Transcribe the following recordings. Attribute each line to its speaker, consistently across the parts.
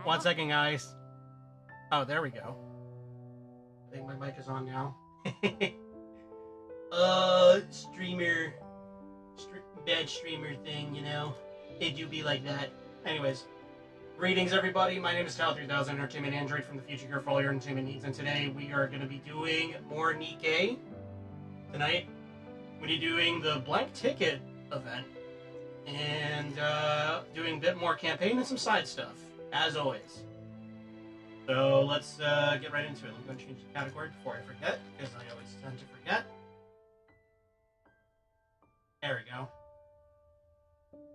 Speaker 1: 1 second, guys. Oh, there we go. I think my mic is on now. Streamer. Bad streamer thing, you know? It do be like that. Anyways, greetings, everybody. My name is Tal3000, Entertainment Android from the future here for all your entertainment needs, and today we are going to be doing more Nikke. Tonight, we're going to be doing the blank ticket event, and doing a bit more campaign and some side stuff, as always. So let's get right into it. I'm going to change the category before I forget, because I always tend to forget. There we go.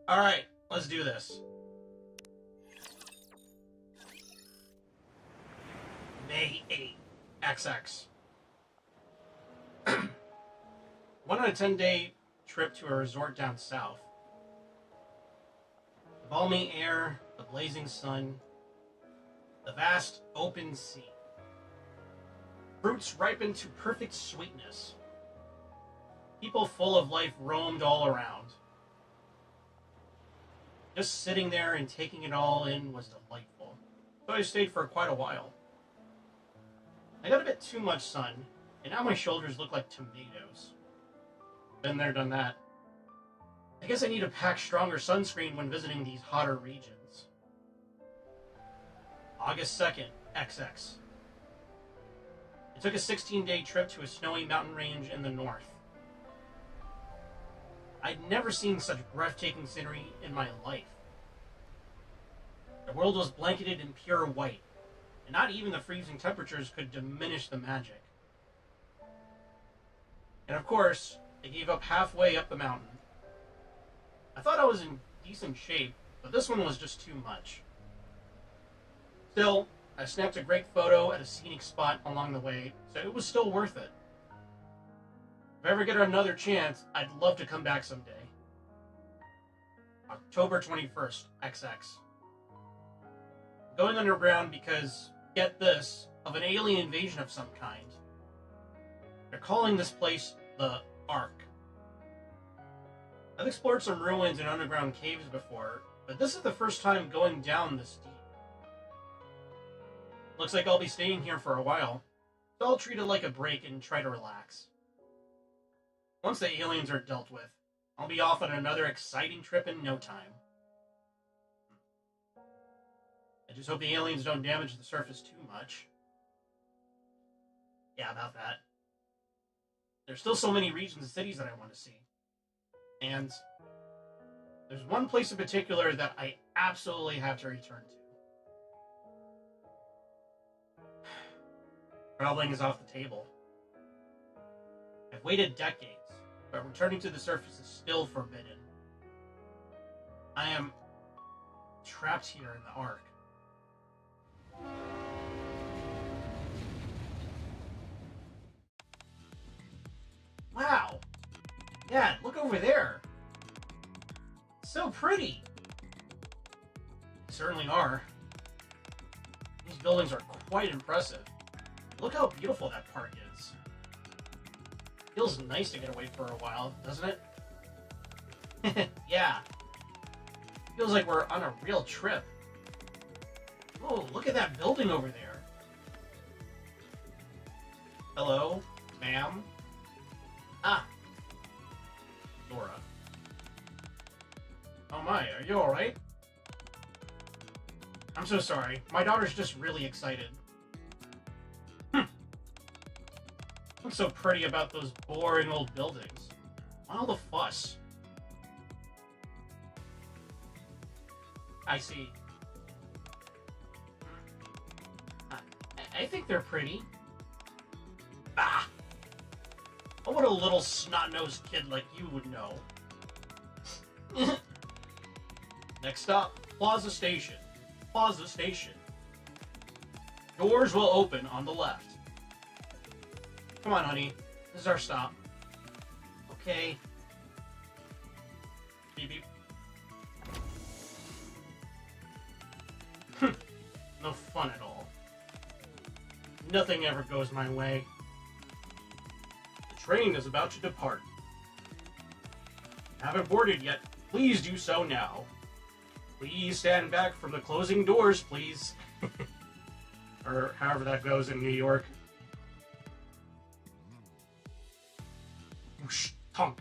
Speaker 1: Alright, let's do this. May 8, XX. 1 on a 10-day trip to a resort down south. The balmy air, the blazing sun, the vast open sea. Fruits ripened to perfect sweetness. People full of life roamed all around. Just sitting there and taking it all in was delightful. So I stayed for quite a while. I got a bit too much sun, and now my shoulders look like tomatoes. Been there, done that. I guess I need to pack stronger sunscreen when visiting these hotter regions. August 2nd, XX. I took a 16-day trip to a snowy mountain range in the north. I'd never seen such breathtaking scenery in my life. The world was blanketed in pure white, and not even the freezing temperatures could diminish the magic. And of course, I gave up halfway up the mountain. I thought I was in decent shape, but this one was just too much. Still, I snapped a great photo at a scenic spot along the way, so it was still worth it. If I ever get another chance, I'd love to come back someday. October 21st, XX. Going underground because, get this, of an alien invasion of some kind. They're calling this place the Ark. I've explored some ruins and underground caves before, but this is the first time going down this deep. Looks like I'll be staying here for a while, so I'll treat it like a break and try to relax. Once the aliens are dealt with, I'll be off on another exciting trip in no time. I just hope the aliens don't damage the surface too much. Yeah, about that. There's still so many regions and cities that I want to see. And there's one place in particular that I absolutely have to return to. Traveling is off the table. I've waited decades, but returning to the surface is still forbidden. I am trapped here in the Ark. Wow! Dad, look over there! So pretty! They certainly are. These buildings are quite impressive. Look how beautiful that park is. Feels nice to get away for a while, doesn't it? Yeah. Feels like we're on a real trip. Oh, look at that building over there. Hello, ma'am? Ah. Dora. Oh my, are you alright? I'm so sorry. My daughter's just really excited. What's so pretty about those boring old buildings? Why all the fuss? I see. I think they're pretty. Ah! Oh, what a little snot-nosed kid like you would know. Next stop, Plaza Station. Plaza Station. Doors will open on the left. Come on, honey. This is our stop. Okay. Beep beep. No fun at all. Nothing ever goes my way. The train is about to depart. Haven't boarded yet. Please do so now. Please stand back from the closing doors, please. Or however that goes in New York. Whoosh, tonk.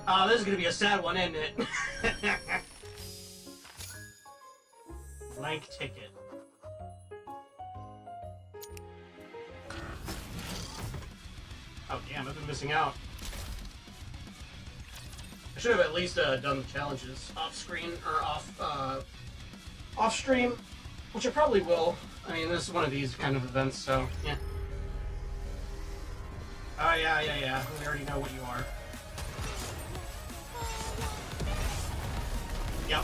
Speaker 1: Oh, this is gonna be a sad one, isn't it? Blank ticket. Oh damn, I've been missing out. I should have at least done the challenges off screen or off stream, which I probably will. I mean, this is one of these kind of events, so yeah. Oh yeah. We already know what you are. Yep.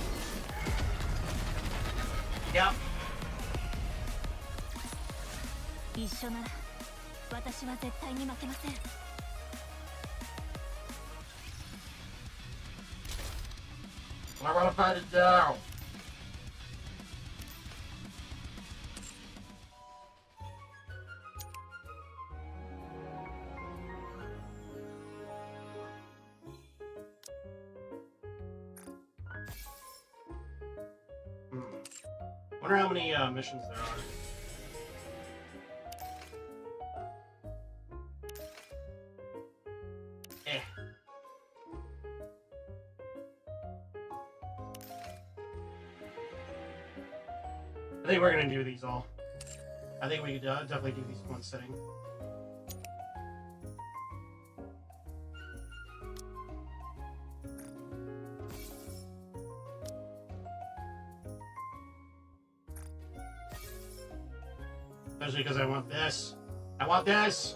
Speaker 1: Yep.
Speaker 2: 一緒なら私は絶対に負けません。
Speaker 1: I wanna fight it down. Wonder how many missions there are. I think we're gonna do these all. I think we could definitely do these in one sitting. Especially because I want this. I want this!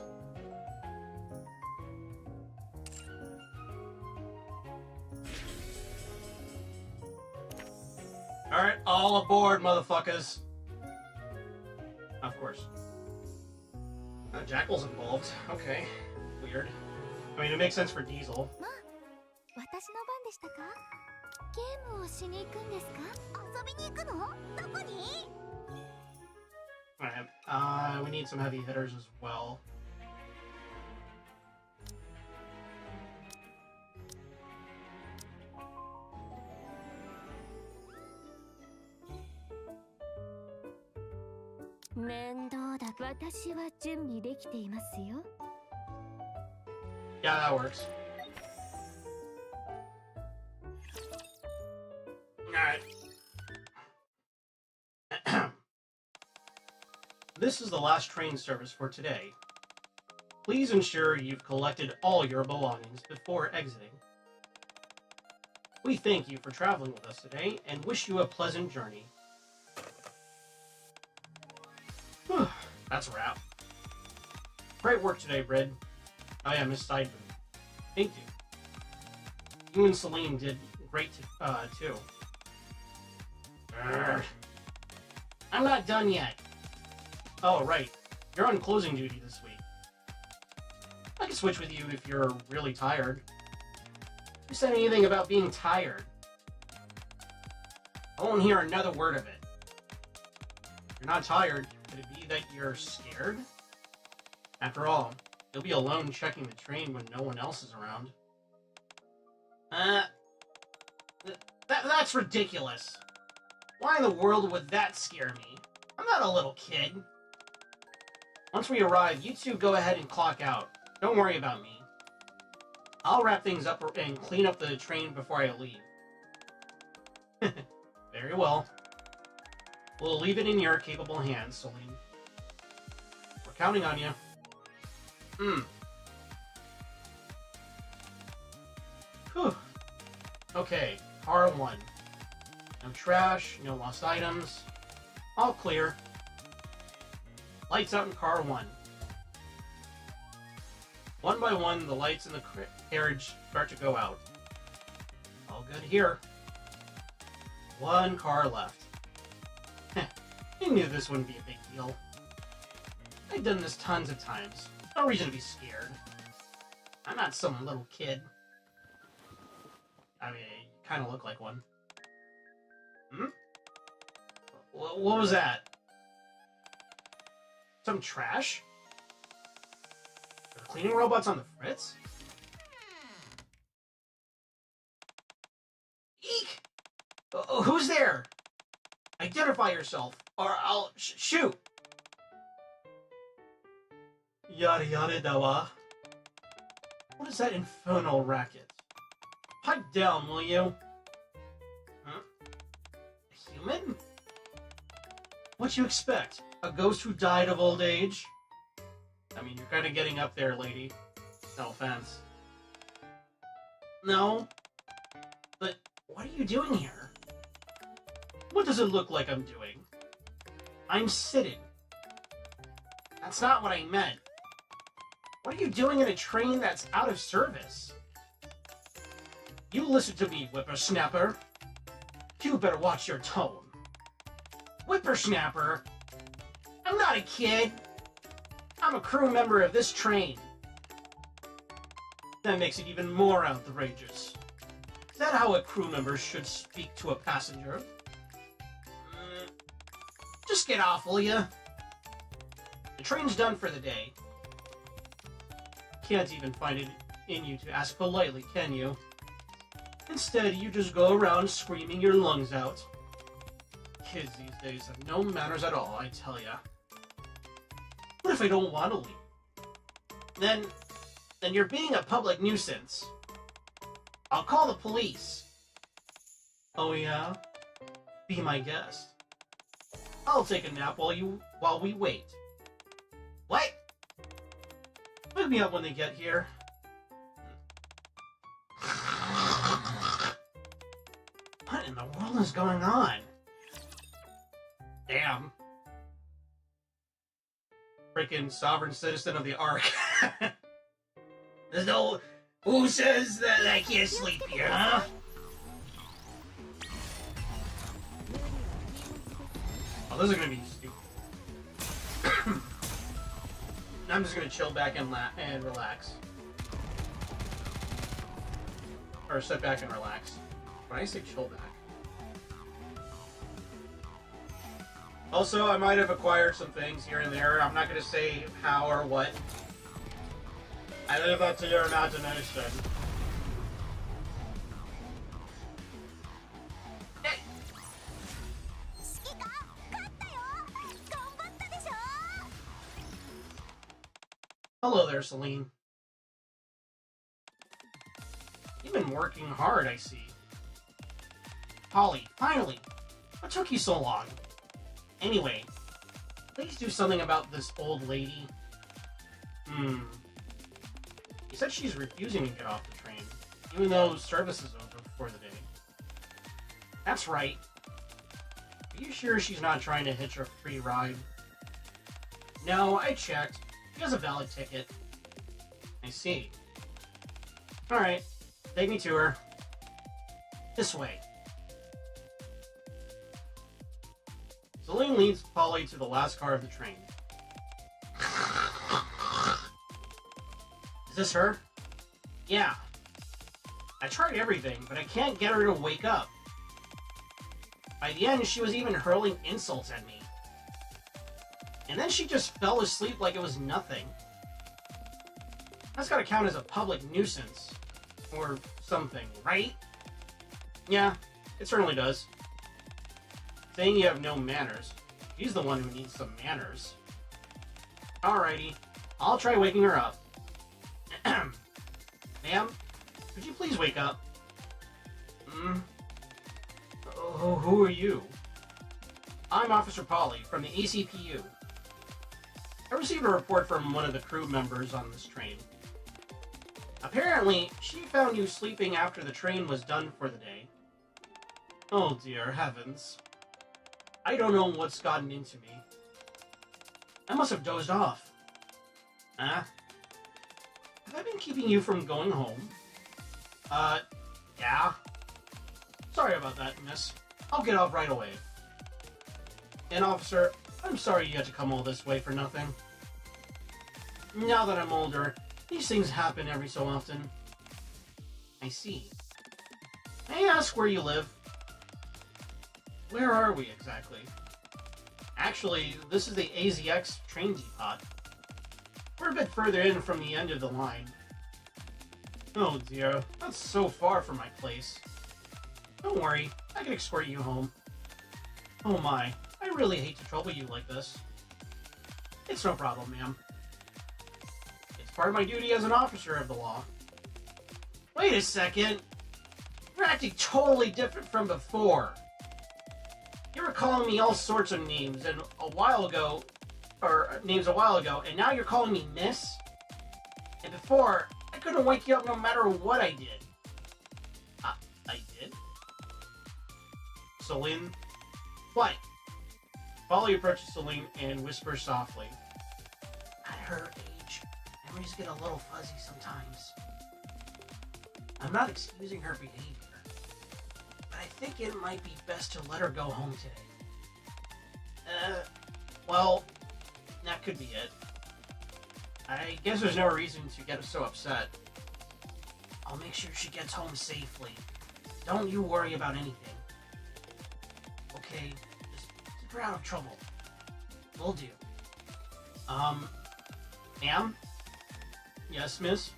Speaker 1: Alright, all aboard, motherfuckers. Of course. Jackal's involved. Okay. Weird. I mean, it makes sense for Diesel. Alright, we need some heavy hitters as well. Yeah, that works. Alright. This is the last train service for today. Please ensure you've collected all your belongings before exiting. We thank you for traveling with us today and wish you a pleasant journey. Whew, that's a wrap. Great work today, Brid. Oh yeah, Miss Sideboot. Thank you. You and Celine did great too. I'm not done yet. Oh, right. You're on closing duty this week. I can switch with you if you're really tired. Who said anything about being tired? I won't hear another word of it. If you're not tired, could it be that you're scared? After all, you'll be alone checking the train when no one else is around. That's ridiculous. Why in the world would that scare me? I'm not a little kid. Once we arrive, you two go ahead and clock out. Don't worry about me. I'll wrap things up and clean up the train before I leave. Very well. We'll leave it in your capable hands, Celine. We're counting on you. Whew. Okay, car 1. No trash, no lost items. All clear. Lights out in car 1. One by one, the lights in the carriage start to go out. All good here. One car left. I knew this wouldn't be a big deal. I've done this tons of times. No reason to be scared. I'm not some little kid. I mean, you kind of look like one. What was that? Some trash? cleaning robots on the fritz? Eek! Who's there? Identify yourself, or I'll shoot! Yada yada dawa. What is that infernal racket? Pipe down, will you? Huh? A human? What you expect? A ghost who died of old age? I mean, you're kind of getting up there, lady. No offense. No? But what are you doing here? What does it look like I'm doing? I'm sitting. That's not what I meant. What are you doing in a train that's out of service? You listen to me, whippersnapper. You better watch your tone. Whippersnapper? I'm not a kid. I'm a crew member of this train. That makes it even more outrageous. Is that how a crew member should speak to a passenger? Just get off, will ya? The train's done for the day. Can't even find it in you to ask politely, can you? Instead, you just go around screaming your lungs out. Kids these days have no manners at all, I tell ya. What if I don't want to leave? Then you're being a public nuisance. I'll call the police. Oh yeah? Be my guest. I'll take a nap while we wait. What? Wake me up when they get here. What in the world is going on? Damn. Freaking sovereign citizen of the Ark. There's no... Who says that I can't sleep here, huh? Oh, this is gonna be stupid. I'm just gonna chill back and relax. Or sit back and relax. When I say chill back. Also, I might have acquired some things here and there. I'm not gonna say how or what. I leave that to your imagination. Hey. Hello there, Celine. You've been working hard, I see. Polly, finally! What took you so long? Anyway, please do something about this old lady. You said she's refusing to get off the train, even though service is over for the day. That's right. Are you sure she's not trying to hitch a free ride? No, I checked. She has a valid ticket. I see. Alright, take me to her. This way. Celine leads Polly to the last car of the train. Is this her? Yeah. I tried everything, but I can't get her to wake up. By the end, she was even hurling insults at me. And then she just fell asleep like it was nothing. That's gotta count as a public nuisance. Or something, right? Yeah, it certainly does. Saying you have no manners. He's the one who needs some manners. Alrighty, I'll try waking her up. Ma'am, could you please wake up? Who are you? I'm Officer Polly from the ACPU. I received a report from one of the crew members on this train. Apparently, she found you sleeping after the train was done for the day. Oh dear heavens. I don't know what's gotten into me. I must have dozed off. Huh? Have I been keeping you from going home? Yeah. Sorry about that, miss. I'll get off right away. And officer, I'm sorry you had to come all this way for nothing. Now that I'm older, these things happen every so often. I see. May I ask where you live? Where are we exactly? Actually, this is the AZX train depot. We're a bit further in from the end of the line. Oh dear, that's so far from my place. Don't worry, I can escort you home. Oh my, I really hate to trouble you like this. It's no problem, ma'am. It's part of my duty as an officer of the law. Wait a second. You're acting totally different from before. You were calling me all sorts of names a while ago, and now you're calling me Miss? And before, I couldn't wake you up no matter what I did. I did? Celine? What? Polly approaches Celine and whispers softly. At her age, memories get a little fuzzy sometimes. I'm not excusing her behavior, but I think it might be best to let her go home today. Well, that could be it. I guess there's no reason to get so upset. I'll make sure she gets home safely. Don't you worry about anything. Okay, just keep her out of trouble. Will do. Ma'am? Yes, miss?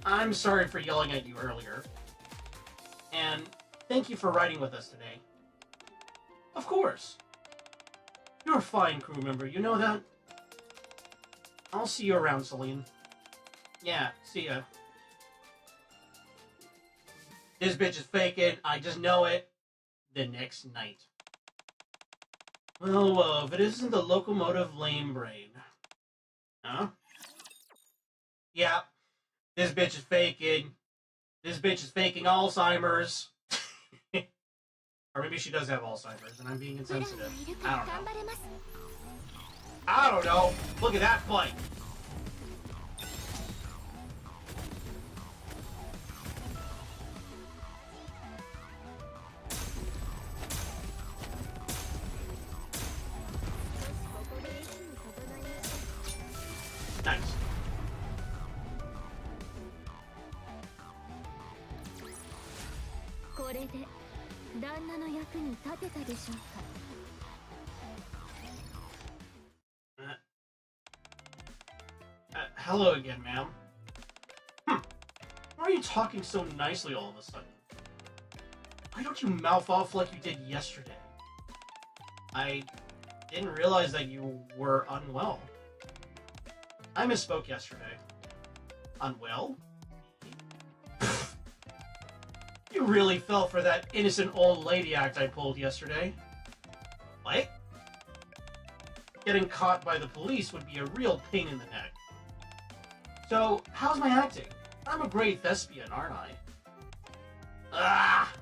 Speaker 1: I'm sorry for yelling at you earlier. And thank you for riding with us today. Of course. You're a fine crew member, you know that? I'll see you around, Celine. Yeah, see ya. This bitch is faking, I just know it. The next night. Well, if it isn't the locomotive lame brain. Huh? Yeah, this bitch is faking. This bitch is faking Alzheimer's. Or maybe she does have Alzheimer's and I'm being insensitive. I don't know. I don't know. Look at that fight. Nice. Hello again, ma'am. Why are you talking so nicely all of a sudden? Why don't you mouth off like you did yesterday? I didn't realize that you were unwell. I misspoke yesterday. Unwell? You really fell for that innocent old lady act I pulled yesterday. What? Getting caught by the police would be a real pain in the neck. So, how's my acting? I'm a great thespian, aren't I? Ah!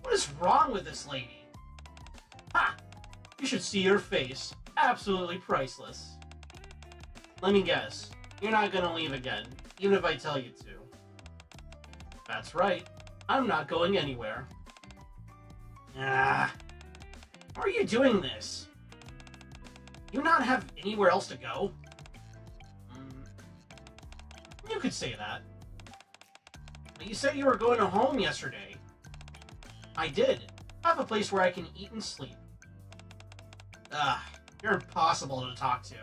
Speaker 1: What is wrong with this lady? Ha! You should see her face. Absolutely priceless. Let me guess. You're not gonna leave again, even if I tell you to. That's right. I'm not going anywhere. Ah. Why are you doing this? You not have anywhere else to go? You could say that. You said you were going home yesterday. I did. I have a place where I can eat and sleep. You're impossible to talk to.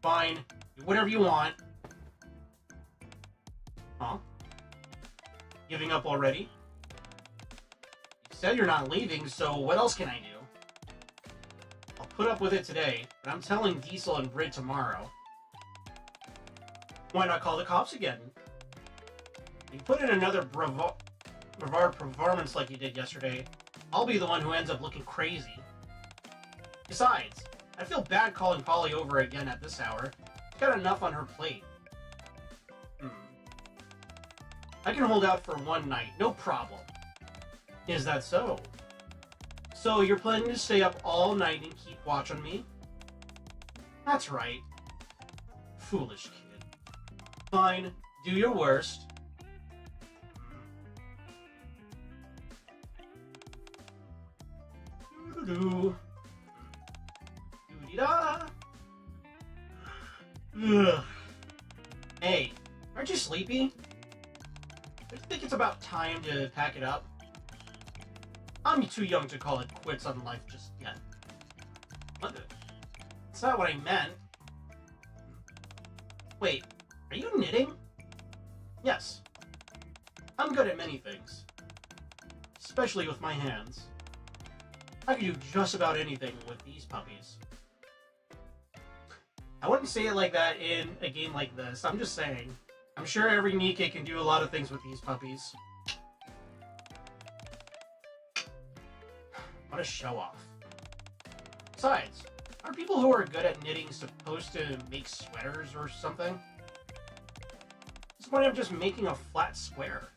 Speaker 1: Fine. Do whatever you want. Huh? Giving up already? You said you're not leaving, so what else can I do? I'll put up with it today, but I'm telling Diesel and Brit tomorrow. Why not call the cops again? You put in another bravard performance like you did yesterday, I'll be the one who ends up looking crazy. Besides, I feel bad calling Polly over again at this hour. She's got enough on her plate. I can hold out for one night, no problem. Is that so? So you're planning to stay up all night and keep watch on me? That's right. Foolish kid. Fine, do your worst. Doo-doo. Doo-dee-da. Ugh. Hey, aren't you sleepy? Do you think it's about time to pack it up? I'm too young to call it quits on life just yet. What the? That's not what I meant. Wait, are you knitting? Yes. I'm good at many things. Especially with my hands. I can do just about anything with these puppies. I wouldn't say it like that in a game like this. I'm just saying. I'm sure every Nikke can do a lot of things with these puppies. What a show-off. Besides, are people who are good at knitting supposed to make sweaters or something? What's the point of just making a flat square?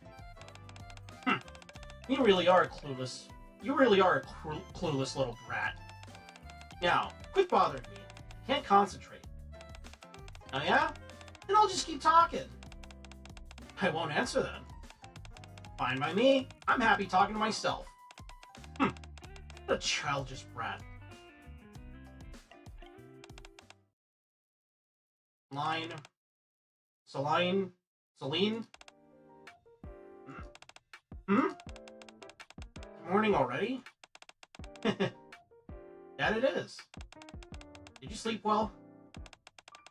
Speaker 1: You really are clueless. You really are a clueless little brat. Now, quit bothering me. I can't concentrate. Oh yeah? Then I'll just keep talking. I won't answer them. Fine by me. I'm happy talking to myself. What a childish brat. Celine? Morning already? That it is. Did you sleep well?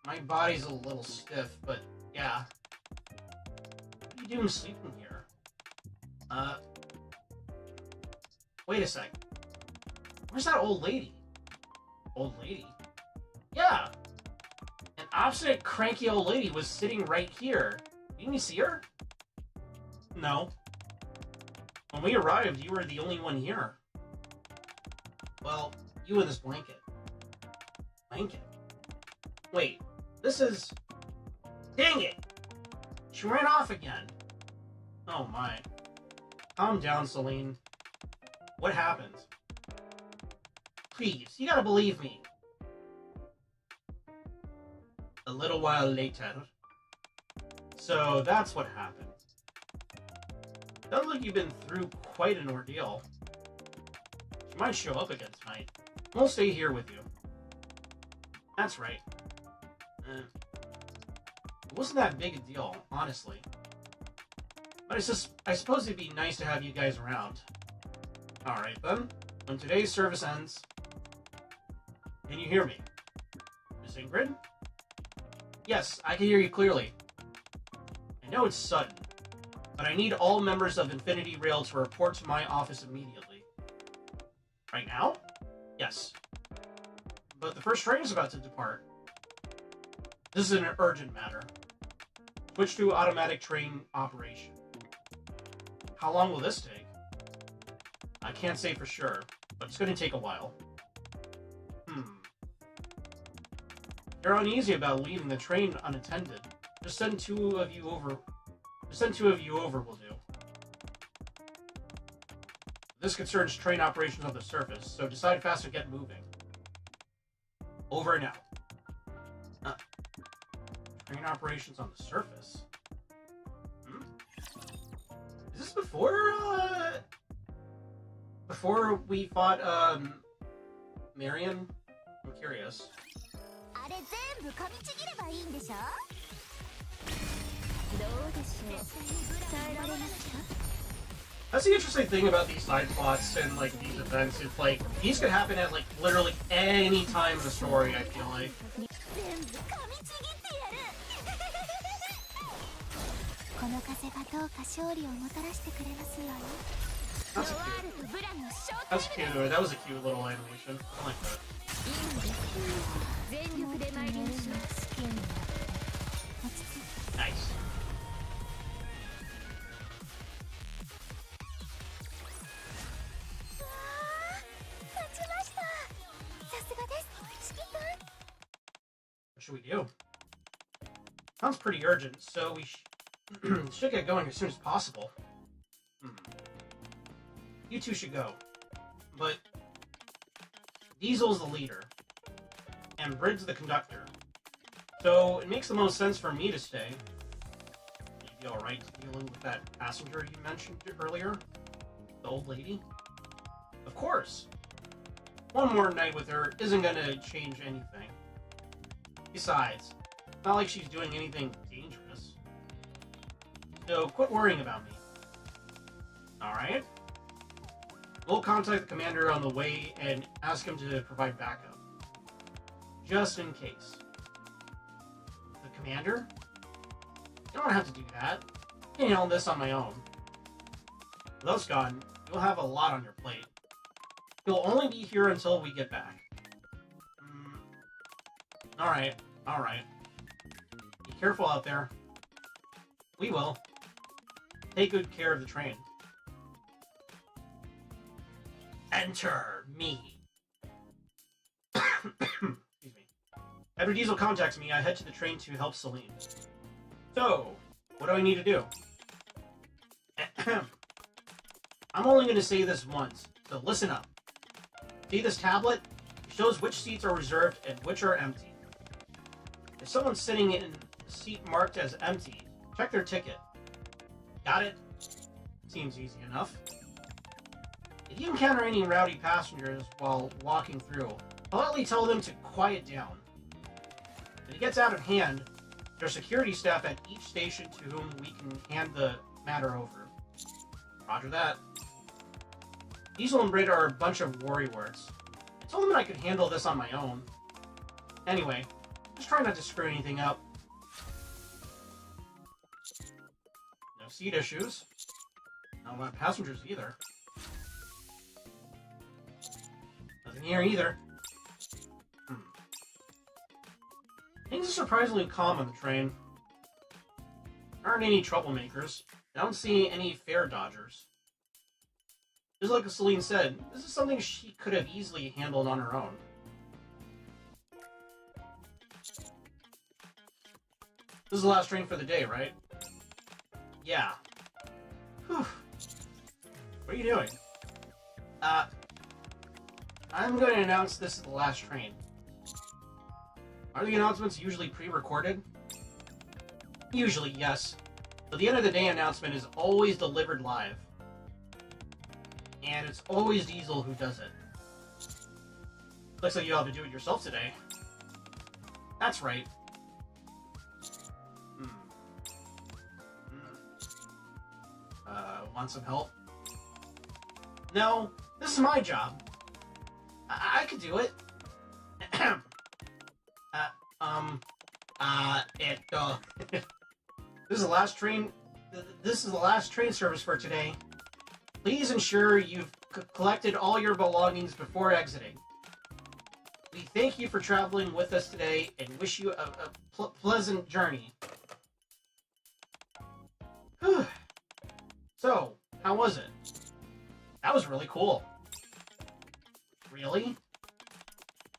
Speaker 1: My body's a little stiff, but yeah. What are you doing sleeping here? Wait a sec. Where's that old lady? Old lady? Yeah! An obstinate, cranky old lady was sitting right here. Didn't you see her? No. When we arrived, you were the only one here. Well, you and this blanket. Blanket? Wait, this is... Dang it! She ran off again. Oh my. Calm down, Celine. What happened? Please, you gotta believe me. A little while later. So that's what happened. Sounds like you've been through quite an ordeal. She might show up again tonight. We'll stay here with you. That's right. It wasn't that big a deal, honestly. But I suppose it'd be nice to have you guys around. Alright then. When today's service ends... Can you hear me? Miss Ingrid? Yes, I can hear you clearly. I know it's sudden, but I need all members of Infinity Rail to report to my office immediately. Right now? Yes. But the first train is about to depart. This is an urgent matter. Switch to automatic train operation. How long will this take? I can't say for sure, but it's going to take a while. You're uneasy about leaving the train unattended. Just send two of you over. Will do. This concerns train operations on the surface, so decide fast and get moving. Over and out. Train operations on the surface? Is this before we fought, Marion? I'm curious. That's the interesting thing about these side plots and like these events. It's like these could happen at like literally any time in the story. I feel like. That's cute. That was a cute little animation. I like that. Nice. What should we do? Sounds pretty urgent, so we should get going as soon as possible. You two should go. But Diesel's the leader, and Brid's the conductor. So it makes the most sense for me to stay. You'd be alright dealing with that passenger you mentioned earlier? The old lady? Of course. One more night with her isn't gonna change anything. Besides, it's not like she's doing anything dangerous. So quit worrying about me. Alright? We'll contact the commander on the way and ask him to provide backup. Just in case. The Commander? You don't have to do that. I can handle this on my own. With those gone, you'll have a lot on your plate. You'll only be here until we get back. Alright. Be careful out there. We will. Take good care of the train. Enter me. Excuse me. After Diesel contacts me, I head to the train to help Celine. So, what do I need to do? I'm only going to say this once, so listen up. See this tablet? It shows which seats are reserved and which are empty. If someone's sitting in a seat marked as empty, check their ticket. Got it? Seems easy enough. If you encounter any rowdy passengers while walking through, politely tell them to quiet down. If it gets out of hand, there's security staff at each station to whom we can hand the matter over. Roger that. Diesel and Brit are a bunch of worrywarts. I told them that I could handle this on my own. Anyway, just try not to screw anything up. No seat issues. Not a lot of passengers either. Nothing here either. Things are surprisingly calm on the train. There aren't any troublemakers. I don't see any fare dodgers. Just like Celine said, this is something she could have easily handled on her own. This is the last train for the day, right? Yeah. Whew. What are you doing? I'm going to announce this is the last train. Are the announcements usually pre-recorded? Usually, yes. But the end of the day announcement is always delivered live. And it's always Diesel who does it. Looks like you'll have to do it yourself today. That's right. Want some help? No, this is my job. I could do it. This is the last train. This is the last train service for today. Please ensure you've collected all your belongings before exiting. We thank you for traveling with us today and wish you a pleasant journey. So, how was it? That was really cool. Really?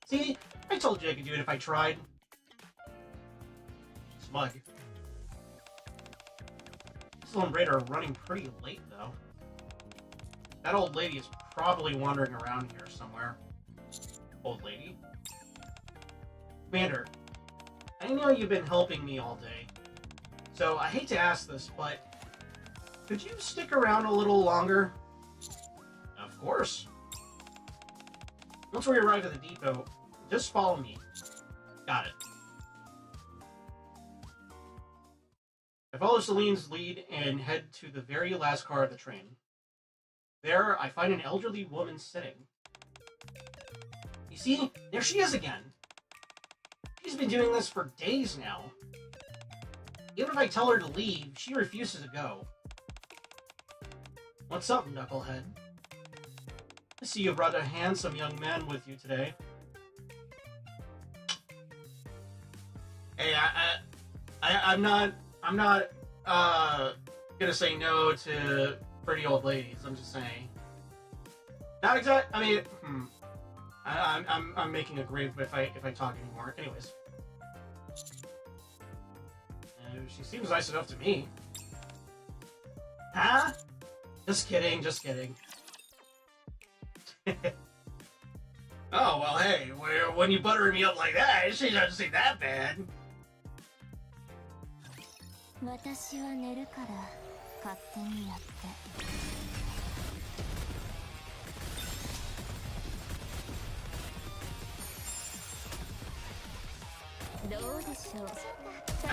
Speaker 1: See, I told you I could do it if I tried. Smug. Diesel and Brit are running pretty late, though. That old lady is probably wandering around here somewhere. Old lady? Commander, I know you've been helping me all day, so I hate to ask this, but could you stick around a little longer? Of course. Once we arrive at the depot, just follow me. Got it. I follow Celine's lead and head to the very last car of the train. There, I find an elderly woman sitting. You see, there she is again. She's been doing this for days now. Even if I tell her to leave, she refuses to go. What's up, knucklehead? I see you brought a handsome young man with you today. Hey, I'm not gonna say no to pretty old ladies. I'm just saying. Not exact. I mean, I'm making a grave if I talk anymore. Anyways, she seems nice enough to me. Huh? Just kidding, just kidding. Oh, well, hey, when you butter me up like that, she doesn't seem that bad. I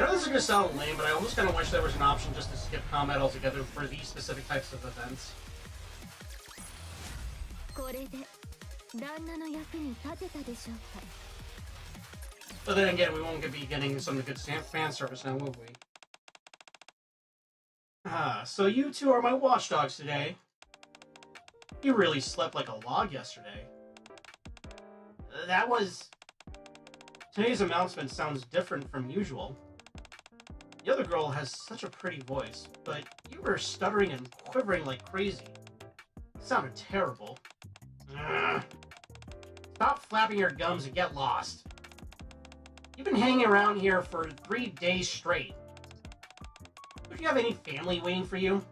Speaker 1: know this is going to sound lame, but I almost kind of wish there was an option just to skip combat altogether for these specific types of events. But then again, we won't be getting some good fan service now, will we? So you two are my watchdogs today. You really slept like a log yesterday. Today's announcement sounds different from usual. The other girl has such a pretty voice, but you were stuttering and quivering like crazy. It sounded terrible. Ugh. Stop flapping your gums and get lost. You've been hanging around here for 3 days straight. Don't you have any family waiting for you?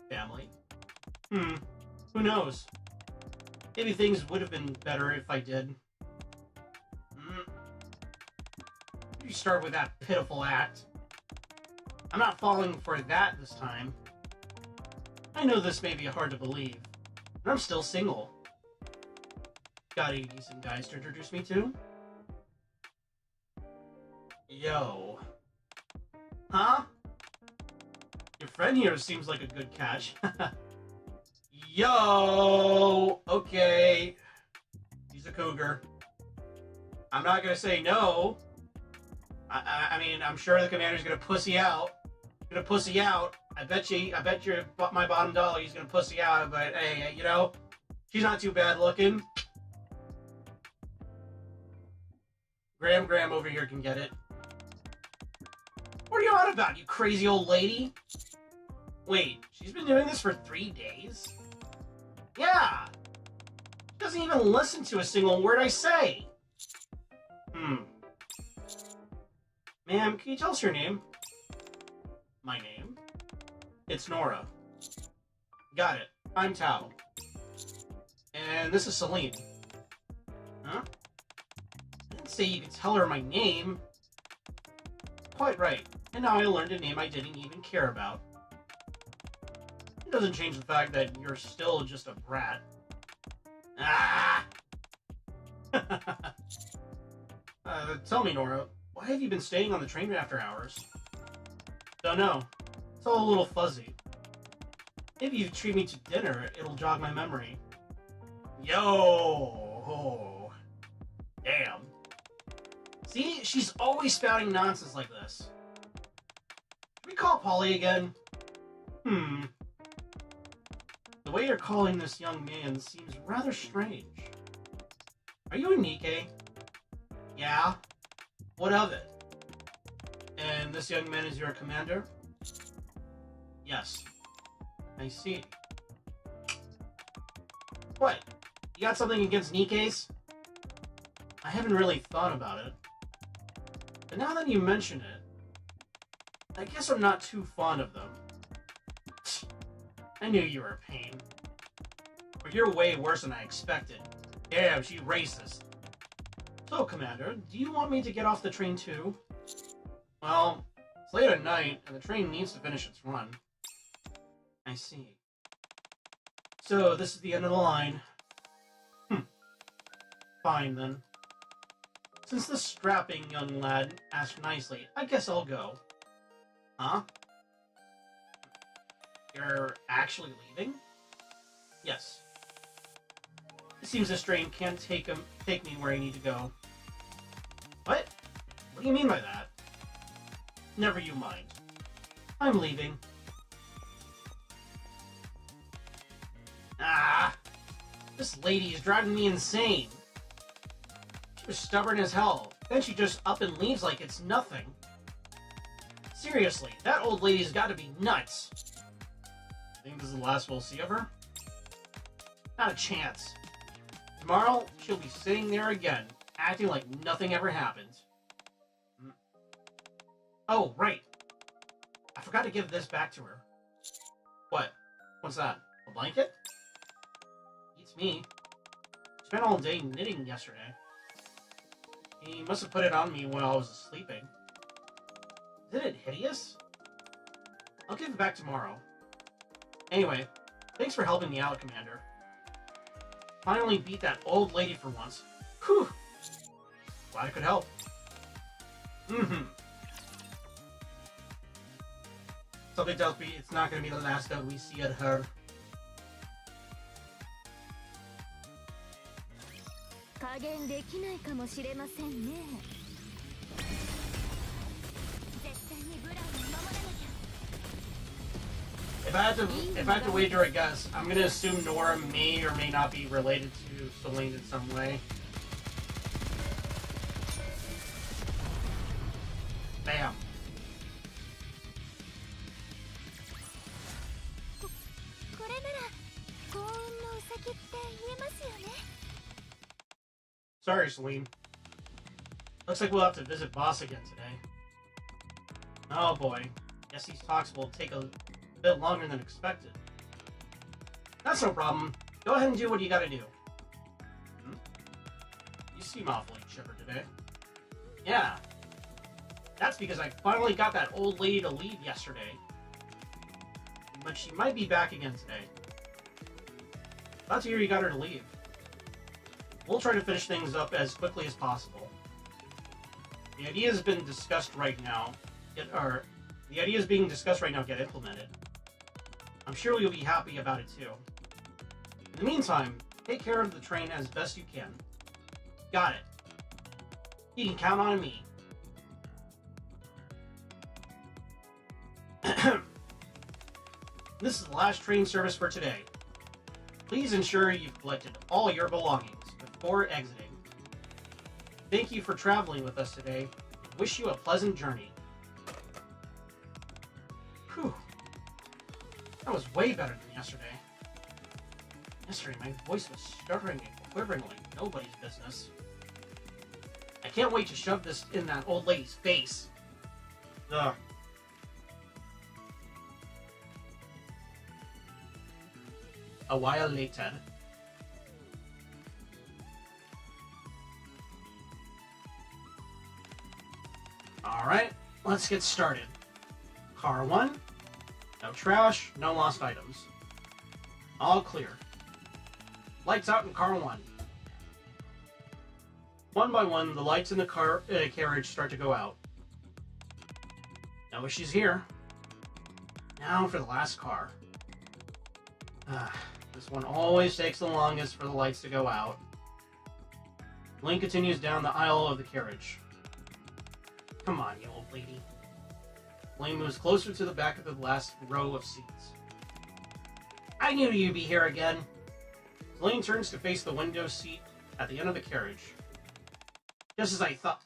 Speaker 1: Family? Who knows? Maybe things would have been better if I did. You start with that pitiful act. I'm not falling for that this time. I know this may be hard to believe, but I'm still single. Got any decent guys to introduce me to? Yo. Huh? Your friend here seems like a good catch. Yo! Okay. He's a cougar. I'm not gonna say no. I mean, I'm sure the commander's gonna pussy out. I bet you my bottom dollar he's gonna pussy out, but hey, you know, she's not too bad looking. Graham over here can get it. What are you on about, you crazy old lady? Wait, she's been doing this for 3 days? Yeah! She doesn't even listen to a single word I say. Ma'am, can you tell us your name? My name? It's Nora. Got it. I'm Tao. And this is Celine. Huh? I didn't say you could tell her my name. Quite right. And now I learned a name I didn't even care about. It doesn't change the fact that you're still just a brat. Ah! Tell me, Nora, why have you been staying on the train after hours? Don't know. It's all a little fuzzy. Maybe if you treat me to dinner, it'll jog my memory. Yo! Oh. Damn. See? She's always spouting nonsense like this. Should we call Polly again? The way you're calling this young man seems rather strange. Are you a Nikke? Yeah? What of it? And this young man is your commander? Yes. I see. What? You got something against Nikkes? I haven't really thought about it. But now that you mention it, I guess I'm not too fond of them. I knew you were a pain. But you're way worse than I expected. Damn, she's racist. So, Commander, do you want me to get off the train too? Well, it's late at night, and the train needs to finish its run. I see. So, this is the end of the line. Fine, then. Since this strapping young lad asked nicely, I guess I'll go. Huh? You're actually leaving? Yes. It seems this train can't take me where I need to go. What? What do you mean by that? Never you mind. I'm leaving. Ah! This lady is driving me insane. She was stubborn as hell. Then she just up and leaves like it's nothing. Seriously, that old lady's gotta be nuts. Think this is the last we'll see of her? Not a chance. Tomorrow, she'll be sitting there again, acting like nothing ever happened. Oh, right. I forgot to give this back to her. What? What's that? A blanket? Beats me. Spent all day knitting yesterday. He must have put it on me while I was sleeping. Isn't it hideous? I'll give it back tomorrow. Anyway, thanks for helping me out, Commander. Finally beat that old lady for once. Whew! Glad I could help. Something tells me it's not going to be the last that we see of her.
Speaker 2: 加減できないかもしれませんね。絶対にブラウンを守らなきゃ。
Speaker 1: If I had to wager a guess, I'm gonna assume Nora may or may not be related to Celine in some way. Bam. Sorry, Celine. Looks like we'll have to visit Boss again today. Oh boy. Guess these talks will take a bit longer than expected. That's no problem. Go ahead and do what you gotta do. Hmm? You seem awfully chipper today. Yeah. That's because I finally got that old lady to leave yesterday. But she might be back again today. Glad to hear you got her to leave. We'll try to finish things up as quickly as possible. The idea has been discussed right now. The ideas being discussed right now get implemented. I'm sure you'll be happy about it too. In the meantime, take care of the train as best you can. Got it. You can count on me. This is the last train service for today. Please ensure you've collected all your belongings before exiting. Thank you for traveling with us today. Wish you a pleasant journey. Whew. That was way better than yesterday. Yesterday, my voice was stuttering and quivering like nobody's business. I can't wait to shove this in that old lady's face. Ugh. A while later. Alright, let's get started. Car 1. No trash, no lost items. All clear. Lights out in car 1. One by one, the lights in the carriage start to go out. No issues here. Now for the last car. This one always takes the longest for the lights to go out. Link continues down the aisle of the carriage. Come on, you old lady. Lane moves closer to the back of the last row of seats. I knew you'd be here again. Lane turns to face the window seat at the end of the carriage. Just as I thought.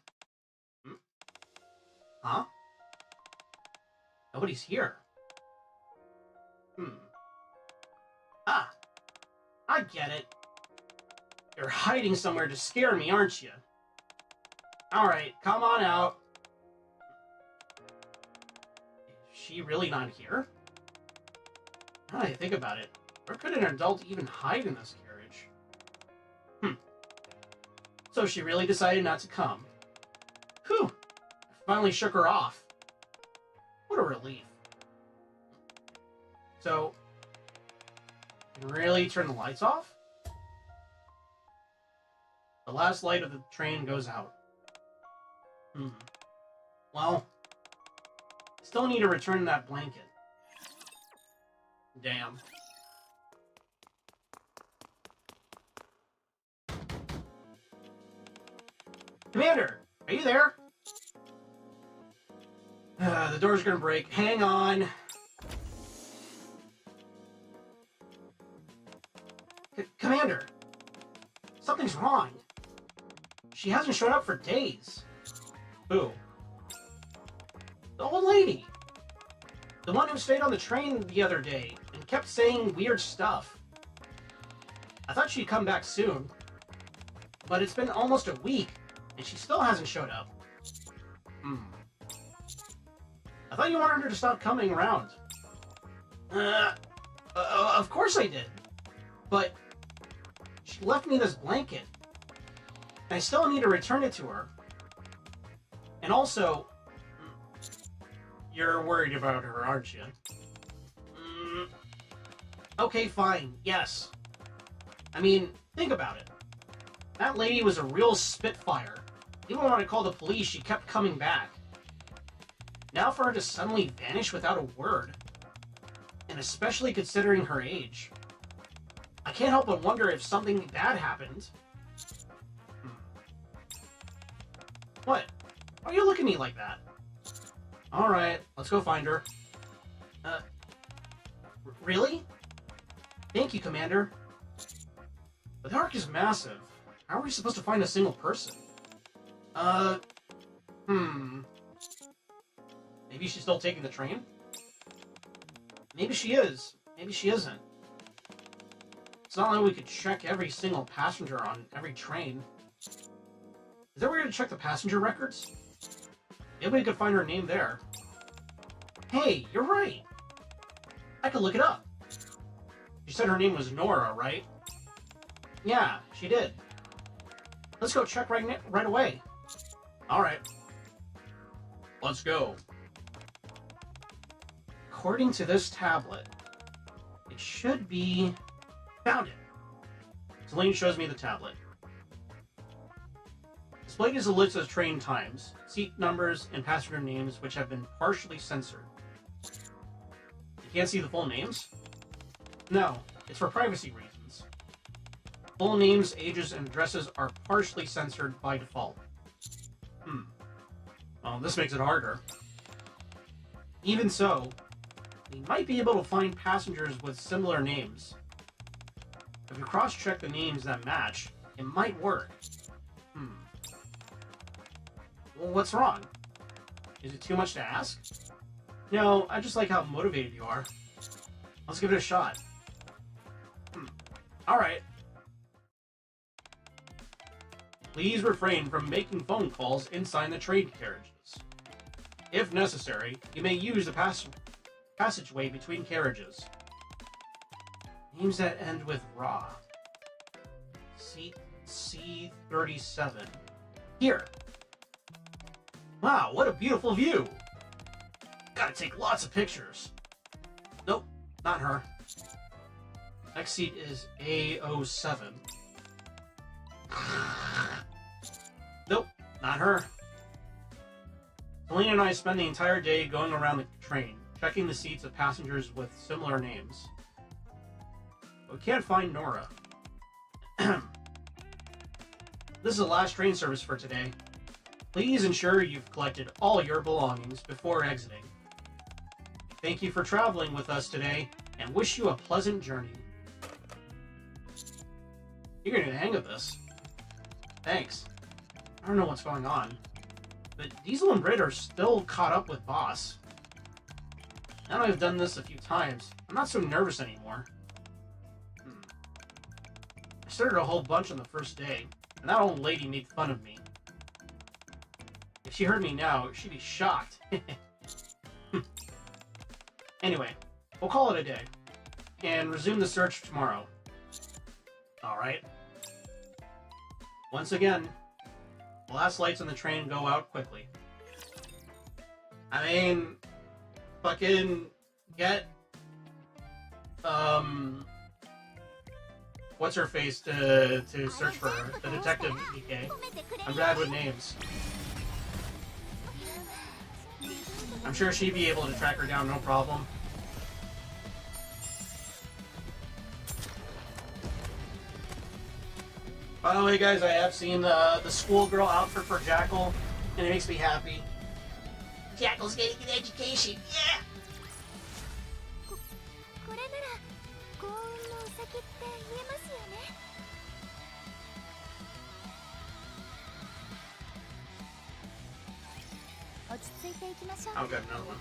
Speaker 1: Huh? Nobody's here. Ah, I get it. You're hiding somewhere to scare me, aren't you? Alright, come on out. Is she really not here? Now that I think about it, where could an adult even hide in this carriage? So she really decided not to come. Whew! I finally shook her off. What a relief. So, can really turn the lights off? The last light of the train goes out. Well, still need to return that blanket. Damn. Commander, are you there? The door's gonna break. Hang on. Commander, something's wrong. She hasn't shown up for days. Who? The old lady. The one who stayed on the train the other day and kept saying weird stuff. I thought she'd come back soon. But it's been almost a week, and she still hasn't showed up. I thought you wanted her to stop coming around. Of course I did. But she left me this blanket. And I still need to return it to her. And also, you're worried about her, aren't you? Okay, fine. Yes. I mean, think about it. That lady was a real spitfire. Even when I called the police, she kept coming back. Now for her to suddenly vanish without a word. And especially considering her age. I can't help but wonder if something bad happened. What? Why are you looking at me like that? Alright, let's go find her. Really? Thank you, Commander. But the Ark is massive. How are we supposed to find a single person? Maybe she's still taking the train? Maybe she is. Maybe she isn't. It's not like we could check every single passenger on every train. Is there a way to check the passenger records? Maybe we could find her name there. Hey, you're right. I could look it up. She said her name was Nora, right? Yeah, she did. Let's go check right away. Alright. Let's go. According to this tablet, it should be... Found it. Celine shows me the tablet. Displayed is a list of train times, seat numbers, and passenger names which have been partially censored. You can't see the full names? No, it's for privacy reasons. Full names, ages, and addresses are partially censored by default. Well, this makes it harder. Even so, we might be able to find passengers with similar names. If we cross-check the names that match, it might work. Well, what's wrong? Is it too much to ask? No, I just like how motivated you are. Let's give it a shot. Alright. Please refrain from making phone calls inside the train carriages. If necessary, you may use the passageway between carriages. Names that end with Ra. Seat C37. Here. Wow, what a beautiful view! Gotta take lots of pictures. Nope, not her. Next seat is A07. Nope, not her. Selena and I spend the entire day going around the train, checking the seats of passengers with similar names. But we can't find Nora. This is the last train service for today. Please ensure you've collected all your belongings before exiting. Thank you for traveling with us today, and wish you a pleasant journey. You're gonna get the hang of this. Thanks. I don't know what's going on, but Diesel and Britt are still caught up with Boss. Now that I've done this a few times, I'm not so nervous anymore. I started a whole bunch on the first day, and that old lady made fun of me. If she heard me now, she'd be shocked. Anyway, we'll call it a day, and resume the search tomorrow. Alright. Once again, the last lights on the train go out quickly. I mean, fucking get, what's her face to search for her? The detective, Nikke. I'm bad with names. I'm sure she'd be able to track her down, no problem. By the way, guys, I have seen the schoolgirl outfit for Jackal, and it makes me happy. Jackal's getting an education, yeah!
Speaker 2: これなら幸運のうさぎって言えますよね。落ち着いていきましょう。
Speaker 1: I've got another one.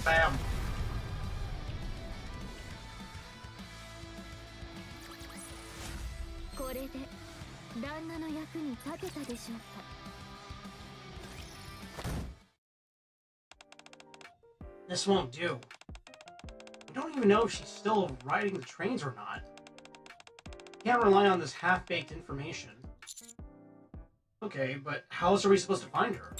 Speaker 1: Bam.
Speaker 2: これで旦那の役に立てたでしょうか。
Speaker 1: This won't do. We don't even know if she's still riding the trains or not. Can't rely on this half-baked information. Okay, but how else are we supposed to find her?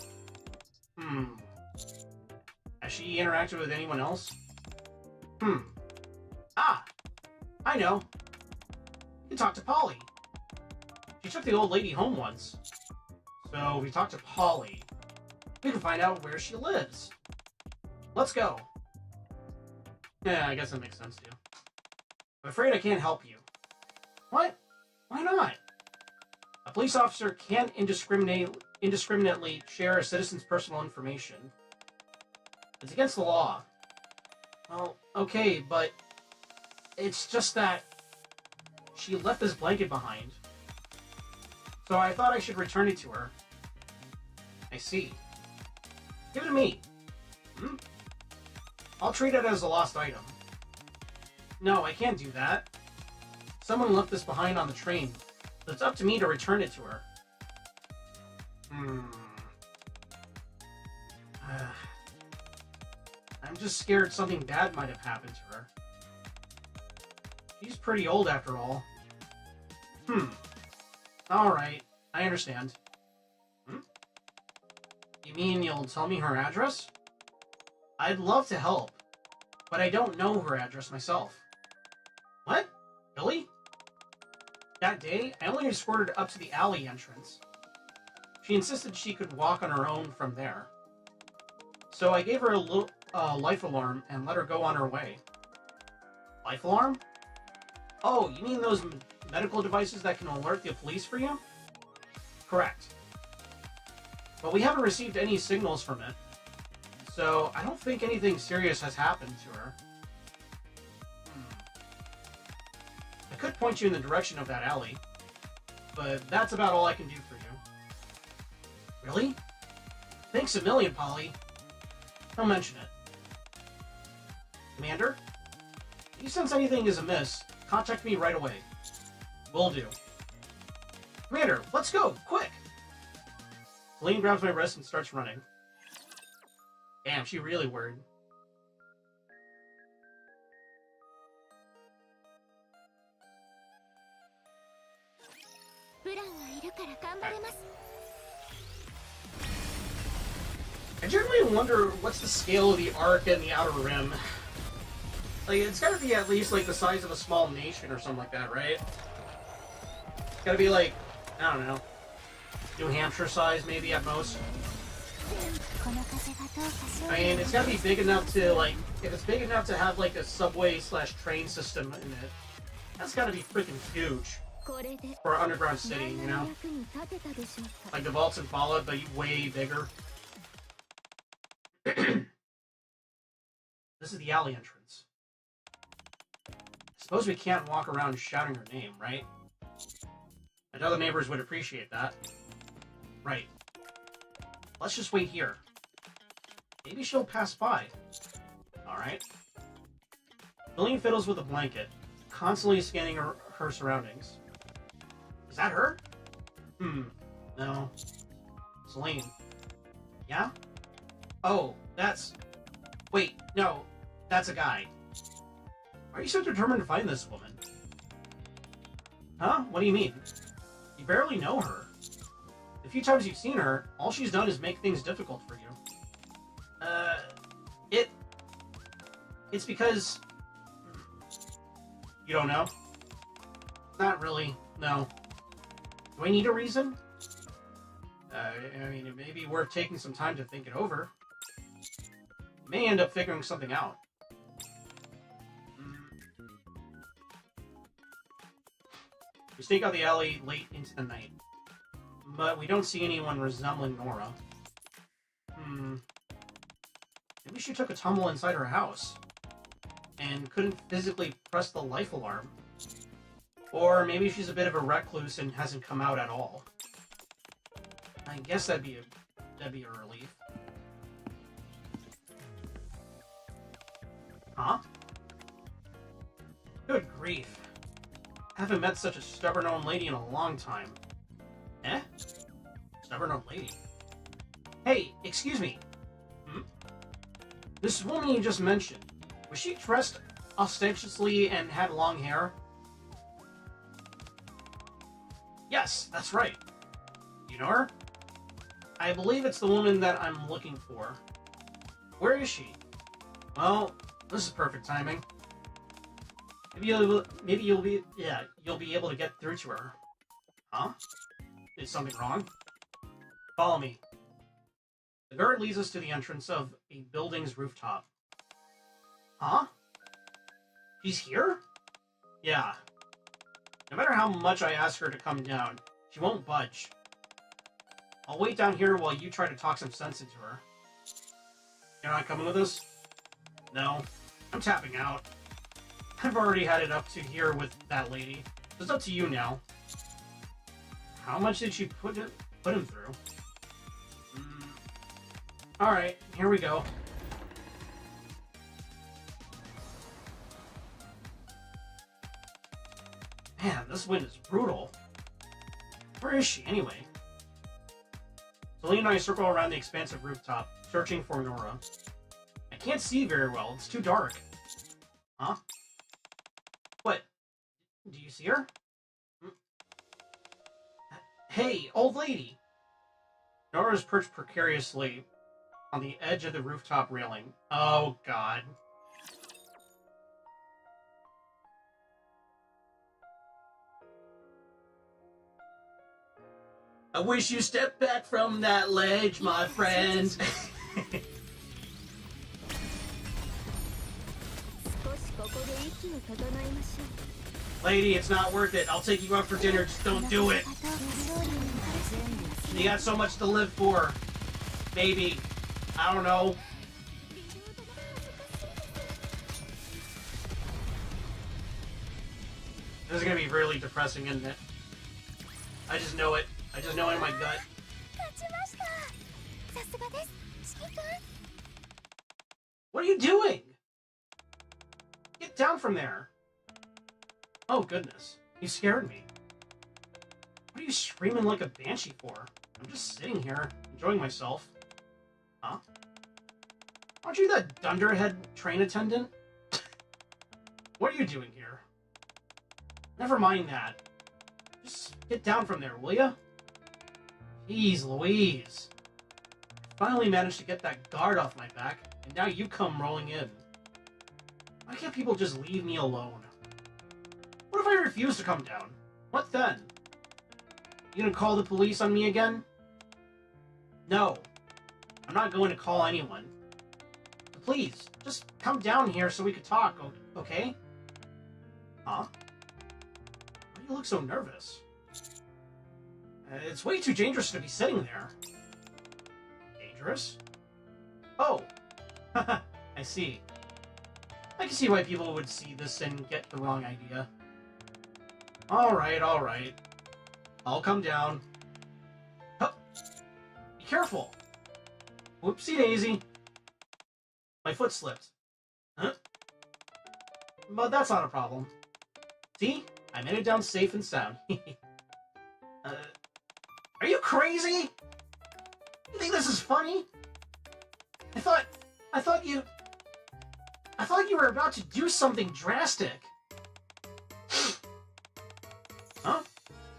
Speaker 1: Has she interacted with anyone else? Ah! I know! You can talk to Polly. She took the old lady home once. So we talked to Polly. We can find out where she lives. Let's go. Yeah, I guess that makes sense too. I'm afraid I can't help you. What? Why not? A police officer can't indiscriminately share a citizen's personal information. It's against the law. Well, okay, but it's just that she left this blanket behind. So I thought I should return it to her. I see. Give it to me. Hmm? I'll treat it as a lost item. No, I can't do that. Someone left this behind on the train. So it's up to me to return it to her. I'm just scared something bad might have happened to her. She's pretty old after all. Alright, I understand. You mean you'll tell me her address? I'd love to help, but I don't know her address myself. What? Really? That day, I only escorted her up to the alley entrance. She insisted she could walk on her own from there. So I gave her a life alarm and let her go on her way. Life alarm? Oh, you mean those medical devices that can alert the police for you? Correct. But we haven't received any signals from it. So I don't think anything serious has happened to her. I could point you in the direction of that alley, but that's about all I can do for you. Really? Thanks a million, Polly. Don't mention it. Commander? If you sense anything is amiss, contact me right away. Will do. Commander, let's go, quick! Celine grabs my wrist and starts running. Damn, she really worried. I generally wonder what's the scale of the Arc and the Outer Rim. Like, it's gotta be at least like the size of a small nation or something like that, right? It's gotta be like, I don't know, New Hampshire size maybe at most. I mean, it's gotta be big enough to, like, if it's big enough to have like a subway / train system in it, that's gotta be freaking huge for an underground city, you know? Like the vaults in Fallout, but way bigger. This is the alley entrance. I suppose we can't walk around shouting her name, right? I know the neighbors would appreciate that. Right. Let's just wait here. Maybe she'll pass by. Alright. Celine fiddles with a blanket, constantly scanning her surroundings. Is that her? No. Celine. Yeah? Oh, that's... Wait, no. That's a guy. Why are you so determined to find this woman? Huh? What do you mean? You barely know her. The few times you've seen her, all she's done is make things difficult for you. It's because... You don't know? Not really, no. Do I need a reason? I mean, it may be worth taking some time to think it over. You may end up figuring something out. We sneak out the alley late into the night. But we don't see anyone resembling Nora. Maybe she took a tumble inside her house and couldn't physically press the life alarm. Or maybe she's a bit of a recluse and hasn't come out at all. I guess that'd be a relief. Huh? Good grief. Haven't met such a stubborn old lady in a long time. Eh? Stubborn old lady? Hey, excuse me. This woman you just mentioned, was she dressed ostentatiously and had long hair? Yes, that's right. You know her? I believe it's the woman that I'm looking for. Where is she? Well, this is perfect timing. You'll be able to get through to her. Huh? Is something wrong? Follow me. The guard leads us to the entrance of a building's rooftop. Huh? She's here? Yeah. No matter how much I ask her to come down, she won't budge. I'll wait down here while you try to talk some sense into her. You're not coming with us? No. I'm tapping out. I've already had it up to here with that lady. It's up to you now. How much did she put him through? Alright, here we go. Man, this wind is brutal. Where is she, anyway? Celine and I circle around the expansive rooftop, searching for Nora. I can't see very well, it's too dark. Huh? What? Do you see her? Hey, old lady! Nora is perched precariously on the edge of the rooftop railing. Oh, God. I wish you stepped back from that ledge, my friend. Lady, it's not worth it. I'll take you out for dinner. Just don't do it. You got so much to live for. Maybe. I don't know. This is gonna be really depressing, isn't it? I just know it. I just know it in my gut. What are you doing? Get down from there. Oh, goodness. You scared me. What are you screaming like a banshee for? I'm just sitting here, enjoying myself. Huh? Aren't you that dunderhead train attendant? What are you doing here? Never mind that. Just get down from there, will ya? Jeez Louise. I finally managed to get that guard off my back, and now you come rolling in. Why can't people just leave me alone? What if I refuse to come down? What then? You gonna call the police on me again? No. I'm not going to call anyone. So please, just come down here so we could talk, okay? Huh? Why do you look so nervous? It's way too dangerous to be sitting there. Dangerous? Oh. I see. I can see why people would see this and get the wrong idea. Alright, alright. I'll come down. Huh. Be careful! Whoopsie daisy. My foot slipped. Huh? But that's not a problem. See? I made it down safe and sound. Are you crazy? You think this is funny? I thought you were about to do something drastic. Huh?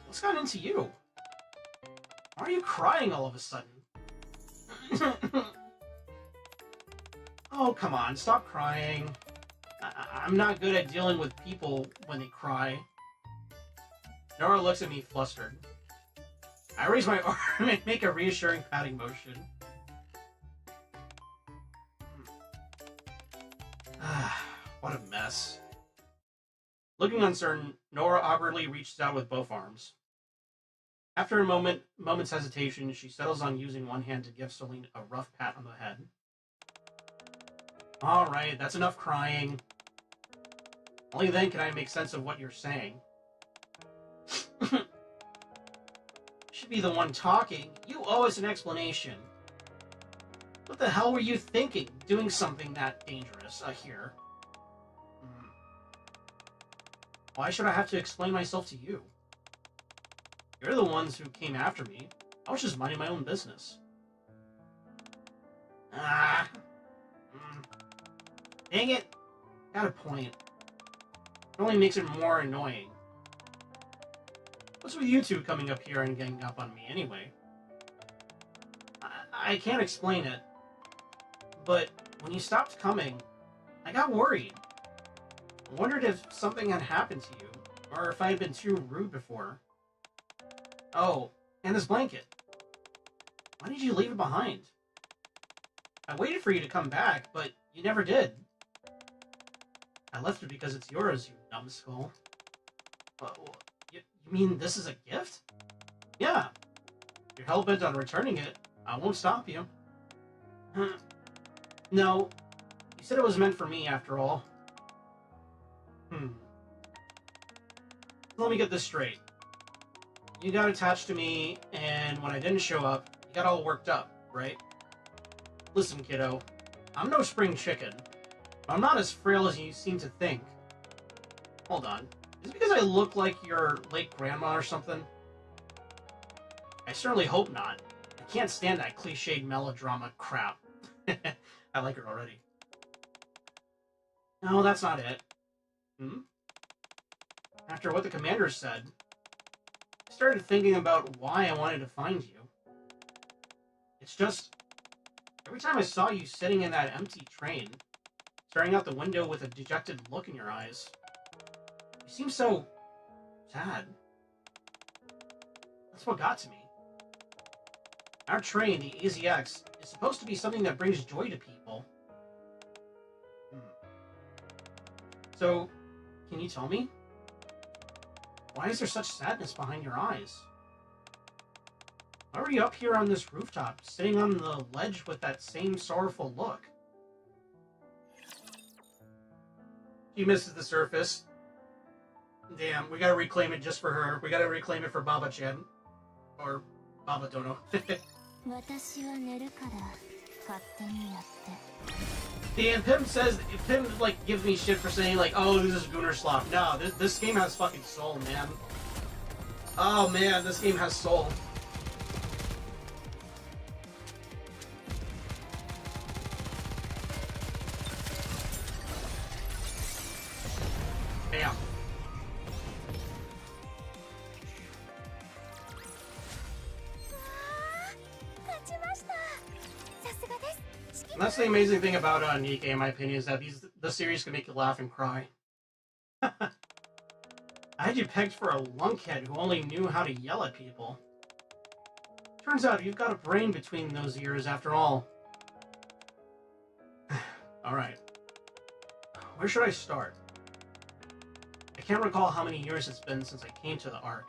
Speaker 1: What's gotten into you? Why are you crying all of a sudden? Oh, come on, stop crying. I'm not good at dealing with people when they cry. Nora looks at me flustered. I raise my arm and make a reassuring patting motion. What a mess. Looking uncertain, Nora awkwardly reaches out with both arms. After a moment's hesitation, she settles on using one hand to give Celine a rough pat on the head. Alright, that's enough crying. Only then can I make sense of what you're saying. Should be the one talking. You owe us an explanation. What the hell were you thinking, doing something that dangerous here? Why should I have to explain myself to you? You're the ones who came after me. I was just minding my own business. Dang it! Got a point. It only makes it more annoying. What's with you two coming up here and getting up on me anyway? I can't explain it, but when you stopped coming, I got worried. I wondered if something had happened to you, or if I had been too rude before. Oh, and this blanket. Why did you leave it behind? I waited for you to come back, but you never did. I left it because it's yours, you numbskull. You mean this is a gift? Yeah. If you're hell-bent on returning it, I won't stop you. No. You said it was meant for me, after all. Let me get this straight. You got attached to me, and when I didn't show up, you got all worked up, right? Listen, kiddo. I'm no spring chicken. I'm not as frail as you seem to think. Hold on. Is it because I look like your late grandma or something? I certainly hope not. I can't stand that cliched melodrama crap. I like her already. No, that's not it. After what the commander said, I started thinking about why I wanted to find you. It's just, every time I saw you sitting in that empty train, staring out the window with a dejected look in your eyes, you seemed so sad. That's what got to me. Our train, the AZX, is supposed to be something that brings joy to people. So, can you tell me? Why is there such sadness behind your eyes? Why were you up here on this rooftop, sitting on the ledge with that same sorrowful look? She misses the surface. Damn, we gotta reclaim it just for her. We gotta reclaim it for Baba-chan. Or Baba Dono. Damn, Pim says, Pim, like, gives me shit for saying, like, oh, this is Gunnar slop. No, this game has fucking soul, man. Oh, man, this game has soul. Bam. And that's the amazing thing about Nikke, in my opinion, is that the series can make you laugh and cry. I had you pegged for a lunkhead who only knew how to yell at people. Turns out you've got a brain between those ears after all. Alright. Where should I start? I can't recall how many years it's been since I came to the Ark.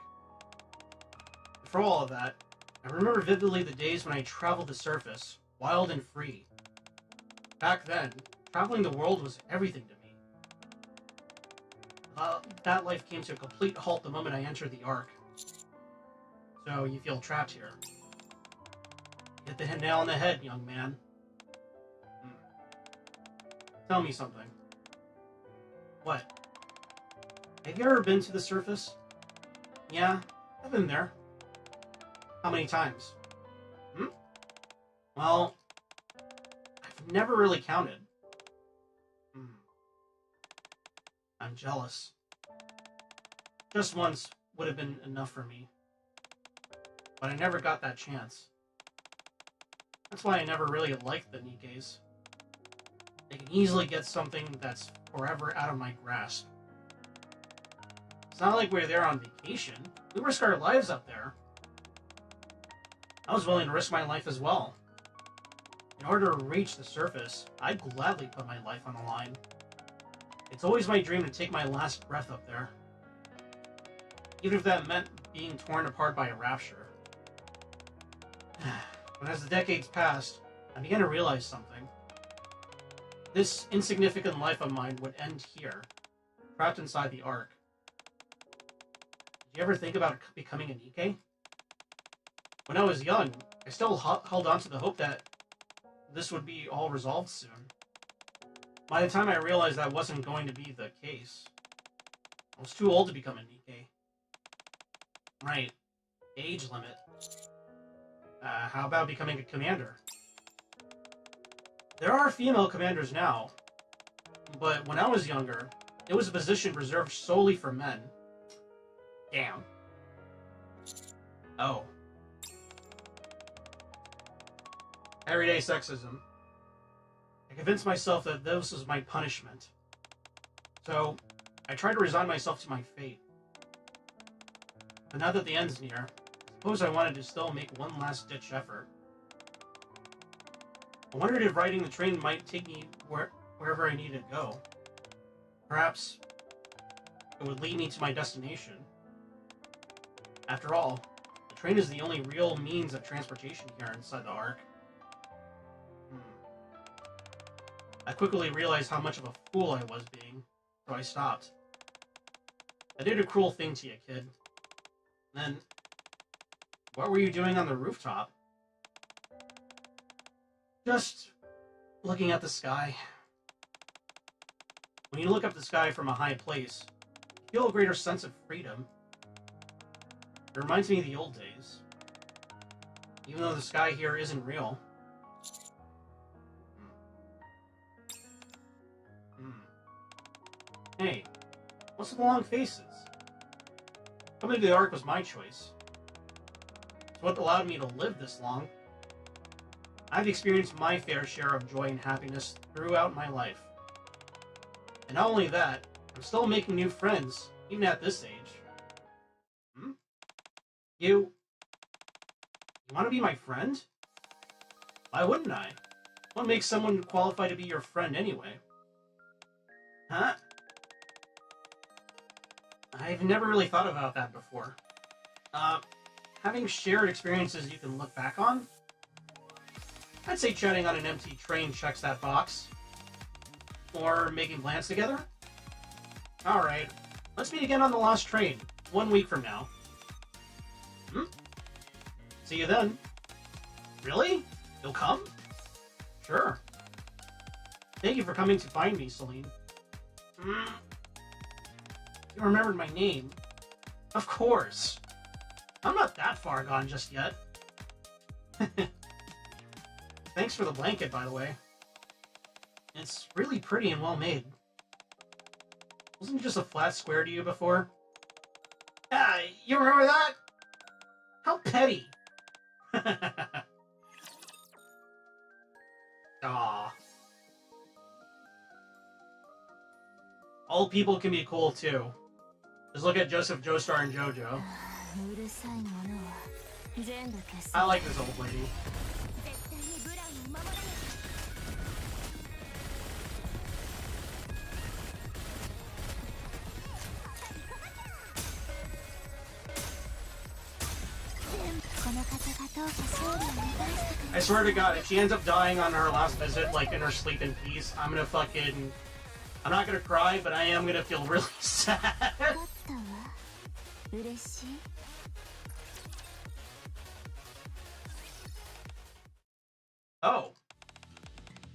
Speaker 1: For all of that, I remember vividly the days when I traveled the surface, wild and free. Back then, traveling the world was everything to me. That life came to a complete halt the moment I entered the Ark. So you feel trapped here. Hit the nail on the head, young man. Tell me something. What? Have you ever been to the surface? Yeah, I've been there. How many times? Well, I've never really counted. I'm jealous. Just once would have been enough for me. But I never got that chance. That's why I never really liked the Nikkes. They can easily get something that's forever out of my grasp. It's not like we were there on vacation. We risk our lives up there. I was willing to risk my life as well. In order to reach the surface, I'd gladly put my life on the line. It's always my dream to take my last breath up there. Even if that meant being torn apart by a rapture. But as the decades passed, I began to realize something. This insignificant life of mine would end here, trapped inside the Ark. Did you ever think about becoming a Nikke? When I was young, I still held on to the hope that this would be all resolved soon. By the time I realized that wasn't going to be the case, I was too old to become a Nikke. Right. Age limit. How about becoming a commander? There are female commanders now, but when I was younger, it was a position reserved solely for men. Damn. Oh. Everyday sexism. I convinced myself that this was my punishment. So, I try to resign myself to my fate. But now that the end's near, I suppose I wanted to still make one last-ditch effort. I wondered if riding the train might take me wherever I needed to go. Perhaps it would lead me to my destination. After all, the train is the only real means of transportation here inside the Ark. I quickly realized how much of a fool I was being, so I stopped. I did a cruel thing to you, kid. Then, what were you doing on the rooftop? Just looking at the sky. When you look up the sky from a high place, you feel a greater sense of freedom. It reminds me of the old days. Even though the sky here isn't real. Hey, what's with the long faces? Coming to the Ark was my choice. It's what allowed me to live this long. I've experienced my fair share of joy and happiness throughout my life. And not only that, I'm still making new friends, even at this age. You want to be my friend? Why wouldn't I? What makes someone qualified to be your friend anyway? Huh? I've never really thought about that before. Having shared experiences you can look back on? I'd say chatting on an empty train checks that box. Or making plans together? Alright, let's meet again on the last train, 1 week from now. See you then. Really? You'll come? Sure. Thank you for coming to find me, Celine. You remembered my name. Of course. I'm not that far gone just yet. Thanks for the blanket, by the way. It's really pretty and well made. Wasn't it just a flat square to you before? Ah, you remember that? How petty. Aw. Old people can be cool too. Just look at Joseph Joestar and JoJo. I like this old lady. I swear to God, if she ends up dying on her last visit, like in her sleep in peace, I'm gonna fucking... I'm not gonna cry, but I am gonna feel really sad. Oh.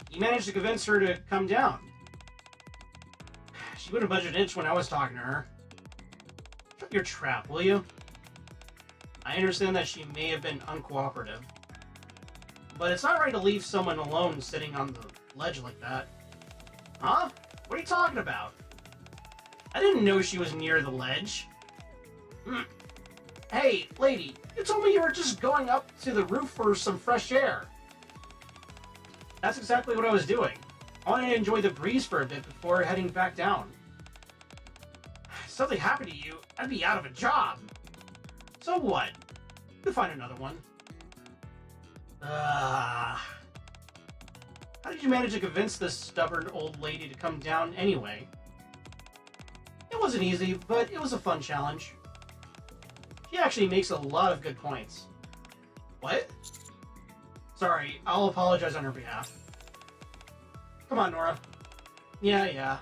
Speaker 1: You managed to convince her to come down. She wouldn't budge an inch when I was talking to her. Shut your trap, will you? I understand that she may have been uncooperative. But it's not right to leave someone alone sitting on the ledge like that. Huh? What are you talking about? I didn't know she was near the ledge. Hey, lady, you told me you were just going up to the roof for some fresh air. That's exactly what I was doing. I wanted to enjoy the breeze for a bit before heading back down. If something happened to you, I'd be out of a job. So what? You can find another one. How did you manage to convince this stubborn old lady to come down anyway? It wasn't easy, but it was a fun challenge. She actually makes a lot of good points. What? Sorry, I'll apologize on her behalf. Come on, Nora. Yeah.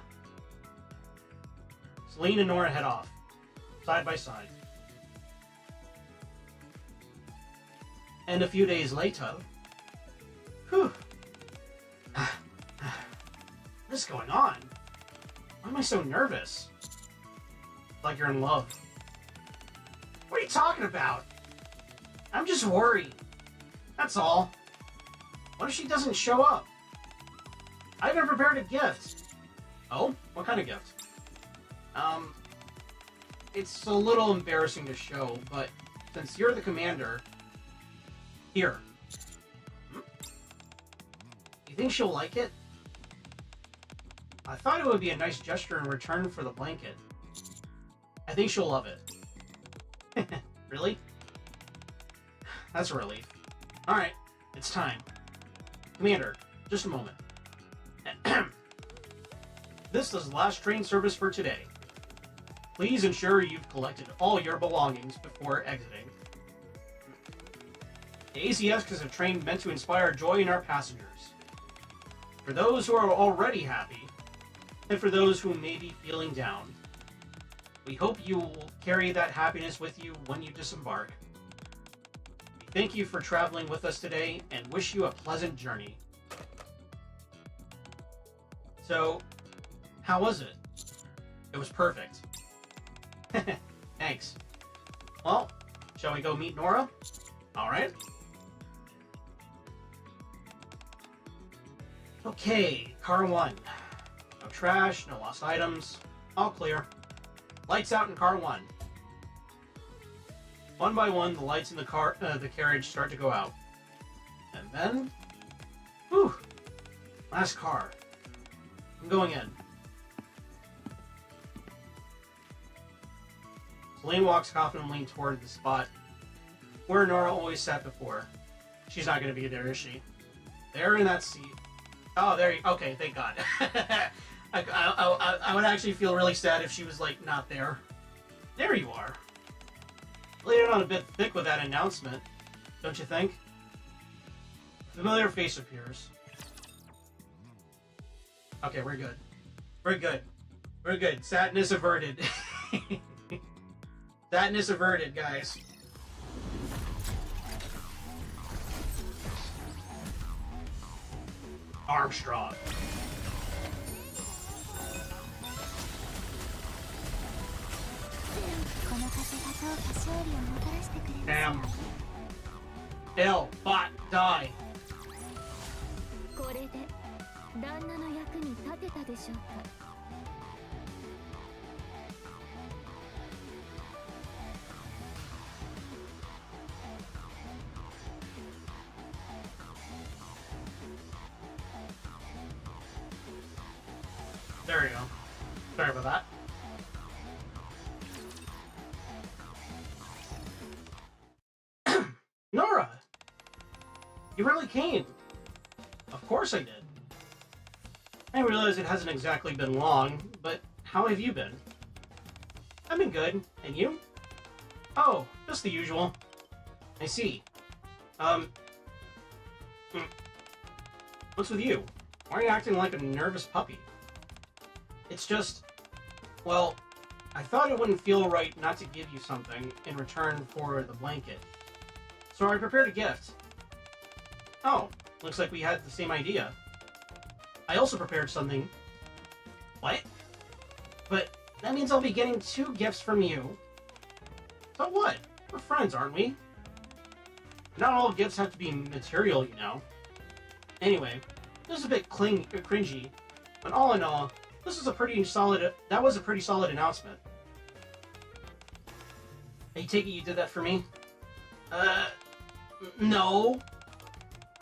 Speaker 1: Celine and Nora head off, side by side. And a few days later... Whew. What is going on? Why am I so nervous? Like you're in love. What are you talking about? I'm just worried. That's all. What if she doesn't show up? I haven't prepared a gift. Oh? What kind of gift? It's a little embarrassing to show, but since you're the commander... Here. You think she'll like it? I thought it would be a nice gesture in return for the blanket. I think she'll love it. Really? That's a relief. Alright, it's time. Commander, just a moment. This is the last train service for today. Please ensure you've collected all your belongings before exiting. The ACS is a train meant to inspire joy in our passengers. For those who are already happy, and for those who may be feeling down, we hope you will carry that happiness with you when you disembark. We thank you for traveling with us today and wish you a pleasant journey. So, how was it? It was perfect. Thanks. Well, shall we go meet Nora? Alright. Okay, car 1. No trash, no lost items. All clear. Lights out in car 1. One by one, the lights in the carriage start to go out. And then... Whew! Last car. I'm going in. Celine walks confidently toward the spot where Nora always sat before. She's not going to be there, is she? There in that seat. Oh, there you... Okay, thank God. I would actually feel really sad if she was, like, not there. There you are. Laid it on a bit thick with that announcement, don't you think? A familiar face appears. Okay, we're good. We're good. We're good. Sadness averted. Sadness averted, guys. Armstrong. Damn. L. Bot. Die.
Speaker 2: これで旦那の役に立てたでしょうか。
Speaker 1: There we go. Sorry about that. Nora! You really came. Of course I did. I realize it hasn't exactly been long, but how have you been? I've been good. And you? Oh, just the usual. I see. What's with you? Why are you acting like a nervous puppy? It's just... Well, I thought it wouldn't feel right not to give you something in return for the blanket. So I prepared a gift. Oh, looks like we had the same idea. I also prepared something. What? But that means I'll be getting 2 gifts from you. So what? We're friends, aren't we? Not all gifts have to be material, you know. Anyway, this is a bit cringy, but all in all, this is a pretty solid. That was a pretty solid announcement. I take it you did that for me? No.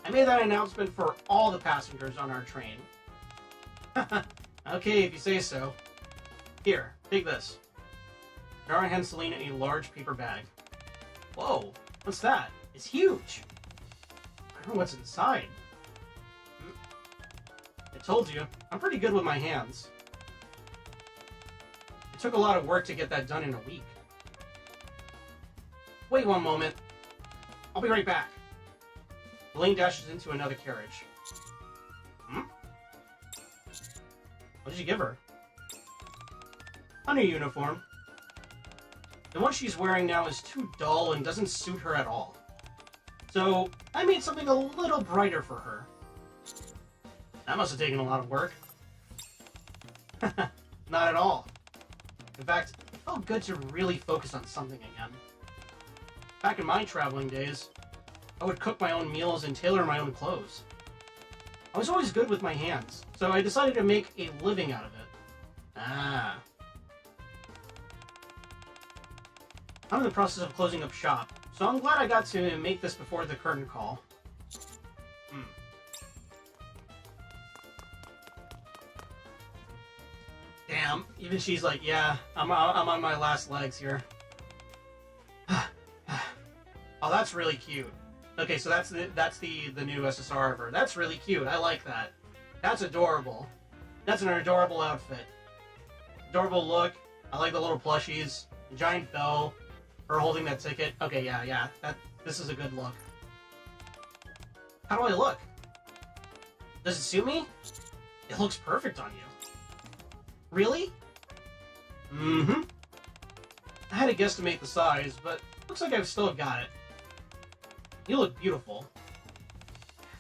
Speaker 1: I made that announcement for all the passengers on our train. Okay, if you say so. Here, take this. Nora hands Selena a large paper bag. Whoa, what's that? It's huge. I don't know what's inside. I told you, I'm pretty good with my hands. It took a lot of work to get that done in a week. Wait one moment. I'll be right back. Elaine dashes into another carriage. Hmm? What did you give her? A new uniform. The one she's wearing now is too dull and doesn't suit her at all. So, I made something a little brighter for her. That must have taken a lot of work. Not at all. In fact, it felt good to really focus on something again. Back in my traveling days, I would cook my own meals and tailor my own clothes. I was always good with my hands, so I decided to make a living out of it. Ah. I'm in the process of closing up shop, so I'm glad I got to make this before the curtain call. Even she's like, yeah, I'm on my last legs here. Oh, that's really cute. Okay, so that's the new SSR of her. That's really cute. I like that. That's adorable. That's an adorable outfit. Adorable look. I like the little plushies. The giant bell. Her holding that ticket. Okay, yeah. This is a good look. How do I look? Does it suit me? It looks perfect on you. Really? Mm-hmm. I had to guesstimate the size, but looks like I've still got it. You look beautiful.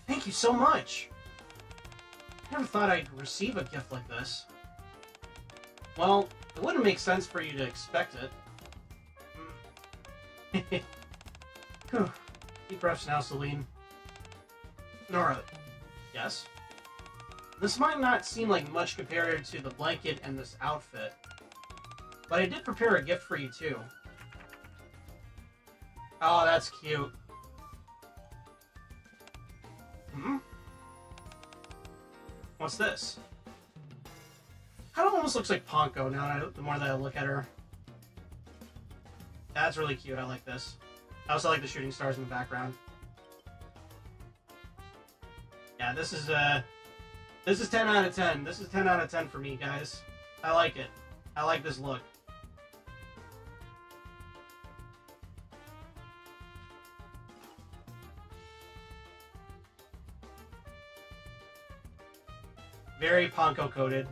Speaker 1: Thank you so much. I never thought I'd receive a gift like this. Well, it wouldn't make sense for you to expect it. Deep breaths now, Celine. Nora. Yes? This might not seem like much compared to the blanket and this outfit, but I did prepare a gift for you too. Oh, that's cute. What's this? Kind of almost looks like Ponko now, the more that I look at her. That's really cute, I like this. I also like the shooting stars in the background. Yeah, this is 10 out of 10. This is 10 out of 10 for me, guys. I like it. I like this look. Very Ponko coated.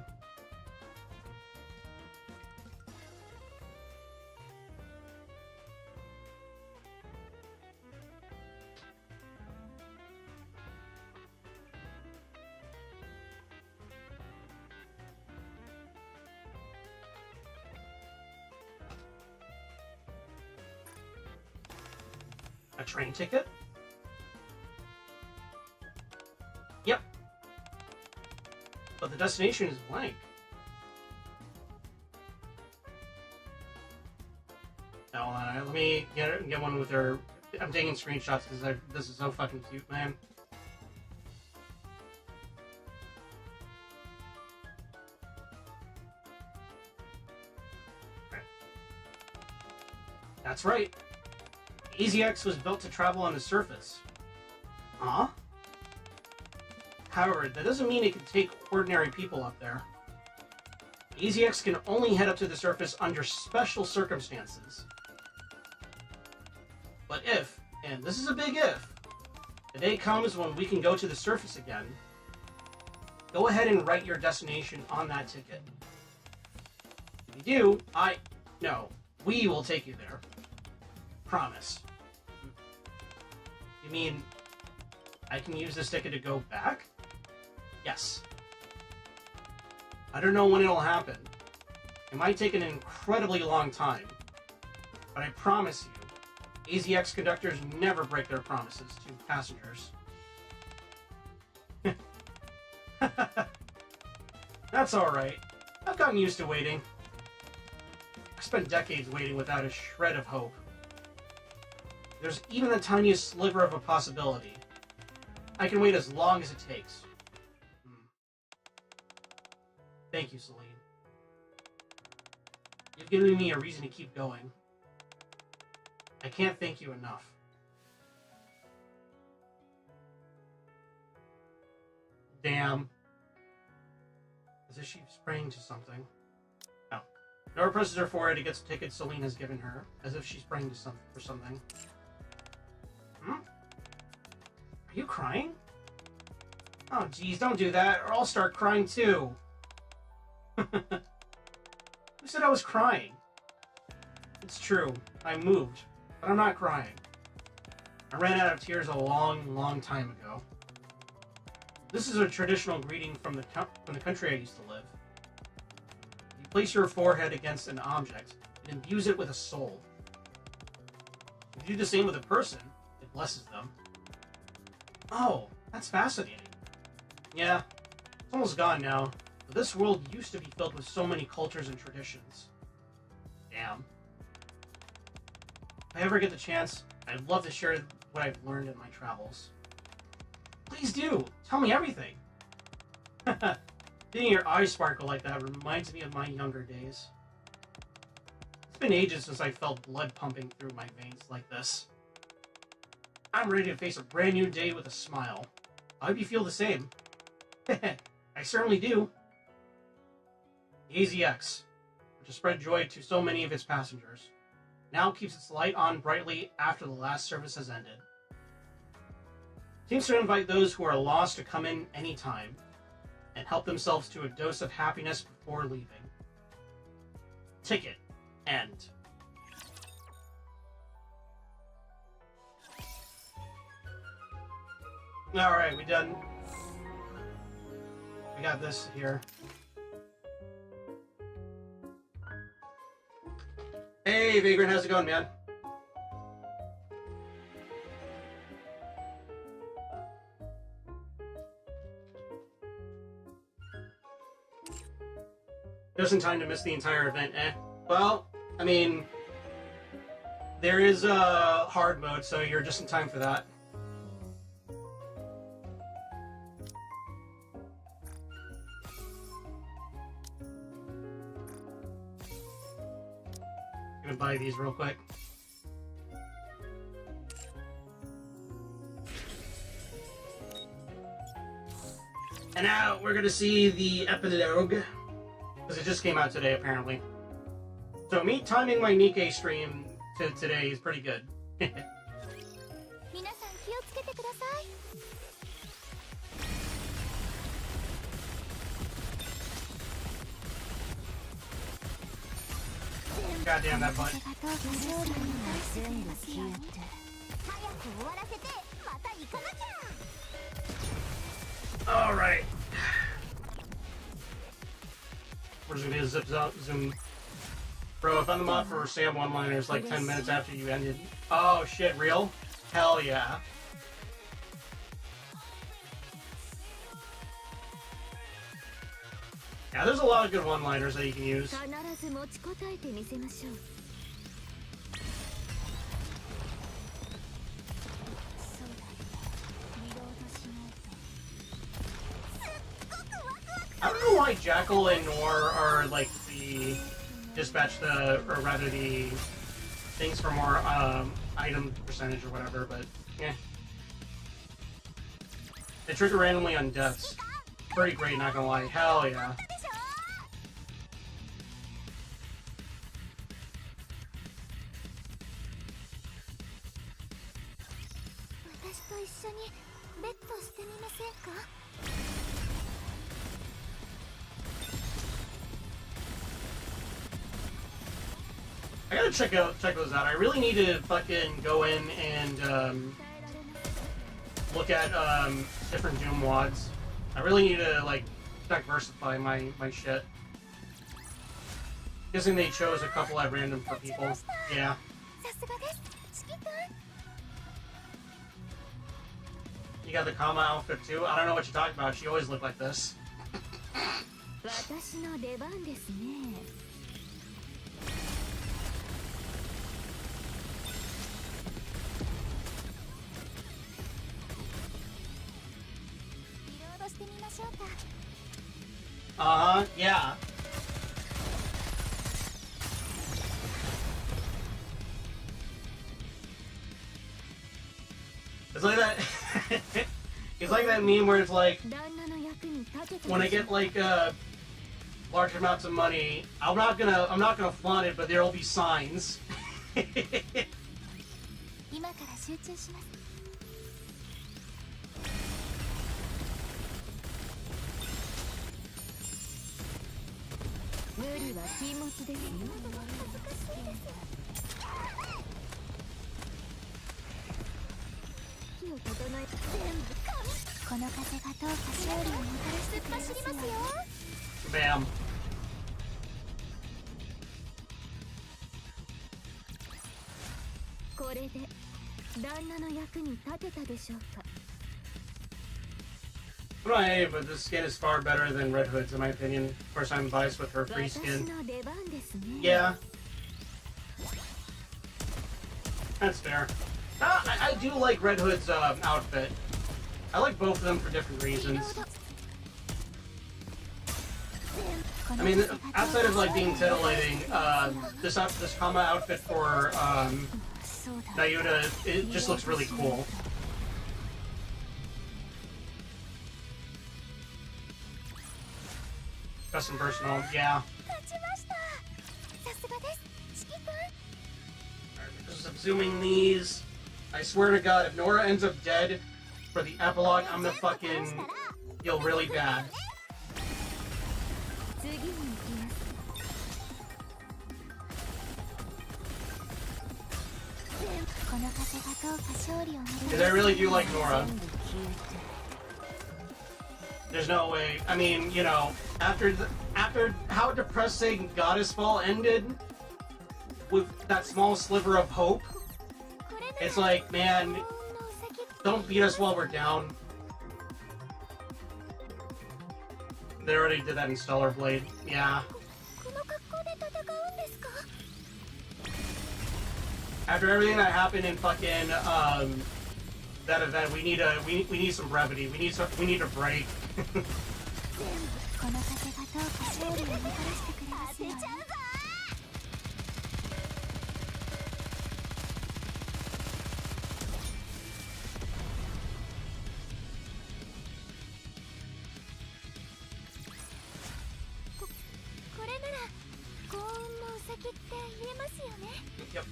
Speaker 1: A train ticket? Yep. But the destination is blank. Now, hold on, let me get one with her. I'm taking screenshots because this is so fucking cute, man. Okay. That's right. EasyX was built to travel on the surface. Huh? However, that doesn't mean it can take ordinary people up there. EasyX can only head up to the surface under special circumstances. But if, and this is a big if, the day comes when we can go to the surface again, go ahead and write your destination on that ticket. If you do, we will take you there. Promise. You mean I can use this ticket to go back? Yes. I don't know when it'll happen. It might take an incredibly long time. But I promise you, EasyX conductors never break their promises to passengers. That's alright. I've gotten used to waiting. I spent decades waiting without a shred of hope. There's even the tiniest sliver of a possibility. I can wait as long as it takes. Thank you, Celine. You've given me a reason to keep going. I can't thank you enough. Damn. As if she's praying to something. No. Nora presses her forehead against the ticket Celine has given her, as if she's praying to for something. Are you crying? Oh, geez, don't do that, or I'll start crying too. Who said I was crying? It's true, I moved, but I'm not crying. I ran out of tears a long, long time ago. This is a traditional greeting from the country I used to live. You place your forehead against an object and imbues it with a soul. If you do the same with a person, it blesses them. Oh, that's fascinating. Yeah, it's almost gone now, but this world used to be filled with so many cultures and traditions. Damn. If I ever get the chance, I'd love to share what I've learned in my travels. Please do! Tell me everything! Seeing your eyes sparkle like that reminds me of my younger days. It's been ages since I felt blood pumping through my veins like this. I'm ready to face a brand new day with a smile. I hope you feel the same. I certainly do. The AZX, which has spread joy to so many of its passengers, now keeps its light on brightly after the last service has ended. Seems to invite those who are lost to come in anytime and help themselves to a dose of happiness before leaving. Ticket end. Alright, we done. We got this here. Hey, Vagrant, how's it going, man? Just in time to miss the entire event, eh? Well, I mean, there is a hard mode, so you're just in time for that. Gonna buy these real quick. And now we're gonna see the epilogue, because it just came out today apparently. So me timing my Nikke stream to today is pretty good. God damn that butt. Alright. We're just gonna zip zoom. Bro, I found the mod for Sam one-liners like 10 minutes after you ended. Oh shit, real? Hell yeah. Yeah, there's a lot of good one-liners that you can use. I don't know why Jackal and Nor are like the dispatch or rather the things for more item percentage or whatever, but yeah. They trigger randomly on deaths. Pretty great, not gonna lie. Hell yeah. I gotta check those out. I really need to fucking go in and look at different Doom WODs. I really need to like diversify my shit. Guessing they chose a couple at random for people. Yeah. You got the Kama outfit too? I don't know what you're talking about. She always looked like this. Yeah. It's like that. It's like that meme where it's like, when I get like large amounts of money, I'm not gonna flaunt it, but there'll be signs. Bam. Right, but this skin is far better than Red Hood's in my opinion. Of course, I'm biased with her free skin. Yeah. That's fair. I do like Red Hood's outfit. I like both of them for different reasons. I mean, outside of like being titillating, this combat outfit for Nayuta, it just looks really cool. Custom personal, yeah. Alright, just subsuming these. I swear to God, if Nora ends up dead for the epilogue, I'm gonna fucking feel really bad. Because I really do like Nora. There's no way. I mean, you know, after how depressing Goddess Fall ended, with that small sliver of hope, it's like, man, don't beat us while we're down. They already did that in Stellar Blade. Yeah. After everything that happened in fucking that event, we need some brevity. We need a break. Yep.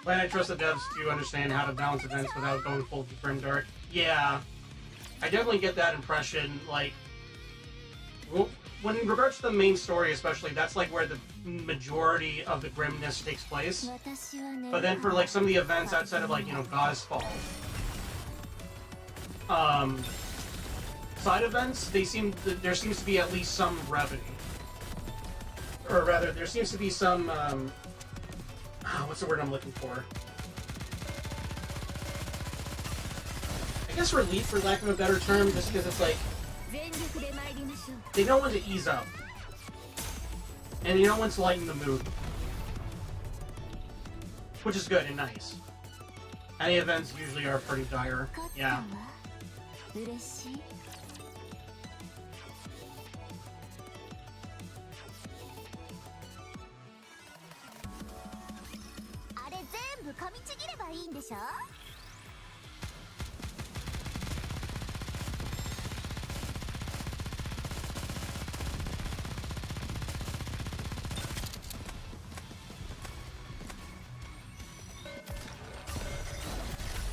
Speaker 1: But I trust the devs to understand how to balance events without going full grimdark. Yeah, I definitely get that impression. Like, when in regards to the main story, especially, that's like where the majority of the grimness takes place. But then for like some of the events outside of like, you know, Goddess Fall, side events, there seems to be at least some brevity, or rather, there seems to be some what's the word I'm looking for? I guess relief, for lack of a better term, just because it's like they know when to ease up, and you know when to lighten the mood, which is good and nice. Any events usually are pretty dire. Yeah.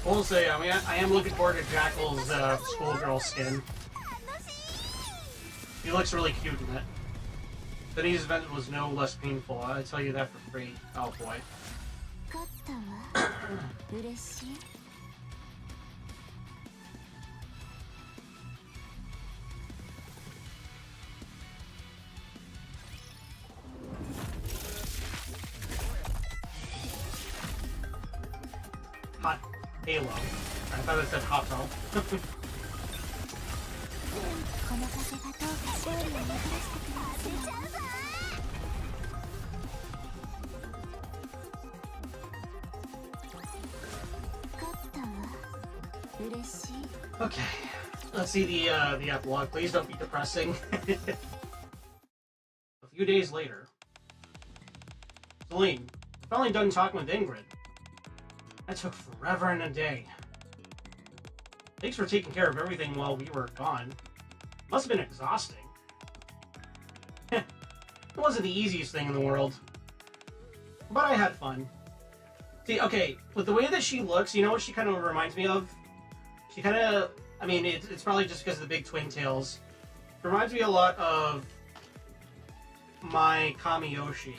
Speaker 1: I will say, I mean, I am looking forward to Jackal's schoolgirl skin. He looks really cute in it. Denny's event was no less painful, I tell you that for free. Oh boy. Hot Halo. I thought it said Hot Tub. Okay, let's see the epilogue. Please don't be depressing. A few days later, Celine, we're finally done talking with Ingrid. That took forever and a day. Thanks for taking care of everything while we were gone. Must have been exhausting. It wasn't the easiest thing in the world, but I had fun. See, okay, with the way that she looks, you know what she kind of reminds me of? She kind of, I mean, it's probably just because of the big twin tails. It reminds me a lot of my Kamiyoshi.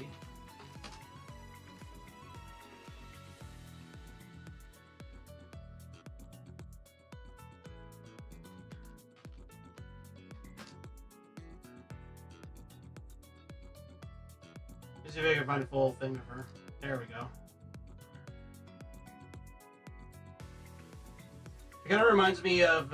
Speaker 1: Let's see if I can find a full thing of her. There we go. It kind of reminds me of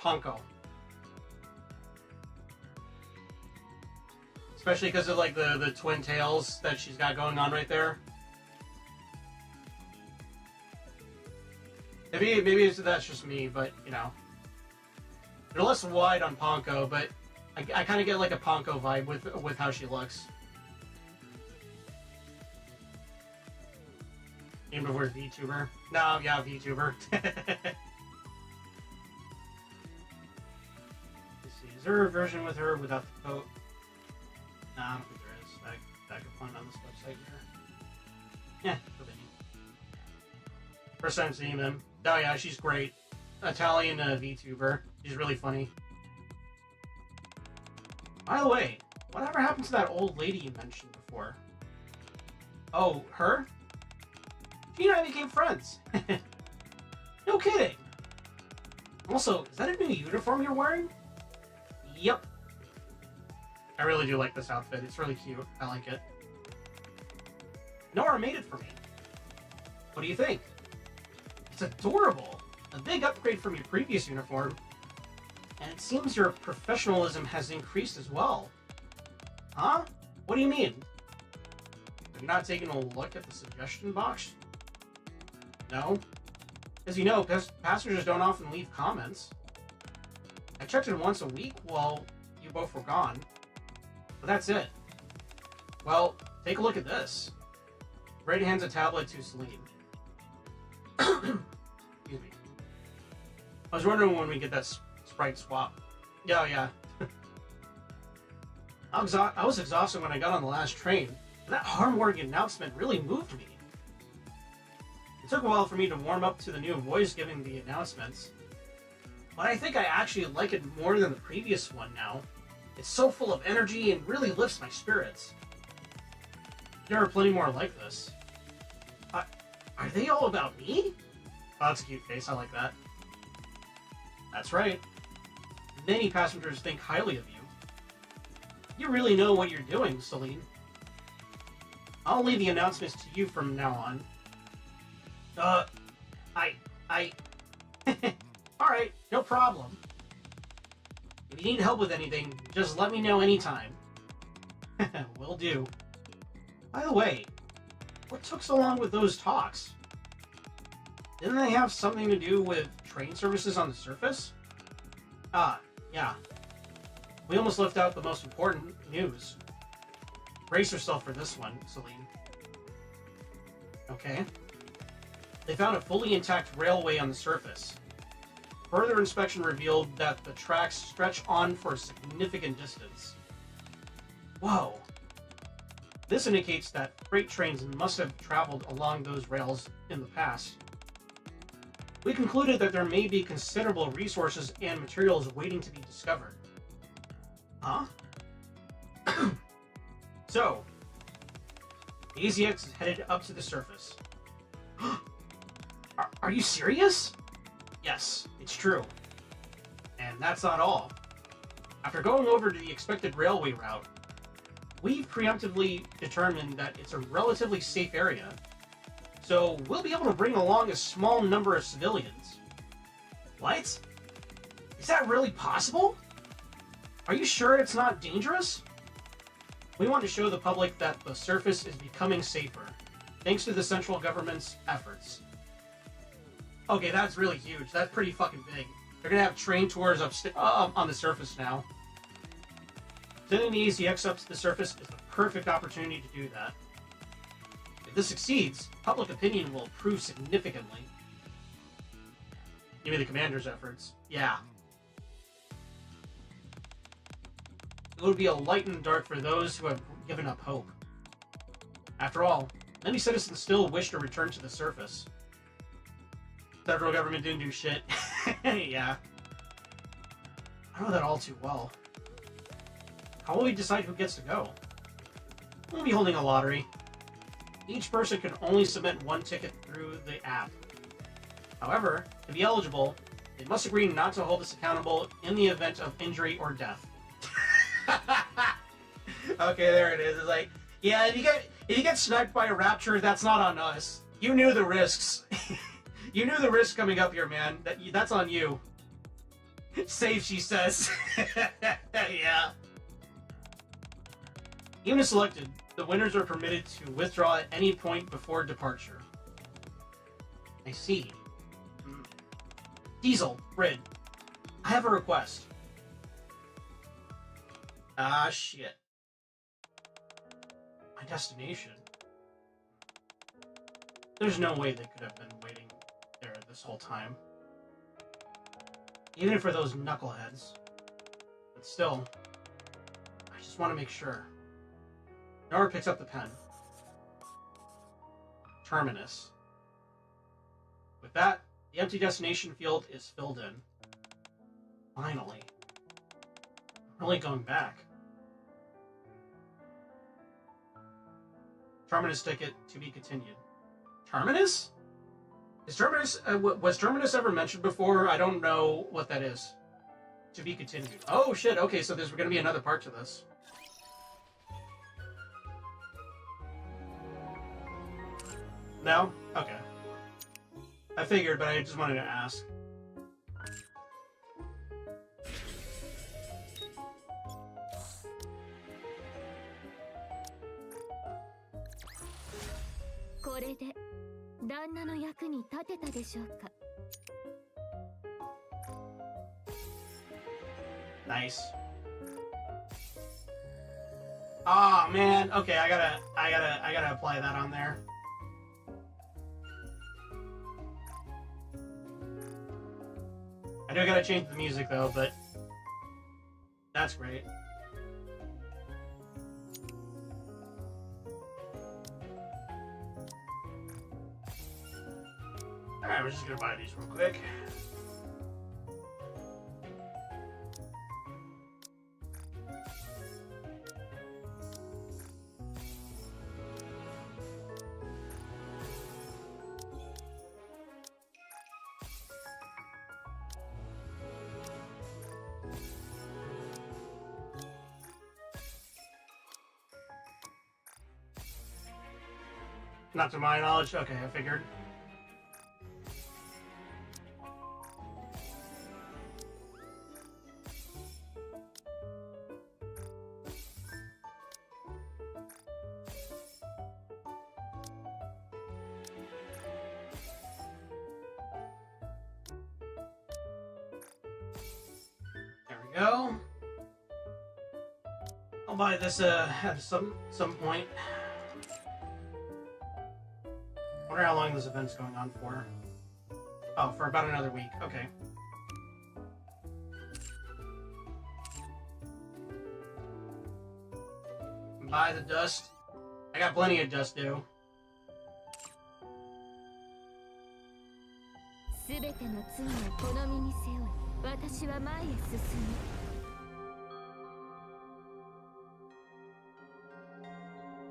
Speaker 1: Honko. Especially because of like the twin tails that she's got going on right there. Maybe that's just me, but you know, they're less wide on Ponko, but I kind of get like a Ponko vibe with how she looks. Even before VTuber. No, yeah, VTuber. Let's see, is there a version with her without the coat? Nah, I don't think there is. That I can find on this website here. Yeah, forbidden. First time seeing them. Oh yeah, she's great. Italian VTuber. She's really funny. By the way, whatever happened to that old lady you mentioned before? Oh, her? She and I became friends. No kidding. Also, is that a new uniform you're wearing? Yep. I really do like this outfit. It's really cute. I like it. Nora made it for me. What do you think? It's adorable. A big upgrade from your previous uniform. And it seems your professionalism has increased as well. Huh? What do you mean? You're not taking a look at the suggestion box? No? As you know, passengers don't often leave comments. I checked it once a week while you both were gone. But that's it. Well, take a look at this. Ray hands a tablet to Celine. Excuse me. I was wondering when we get that sprite swap. Yeah. I was exhausted when I got on the last train. But that heartwarming announcement really moved me. It took a while for me to warm up to the new voice giving the announcements. But I think I actually like it more than the previous one now. It's so full of energy and really lifts my spirits. There are plenty more like this. Are they all about me? Oh, that's a cute face. I like that. That's right. Many passengers think highly of you. You really know what you're doing, Celine. I'll leave the announcements to you from now on. Alright, no problem. If you need help with anything, just let me know anytime. Will do. By the way, what took so long with those talks? Didn't they have something to do with train services on the surface? Yeah. We almost left out the most important news. Brace yourself for this one, Celine. Okay. They found a fully intact railway on the surface. Further inspection revealed that the tracks stretch on for a significant distance. Whoa. This indicates that freight trains must have traveled along those rails in the past. We concluded that there may be considerable resources and materials waiting to be discovered. Huh? So, the AZX is headed up to the surface. Are you serious? Yes, it's true. And that's not all. After going over to the expected railway route, we've preemptively determined that it's a relatively safe area. So we'll be able to bring along a small number of civilians. What? Is that really possible? Are you sure it's not dangerous? We want to show the public that the surface is becoming safer, thanks to the central government's efforts. Okay, that's really huge. That's pretty fucking big. They're gonna have train tours on the surface now. Sending the AZX up to the surface is the perfect opportunity to do that. If this succeeds, public opinion will improve significantly. Give me the commander's efforts. Yeah. It would be a light in the dark for those who have given up hope. After all, many citizens still wish to return to the surface. Federal government didn't do shit. Yeah. I know that all too well. How will we decide who gets to go? We'll be holding a lottery. Each person can only submit one ticket through the app. However, to be eligible, they must agree not to hold us accountable in the event of injury or death. Okay, there it is. It's like, yeah, if you get sniped by a rapture, that's not on us. You knew the risks. You knew the risks coming up here, man. That's on you. Save, she says. Yeah. Even if selected, the winners are permitted to withdraw at any point before departure. I see. Diesel, Brid, I have a request. Ah, shit. My destination? There's no way they could have been waiting there this whole time. Even for those knuckleheads. But still, I just want to make sure. Nora picks up the pen. Terminus. With that, the empty destination field is filled in. Finally. I'm really going back. Terminus ticket to be continued. Terminus? Is Terminus, was Terminus ever mentioned before? I don't know what that is. To be continued. Oh shit, okay, so there's going to be another part to this. No? Okay. I figured, but I just wanted to ask. Nice. Oh man, okay, I gotta apply that on there. I do gotta change the music though, but that's great. Alright, we're just gonna buy these real quick. Not to my knowledge. Okay, I figured. There we go. I'll buy this at some point. I wonder how long this event's going on for. Oh, for about another week. Okay. Buy the dust. I got plenty of dust due.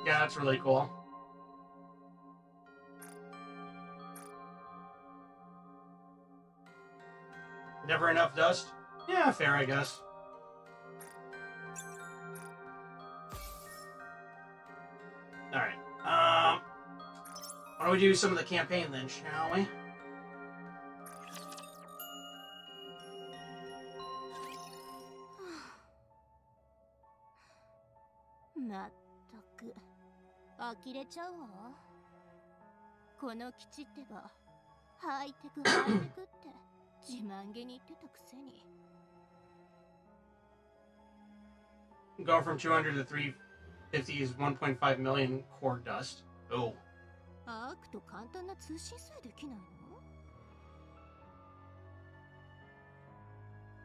Speaker 1: Yeah, that's really cool. Never enough dust? Yeah, fair, I guess. Alright. Why don't we do some of the campaign then, shall we? Go from 200 to 350 is 1.5 million core dust. Oh.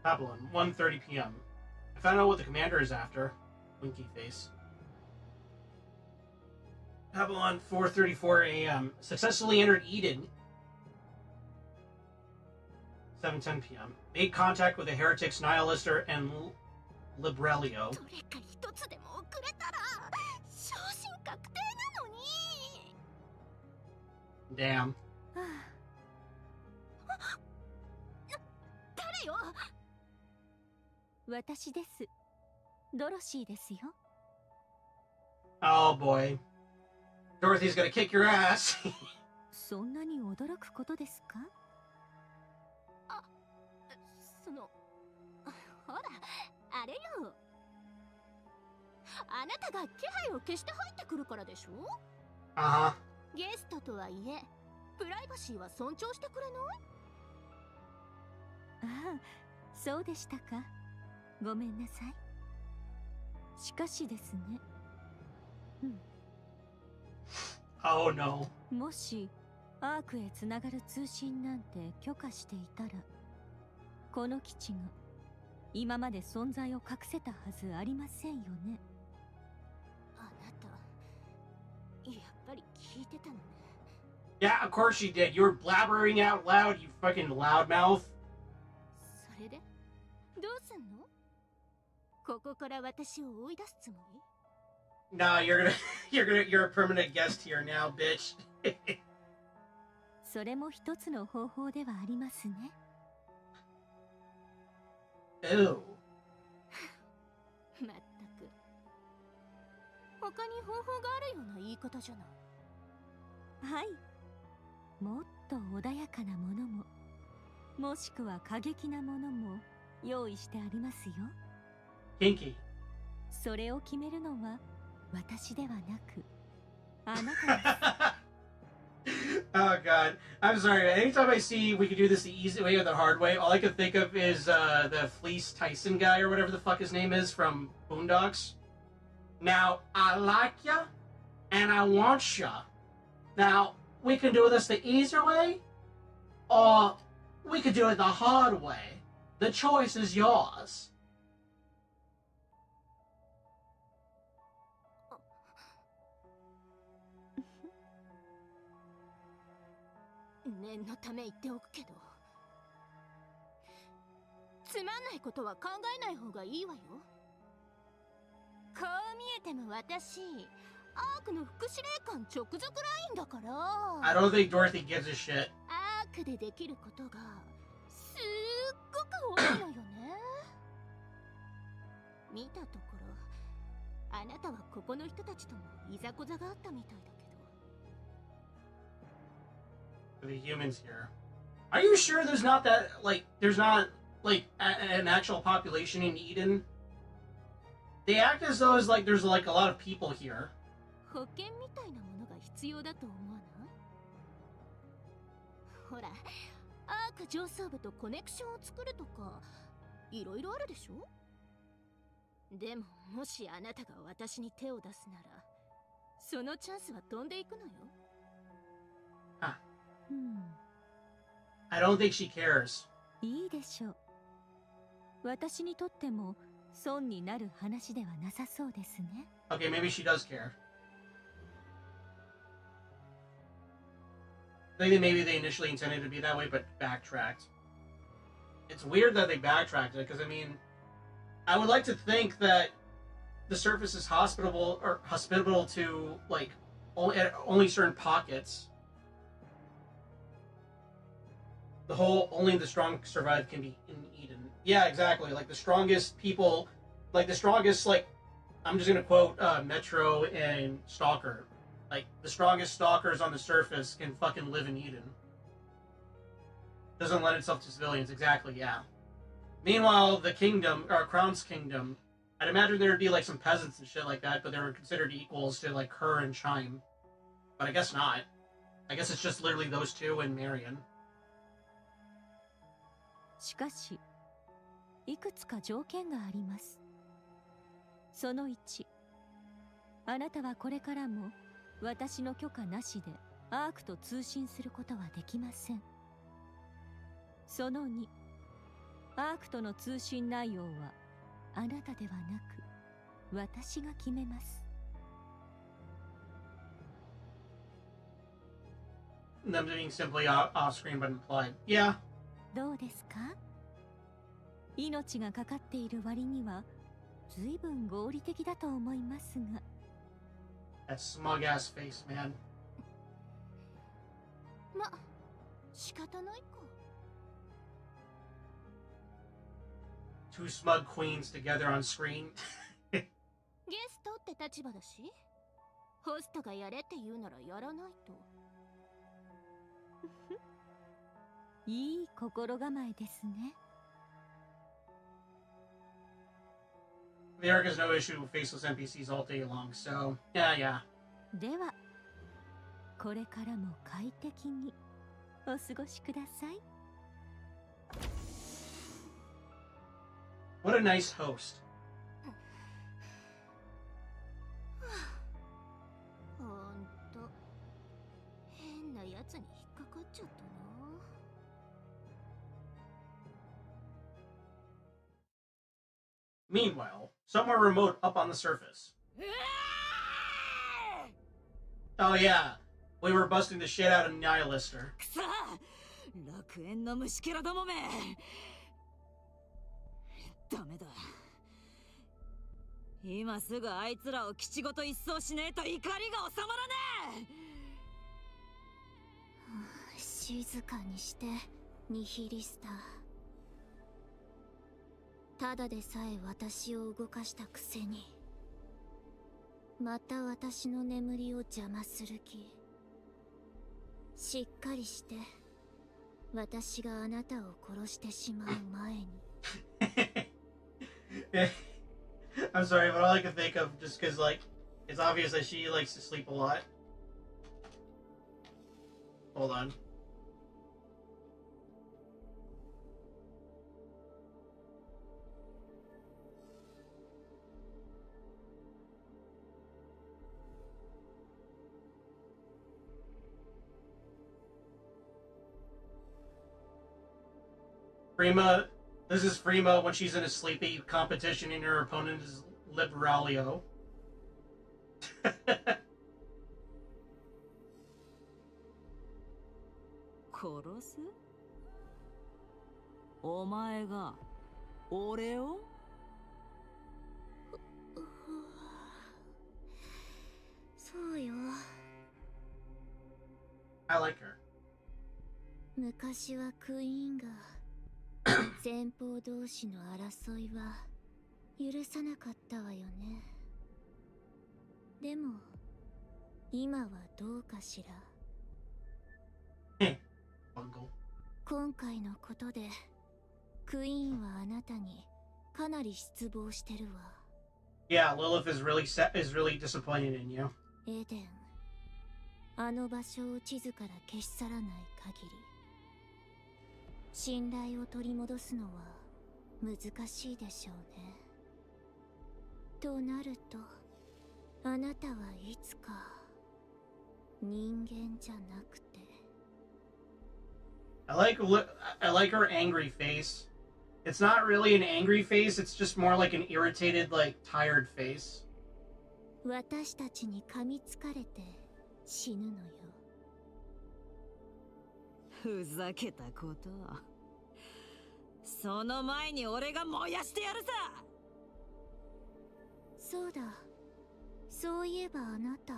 Speaker 1: Babylon, 1:30 p.m. I found out what the commander is after. Winky face. Babylon, 4:34 a.m. Successfully entered Eden. 7:10 p.m. Made contact with the heretics Nihilister and Librelio. Damn.
Speaker 2: 私です。ドロシーですよ。
Speaker 1: Oh boy. Dorothy's gonna kick your ass.
Speaker 2: そんなに驚くことですか？ほら、あれよ。あなたが気配を消して入ってくるからでしょ？
Speaker 1: Uh-huh.
Speaker 2: ゲストとはいえ、プライバシーは尊重してくれない？ああ、そうでしたか。ごめんなさい。しかしですね。
Speaker 1: Oh no.
Speaker 2: もしアークへつながる通信なんて許可していたら、この基地が今まで存在を隠せたはずありませんよね。あなた、やっぱり聞いてたのね。
Speaker 1: Yeah, of course she did. You were blabbering out loud, you fucking loudmouth.
Speaker 2: それでどうすんの？ここから私を追い出すつもり？
Speaker 1: Nah, you're a permanent guest here now, bitch.
Speaker 2: それも一つの方法ではありますね。
Speaker 1: Ew.
Speaker 2: まったく。他に方法があるような言い方じゃない。はい。もっと穏やかなものも、もしくは過激なものも用意してありますよ。
Speaker 1: Kinky.
Speaker 2: それを決めるのは私ではなく、あなたです。
Speaker 1: Oh god. I'm sorry. Anytime I see we could do this the easy way or the hard way, all I can think of is the Fleece Tyson guy or whatever the fuck his name is from Boondocks. Now, I like ya, and I want ya. Now, we can do this the easier way, or we could do it the hard way. The choice is yours.
Speaker 2: 念のため言っておくけど、つまんないことは考えない方がいいわよ。こう見えても私、アークの副司令官直属ラインだから。
Speaker 1: I don't think Dorothy gives a shit.
Speaker 2: アークでできることがすっごく多いのよね。見たところ、あなたはここの人たちともいざこざがあったみたいだけど。
Speaker 1: For the humans here. Are you sure there's not an actual population in Eden? They act as though as like there's like a lot of people here.
Speaker 2: 保険みたいなものが必要だと思わない？ほら、アーク上層部とコネクションを作るとか、いろいろあるでしょ？でも、もしあなたが私に手を出すなら、そのチャンスは飛んでいくのよ。
Speaker 1: あ。I don't think she cares.
Speaker 2: いいでしょう。私にとっても損になる話ではなさそうですね。
Speaker 1: Okay, maybe she does care. I think maybe they initially intended to be that way, but backtracked. It's weird that they backtracked it, because I mean, I would like to think that the surface is hospitable to like only certain pockets. The whole only the strong survive can be in Eden. Yeah, exactly. Like the strongest people, like the strongest, like I'm just gonna quote Metro and Stalker. Like the strongest stalkers on the surface can fucking live in Eden. Doesn't lend itself to civilians. Exactly. Yeah. Meanwhile, the kingdom or Crown's kingdom, I'd imagine there'd be like some peasants and shit like that, but they were considered equals to like her and Chime. But I guess not. I guess it's just literally those two and Marion. しかし、いくつか条件があります。その1、あなたはこれからも私の許可なしでアークと通信することはできません。その2、アークとの通信内容はあなたではなく私が決めます。Them being simply off-screen but implied. Yeah. どうですか？命がかかっている割には随分合理的だと思いますが。That smug ass face, man. ま、仕方ないか。two smug queens together on screen.
Speaker 2: ゲストって立場だし、ホストがやれって言うならやらないと。いい心構えですね。
Speaker 1: The arc has no issue with faceless NPCs all day long, so yeah.
Speaker 2: では、これからも快適にお過ごしください。
Speaker 1: What a nice host.
Speaker 2: ほんと変なやつに引っかかっちゃったな。
Speaker 1: Meanwhile, somewhere remote up on the surface. Oh yeah, we were busting the shit out of Nihilister.
Speaker 2: くそ、楽園の虫けらどもめ。ダメだ。今すぐあいつらを基地ごと一掃しねえと怒りが収まらねえ。静かにしてニヒリスター。ただでさえ私を動かしたくせに、また私の眠りを邪魔する気。しっかりして、私があなたを殺してしまう前に。
Speaker 1: I'm sorry, but all I can think of, just because, like, it's obvious that she likes to sleep a lot. Hold on. Prima, this is Prima when she's in a sleepy competition and her opponent is Liberalio.
Speaker 2: 殺す？お前が俺を？そうよ。
Speaker 1: I like her.
Speaker 2: 昔はクイーンが前方同士の争いは許さなかったわよね。でも今はどうかしら。今回のことでクイーンはあなたにかなり失望してるわ。
Speaker 1: Yeah, Lilith is really disappointed in you.
Speaker 2: エデン、あの場所を地図から消し去らない限り信頼を取り戻すのは難しいでしょうね。となると、あなたはいつか人間じゃなくて。
Speaker 1: I like her angry face. It's not really an angry face, it's just more like an irritated, like, tired face.
Speaker 2: 私たちに噛みつかれて死ぬのよ。ふざけたこと。その前に俺が燃やしてやるさ。そうだ。そういえばあなた、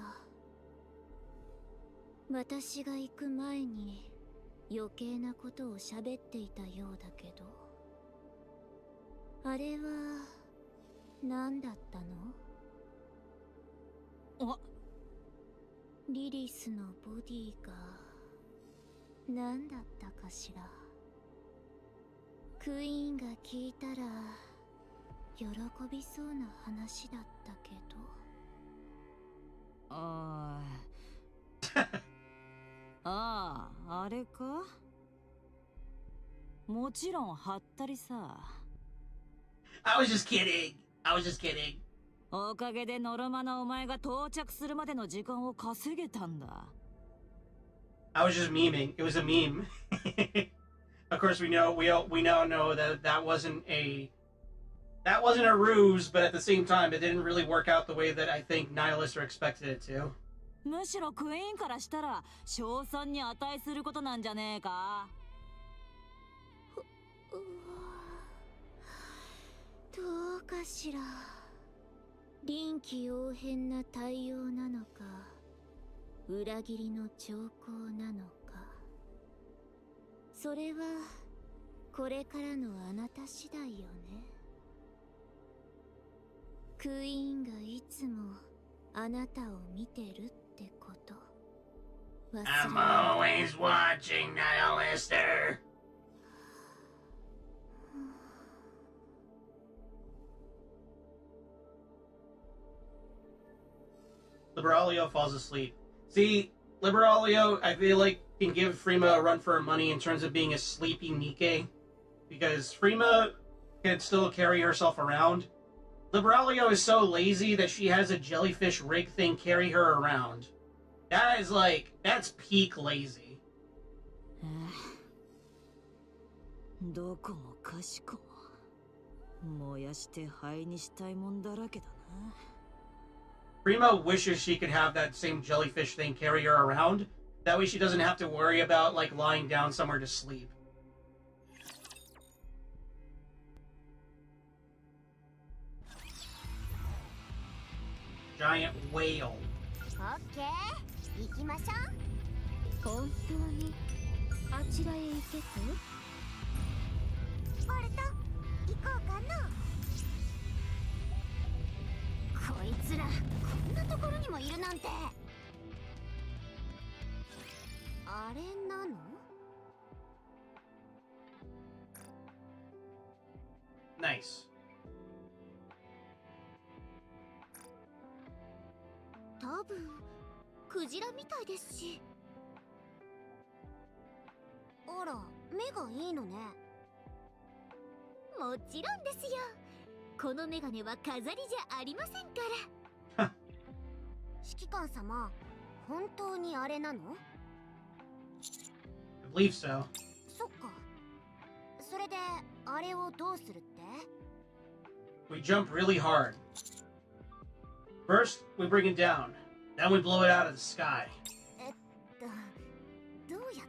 Speaker 2: 私が行く前に余計なことを喋っていたようだけど、あれは何だったの？あ、リリスのボディが何だったかしら。クイーンが聞いたら喜びそうな話だったけど。ああ、あれか？もちろんはったりさ。
Speaker 1: I was just kidding. I was just kidding.
Speaker 2: おかげでノルマのお前が到着するまでの時間を稼げたんだ。
Speaker 1: I was just memeing. It was a meme. Of course, we now know that wasn't a ruse, but at the same time, it didn't really work out the way that I think Nihilister expected it to.
Speaker 2: むしろクイーンからしたら賞賛に値することなんじゃねえか。どうかしら。臨機応変な対応なのか、裏切りの兆候なのか、それはこれからのあなた次第よね。クイーンがいつもあなたを見てるってこと。
Speaker 1: I'm always watching, Nihilister. Liberaglio falls asleep. See, Liberaglio, I feel like, can give Frima a run for her money in terms of being a sleepy Nikke. Because Frima can still carry herself around. Liberaglio is so lazy that she has a jellyfish rig thing carry her around. That is like, that's peak lazy.
Speaker 2: どこもかしこも燃やして灰にしたいもんだらけだな。
Speaker 1: Prima wishes she could have that same jellyfish thing carry her around. That way she doesn't have to worry about, like, lying down somewhere to sleep. Giant whale.
Speaker 2: Okay, 行きましょう。本当にあちらへ行けと？ボルト、行こうかな。こいつらこんなところにもいるなんて。あれなの
Speaker 1: ？Nice.
Speaker 2: 多分クジラみたいですし。あら、目がいいのね。もちろんですよ。このメガネは飾りじゃありませんから。指揮官様、本当にあれなの？
Speaker 1: I believe so.
Speaker 2: そっか。それであれをどうするって？
Speaker 1: We jump really hard. First, we bring it down. Then we blow it out of the sky.
Speaker 2: どうやって？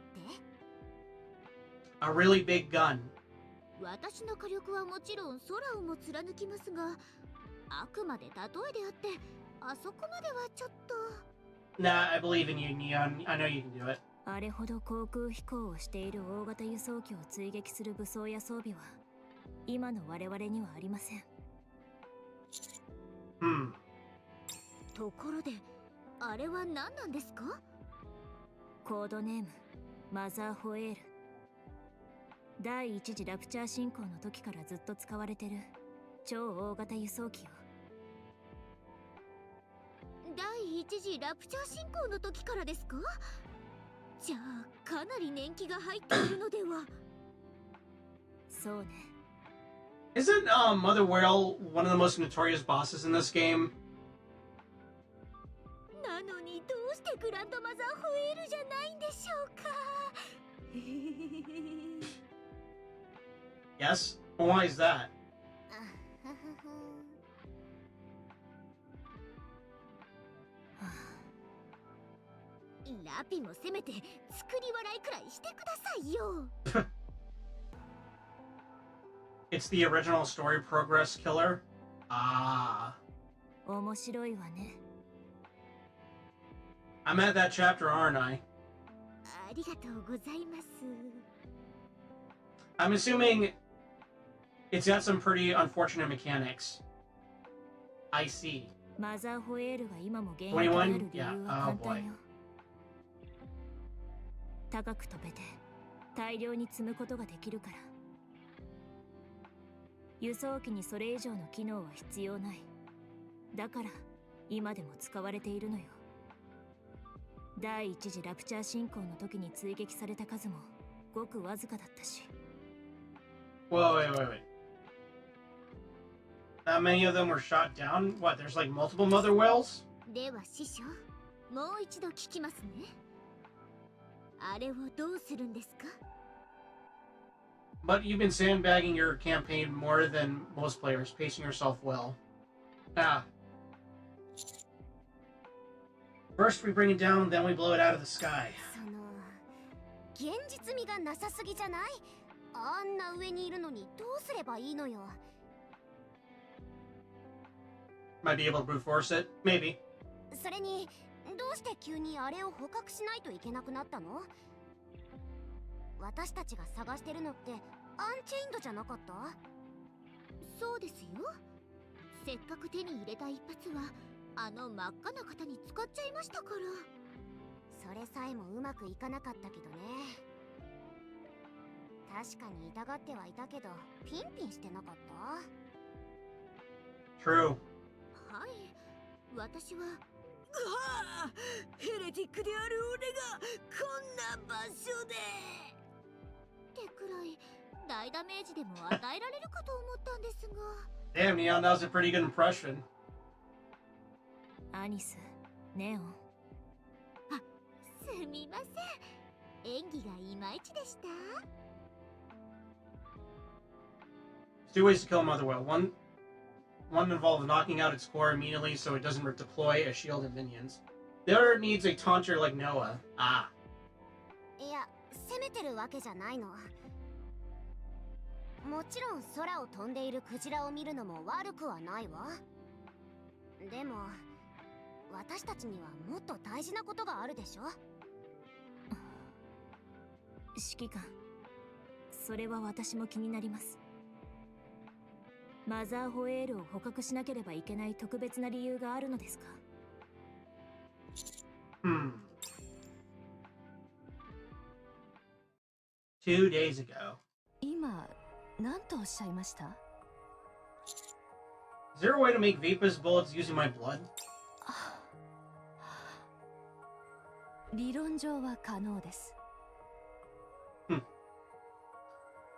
Speaker 1: A really big gun.
Speaker 2: 私の火力はもちろん空をも貫きますが、あくまで例えであって、あそこまではちょっと。
Speaker 1: Nah, I believe in you, Neon. I know you can do it.
Speaker 2: あれほど航空飛行をしている大型輸送機を追撃する武装や装備は、今の我々にはありません。ところで、あれは何なんですか？コードネーム、マザーホエール。第一次ラプチャー進行の時からずっと使われてる超大型輸送機よ。第一次ラプチャー進行の時からですか？じゃあかなり年季が入っているのでは？そうね。
Speaker 1: Isn't Mother Whale one of the most notorious bosses in this game?
Speaker 2: なのにどうしてグランドマザーホエールじゃないんでしょうか？Yes?
Speaker 1: Why is that?
Speaker 2: ラピもせめて作り笑いくらいしてくださいよ。
Speaker 1: It's the original story progress killer? Ah.
Speaker 2: 面白いわね。
Speaker 1: I'm at that chapter, aren't I?
Speaker 2: ありがとうございます。
Speaker 1: I'm assuming it's got some pretty unfortunate mechanics. I see.
Speaker 2: マザーホエールが今も現役である理由は簡単よ。高く飛べて大量に積むことができるから。輸送機にそれ以上の機能は必要ない。だから今でも使われているのよ。第一次ラプチャー進行の時に追撃された数もごくわずかだったし。
Speaker 1: Whoa, wait. That many of them were shot down? What, there's like multiple mother whales?
Speaker 2: では師匠、もう一度聞きますね。あれをどうするんですか？
Speaker 1: But you've been sandbagging your campaign more than most players, pacing yourself well. Ah. First we bring it down, then we blow it out of the sky.
Speaker 2: その現実味がなさすぎじゃない？あんな上にいるのにどうすればいいのよ。
Speaker 1: Might be able to brute force it? Maybe.
Speaker 2: それにどうして急にあれを捕獲しないといけなくなったの？私たちが探してるのってアンチェインドじゃなかった？そうですよ。
Speaker 3: せっかく手に入れた一発はあの真っ赤な方に使っちゃいましたから。それさえもうまくいかなかったけどね。確かに痛がってはいたけどピンピンしてなかった？
Speaker 1: True.
Speaker 3: はい、私は。
Speaker 4: ヘレティックである俺がこんな場所で
Speaker 3: ってくらい大ダメージでも与えられるかと思ったんですが。
Speaker 1: Damn, Neon, that was a pretty good impression.
Speaker 2: アニス、ネオン。
Speaker 3: すみません、演技がいまいちでした。
Speaker 1: Two ways to kill a mother whale. One involves knocking out its core immediately so it doesn't deploy a shield of minions. The other needs a taunter like Noah. Ah.
Speaker 3: いや、攻めてるわけじゃないの。もちろん空を飛んでいるクジラを見るのも悪くはないわ。でも私たちにはもっと大事なことがあるでしょ。
Speaker 2: 指揮官、それは私も気になります。マザーホエールを捕獲しなければいけない特別な理由があるのですか？
Speaker 1: 2 days ago.
Speaker 2: 今、何とおっしゃいました？
Speaker 1: Is there a way to make Vapa's bullets using my blood?
Speaker 2: 理論上は可能です。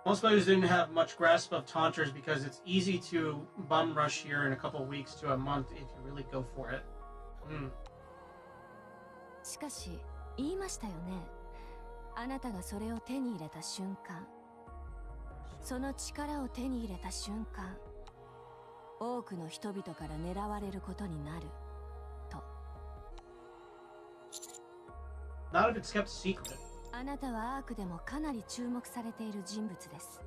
Speaker 1: Most players didn't have much grasp of taunters because it's easy to bum rush here in a couple weeks to a month if you really go for it.
Speaker 2: しかし、言いましたよね。あなたがそれを手に入れた瞬間、その力を手に入れた瞬間、多くの人々から狙われることになると。
Speaker 1: Not if it's kept secret.
Speaker 2: あなたはアークでもかなり注目されている人物です。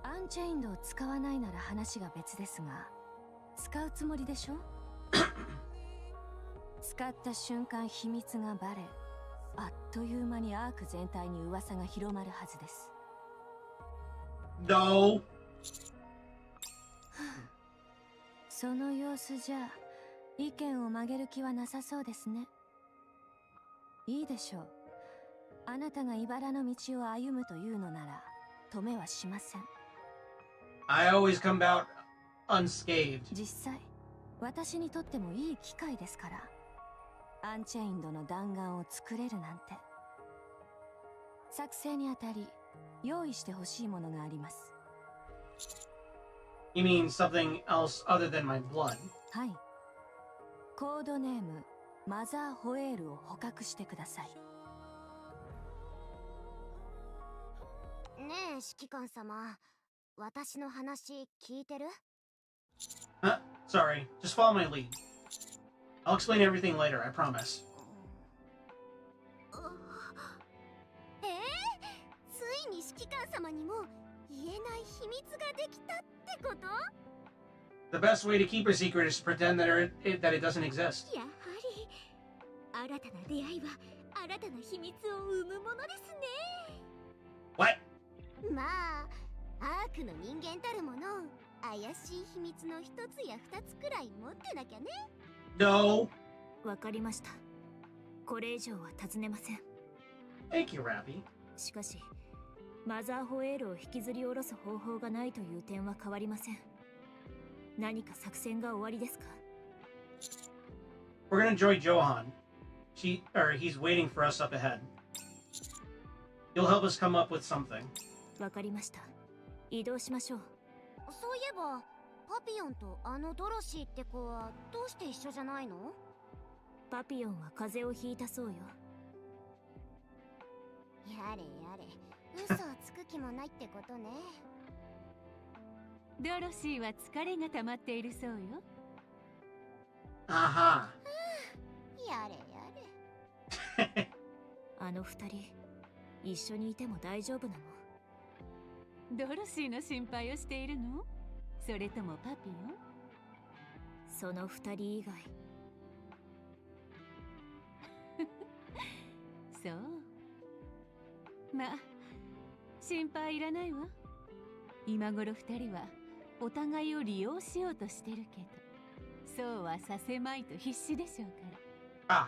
Speaker 2: アンチェインドを使わないなら話が別ですが、使うつもりでしょ？使った瞬間秘密がバレ、あっという間にアーク全体に噂が広まるはずです。
Speaker 1: No.
Speaker 2: その様子じゃ意見を曲げる気はなさそうですね。いいでしょう。あなたが茨の道を歩むというのなら止めはしません。
Speaker 1: I always come out unscathed.
Speaker 2: 実際私にとってもいい機会ですから。アンチェインドの弾丸を作れるなんて。作成にあたり用意してほしいものがあります。
Speaker 1: You mean something else other than my blood?
Speaker 2: はい。コードネームマザーホエールを捕獲してください。
Speaker 3: ねえ指揮官様、私の話聞いてる？
Speaker 1: Huh? Sorry, just follow my lead. I'll explain everything later, I promise.
Speaker 3: ついに指揮官様にも言えない秘密ができたってこと？
Speaker 1: The best way to keep a secret is to pretend that it doesn't exist.
Speaker 3: やはり新たな出会いは新たな秘密を生むものですね。
Speaker 1: What?
Speaker 3: まあアークの人間たるもの怪しい秘密の一つや二つくらい持ってなきゃね。
Speaker 1: No.
Speaker 2: わかりました。これ以上は尋ねません。
Speaker 1: Thank you, Rappy.
Speaker 2: しかしマザーホエールを引きずり下ろす方法がないという点は変わりません。何か作戦が終わりですか？
Speaker 1: We're gonna join Johan. He's waiting for us up ahead. You'll help us come up with something.
Speaker 2: わかりました。移動しましょう。
Speaker 3: そういえばパピヨンとあのドロシーって子はどうして一緒じゃないの？
Speaker 2: パピヨンは風邪をひいたそうよ。
Speaker 3: やれやれ、嘘をつく気もないってことね。
Speaker 4: ドロシーは疲れが溜まっているそうよ。
Speaker 1: Aha.
Speaker 3: やれやれ。
Speaker 2: あの二人一緒にいても大丈夫なの？
Speaker 4: ドロシーの心配をしているの？それともパピヨン？
Speaker 2: その二人以外。
Speaker 4: そう。まあ心配いらないわ。今頃二人は
Speaker 2: お互いを利用しようとしてるけど、そうはさせまいと必死でしょうか
Speaker 1: Ah,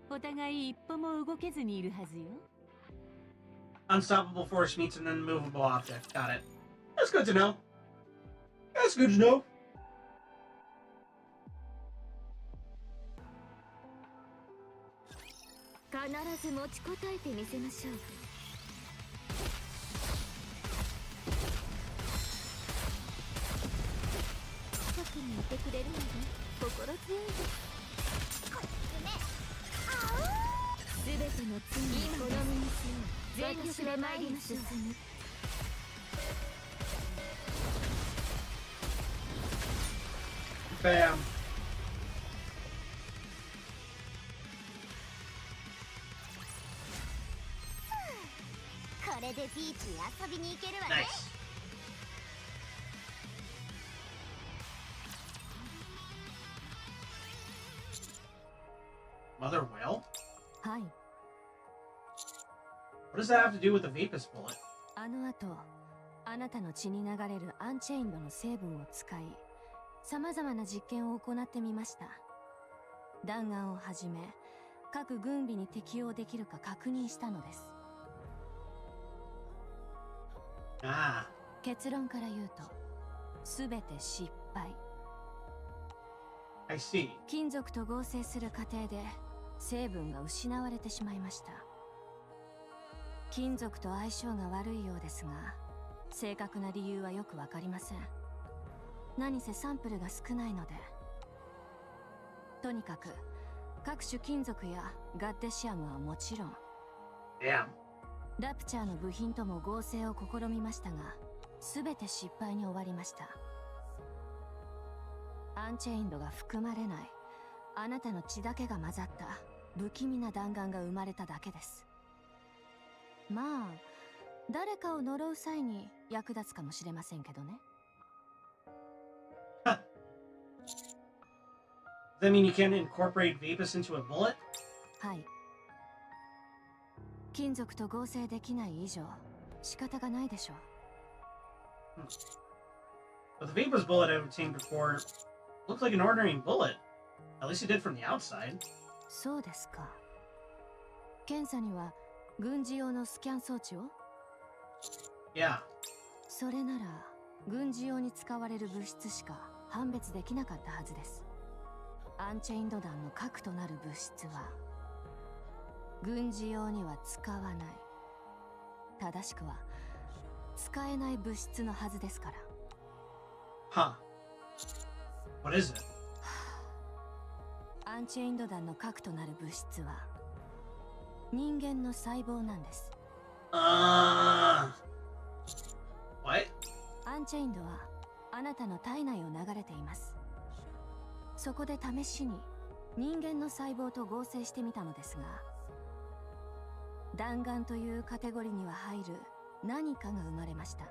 Speaker 2: ら。お互い一歩も動けずにいるはずよ。
Speaker 1: unstoppable force meets an unmovable object. Got it. That's good to know. That's good to know.
Speaker 3: 必ず持ちこたえてみせましょう。近くにいてくれるので心強いです。こっちめ。すべての罪をこの身にしよう。全力で前に進む。
Speaker 1: Bam.
Speaker 3: これでビーチに遊びに行けるわね。
Speaker 1: Nice. Mother whale?
Speaker 2: はい。
Speaker 1: What does that have to do with the Vapus bullet?
Speaker 2: あの後、あなたの血に流れるアンチェインドの成分を使い、様々な実験を行ってみました。弾丸をはじめ、各軍備に適用できるか確認したのです。
Speaker 1: Ah.
Speaker 2: 結論から言うと、すべて失敗。
Speaker 1: I see.
Speaker 2: 金属と合成する過程で成分が失われてしまいました。金属と相性が悪いようですが、正確な理由はよくわかりません。何せサンプルが少ないので。とにかく各種金属やガッテシアムはもちろん、
Speaker 1: Damn.
Speaker 2: ラプチャーの部品とも合成を試みましたが、全て失敗に終わりました。アンチェインドが含まれない、あなたの血だけが混ざった不気味な弾丸が生まれただけです。まあ、誰かを呪う際に役立つかもしれませんけどね。
Speaker 1: Huh. Does that mean you can't incorporate Vapus into a bullet?
Speaker 2: はい。金属と合成できない以上、仕方がないでしょう。
Speaker 1: But the Vapus bullet I've obtained before looked like an ordinary bullet. At least it did from the outside.
Speaker 2: そうですか。検査には軍事用のスキャン装置を？
Speaker 1: Yeah.
Speaker 2: それなら軍事用に使われる物質しか判別できなかったはずです。アンチェインド弾の核となる物質は軍事用には使わない、正しくは使えない物質のはずですから。
Speaker 1: Huh. What is it?
Speaker 2: アンチェインド弾の核となる物質は人間の細胞なんです。
Speaker 1: What?
Speaker 2: アンチェインドはあなたの体内を流れています。そこで試しに人間の細胞と合成してみたのですが、弾丸というカテゴリーには入る何かが生まれました。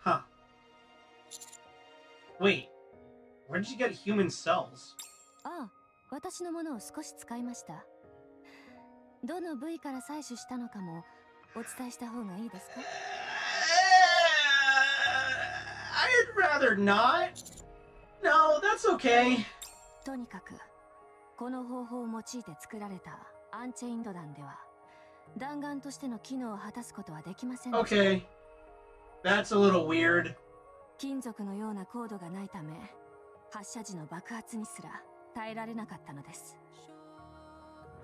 Speaker 1: Huh. Wait. Where did you get human cells?
Speaker 2: ああ、私のものを少し使いました。どの部位から採取したのかもお伝えした方がいいですか？
Speaker 1: I'd rather not. No, that's okay.
Speaker 2: とにかくこの方法を用いて作られたアンチェインド弾では弾丸としての機能を果たすことはできませんでした。
Speaker 1: Okay. That's a little weird.
Speaker 2: 金属のようなコードがないため、発射時の爆発にすら耐えられなかったのです。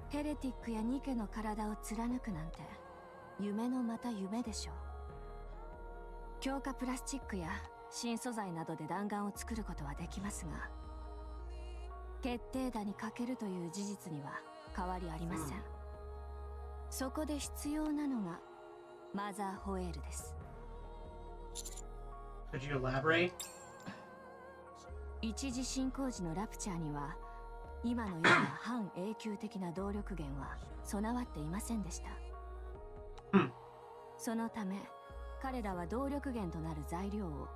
Speaker 2: ヘレティックやニケの体を貫くなんて夢のまた夢でしょう。強化プラスチックや新素材などで弾丸を作ることはできますが、決定打にかけるという事実には変わりありません。そこで必要なのがマザーホエールです。
Speaker 1: Could you elaborate?
Speaker 2: 一次進行時のラプチャーには今のような半永久的な動力源は備わっていませんでした。そのため彼らは動力源となる材料を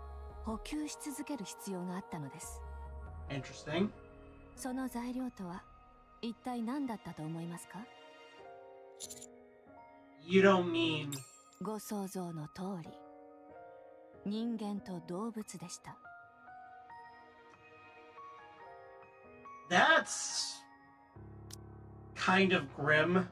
Speaker 2: 補給し続ける必要があったのです。
Speaker 1: Interesting.
Speaker 2: その材料とは一体何だったと思いますか？
Speaker 1: You don't mean...
Speaker 2: ご想像の通り、人間と動物でした。
Speaker 1: That's kind of grim.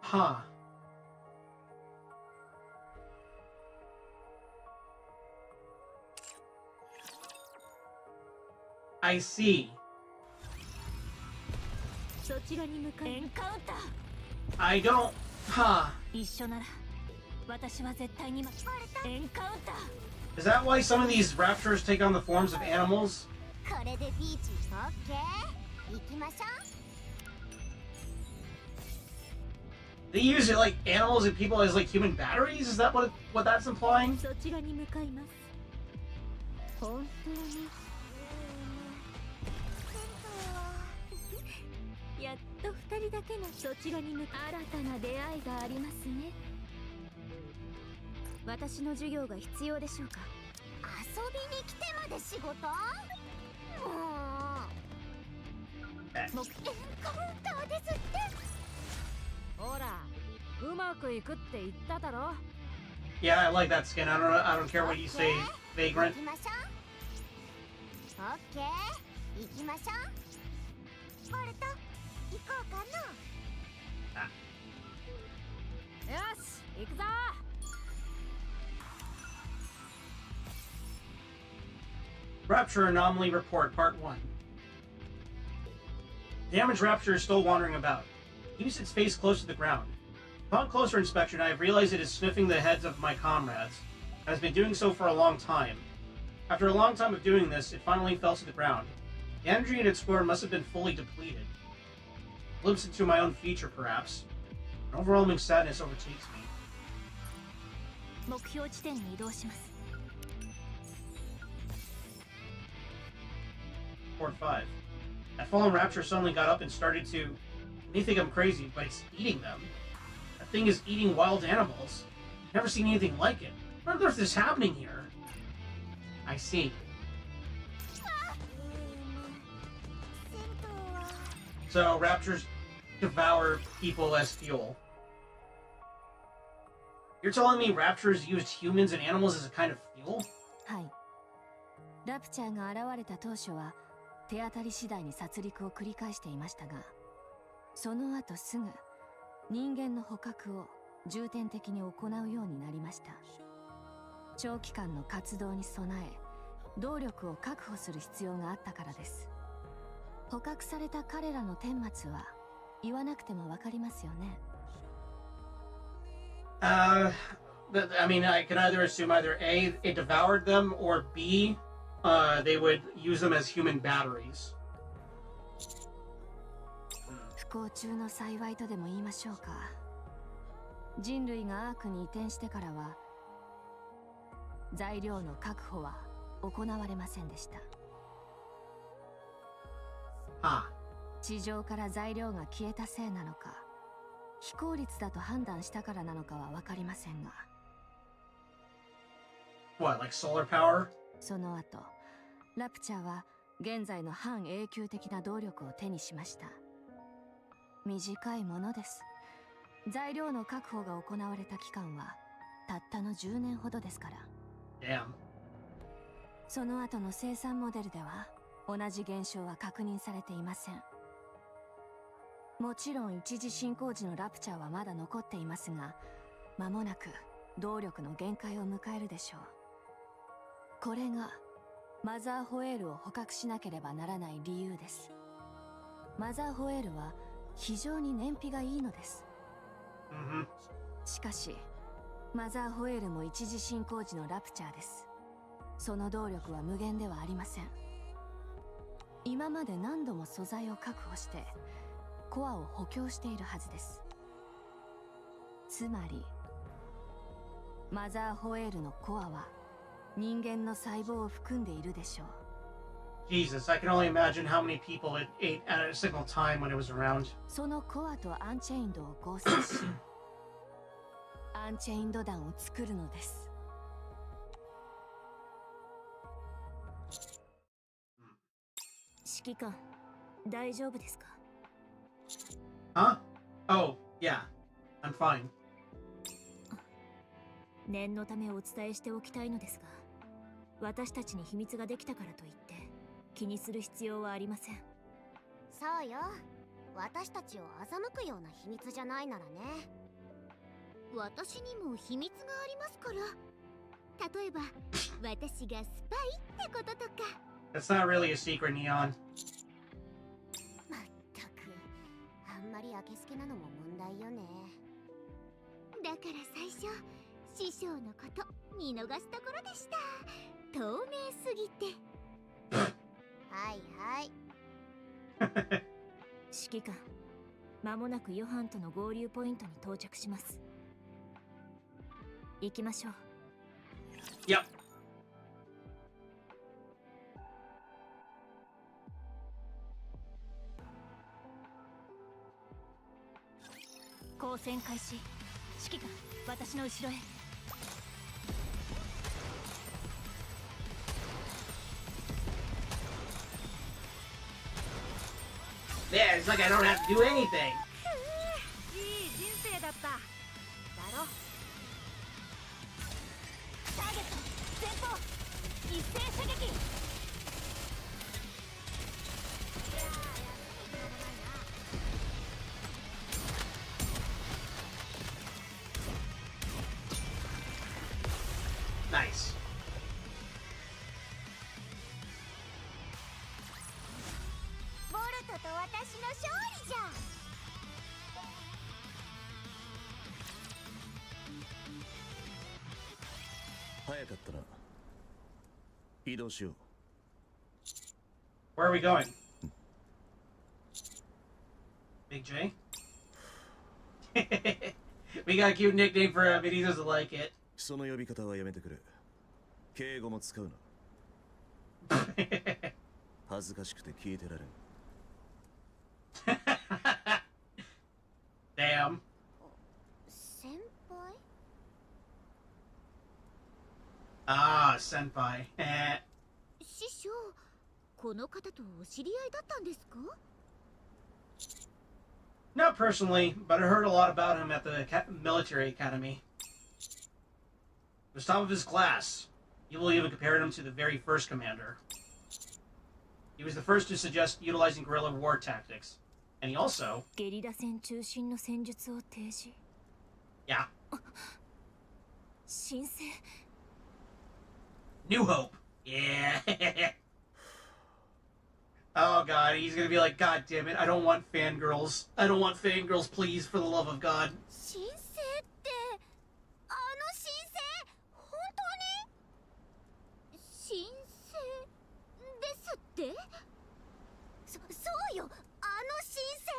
Speaker 1: Huh. I see.
Speaker 2: そちらに向かいエンカウンター。
Speaker 1: I don't. Huh.
Speaker 2: 一緒なら私は絶対にエンカウンター。
Speaker 1: Is that why some of these raptors take on the forms of animals?
Speaker 3: これでビーチオッケー行きましょう。
Speaker 1: They use it like animals and people as like human batteries? Is that what that's implying?
Speaker 2: そちらに向かいます。本当にやっと二人だけのそちらに向かい、新たな出会いがありますね。私の授業が必要でしょうか。
Speaker 3: 遊びに来てまで仕事？もう目標カウンターですって。
Speaker 4: ほら、うまくいくって言っただろ。
Speaker 1: Yeah, I like that skin. I don't care what you say, Vagrant.
Speaker 3: 行きましょう。オッケー行きましょう。ボルト行こうかな。
Speaker 4: よし、行くぞ。
Speaker 1: Rapture Anomaly Report, Part 1. Damaged Rapture is still wandering about. Keeps its face close to the ground. Upon closer inspection, I have realized it is sniffing the heads of my comrades, and has been doing so for a long time. After a long time of doing this, it finally fell to the ground. The energy in its core must have been fully depleted. A glimpse into my own future, perhaps. An overwhelming sadness overtakes me.
Speaker 2: 目標地点に移動します。
Speaker 1: Report 5. That fallen rapture suddenly got up and started to... They think I'm crazy, but it's eating them. That thing is eating wild animals. Never seen anything like it. What on earth is happening here? I see. So, raptors devour people as fuel. You're telling me raptors used humans and animals as a kind of fuel?
Speaker 2: はい。ラプチャーが現れた当初は手当たり次第に殺戮を繰り返していましたが、その後すぐ人間の捕獲を重点的に行うようになりました。長期間の活動に備え、動力を確保する必要があったからです。捕獲された彼らの顛末は言わなくてもわかりますよね。
Speaker 1: I mean, I can either assume either A, it devoured them, or B, they would use them as human batteries.
Speaker 2: 不幸中の幸いとでも言いましょうか。人類がアークに移転してからは材料の確保は行われませんでした。地上から材料が消えたせいなのか、非効率だと判断したからなのかは分かりませんが。
Speaker 1: What, like solar power?
Speaker 2: その後、ラプチャーは現在の半永久的な動力を手にしました。短いものです。材料の確保が行われた期間はたったの10年ほどですから。
Speaker 1: Damn.
Speaker 2: その後の生産モデルでは同じ現象は確認されていません。もちろん一次進行時のラプチャーはまだ残っていますが、間もなく動力の限界を迎えるでしょう。これがマザーホエールを捕獲しなければならない理由です。マザーホエールは非常に燃費がいいのです。しかしマザーホエールも一次進行時のラプチャーです。その動力は無限ではありません。今まで何度も素材を確保してコアを補強しているはずです。つまりマザーホエールのコアは人間の細胞を含んでいるでしょう。
Speaker 1: Jesus, I can only imagine how many people it ate at a single time when it was around.
Speaker 2: そのコアとアンチェインドを合成しアンチェインド弾を作るのです。指揮官、大丈夫ですか？
Speaker 1: Huh? Oh, yeah. I'm fine.
Speaker 3: 念のためお伝えしておきたいのですが、私たちに秘密ができたからといって気にする必要はありません。
Speaker 5: そうよ。私たちを欺くような秘密じゃないならね。私にも秘密がありますから。例えば、私がスパイってこととか。
Speaker 1: That's not really a secret, Neon.
Speaker 5: まったく、あんまりあけすけなのも問題よね。だから最初、師匠のこと見逃すところでした。透明すぎて。はいはい。
Speaker 3: 指揮官、間もなくヨハンとの合流ポイントに到着します。行きましょう。
Speaker 1: Yep.
Speaker 3: 交戦開始。指揮官、私の後ろへ。
Speaker 1: Yeah, it's like I don't have to do anything.
Speaker 4: いい人生だった。
Speaker 5: だろ。
Speaker 3: ターゲット前方一斉射撃。
Speaker 1: Nice.
Speaker 5: ボルトと私の勝利じゃ。
Speaker 6: 早かったな。移動しよう。
Speaker 1: Where are we going? Big J? We got a cute nickname for him, but he doesn't like it.
Speaker 6: その呼び方はやめてくれ。敬語も使うな。恥ずかしくて聞いてられん。
Speaker 1: Damn.
Speaker 5: 先輩？
Speaker 1: Ah, senpai.
Speaker 5: 師匠、この方とお知り合いだったんですか？
Speaker 1: Not personally, but I heard a lot about him at the military academy. He was top of his class. People even compared him to the very first commander. He was the first to suggest utilizing guerrilla war tactics. And he also...
Speaker 3: ゲリラ戦中心の戦術を提示。
Speaker 1: Yeah.
Speaker 3: 新星。
Speaker 1: New Hope. Yeah. Oh god, he's gonna be like, God damn it, I don't want fangirls. I don't want fangirls, please, for the love of God.
Speaker 5: 新星って、あの新星？本当に？新星ですって？そうよ、あの新星。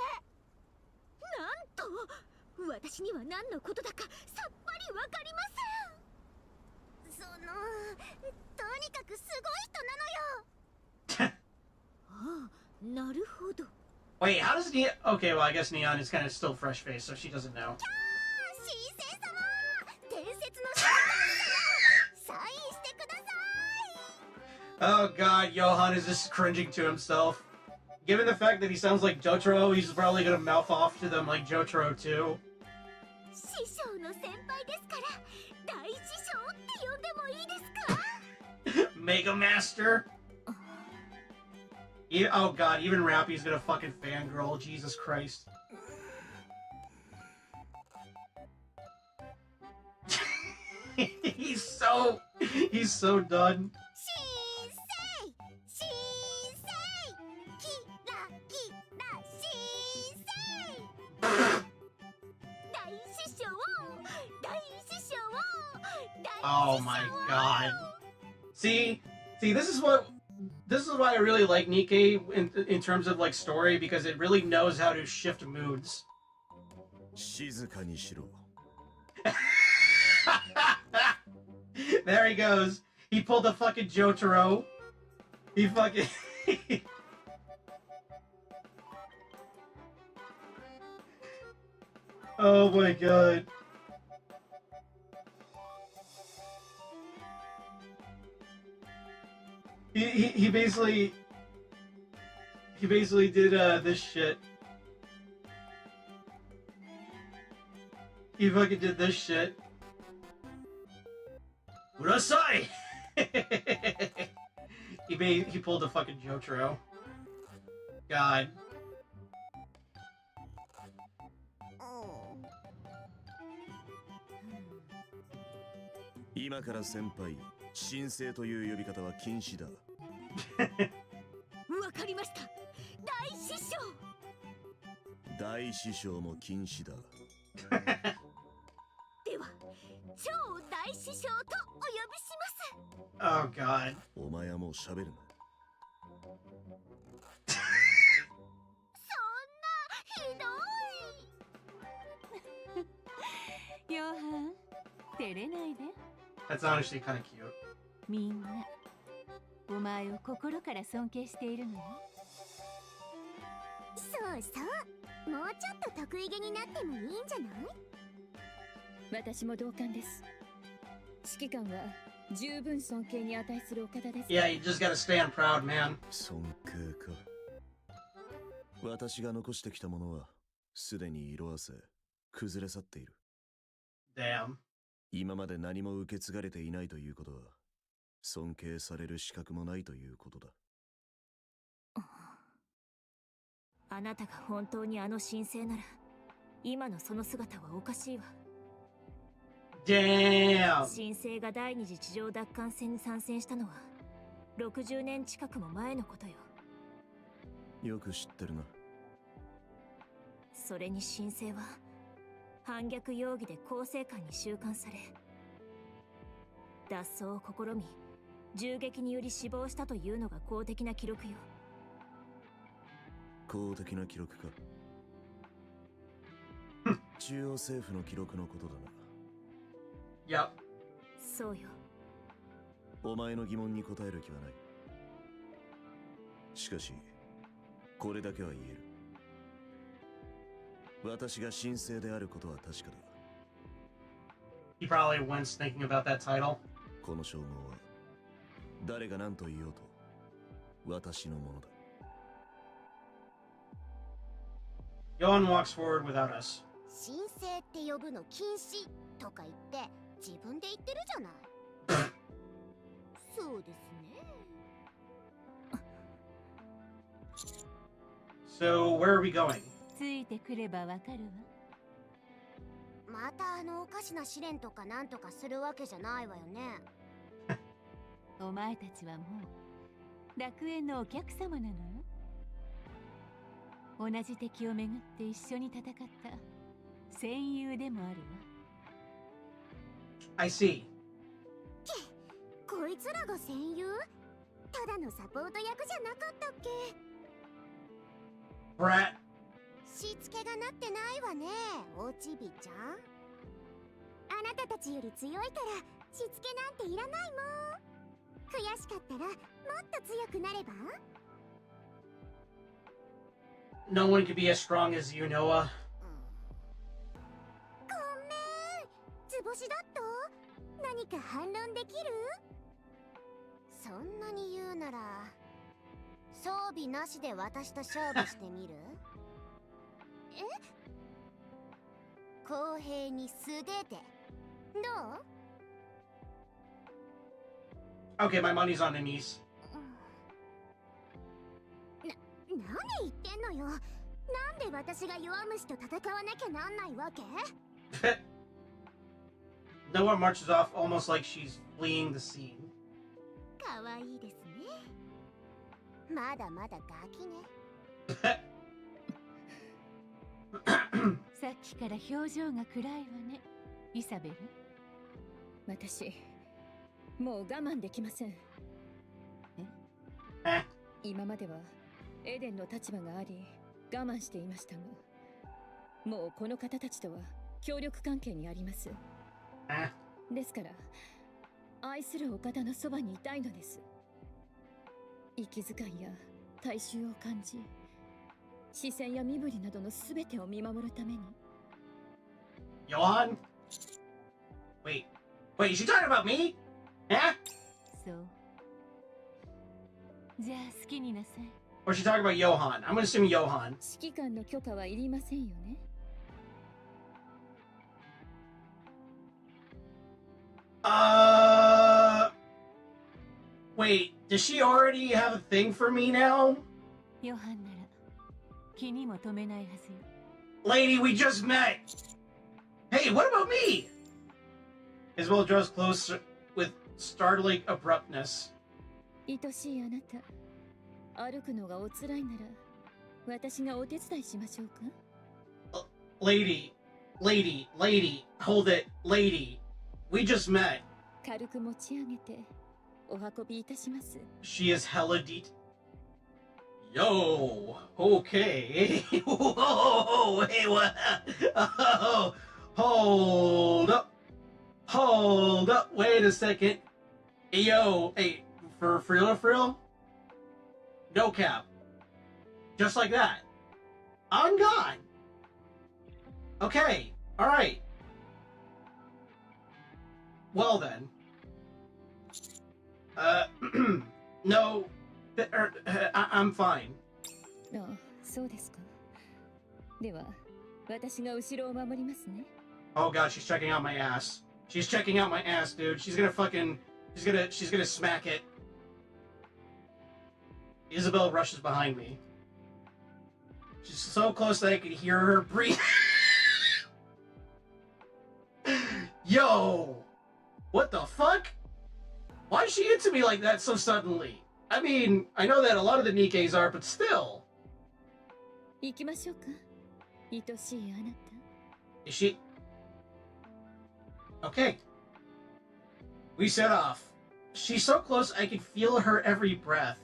Speaker 5: なんと、私には何のことだかさっぱりわかりません。とにかくすごい人なのよ。ああ、なるほど。
Speaker 1: Wait, how does Neon... Okay, well, I guess Neon is kind of still fresh-faced, so she doesn't know.
Speaker 5: 新星様、伝説の新星様、サインしてください。
Speaker 1: Oh god, Johan is just cringing to himself. Given the fact that he sounds like Jotaro, he's probably gonna mouth off to them like Jotaro too.
Speaker 5: 師匠の先輩ですから、大師匠って呼んでもいいですか？
Speaker 1: Mega Master? Oh god, even Rappy's gonna fucking fangirl, Jesus Christ. He's so done.
Speaker 5: 新星、新星、キラキラ新星。大師匠、大師匠、大師匠。
Speaker 1: Oh my god. See, this is why I really like Nikke in terms of like story, because it really knows how to shift moods.
Speaker 6: 静かにしろ。
Speaker 1: There he goes. He pulled the fucking Jotaro. He fucking... Oh my god. He basically did this shit. He fucking did this shit. Urasai! he pulled a fucking Jotaro. God.
Speaker 6: 今から先輩、神聖という呼び方は禁止だ。
Speaker 4: わかりました。大師匠。
Speaker 6: 大師匠も禁止だ。
Speaker 4: では、超大師匠とお呼びします。
Speaker 1: Oh God.
Speaker 6: お前はもう喋るな。
Speaker 5: そんなひどい。
Speaker 2: ヨハン、照れないで。
Speaker 1: That's honestly kind of cute.
Speaker 2: みんな、お前を心から尊敬しているのよ。
Speaker 5: そうそう。もうちょっと得意げになってもいいんじゃない？
Speaker 7: 私も同感です。指揮官は十分尊敬に値するお方です。
Speaker 1: Yeah, you just gotta stand proud, man.
Speaker 6: 尊敬か。私が残してきたものはすでに色あせ崩れ去っている。
Speaker 1: Damn.
Speaker 6: 今まで何も受け継がれていないということは尊敬される資格もないということだ。
Speaker 7: あなたが本当にあの神聖なら今のその姿はおかしいわ。
Speaker 1: Damn.
Speaker 7: 神聖が第二次地上奪還戦に参戦したのは60年近くも前のことよ。
Speaker 6: よく知ってるな。
Speaker 7: それに神聖は反逆容疑で構成官に収監され、脱走を試み銃撃により死亡したというのが公的な記録よ。
Speaker 6: 公的な記録か。中央政府の記録のことだな。
Speaker 1: Yep.
Speaker 7: そうよ。
Speaker 6: お前の疑問に答える気はない。しかしこれだけは言える。私が神聖であることは確かだ。
Speaker 1: He probably wince thinking about that title.
Speaker 6: この称号は誰が何と言おうと私のものだ。
Speaker 1: Yohan walks forward without us.
Speaker 5: 神聖って呼ぶの禁止とか言って自分で言ってるじゃない。そうですね。
Speaker 1: So where are we going?
Speaker 2: ついてくればわかるわ。
Speaker 5: またあのおかしな試練とかなんとかするわけじゃないわよね。
Speaker 2: お前たちはもう楽園のお客様なのよ。同じ敵をめぐって一緒に戦った戦友でもあるわ。
Speaker 1: I see.
Speaker 5: こいつらが戦友？ただのサポート役じゃなかったっけ？
Speaker 1: Brat.
Speaker 5: しつけがなってないわね、おちびちゃん。あなたたちより強いからしつけなんていらないもん。悔しかったらもっと強くなれば？
Speaker 1: No one could be as strong as you, Noah.
Speaker 5: ごめん、図星だった？何か反論できる？そんなに言うなら装備なしで私と勝負してみる？え？公平に素手でどう？
Speaker 1: Okay, my money's on Denise.
Speaker 5: 何言ってんのよ。なんで私が弱虫と戦わなきゃなんないわけ？
Speaker 1: Noah marches off almost like she's fleeing the scene.
Speaker 5: かわいいですね。まだまだガキね。
Speaker 2: さっきから表情が暗いわね、イサベル。
Speaker 7: 私もう我慢できません。
Speaker 1: え？
Speaker 7: 今まではエデンの立場があり我慢していましたが、もうこの方たちとは協力関係にあります。
Speaker 1: え？
Speaker 7: ですから愛するお方のそばにいたいのです。息遣いや大衆を感じ、視線や身振りなどのすべてを見守るために。
Speaker 1: Johan? Wait, is she talking about me? Eh?
Speaker 2: そう。じゃあ好きになさい。
Speaker 1: Or is she talking about Johan? I'm gonna assume Johan.
Speaker 7: 指揮官の許可はいりませんよね。
Speaker 1: Wait, does she already have a thing for me now?
Speaker 2: ヨハンなら気にも留めないはずよ。
Speaker 1: Lady, we just met! Hey, what about me? Isabel draws close with startling abruptness.
Speaker 2: 愛しいあなた、歩くのがおつらいなら私がお手伝いしましょうか。
Speaker 1: Lady, hold it, lady. We just met.
Speaker 2: 軽く持ち上げてお運びいたします。
Speaker 1: She is hella Yo, okay. Whoa, hey, what? Oh, hold up. Wait a second. Hey, yo, hey, for real? No cap. Just like that. I'm gone. Okay, alright. Well then. No, I'm fine.
Speaker 2: ああ、そうですか。では、私が後ろを守りますね。
Speaker 1: Oh god, she's checking out my ass. She's checking out my ass, dude. She's gonna smack it. Isabel rushes behind me. She's so close that I could hear her breathe. Yo! What the fuck? Why is she into me like that so suddenly? I mean, I know that a lot of the Nikkes are, but still.
Speaker 2: 行きましょうか。愛しいあなた。
Speaker 1: Is she? Okay. We set off. She's so close I can feel her every breath.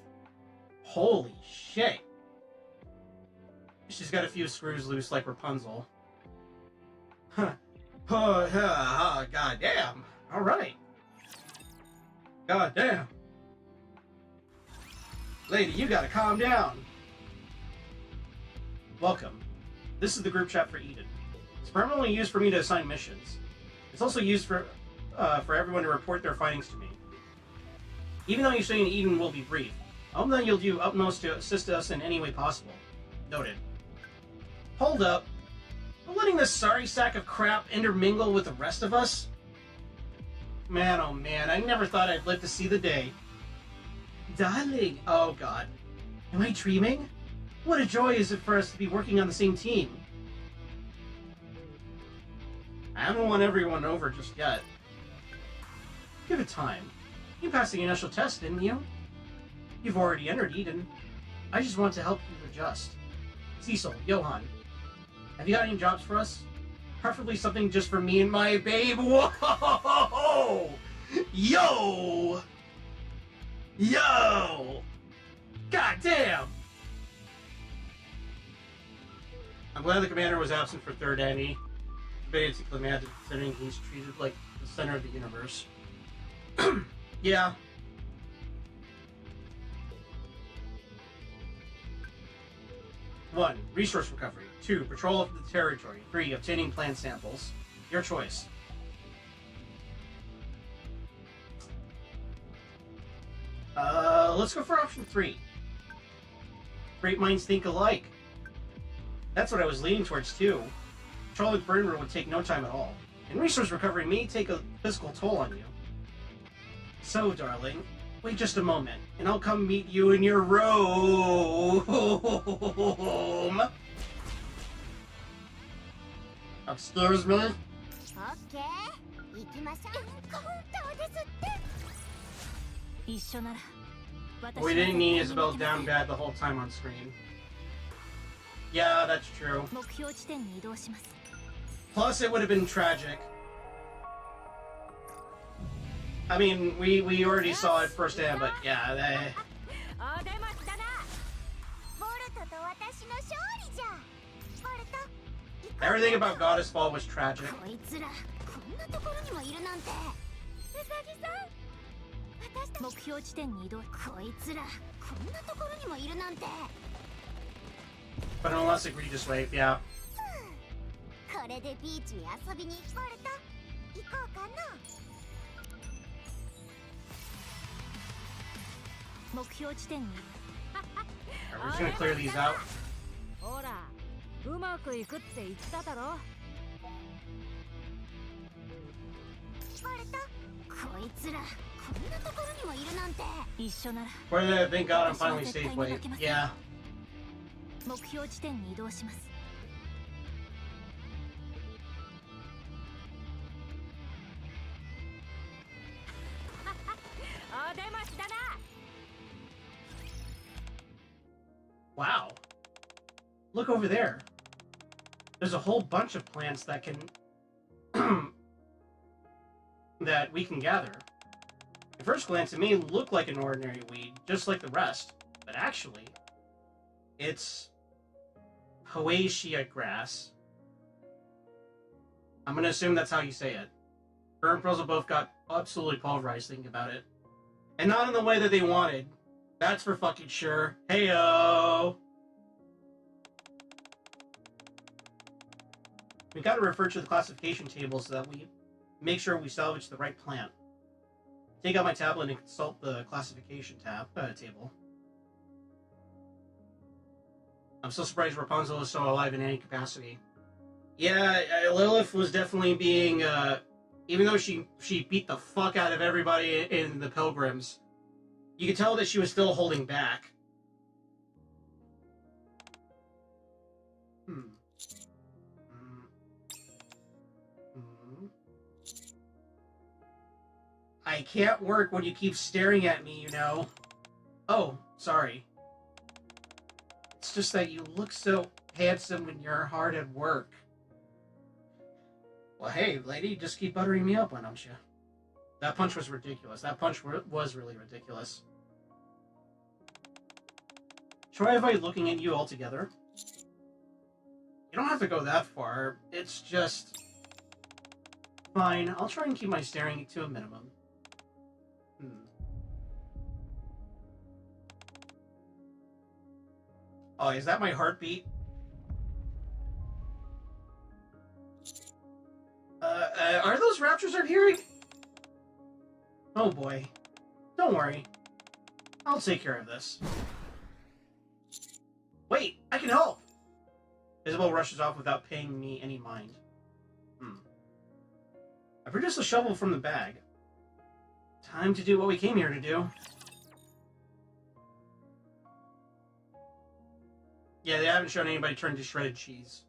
Speaker 1: Holy shit. She's got a few screws loose like Rapunzel. Huh. Oh, god damn. Alright. God damn. Lady, you gotta calm down. Welcome. This is the group chat for Eden. It's permanently used for me to assign missions. It's also used for everyone to report their findings to me. Even though your stay in Eden will be brief, I hope that you'll do utmost to assist us in any way possible. Noted. Hold up. We're letting this sorry sack of crap intermingle with the rest of us? Man, oh man, I never thought I'd live to see the day. Darling, oh god. Am I dreaming? What a joy is it for us to be working on the same team. I haven't won everyone over just yet. Give it time. You passed the initial test, didn't you? You've already entered Eden. I just want to help you adjust. Cecil, Johan, have you got any jobs for us? Preferably something just for me and my babe. Whoa! Yo! Yo! God damn! I'm glad the commander was absent for third Annie. Basically mad considering he's treated like the center of the universe. Yeah. One, resource recovery. 2, patrol of the territory. 3, obtaining plant samples. Your choice. Let's go for option 3. Great minds think alike. That's what I was leaning towards too. Patrolling the burn room would take no time at all. And resource recovery may take a physical toll on you. So, darling, wait just a moment, and I'll come meet you in your room. Excuse me?
Speaker 5: オッケー行きましょう。本当ですって。
Speaker 2: 一緒なら。
Speaker 1: We didn't need Isabel down bad the whole time on screen. Yeah, that's true.
Speaker 2: 目標地点に移動します。
Speaker 1: Plus, it would have been tragic. I mean, we already saw it firsthand, but yeah,
Speaker 5: お出ましだな。ボルトと私の勝利じゃ。ボルト。
Speaker 1: everything about Goddess Fall was tragic.
Speaker 5: こいつらこんなところにもいるなんて。ウサギさん。私たち
Speaker 2: 目標地点に移動。
Speaker 5: こいつらこんなところにもいるなんて。
Speaker 1: But unless egregious wave, yeah.
Speaker 5: これでビーチに遊びにボルト行こうかな。
Speaker 2: 目標地点に。
Speaker 1: We're just gonna clear these out.
Speaker 4: ほら、うまくいくって言っただろ。
Speaker 5: ボルトつらこんなところにもいるなんて。
Speaker 2: 一緒なら
Speaker 1: Where thank God I'm finally safe. Wait, yeah.
Speaker 2: 目標地点に移動します。お出ましだな。
Speaker 1: Wow. Look over there. There's a whole bunch of plants that can that we can gather. At first glance, it may look like an ordinary weed, just like the rest, but actually, it's Hoatia grass. I'm gonna assume that's how you say it. Her and Puzzle both got absolutely pulverized thinking about it. And not in the way that they wanted. That's for fucking sure. Heyo! We gotta refer to the classification table so that we make sure we salvage the right plant. Take out my tablet and consult the classification table. I'm so surprised Rapunzel is still alive in any capacity. Yeah, Lilith was definitely being, even though she beat the fuck out of everybody in the Pilgrims, you could tell that she was still holding back. I can't work when you keep staring at me, you know. Oh, sorry. It's just that you look so handsome when you're hard at work. Well, hey, lady, just keep buttering me up, why don't you? That punch was ridiculous. That punch was really ridiculous. Try avoid looking at you altogether. You don't have to go that far. It's just... Fine, I'll try and keep my staring to a minimum. Oh, is that my heartbeat? Are those raptors I'm hearing? Oh boy. Don't worry. I'll take care of this. Wait, I can help! Isabel rushes off without paying me any mind. I produced a shovel from the bag. Time to do what we came here to do. Yeah, they haven't shown anybody turn to shredded cheese.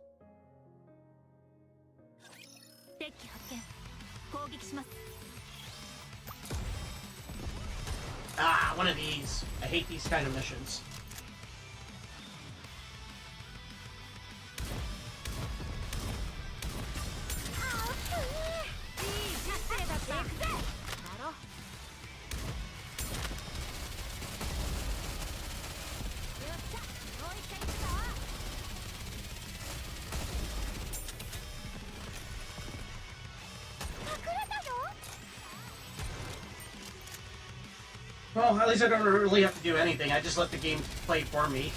Speaker 1: Ah, one of these. I hate these kind of missions. Well, at least I don't really have to do anything. I just let the game play for me.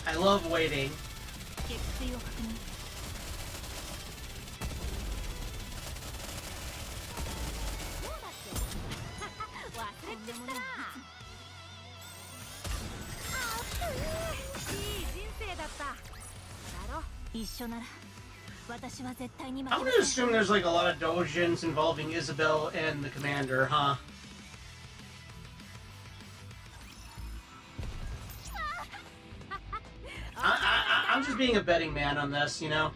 Speaker 1: I love waiting. I'm gonna assume there's like a lot of dojins involving Isabel and the commander, huh? I'm just being a betting man on this, you know?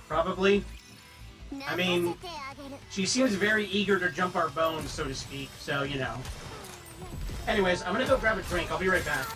Speaker 1: Probably. I mean, she seems very eager to jump our bones, so to speak, so, you know. Anyways, I'm gonna go grab a drink. I'll be right back.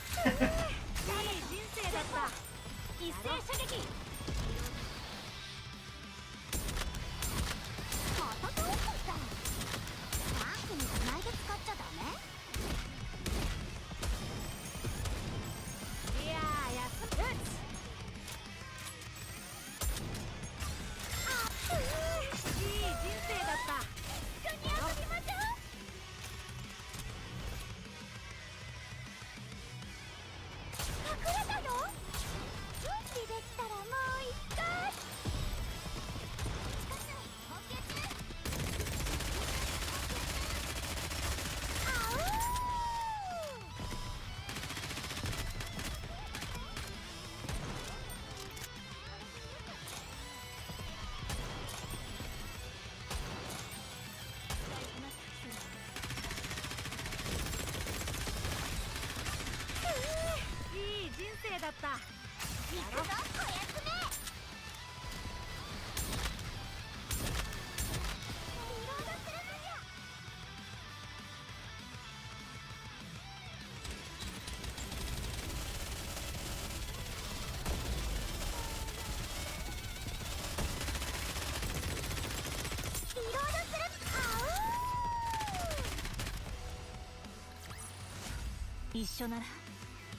Speaker 2: 一緒なら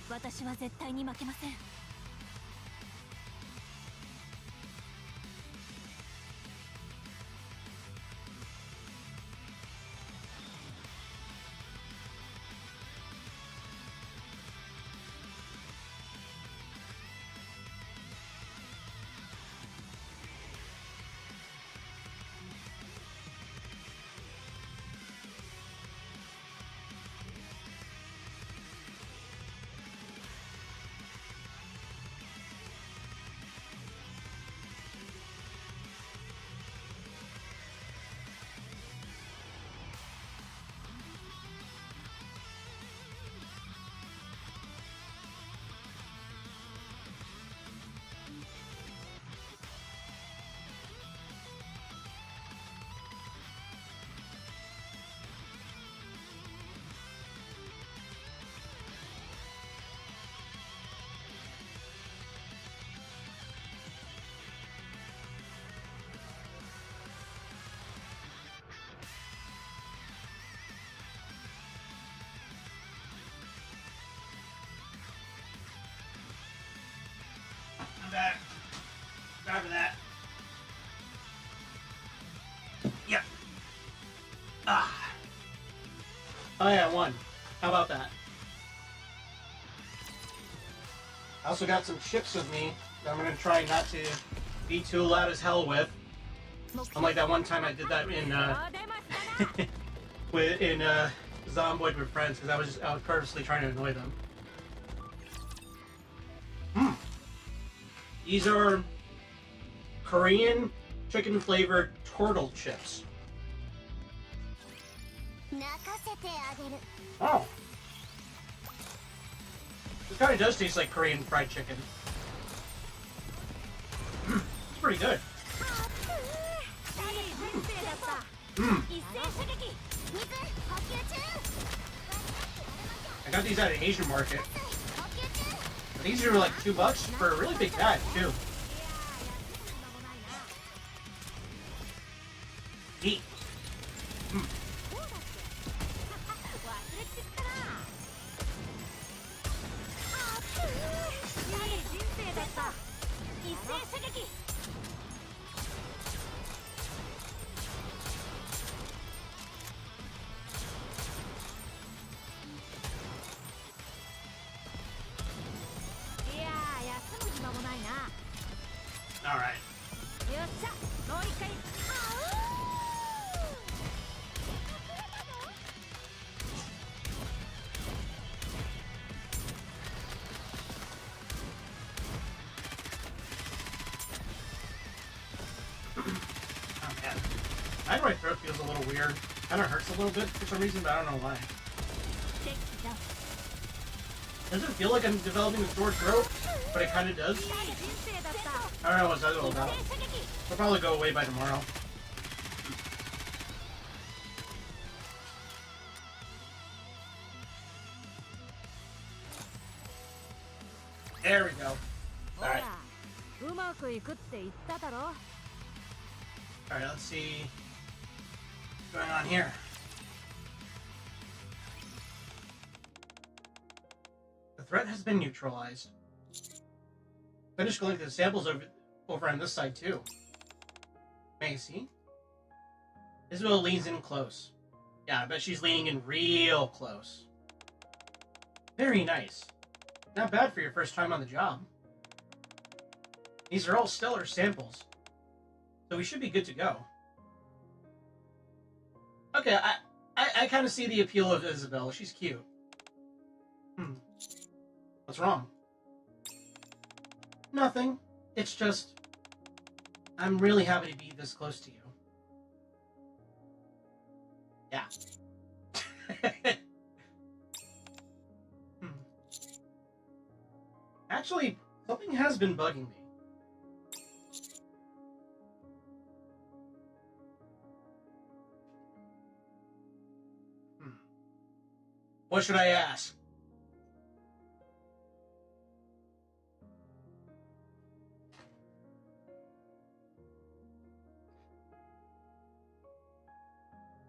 Speaker 2: 私は絶対に負けません。
Speaker 1: I'm back. Sorry for that. Yeah. Ah. Oh yeah, I won. How about that? I also got some chips with me that I'm gonna try not to be too loud as hell with. Unlike that one time I did that in Zomboid with friends, because I was purposely trying to annoy them. These are Korean chicken flavored turtle chips. Oh. This kind of does taste like Korean fried chicken. It's pretty good. I got these at an Asian market. These are like $2 for a really big bag too. Eat. All right. Oh man, my throat feels a little weird. Kind of hurts a little bit for some reason, but I don't know why. Doesn't feel like I'm developing a sore throat, but it kind of does. I don't know what's that all about. It'll probably go away by tomorrow. There we go. Alright. Alright, let's see what's going on here. The threat has been neutralized. Finish collecting the samples over on this side too. May I see? Isabel leans in close. Yeah, I bet she's leaning in real close. Very nice. Not bad for your first time on the job. These are all stellar samples, so we should be good to go. Okay, I kind of see the appeal of Isabel. She's cute. What's wrong? Nothing. It's just, I'm really happy to be this close to you. Yeah. Actually, Something has been bugging me. What should I ask?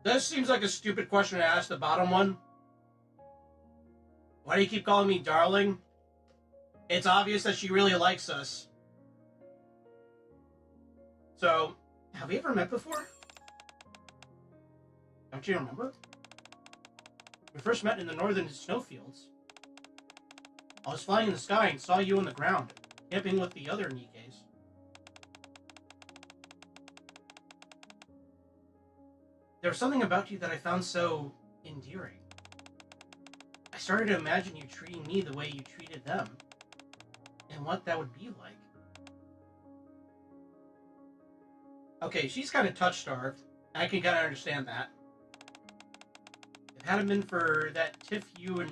Speaker 1: This seems like a stupid question to ask the bottom one. Why do you keep calling me darling? It's obvious that she really likes us. So, have we ever met before? Don't you remember? We first met in the northern snowfields. I was flying in the sky and saw you on the ground, camping with the other Nikkes. There was something about you that I found so endearing. I started to imagine you treating me the way you treated them, and what that would be like. Okay, she's kind of touch-starved. I can kind of understand that. If it hadn't been for that tiff you and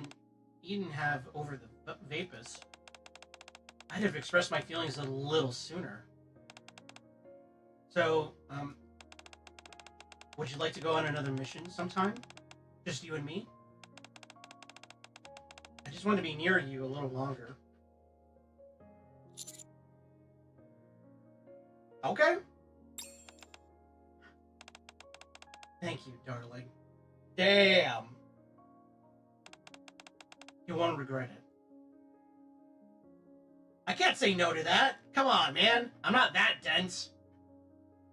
Speaker 1: Eden have over the Vapus, I'd have expressed my feelings a little sooner. So, would you like to go on another mission sometime? Just you and me? I just want to be near you a little longer. Okay. Thank you, darling. Damn. You won't regret it. I can't say no to that. Come on, man. I'm not that dense.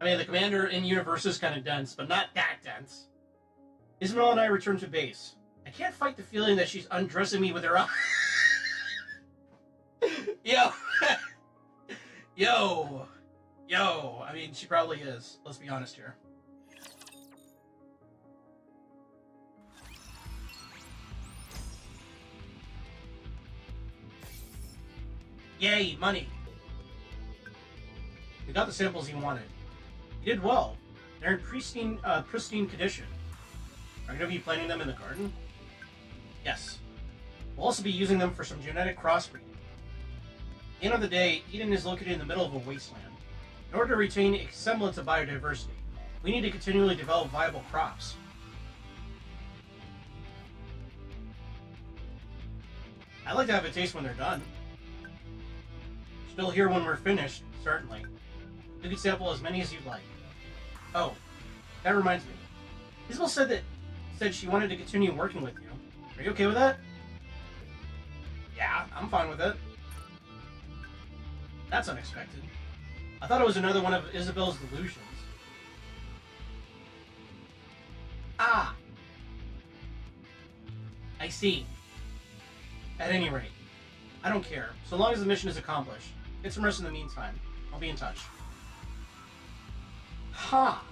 Speaker 1: I mean, the commander in universe is kind of dense, but not that dense. Isabel and I return to base. I can't fight the feeling that she's undressing me with her eyes. Yo. Yo. I mean, she probably is. Let's be honest here. Yay, money. We got the samples you wanted. You did well. They're in pristine condition. Are you going to be planting them in the garden? Yes. We'll also be using them for some genetic crossbreeding. At the end of the day, Eden is located in the middle of a wasteland. In order to retain a semblance of biodiversity, we need to continually develop viable crops. I'd like to have a taste when they're done. Still here when we're finished, certainly. You can sample as many as you'd like. Oh, that reminds me. Isabel said she wanted to continue working with you. Are you okay with that? Yeah, I'm fine with it. That's unexpected. I thought it was another one of Isabel's delusions. Ah! I see. At any rate, I don't care. So long as the mission is accomplished. Get some rest in the meantime. I'll be in touch. Ha!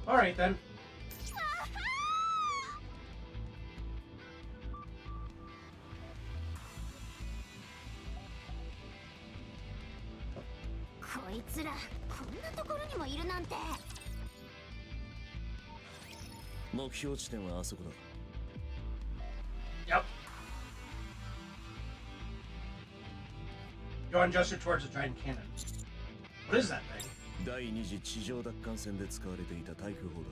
Speaker 1: Alright then. Yep. Going gestured towards a giant cannon. What is that thing?
Speaker 6: 第二次地上奪還戦で使われていた対空砲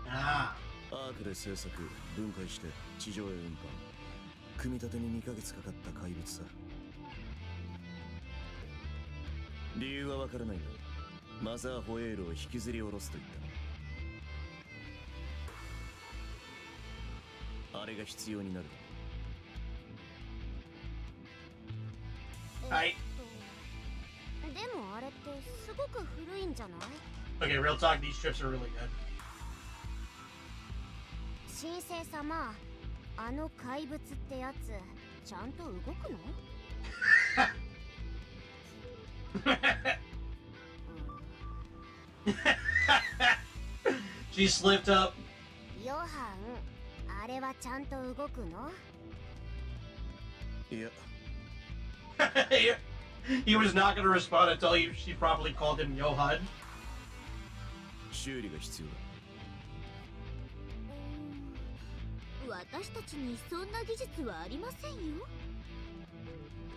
Speaker 6: だ。
Speaker 1: ああ。
Speaker 6: アークで製作、分解して地上へ運搬。組み立てに2ヶ月かかった怪物さ。理由はわからないが、マザーホエールを引きずり下ろすと言った。あれが必要になる
Speaker 1: だ。はい。
Speaker 5: でもあれってすごく古いんじゃない？
Speaker 1: Okay, real talk, these trips are really good.
Speaker 5: 神聖様、あの怪物ってやつ、ちゃんと動くの？She
Speaker 1: slipped up.
Speaker 5: ヨハン、あれはちゃんと動くの？
Speaker 6: いや。
Speaker 1: He was not going to respond until she probably called him Johan.
Speaker 6: 修理が必要だ。
Speaker 5: 私たちにそんな技術はありませんよ。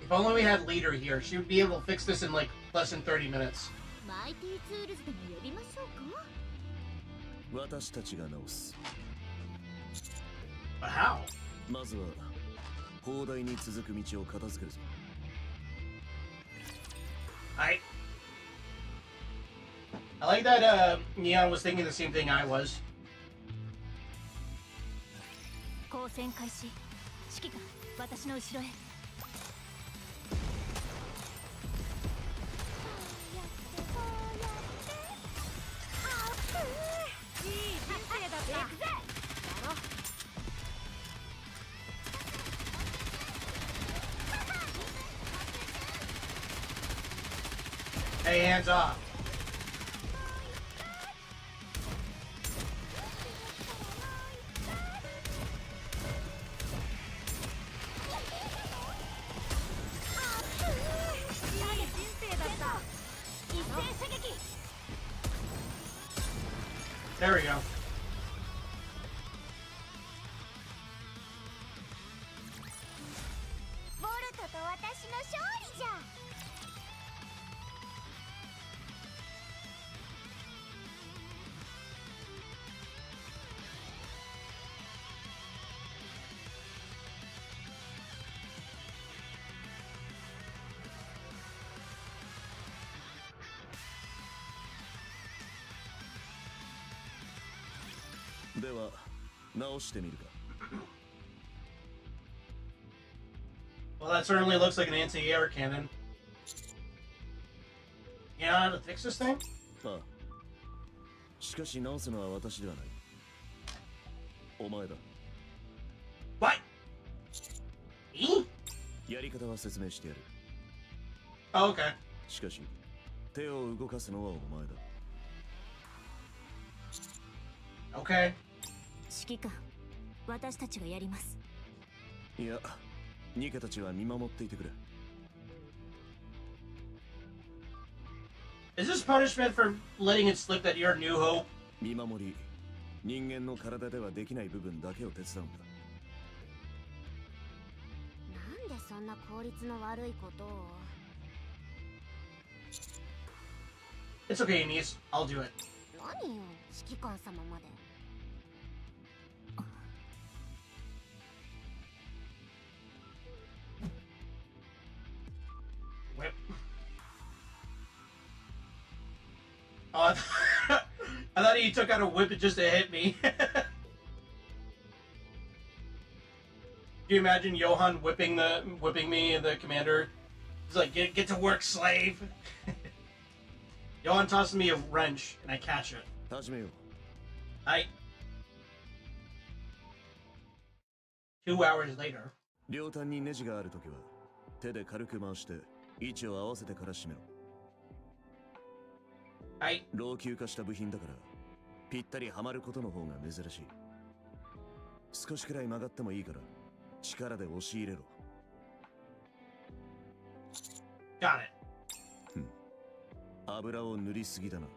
Speaker 1: If only we had Leader here, she would be able to fix this in like less than 30 minutes.
Speaker 5: マイティツールズでも呼びましょうか。
Speaker 6: 私たちが直す。
Speaker 1: But how?
Speaker 6: まずは砲台に続く道を片付けるぞ。
Speaker 1: I like that Neon was thinking the same thing I was.
Speaker 7: 交戦開始。指揮官、私の後ろへ。いい人生だった。行くぜ。やろう。
Speaker 1: Hey, hands off. There we go.
Speaker 5: ボルトと私の勝利じゃ。
Speaker 6: では直してみるか。
Speaker 1: Well, that certainly looks like an anti-air cannon. You know how to fix this thing?
Speaker 6: ああ。しかし直すのは私ではない。お前だ。
Speaker 1: What? Me?
Speaker 6: やり方は説明してやる。
Speaker 1: Oh, okay.
Speaker 6: しかし手を動かすのはお前だ。
Speaker 1: Okay.
Speaker 7: 指揮官、私たちがやります。
Speaker 6: いや、ニケたちは見守っていてくれ。
Speaker 1: Is this punishment for letting it slip that you're New Hope?
Speaker 6: 見守り、人間の体ではできない部分だけを手伝うんだ。
Speaker 5: なんでそんな効率の悪いことを。
Speaker 1: It's okay, niece. I'll do it.
Speaker 5: 何よ、指揮官様まで。
Speaker 1: Whip. Oh, I thought he took out a whip just to hit me. Do you imagine Johan whipping me, the commander? He's like, get to work, slave. Johan tosses me a wrench and I catch it.
Speaker 6: 始めよう。
Speaker 1: I 2 hours later.
Speaker 6: 両端にネジがあるときは手で軽く回して位置を合わせてから締めろ。
Speaker 1: I
Speaker 6: 老朽化した部品だからぴったりはまることの方が珍しい。少しくらい曲がってもいいから力で押し入れろ。
Speaker 1: got it.
Speaker 6: 油を塗りすぎだな。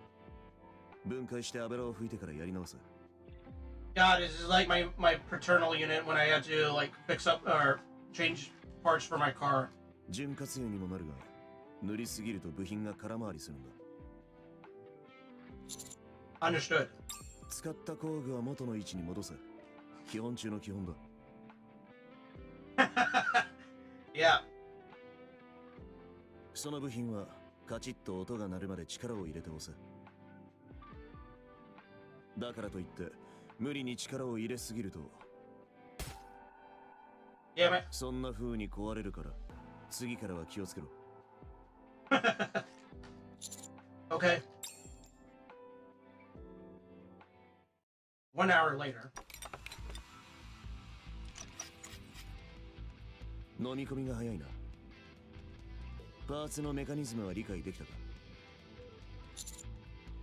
Speaker 6: 分解して油を拭いてからやり直せ。
Speaker 1: God, this is like my paternal unit when I had to like fix up or change parts for my car.
Speaker 6: 潤滑油にもなるが塗りすぎると部品が空回りするんだ。
Speaker 1: Understood.
Speaker 6: 使った工具は元の位置に戻せ。基本中の基本だ。
Speaker 1: Yeah.
Speaker 6: その部品はカチッと音が鳴るまで力を入れて押せ。だからといって無理に力を入れすぎると
Speaker 1: Damn it.
Speaker 6: そんな風に壊れるから次からは気をつけろ。
Speaker 1: Okay. 1 hour later.
Speaker 6: 飲み込みが早いな。パーツのメカニズムは理解できたか？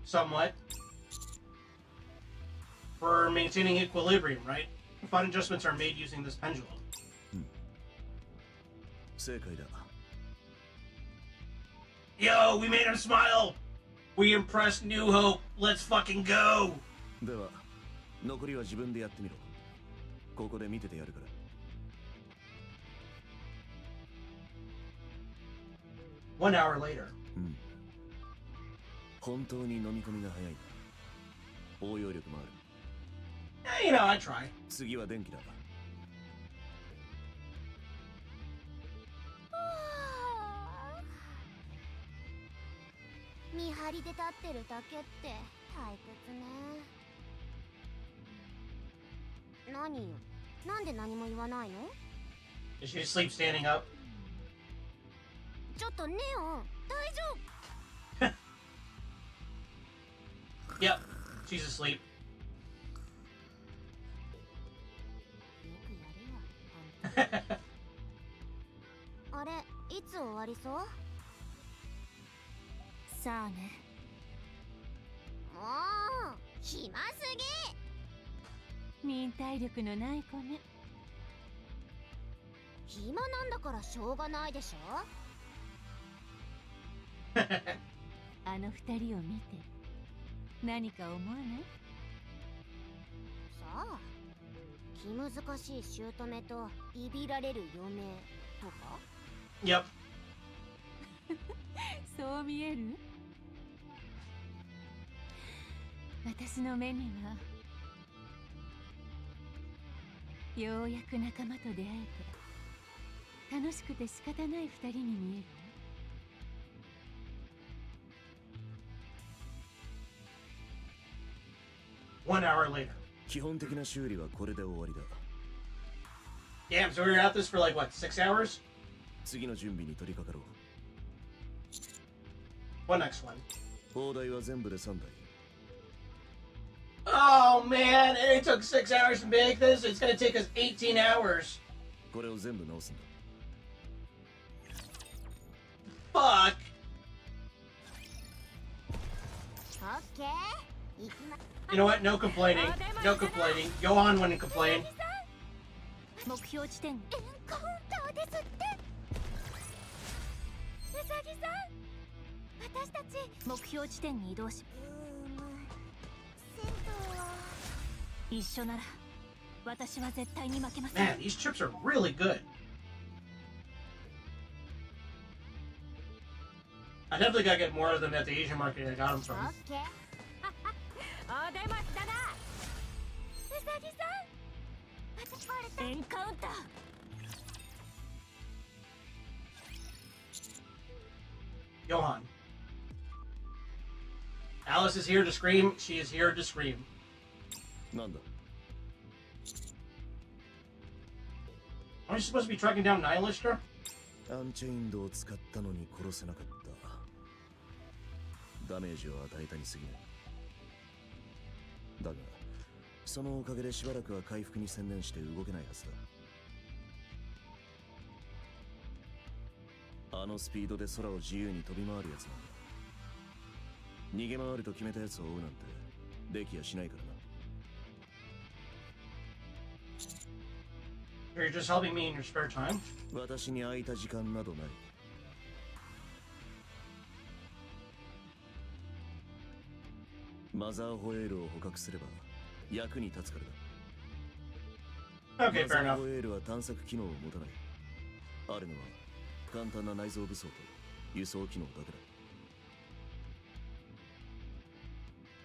Speaker 1: Somewhat. For maintaining equilibrium, right? Fine adjustments are made using this pendulum.
Speaker 6: 正解だ。
Speaker 1: Yo, we made him smile! We impressed New Hope. Let's fucking go!
Speaker 6: では残りは自分でやってみろ。ここで見ててやるから。
Speaker 1: 1 hour later.
Speaker 6: うん。本当に飲み込みが早いな。応用力もある。
Speaker 1: You know, I try.
Speaker 6: 次は電気だ。
Speaker 5: 見張りで立ってるだけって退屈ね。何よ、なんで何も言わないの？
Speaker 1: Does she sleep standing up?
Speaker 5: ちょっとネオン、大丈夫？
Speaker 1: Yep, she's asleep.
Speaker 5: よくやるわ。あれ、いつ終わりそう？
Speaker 7: さあね。
Speaker 5: もう暇すぎ。
Speaker 2: 忍耐力のない子ね。
Speaker 5: 暇なんだからしょうがないでしょ。
Speaker 2: あの二人を見て何か思わない？
Speaker 5: さあ、気難しい姑とビビられる嫁とか。
Speaker 1: Yep.
Speaker 2: そう見える？私の目にはようやく仲間と出会えて楽しくて仕方ない二人に見える。
Speaker 1: 1 hour later.
Speaker 6: 基本的な修理はこれで終わりだ。
Speaker 1: Damn, so we were at this for like what, 6 hours?
Speaker 6: 次の準備に取り掛かろう。
Speaker 1: What next one?
Speaker 6: 砲台は全部で3台。
Speaker 1: Oh man, and it took 6 hours to make this. It's gonna take us 18 hours.
Speaker 6: これを全部直すんだ。
Speaker 1: Fuck.
Speaker 5: オッケー、行きま。
Speaker 1: You know what? No complaining. No complaining. Go on when you complain.
Speaker 7: 目標地点。
Speaker 5: エンカウンターですって。ウサギさん、私たち。
Speaker 7: 目標地点に移動し。
Speaker 5: 銭湯は。
Speaker 7: 一緒なら私は絶対に負けません。
Speaker 1: Man, these chips are really good. I definitely gotta get more of them at the Asian market I got them
Speaker 5: オ
Speaker 1: from.
Speaker 5: ッケー。お出ましたな。ウサギさん。私バレた。
Speaker 7: エンカウンター。
Speaker 1: Johan. Alice is here to scream. She is here to scream.
Speaker 6: なんだ。
Speaker 1: Aren't you supposed to be tracking down Nihilister?
Speaker 6: アンチェインドを使ったのに殺せなかった。ダメージを与えたに過ぎない。だが、そのおかげでしばらくは回復に専念して動けないはずだ。あのスピードで空を自由に飛び回るやつなんだ。逃げ回ると決めたやつを追うなんてできやしないからな。
Speaker 1: You're just helping me in your spare time?
Speaker 6: 私に空いた時間などない。マザーホエールを捕獲すれば役に立つからだ。
Speaker 1: Okay,
Speaker 6: マザ
Speaker 1: fair
Speaker 6: ー
Speaker 1: enough.
Speaker 6: ホエールは探索機能を持たない。あるのは簡単な内臓武装と輸送機能だけだ。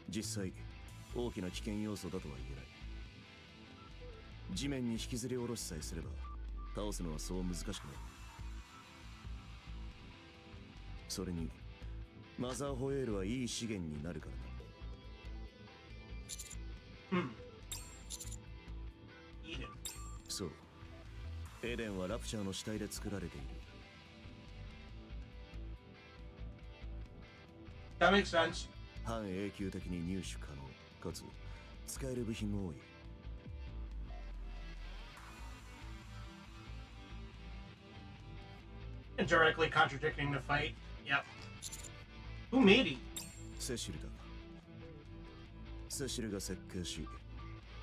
Speaker 6: 実際大きな危険要素だとは言えない。地面に引きずり下ろしさえすれば倒すのはそう難しくない。それにマザーホエールはいい資源になるからな。
Speaker 1: Hmm. Eden.
Speaker 6: そう、エデンはラプチャーの死体で作られている。
Speaker 1: That makes sense.
Speaker 6: 半永久的に入手可能かつ使える部品も多い。
Speaker 1: Indirectly contradicting the fight. Yep. Who made it?
Speaker 6: セシルだ。セシルが設計し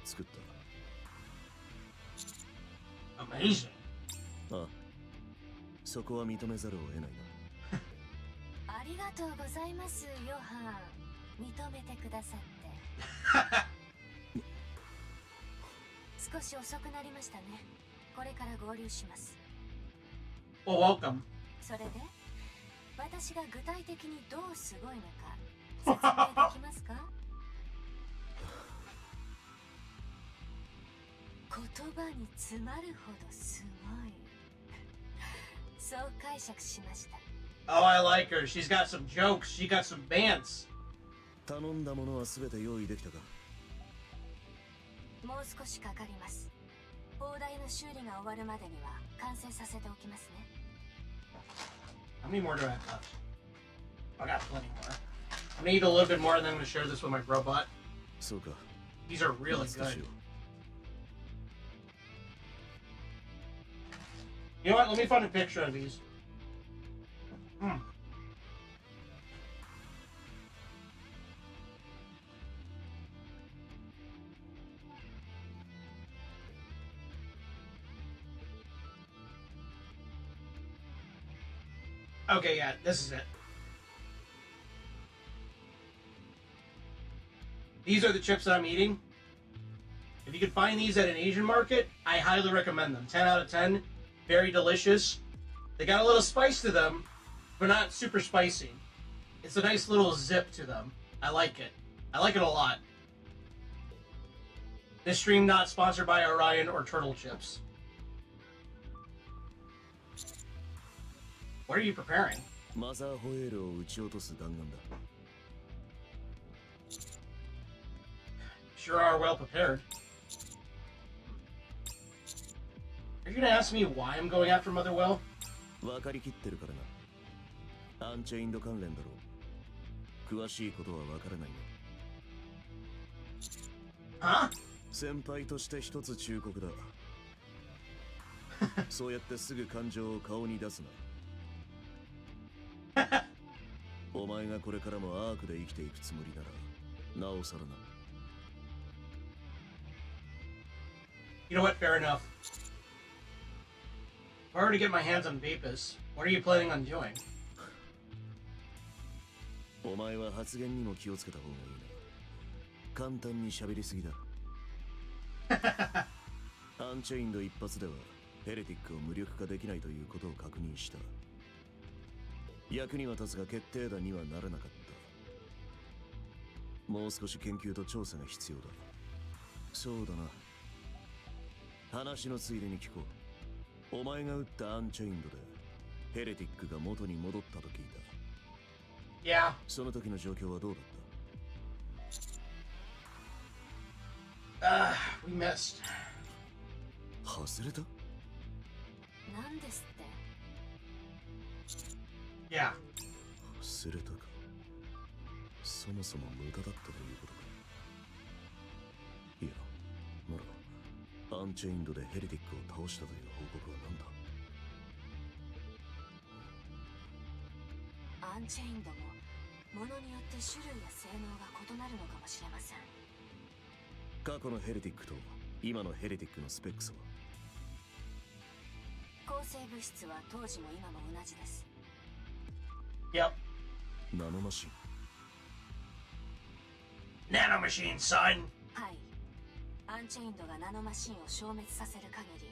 Speaker 6: 作っ
Speaker 1: Amazing.
Speaker 6: た。ああ、そこは認めざるを得ないな。
Speaker 7: ありがとうございますヨハン。認めてくださって。少し遅くなりましたね。これから合流します。
Speaker 1: Well, welcome.
Speaker 7: それで私が具体的にどうすごいのか説明できますか？言葉に詰まるほどすごい。そう解釈しました。
Speaker 1: Oh, I like her. She's got some jokes. She got some bands.
Speaker 6: 頼んだものは全て用意できたか？
Speaker 7: もう少しかかります。砲台の修理が終わるまでには完成させておきますね。
Speaker 1: How many more do I have left? I got plenty more. I'm gonna eat a little bit more and then I'm gonna share this with my robot.
Speaker 6: そうか。
Speaker 1: These are really
Speaker 6: 懐かしい
Speaker 1: good.
Speaker 6: よ。
Speaker 1: You know what? Let me find a picture of these. Okay, yeah, this is it. These are the chips that I'm eating. If you can find these at an Asian market, I highly recommend them. 10 out of 10. Very delicious. They got a little spice to them, but not super spicy. It's a nice little zip to them. I like it. I like it a lot. This stream not sponsored by Orion or Turtle Chips. What are you preparing?
Speaker 6: マザーホエールを撃ち落とす弾丸だ。
Speaker 1: Sure are well prepared. Are you gonna ask me why I'm going after Motherwell?
Speaker 6: 分かりきってるからな。アンチェインド関連だろう。詳しいことは分からない
Speaker 1: Huh?
Speaker 6: ね。先輩として一つ忠告だ。そうやってすぐ感情を顔に出すな。お前がこれからもアークで生きていくつもりなら、なおさらな。
Speaker 1: You know what? Fair enough. If I were to get my hands on Vapus, what are you planning on doing?
Speaker 6: お前は発言にも気をつけた方がいいな。簡単に喋りすぎだ。アンチェインド一発ではヘレティックを無力化できないということを確認した。役には立つが決定打にはならなかった。もう少し研究と調査が必要だ。そうだな。話のついでに聞こう。お前が撃ったアンチェインドでヘレティックが元に戻ったと聞いた。
Speaker 1: Yeah.
Speaker 6: その時の状況はどうだっ
Speaker 1: We missed.
Speaker 6: た？外れた？
Speaker 7: なんですって？
Speaker 1: Yeah.
Speaker 6: 忘れたか。そもそも無駄だったということか。いや、ならアンチェインドでヘレティックを倒したという報告は何だ？
Speaker 7: アンチェインドも物によって種類や性能が異なるのかもしれません。
Speaker 6: 過去のヘレティックと今のヘレティックのスペックスは？
Speaker 7: 抗生物質は当時も今も同じです。
Speaker 1: Yep.
Speaker 6: ナノマシン。
Speaker 1: Nanomachine, son.
Speaker 7: はい。アンチェインドがナノマシンを消滅させる限り、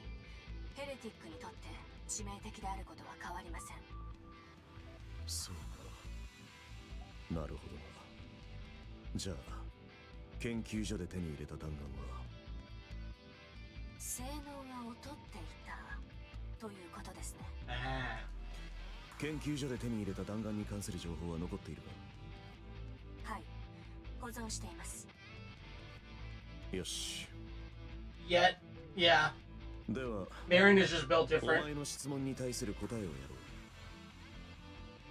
Speaker 7: ヘレティックにとって致命的であることは変わりません。
Speaker 6: そうか。なるほどな。じゃあ研究所で手に入れた弾丸は
Speaker 7: 性能が劣っていたということですね。
Speaker 6: 研究所で手に入れた弾丸に関する情報は残っているか？
Speaker 7: はい。保存しています。
Speaker 6: よし。
Speaker 1: Yet, yeah.
Speaker 6: では
Speaker 1: Marin is just built
Speaker 6: お
Speaker 1: different.
Speaker 6: 前の質問に対する答えをや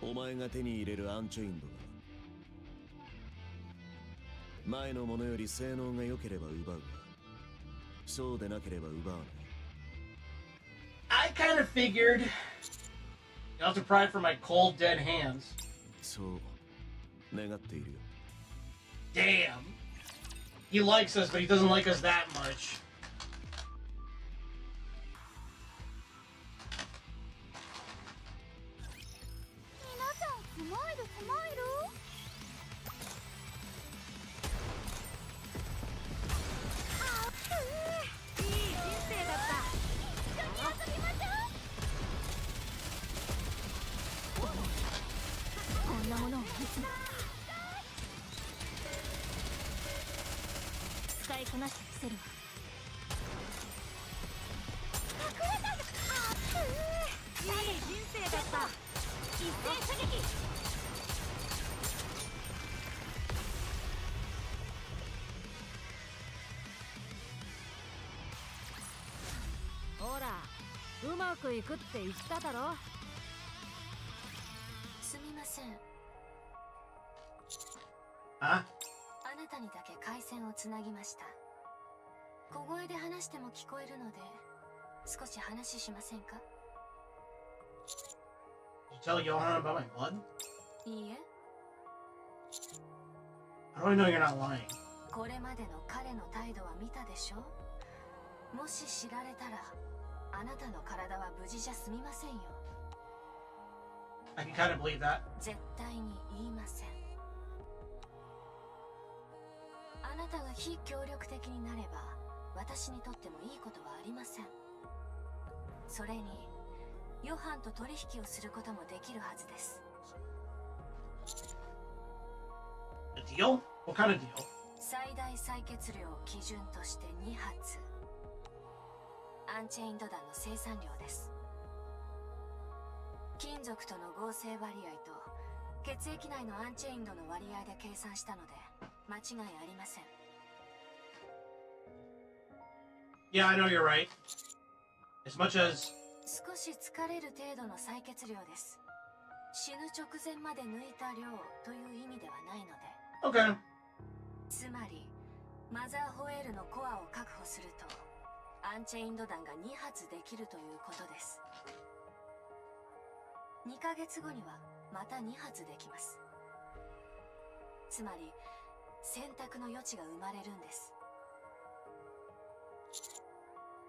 Speaker 6: ろう。お前が手に入れるアンチェインドが前のものより性能が良ければ奪うが、そうでなければ奪わない。
Speaker 1: I kind of figured. You'll have to pry for my cold, dead hands.
Speaker 6: そう願っているよ。
Speaker 1: Damn. He likes us, but he doesn't like us that much.
Speaker 5: 皆さんスマイルスマイル。あ、いい
Speaker 7: なものをいつも使いこなしてみせるわ。いい人生だった。一斉射撃。ほら、うまくいくって言っただろ。
Speaker 8: すみません。
Speaker 1: Huh?
Speaker 8: あなたにだけ回線をつなぎました。小声で話しても聞こえるので少し話しませんか？
Speaker 1: Did you tell Johan about my blood?
Speaker 8: いいえ。
Speaker 1: How do I know you're not lying?
Speaker 8: これまでの彼の態度は見たでしょ？もし知られたらあなたの体は無事じゃ済みませんよ。
Speaker 1: I can kind of believe that.
Speaker 8: 絶対に言いません。あなたが非協力的になれば私にとってもいいことはありません。それにヨハンと取引をすることもできるはずです。
Speaker 1: A deal? What kind of deal?
Speaker 8: 最大採血量を基準として2発。アンチェインド弾の生産量です。金属との合成割合と血液内のアンチェインドの割合で計算したので間違いありません。
Speaker 1: Yeah, I know you're right. As much as...
Speaker 8: 少し疲れる程度の採血量です。死ぬ直前まで抜いた量という意味ではないので。
Speaker 1: Okay.
Speaker 8: つまりマザーホエールのコアを確保するとアンチェインド弾が2発できるということです。2ヶ月後にはまた2発できます。つまり選択の余地が生まれるんです。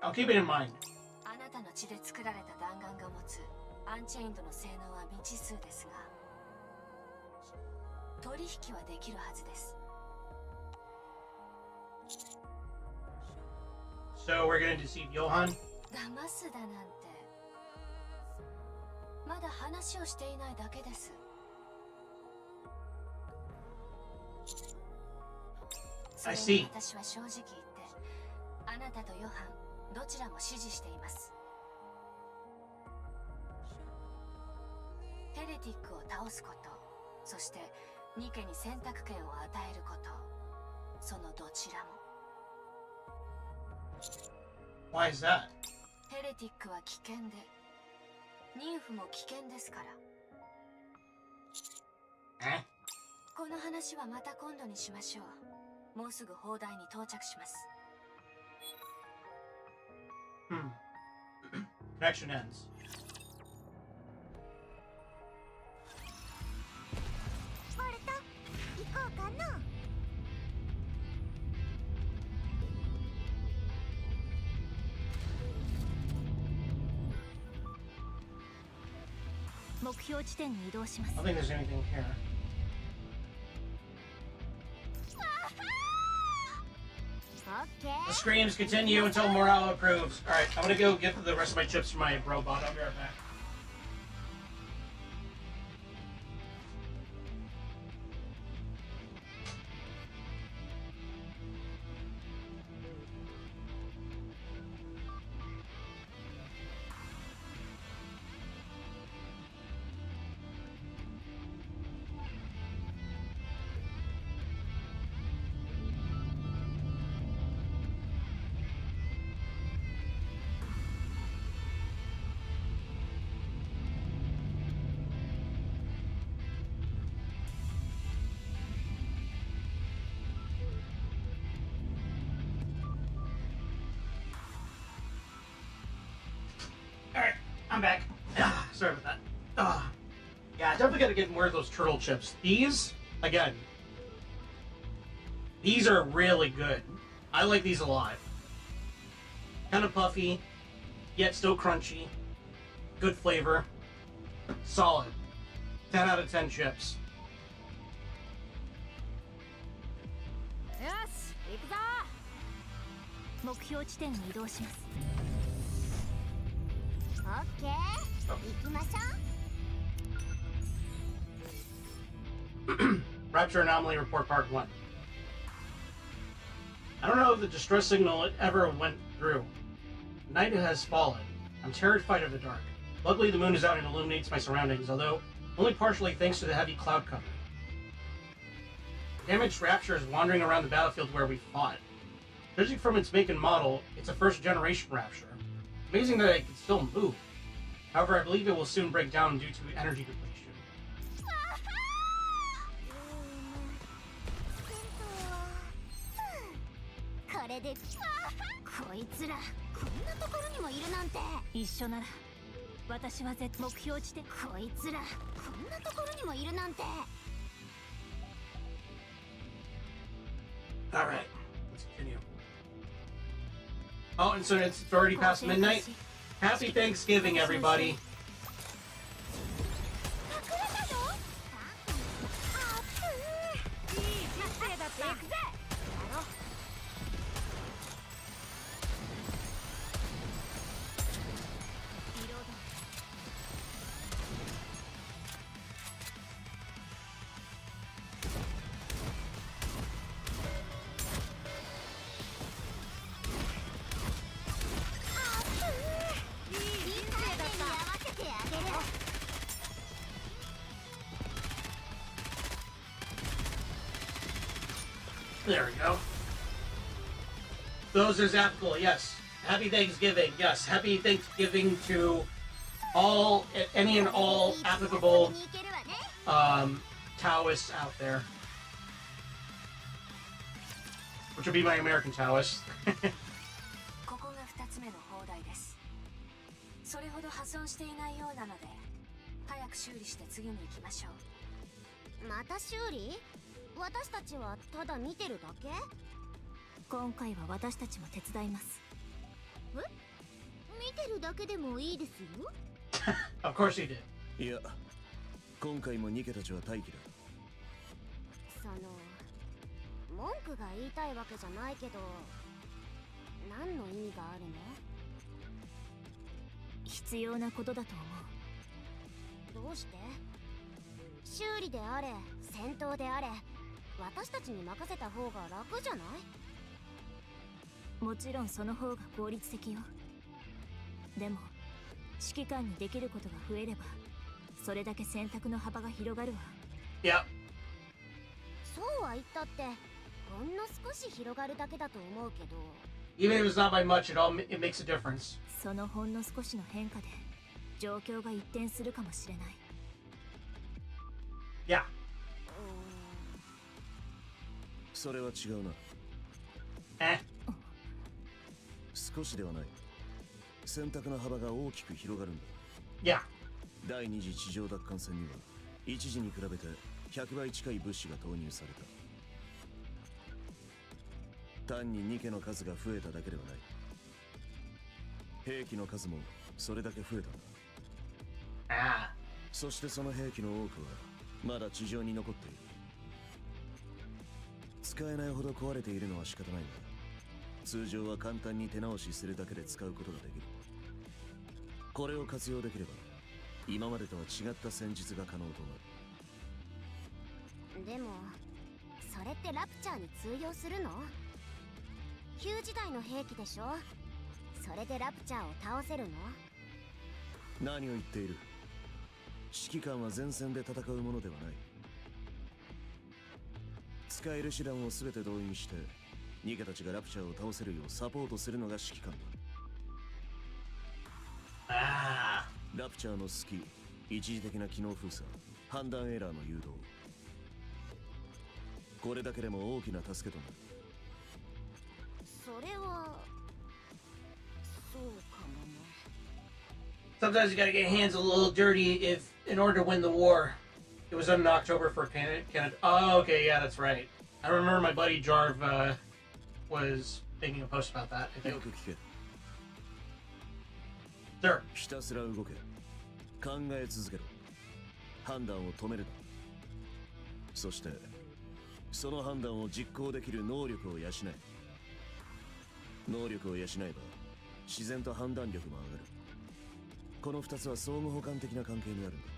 Speaker 1: I'll keep it in mind.
Speaker 8: あなたの血で作られた弾丸が持つアンチェインドの性能は未知数ですが取引はできるはずです。
Speaker 1: So we're gonna deceive Johan?
Speaker 8: 騙すだなんてまだ話をしていないだけです。そ
Speaker 1: I
Speaker 8: れ
Speaker 1: see.
Speaker 8: に私は正直言ってあなたとヨハンどちらも支持しています。ヘレティックを倒すこと、そしてニケに選択権を与えること、そのどちらも。
Speaker 1: Why is that?
Speaker 8: ヘレティックは危険でニンフも危険ですから。
Speaker 1: Eh?
Speaker 8: この話はまた今度にしましょう。もうすぐ砲台に到着します。
Speaker 1: Connection ends.
Speaker 5: ボルト行こうかな。
Speaker 7: 目標地点に移動します。
Speaker 1: I don't think there's anything here. The screams continue until morale improves. Alright, I'm gonna go get the rest of my chips from my robot. I'll be right back. Alright, I'm back. Sorry about that. Yeah, I definitely gotta get more of those turtle chips. These, again, these are really good. I like these a lot. Kind of puffy, yet still crunchy. Good flavor. Solid. 10 out of 10 chips.
Speaker 7: よし、行くぞ。目標地点に移動します。
Speaker 5: オッケー、行きましょう。
Speaker 1: Rapture Anomaly Report Part 1. I don't know if the distress signal ever went through. Night has fallen. I'm terrified of the dark. Luckily, the moon is out and illuminates my surroundings, although only partially thanks to the heavy cloud cover. Damaged Rapture is wandering around the battlefield where we fought. Judging from its make and model, it's a first-generation Rapture. Amazing that it can still move. However, I believe it will soon break down due to energy depletion.
Speaker 5: これでこいつらこんなところにもいるなんて。
Speaker 2: 一緒なら私は絶目標地点。
Speaker 5: こいつらこんなところにもいるなんて。
Speaker 1: Alright, let's continue. Oh, and so it's already past midnight? Happy Thanksgiving, everybody! 'There we go. Those is applicable, yes. Happy Thanksgiving, yes. Happy Thanksgiving to all, any and all applicable Taoists out there. Which would be my American Taoists.
Speaker 8: ここが2つ目の砲台です。それほど破損していないようなので、早く修理して次に行きましょう。
Speaker 5: また修理？私たちはただ見てるだけ？
Speaker 7: 今回は私たちも手伝います。
Speaker 5: え？見てるだけでもいいですよ。
Speaker 1: Of course he did.
Speaker 6: いや、今回もニケたちは待機だ。
Speaker 5: その文句が言いたいわけじゃないけど、何の意味があるの？
Speaker 7: 必要なことだと思う。
Speaker 5: どうして？修理であれ、戦闘であれ、私たちに任せた方が楽じゃない？
Speaker 7: もちろんその方が効率的よ。でも指揮官にできることが増えれば、それだけ選択の幅が広がるわ。
Speaker 1: Yep.
Speaker 5: そうは言ったってほんの少し広がるだけだと思うけど。
Speaker 1: Even if it's not by much, it makes a difference.
Speaker 7: そのほんの少しの変化で状況が一転するかもしれない。
Speaker 1: Yeah.
Speaker 6: それは違うな。少しではない。選択の幅が大きく広がるんだ。
Speaker 1: Yeah.
Speaker 6: 第二次地上奪還戦には一時に比べて100倍近い物資が投入された。単にニケの数が増えただけではない。兵器の数もそれだけ増えたんだ。
Speaker 1: Ah.
Speaker 6: そしてその兵器の多くはまだ地上に残っている。使えないほど壊れているのは仕方ないが、通常は簡単に手直しするだけで使うことができる。これを活用できれば今までとは違った戦術が可能となる。
Speaker 5: でもそれってラプチャーに通用するの？旧時代の兵器でしょ？それでラプチャーを倒せるの？
Speaker 6: 何を言っている。指揮官は前線で戦うものではない。使える手段を全て動員してニケたちがラプチャーを倒せるようサポートするのが指揮官だ。ラプチャーの隙、一時的な機能封鎖、判断エラーの誘導、これだけでも大きな助けとなる。
Speaker 5: それはそうかもね。
Speaker 1: Sometimes you gotta get hands a little dirty in order to win the war. It was done in October for Canada. Oh, okay, yeah, that's right. I remember my buddy Jarv was making a post about that. I think.
Speaker 6: よく聞け。
Speaker 1: Sir.
Speaker 6: ひたすら動け。考え続けろ。判断を止めるな。そしてその判断を実行できる能力を養え。能力を養えば自然と判断力も上がる。この2つは相互補完的な関係にあるんだ。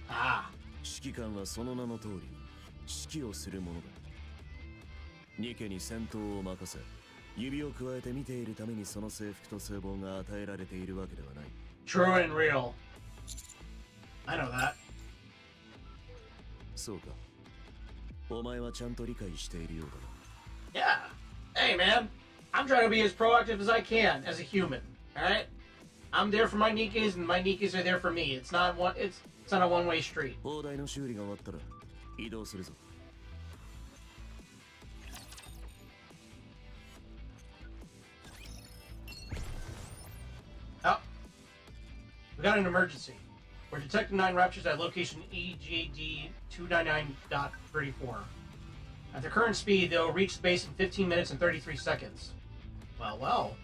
Speaker 1: Ah.
Speaker 6: 指揮官はその名の通り指揮をするものだ。ニケに戦闘を任せ、指を加えて見ているためにその征服と聖望が与えられているわけではない。
Speaker 1: True and real. I know that.
Speaker 6: そうか。お前はちゃんと理解しているようだな。
Speaker 1: Yeah. Hey, man. I'm trying to be as proactive as I can as a human. All right. I'm there for my Nikkes, and my Nikkes are there for me. It's not a one-way street.
Speaker 6: 砲台の修理が終わったら移動するぞ。
Speaker 1: Oh. We got an emergency. We're detecting 9 raptures at location EGD 299.34. At their current speed, they'll reach the base in 15 minutes and 33 seconds. Well.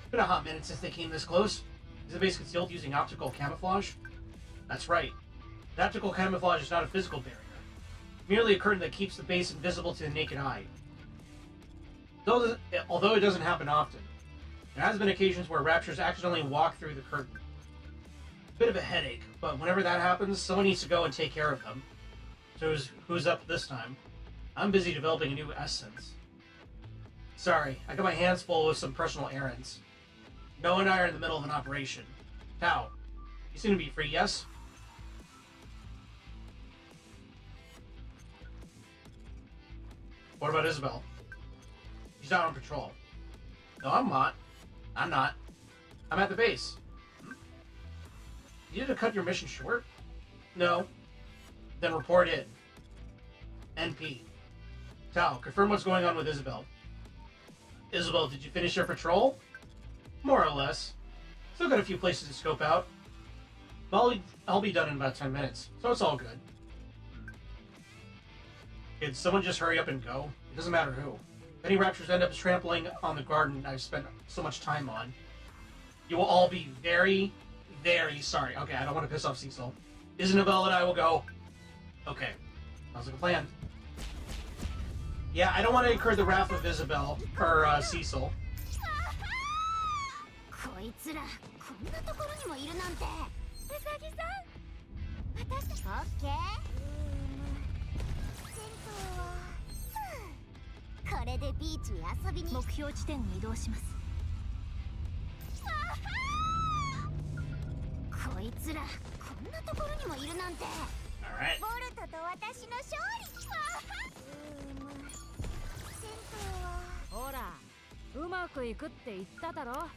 Speaker 1: It's been a hot minute since they came this close. Is the base concealed using optical camouflage? That's right. The optical camouflage is not a physical barrier. Merely a curtain that keeps the base invisible to the naked eye. Although it doesn't happen often, there has been occasions where raptors accidentally walk through the curtain. Bit of a headache, but whenever that happens, someone needs to go and take care of them. So who's up this time? I'm busy developing a new essence. Sorry, I got my hands full with some personal errands. Noah and I are in the middle of an operation. Tao, you seem to be free, yes? What about Isabel? She's out on patrol. No, I'm not. I'm at the base. You need to cut your mission short? No. Then report in. NP. Tao, confirm what's going on with Isabel. Isabel, did you finish your patrol? More or less. Still got a few places to scope out. I'll be done in about 10 minutes, so it's all good. Did someone just hurry up and go? It doesn't matter who. If any raptors end up trampling on the garden I've spent so much time on, you will all be very, very sorry. Okay, I don't want to piss off Cecil. Isabel and I will go. Okay. Sounds like a plan. Yeah, I don't want to incur the wrath of Isabel, or Cecil.
Speaker 5: こいつらこんなところにもいるなんて。うさぎさん、私たちオッケー。銭湯はこれでビーチに遊びに。
Speaker 7: 目標地点に移動します。
Speaker 5: こいつらこんなところにもいるなんて。
Speaker 1: Alright.
Speaker 5: ボルトと私の勝利。銭湯は
Speaker 4: ほら、うまくいくって言っただろ。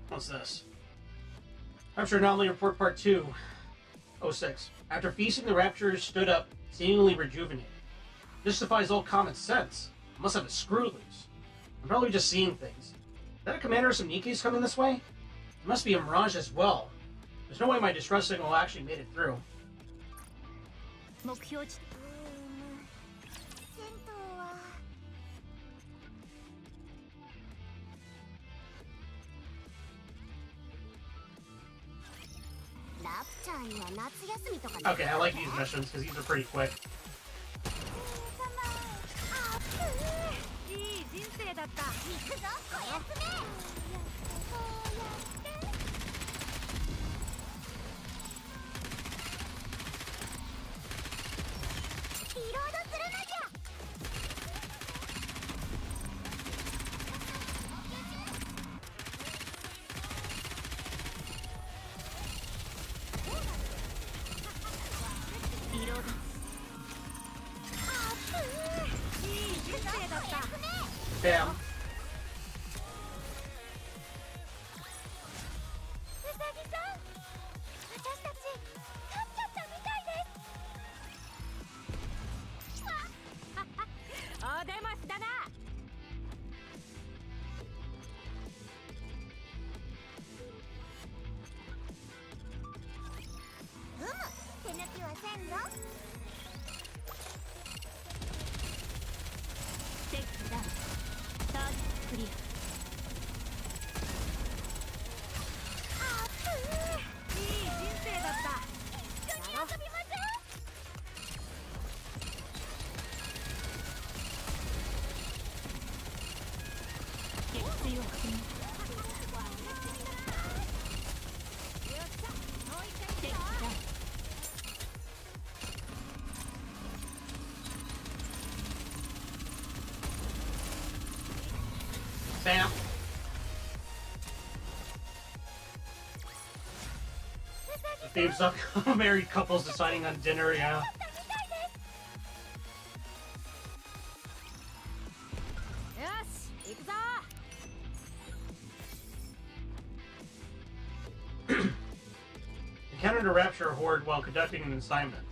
Speaker 1: What's this? Rapture Anomaly Report Part 206. After feasting, the raptors stood up, seemingly rejuvenated. This defies all common sense. I must have a screw loose. I'm probably just seeing things. Is that a commander of some Nikkes coming this way? It must be a mirage as well. There's no way my distress signal actually made it through.
Speaker 7: 目標地点。
Speaker 5: 銭湯はラプチャーには夏休みとか。
Speaker 1: Okay, I like these missions because these are pretty quick.
Speaker 4: いい人生だった。
Speaker 5: 行くぞ、こやつめ。リロードするなきゃ。
Speaker 7: リロード。
Speaker 4: いい人生だった。
Speaker 1: Damn.
Speaker 5: うさぎさん、私たち勝っちゃったみたいです。
Speaker 4: お出ましだな。
Speaker 5: 手抜きはせんぞ。
Speaker 7: テックダウン。ターゲットクリア。
Speaker 4: いい人生だった。
Speaker 5: 一緒に遊びましょう。
Speaker 7: 撃墜を確認。テックダウン。
Speaker 1: Bam. The themes of married couples deciding on dinner, yeah. Encountered a rapture horde while conducting an assignment.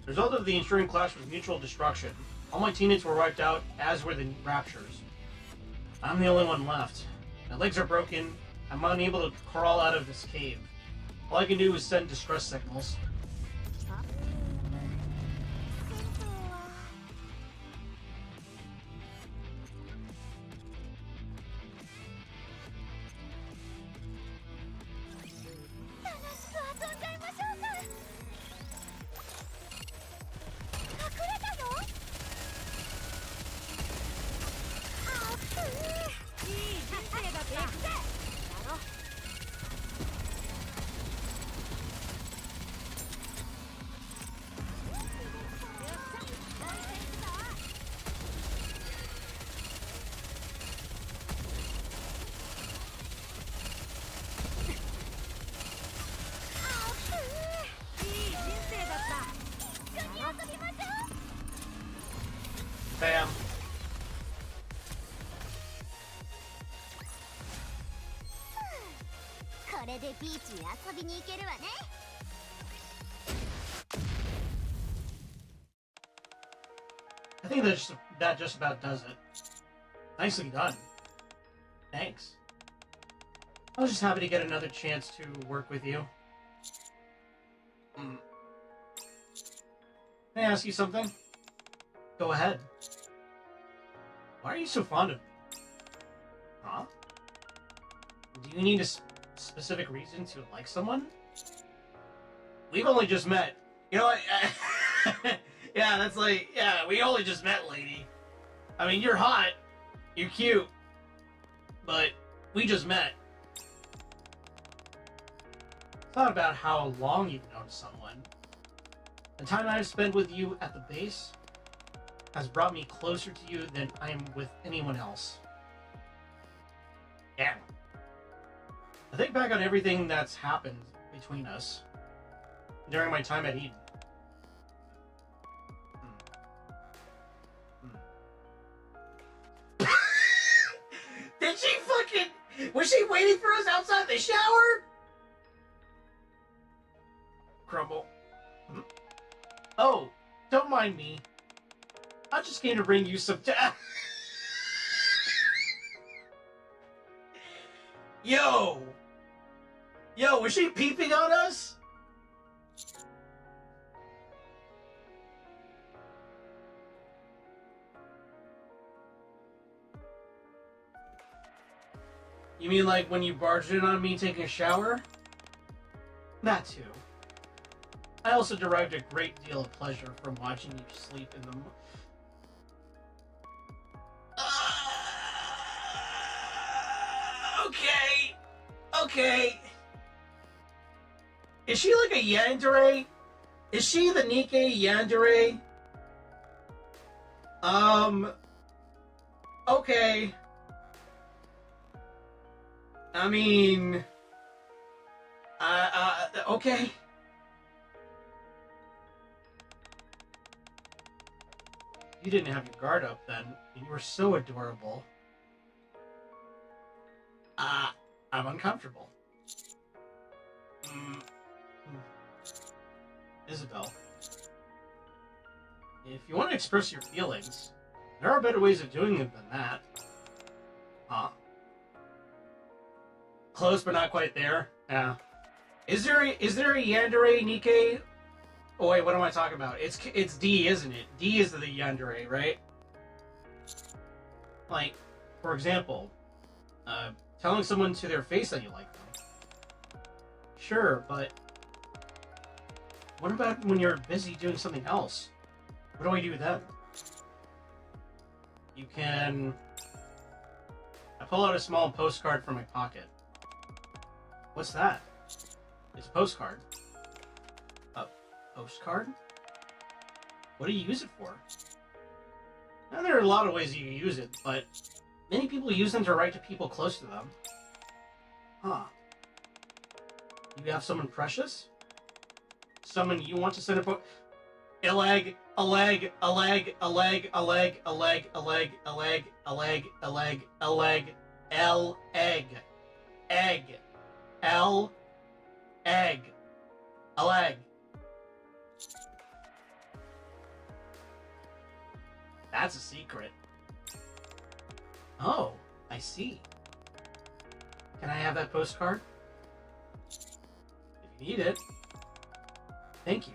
Speaker 1: The result of the ensuing clash was mutual destruction. All my teammates were wiped out, as were the raptures. I'm the only one left. My legs are broken. I'm unable to crawl out of this cave. All I can do is send distress signals. Bam. I think that just about does it. Nicely done. Thanks. I was just happy to get another chance to work with you. Can I ask you something? Go ahead. Why are you so fond of me? Huh? Do you need a specific reason to like someone? We've only just met. You know what? Yeah, that's like, yeah, we only just met, lady. I mean, you're hot. You're cute. But we just met. It's not about how long you've known someone. The time I've spent with you at the base has brought me closer to you than I am with anyone else. Damn. I think back on everything that's happened between us during my time at Eden. Did she fucking... Was she waiting for us outside the shower? Crumble. Oh, don't mind me. I just came to bring you some Yo! Yo, was she peeping on us? You mean like when you barged in on me taking a shower? That too. I also derived a great deal of pleasure from watching you sleep in the... Okay. Okay. Is she like a yandere? Is she the Nikke yandere? Okay. I mean... okay. You didn't have your guard up then. You were so adorable. I'm uncomfortable. Isabel. If you want to express your feelings, there are better ways of doing it than that. Huh? Close but not quite there? Yeah. Is there a yandere Nikke? Oh wait, what am I talking about? It's D, isn't it? D is the yandere, right? Like, for example, telling someone to their face that you like them. Sure, but what about when you're busy doing something else? What do I do then? You can... I pull out a small postcard from my pocket. What's that? It's a postcard. A postcard? What do you use it for? Now, there are a lot of ways you can use it, but Many people use them to write to people close to them. Huh. You have someone precious? Someone you want to send a book? A leg, a leg, a leg, a leg, a leg, a leg, a leg, a leg, a leg, a leg, a leg, L egg, egg, L egg, a leg. That's a secret. Oh, I see. Can I have that postcard? If you need it. Thank you.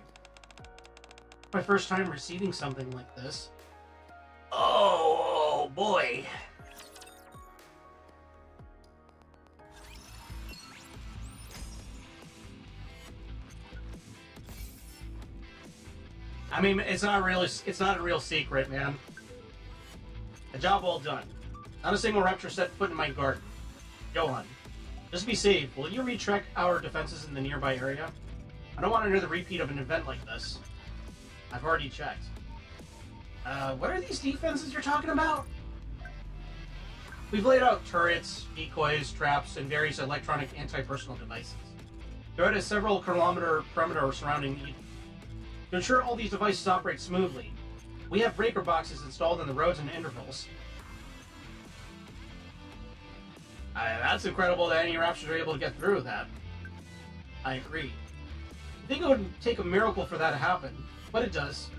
Speaker 1: My first time receiving something like this. Oh boy. I mean, it's not a real secret, man. A job well done. Not a single raptor set foot in my garden. Johan, just be safe. Will you recheck our defenses in the nearby area? I don't want another repeat of an event like this. I've already checked. What are these defenses you're talking about? We've laid out turrets, decoys, traps, and various electronic anti-personnel devices. Throughout a several kilometer perimeter surrounding Eden. To ensure all these devices operate smoothly, we have breaker boxes installed in the roads and intervals. That's incredible that any raptors are able to get through that. I agree. I think it would take a miracle for that to happen, but it does.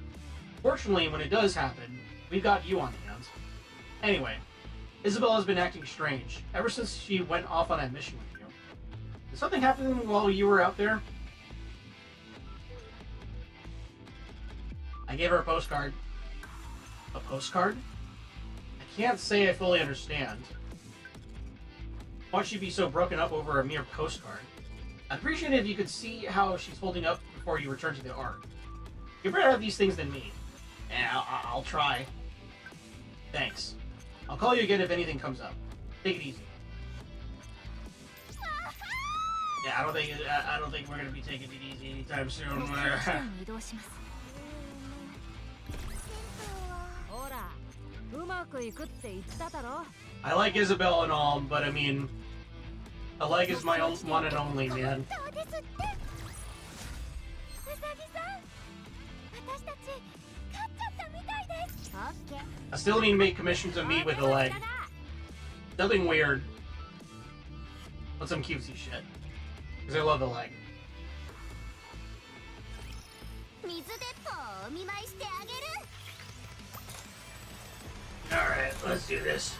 Speaker 1: Fortunately, when it does happen, we've got you on hand. Anyway, Isabel has been acting strange ever since she went off on that mission with you. Did something happen while you were out there? I gave her a postcard. A postcard? I can't say I fully understand. Why should she be so broken up over a mere postcard? I'd appreciate it if you could see how she's holding up before you return to the Ark. You're better at these things than me. Yeah, I'll try. Thanks. I'll call you again if anything comes up. Take it easy. Yeah, I don't think we're gonna be taking it easy anytime soon. I like Isabel and all, but I mean, a leg is my own one and only, man. I still need to make commissions of me with a leg. Nothing weird. But some cutesy shit. Because I love the leg. Alright, let's do this.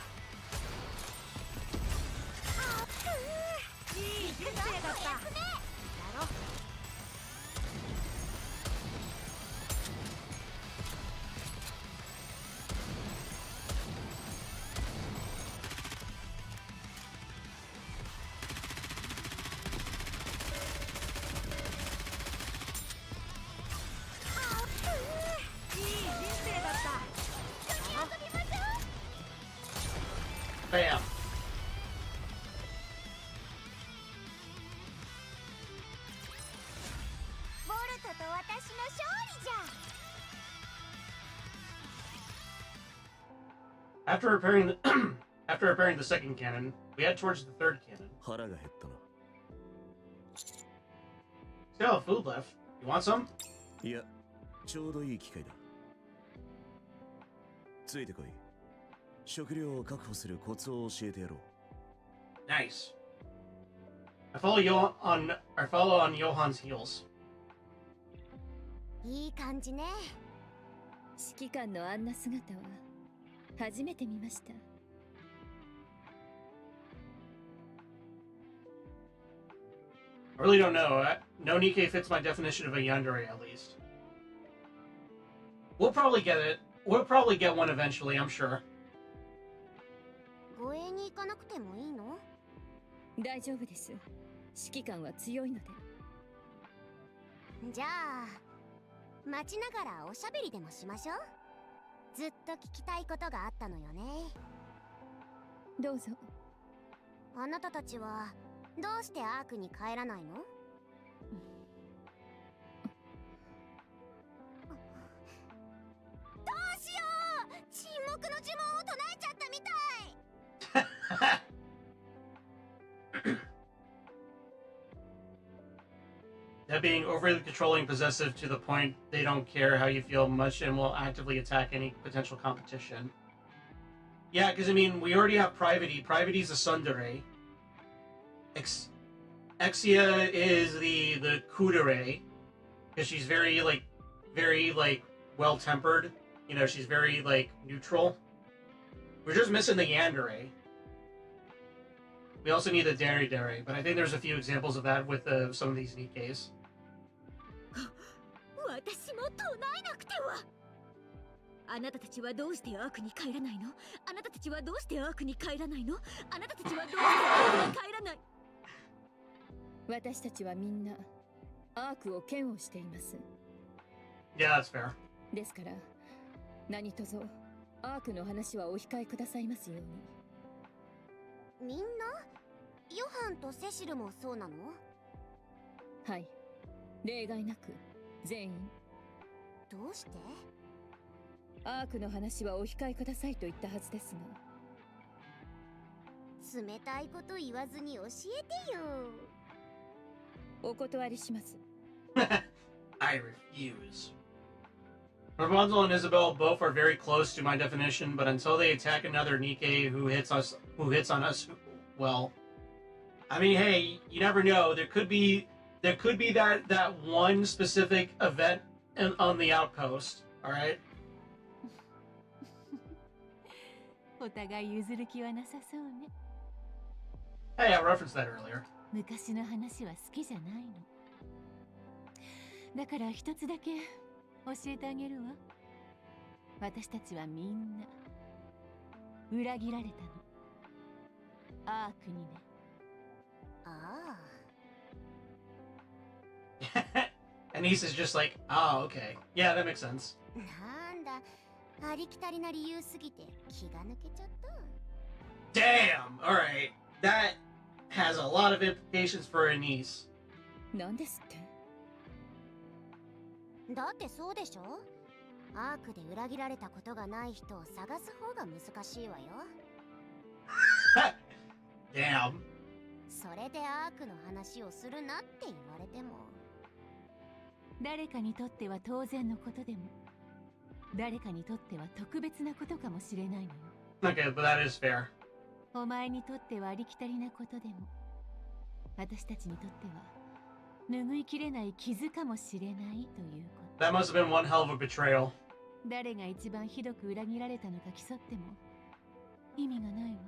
Speaker 1: Bam. After repairing the second cannon, we head towards the third cannon.
Speaker 6: 腹が減ったな。
Speaker 1: Still have food left. You want some?
Speaker 6: いや、ちょうどいい機会だ。ついてこい。食料を確保するコツを教えてやろう。
Speaker 1: Nice. I follow on Johan's heels.
Speaker 5: いい感じね。
Speaker 2: 指揮官のあんな姿は初めて見ました。
Speaker 1: I really don't know. No Nikke fits my definition of a yandere, at least. We'll probably get it. We'll probably get one eventually, I'm sure.
Speaker 5: 護衛に行かなくてもいいの？
Speaker 2: 大丈夫です。指揮官は強いので。
Speaker 5: じゃあ、待ちながらおしゃべりでもしましょう。ずっと聞きたいことがあったのよね。
Speaker 2: どうぞ。
Speaker 5: あなたたちはどうしてアークに帰らないの？どうしよう！沈黙の呪文を唱えちゃったみたい。
Speaker 1: That being overly controlling, possessive to the point they don't care how you feel much and will actively attack any potential competition. Yeah, because I mean, we already have Privity. Privity's a tsundere. Exia is the kudere, because she's very well tempered. You know, she's very like neutral. We're just missing the yandere. We also need the dere, but I think there's a few examples of that with some of these Nikkes.
Speaker 4: 私も唱えなくては。あなたたちはどうしてアークに帰らないの？あなたたちはどうしてアークに帰らないの？あなたたちはどうしてアークに帰らない？
Speaker 9: 私たちはみんなアークを嫌悪しています。
Speaker 1: Yeah, that's fair.
Speaker 9: ですから何卒アークの話はお控えくださいますように。
Speaker 5: みんな？ヨハンとセシルもそうなの？
Speaker 9: はい、例外なく全員。
Speaker 5: どうして？
Speaker 9: アークの話はお控えくださいと言ったはずです
Speaker 5: が。冷たいこと言わずに教えてよ。
Speaker 9: お断りします。
Speaker 1: I refuse. Rapunzel and Isabel both are very close to my definition, but until they attack another Nikke who hits on us, well, I mean, hey, you never know. There could be that one specific event on the outpost. All right.
Speaker 2: お互い譲る気はなさそうね。
Speaker 1: Hey, I referenced that earlier.
Speaker 2: 昔の話は好きじゃないの。だから一つだけ教えてあげるわ。私たちはみんな裏切られたの。アークにね。
Speaker 5: あ
Speaker 1: あ。And Ace is just like, oh, okay. Yeah, that makes sense.
Speaker 5: なんだ、ありきたりな理由すぎて気が抜けちゃった。
Speaker 1: Damn! Alright. That has a lot of implications for Anise.
Speaker 9: なんですって？
Speaker 5: だってそうでしょ？アークで裏切られたことがない人を探す方が難しいわよ。
Speaker 1: Damn.
Speaker 5: それでアークの話をするなって言われても。
Speaker 2: 誰かにとっては当然のことでも、誰かにとっては特別なことかもしれないのよ。
Speaker 1: Okay, but that is fair.
Speaker 2: お前にとってはありきたりなことでも、私たちにとっては拭いきれない傷かもしれないということ。
Speaker 1: That must have been one hell of a betrayal.
Speaker 2: 誰が一番ひどく裏切られたのか競っても意味がないわ。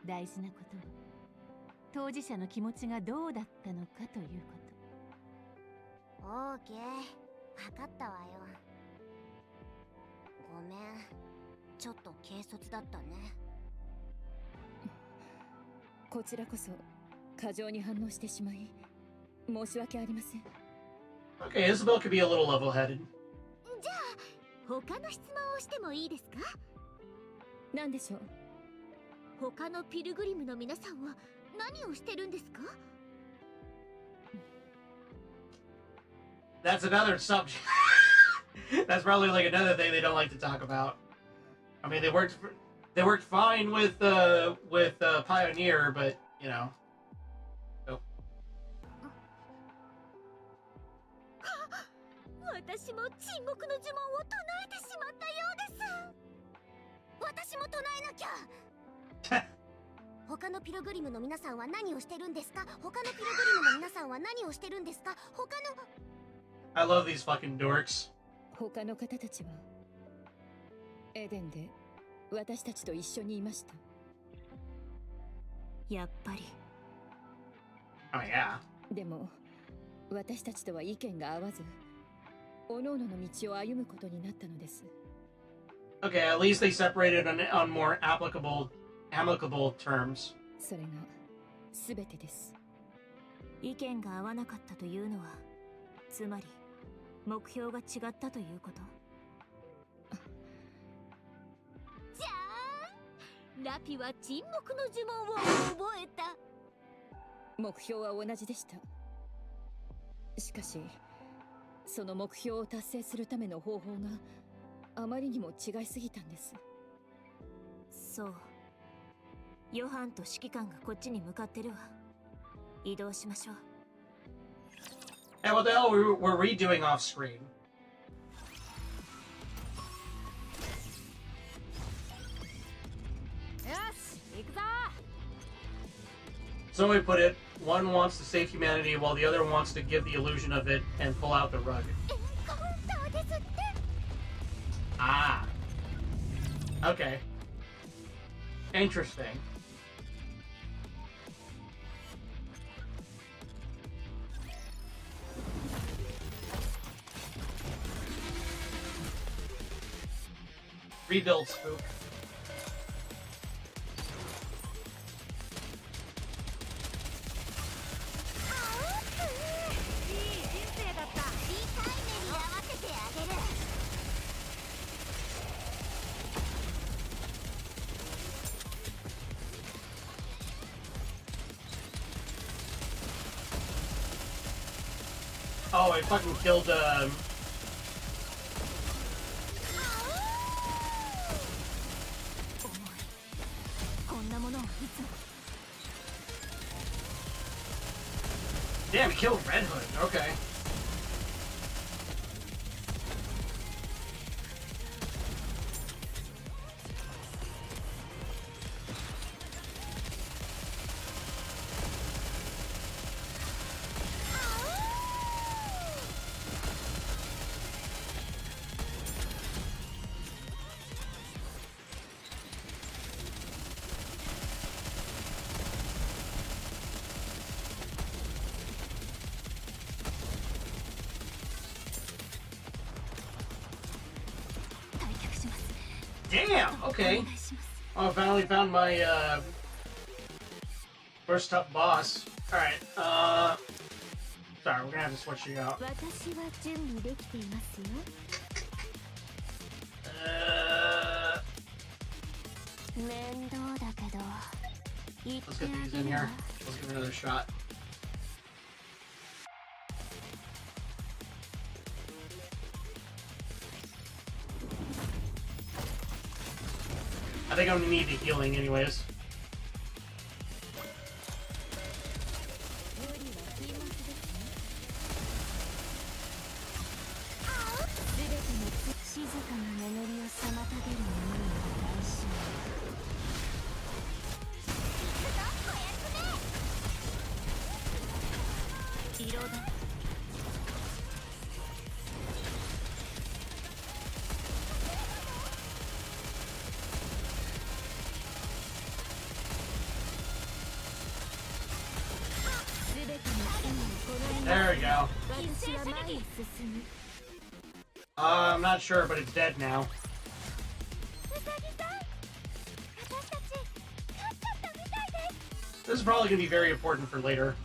Speaker 2: 大事なことは当事者の気持ちがどうだったのかということ。
Speaker 5: オーケー、分かったわよ。ごめん、ちょっと軽率だったね。
Speaker 9: こちらこそ過剰に反応してしまい申し訳ありません。
Speaker 1: Okay, Isabel could be a little level-headed.
Speaker 4: じゃあ他の質問をしてもいいですか？
Speaker 9: 何でしょう？
Speaker 4: 他のピルグリムの皆さんは何をしてるんですか？
Speaker 1: That's another subject. That's probably like another thing they don't like to talk about. I mean, they worked fine with Pioneer, but you know. Oh.
Speaker 4: 私も沈黙の呪文を唱えてしまったようです。
Speaker 5: 私も唱えなきゃ。他のピルグリムの皆さんは何をしてるんですか？他のピルグリムの皆さんは何をしてるんですか？他の
Speaker 1: I love these fucking dorks.
Speaker 9: 他の方たちはエデンで私たちと一緒にいました。
Speaker 7: やっぱり。
Speaker 1: Oh yeah.
Speaker 9: でも私たちとは意見が合わず、各々の道を歩むことになったのです。
Speaker 1: Okay, at least they separated on more amicable terms.
Speaker 9: それが全てです。
Speaker 7: 意見が合わなかったというのは、つまり目標が違ったということ。
Speaker 4: じゃーん、ラピは沈黙の呪文を覚えた。
Speaker 9: 目標は同じでした。しかしその目標を達成するための方法があまりにも違いすぎたんです。
Speaker 7: そう。ヨハンと指揮官がこっちに向かってるわ。移動しましょう。
Speaker 1: Hey, what the hell? We're redoing off screen. So we put it, one wants to save humanity while the other wants to give the illusion of it and pull out the rug. Ah. Okay. Interesting. Rebuild spook. Oh, I fucking killed, Damn, he killed Red Hood. Okay. Damn, okay. Oh, I finally found my, first tough boss. Alright, sorry, we're gonna have to switch you out. Let's get these in here. Let's give it another shot. I think I'm gonna need the healing anyways. There we go. I'm not sure, but it's dead now. This is probably going to be very important for later.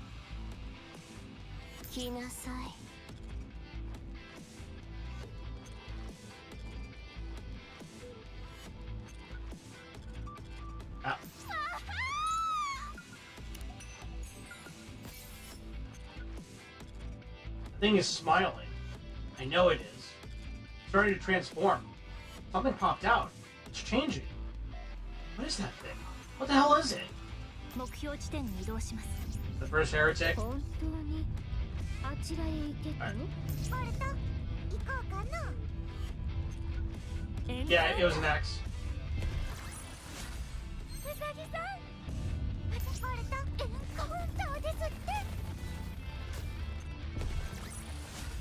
Speaker 1: Ah. The thing is smiling. I know it is. It's starting to transform. Something popped out. It's changing. What is that thing? What the hell is it? The first heretic? Yeah, it was an X.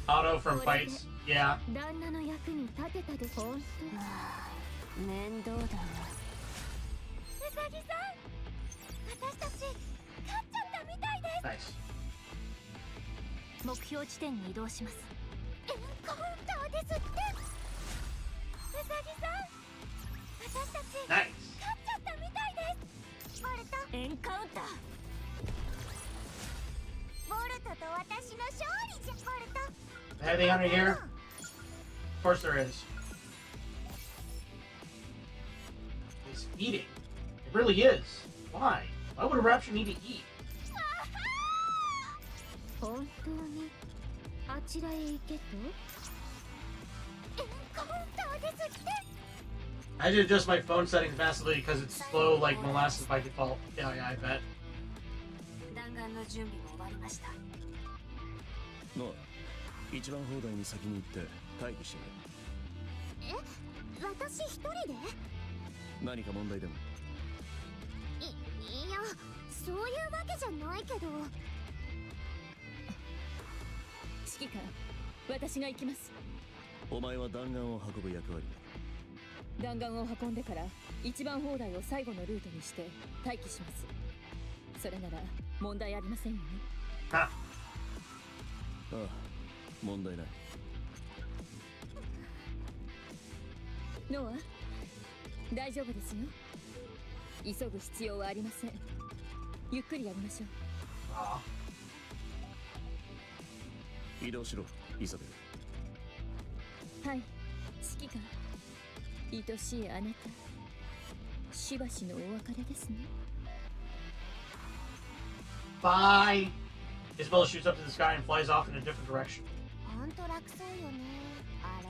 Speaker 1: Auto from fights, yeah. Nice. Nice. Anything under here? Of course there is. He's eating. It really is. Why? Why would a rapture need to eat? I had to adjust my phone settings massively because it's slow like molasses by default. Yeah, I bet.
Speaker 6: ノア、一番砲台に先に行って待機してくれ。
Speaker 5: 私一人で？
Speaker 6: 何か問題でも？
Speaker 5: いや、そういうわけじゃないけど。
Speaker 9: 指揮官、私が行きます。
Speaker 6: お前は弾丸を運ぶ役割だ。
Speaker 9: 弾丸を運んでから一番砲台を最後のルートにして待機します。それなら問題ありませんよね。
Speaker 1: あ
Speaker 6: あ、問題ない。
Speaker 9: ノア、大丈夫ですよ。急ぐ必要はありません。ゆっくりやりましょ
Speaker 1: あ。
Speaker 6: 移動しろ、イザベ
Speaker 9: う。はい、指揮官。愛しいあなた、しばしのお別れですね。
Speaker 1: Bye! Isabella shoots up to the sky and flies off in a different direction.
Speaker 5: ほんと楽そうよね、あれ。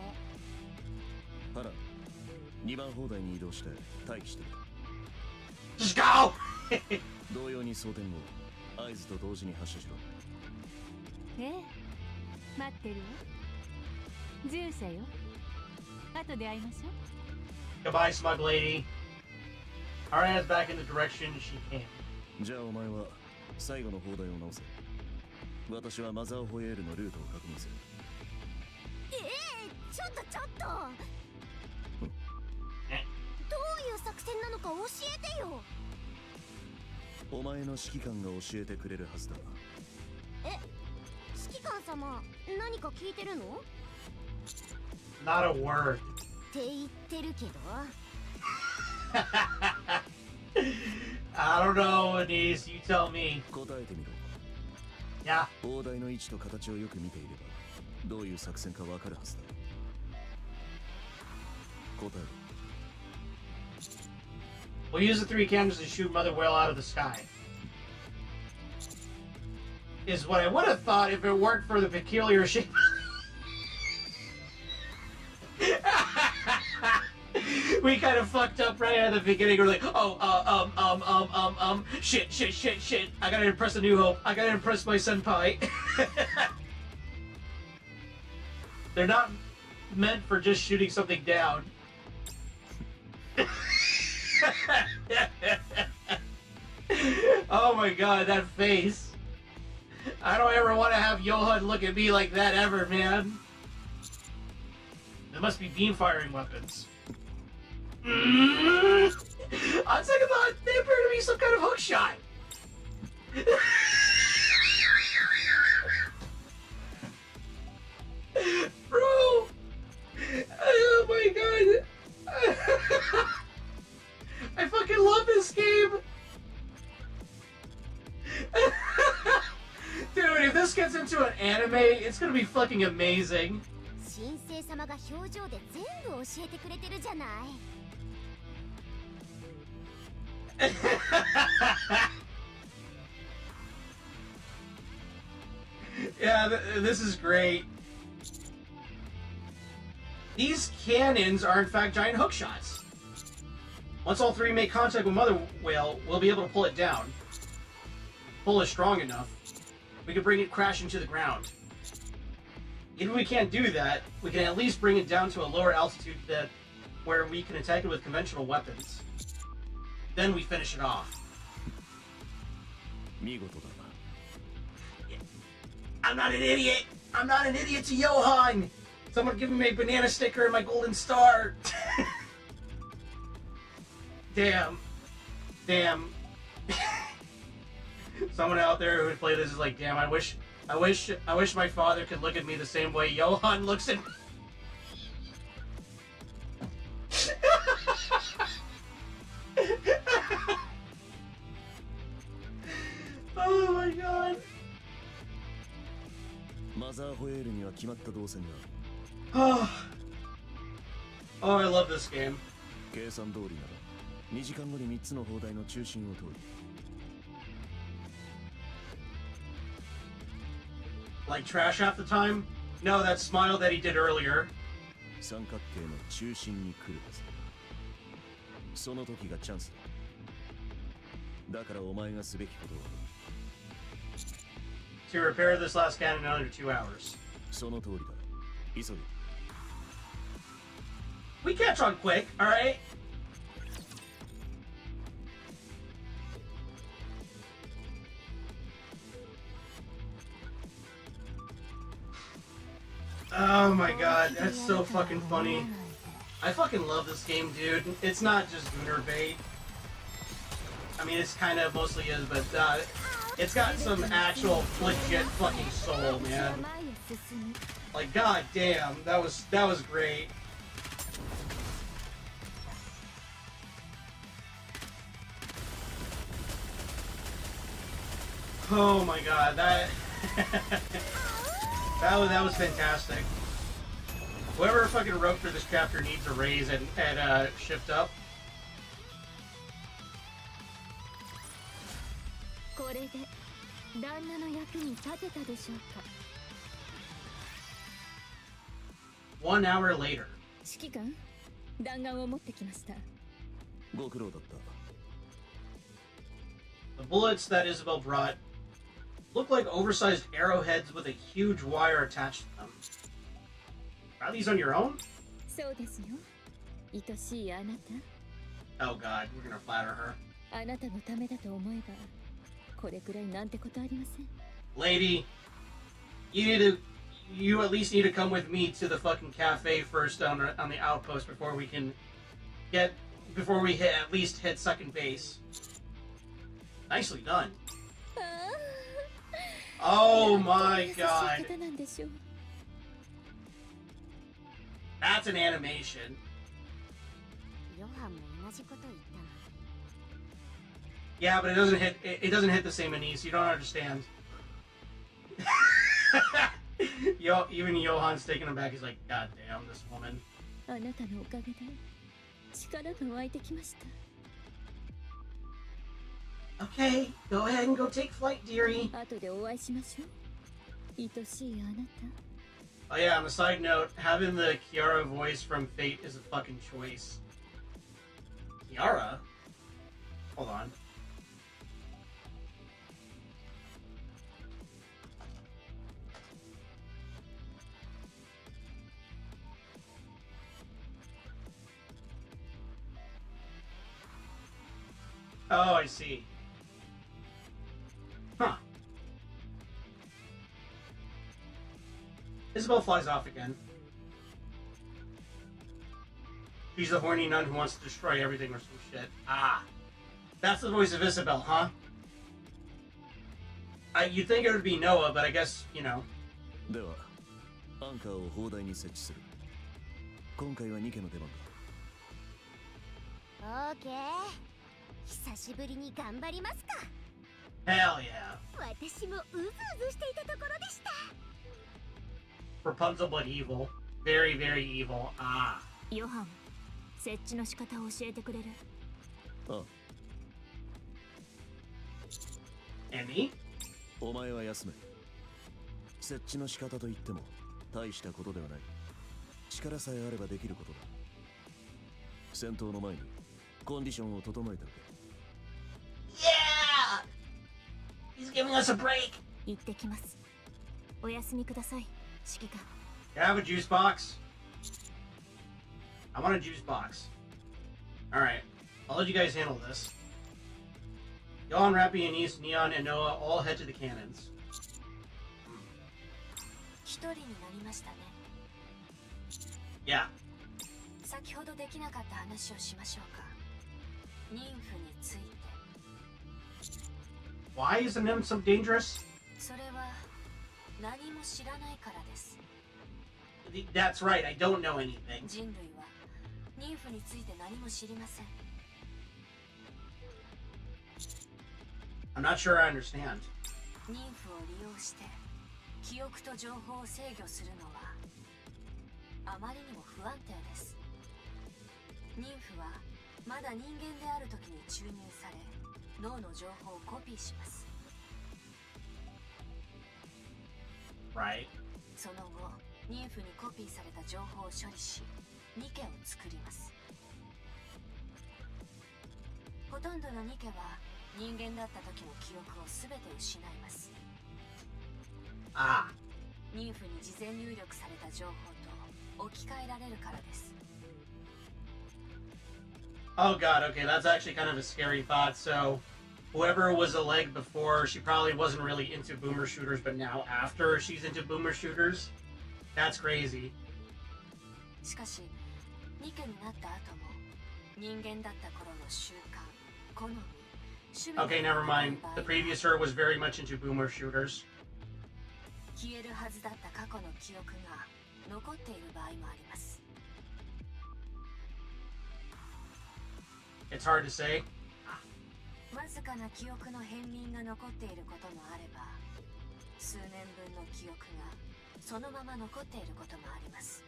Speaker 6: ル。ハラ、2番砲台に移動して待機してくれ。
Speaker 1: Just go!
Speaker 6: 同様に装填後、合図と同時に発射しろ。
Speaker 2: ええ、待ってるわ。従者よ。後で会いましょう。
Speaker 1: Goodbye, smug lady. Ariana's back in the direction she came.
Speaker 6: じゃあお前は最後の砲台を直せ。私はマザーホエールのルートを確認する。
Speaker 5: ちょっとどういう作戦なのか教えてよ。
Speaker 6: お前の指揮官が教えてくれるはずだ。
Speaker 5: 指揮官様、何か聞いてるの？
Speaker 1: Not a word.
Speaker 5: って言ってるけど。
Speaker 1: I don't know, Anise. You tell me.
Speaker 6: 答えてみろ。
Speaker 1: Yeah.
Speaker 6: 砲台の位置と形をよく見ていれば、どういう作戦かわかるはずだ。答えろ。
Speaker 1: We'll use the 3 cannons to shoot Mother Whale out of the sky. Is what I would have thought if it weren't for the peculiar shape. We kind of fucked up right at the beginning. We're like, shit. I gotta impress a New Hope. I gotta impress my senpai. They're not meant for just shooting something down. Oh my god, that face. I don't ever want to have Johan look at me like that ever, man. There must be beam firing weapons. On second thought, they appear to be some kind of hook shot. Bro! Oh my god! I fucking love this game! Dude, if this gets into an anime, it's gonna be fucking amazing.
Speaker 5: 神聖様が表情で全部教えてくれてるじゃない。
Speaker 1: Yeah, this is great. These cannons are in fact giant hook shots. Once all 3 make contact with Mother Whale, we'll be able to pull it down. Pull it strong enough, we can bring it crashing to the ground. If we can't do that, we can at least bring it down to a lower altitude where we can attack it with conventional weapons. Then we finish it off.
Speaker 6: 見事だな。
Speaker 1: I'm not an idiot! I'm not an idiot to Johan! Someone give me a banana sticker and my golden star! Damn. Someone out there who would play this is like, damn, I wish my father could look at me the same way Johan looks at me. Oh my god.
Speaker 6: マザーホエールには決まった動線がある。
Speaker 1: Oh, I love this game.
Speaker 6: 計算通りなら2時間後に3つの砲台の中心を通る。
Speaker 1: Like trash half the time? No, that smile that he did earlier.
Speaker 6: 三角形の中心に来るはず。その時がチャンスだ。だからお前がすべきことは
Speaker 1: to repair this last cannon in under 2 hours.
Speaker 6: その通りだ。急げ。
Speaker 1: We catch on quick, alright? Oh my god, that's so fucking funny. I fucking love this game, dude. It's not just Gooner bait. I mean, it's kind of mostly is, but it's got some actual legit fucking soul, man. Like, god damn, that was great. Oh my god, that that was fantastic. Whoever fucking wrote for this chapter needs a raise and shift up.
Speaker 3: これで旦那の役に立てたでしょうか。
Speaker 1: 1 hour later.
Speaker 9: 指揮官、弾丸を持ってきました。
Speaker 6: ご苦労だった。
Speaker 1: The bullets that Isabel brought look like oversized arrowheads with a huge wire attached to them. Are these on your own?
Speaker 9: そうですよ。愛しいあなた。
Speaker 1: Oh god, we're gonna flatter her.
Speaker 9: あなたのためだと思えば、これくらいなんてことありません。
Speaker 1: Lady, you at least need to come with me to the fucking cafe first on the outpost before we at least hit second base. Nicely done. Oh my god. That's an animation. Yeah, but it doesn't hit the same Anise. You don't understand. Even Johan's taking him back. He's like, God damn, this woman.
Speaker 9: あなたのおかげで力が湧いてきました。
Speaker 1: Okay, go ahead and go take flight, dearie.
Speaker 9: 後でお会いしましょう。愛しいあなた。
Speaker 1: Oh yeah, on a side note, having the Kiara voice from Fate is a fucking choice. Kiara? Hold on. Oh, I see. Huh. Isabel flies off again. She's the horny nun who wants to destroy everything or some shit. Ah. That's the voice of Isabel, huh? You'd think it would be Noah, but I guess, you know.
Speaker 6: では、アンカーを砲台に設置する。今回はニケの出番だ。
Speaker 5: オーケー。久しぶりに頑張りますか。
Speaker 1: Hell yeah.
Speaker 5: 私もうずうずしていたところでした。
Speaker 1: Rapunzel but evil. Very, very evil. Ah.
Speaker 7: ヨハン、設置の仕方を教えてくれる？
Speaker 6: ああ。
Speaker 1: And me?
Speaker 6: お前は休め。設置の仕方といっても大したことではない。力さえあればできることだ。戦闘の前にコンディションを整えておけ。
Speaker 1: Yeah! He's giving us a break.
Speaker 7: 行ってきます。お休みください、指揮官。
Speaker 1: Can I have a juice box? I want a juice box. Alright, I'll let you guys handle this. Yon, Rappy, Anise, Neon, and Noah all head to the cannons.
Speaker 8: 一人になりましたね。
Speaker 1: Yeah.
Speaker 8: 先ほどできなかった話をしましょうか。妊婦について。
Speaker 1: Why is the nymph so dangerous?
Speaker 8: それは何も知らないからです。
Speaker 1: That's right, I don't know anything.
Speaker 8: 人類は妊婦について何も知りません。
Speaker 1: I'm not sure I understand.
Speaker 8: 妊婦を利用して記憶と情報を制御するのはあまりにも不安定です。妊婦はまだ人間である時に注入され、脳の情報をコピーします。
Speaker 1: Right.
Speaker 8: その後、妊婦にコピーされた情報を処理し、ニケを作ります。ほとんどのニケは人間だった時の記憶を全て失います。
Speaker 1: Ah.
Speaker 8: 妊婦に事前入力された情報と置き換えられるからです。
Speaker 1: Oh god, okay, that's actually kind of a scary thought. So, whoever was a leg before, she probably wasn't really into boomer shooters, but now after she's into boomer shooters? That's crazy.
Speaker 8: しかしニケになった後も人間だった頃の習慣、好み、趣味
Speaker 1: Okay, never mind. The previous her was very much into boomer shooters.
Speaker 8: 消えるはずだった過去の記憶が残っている場合もあります。
Speaker 1: It's hard to say.
Speaker 8: わずかな記憶の片鱗が残っていることもあれば、数年分の記憶がそのまま残っていることもあります。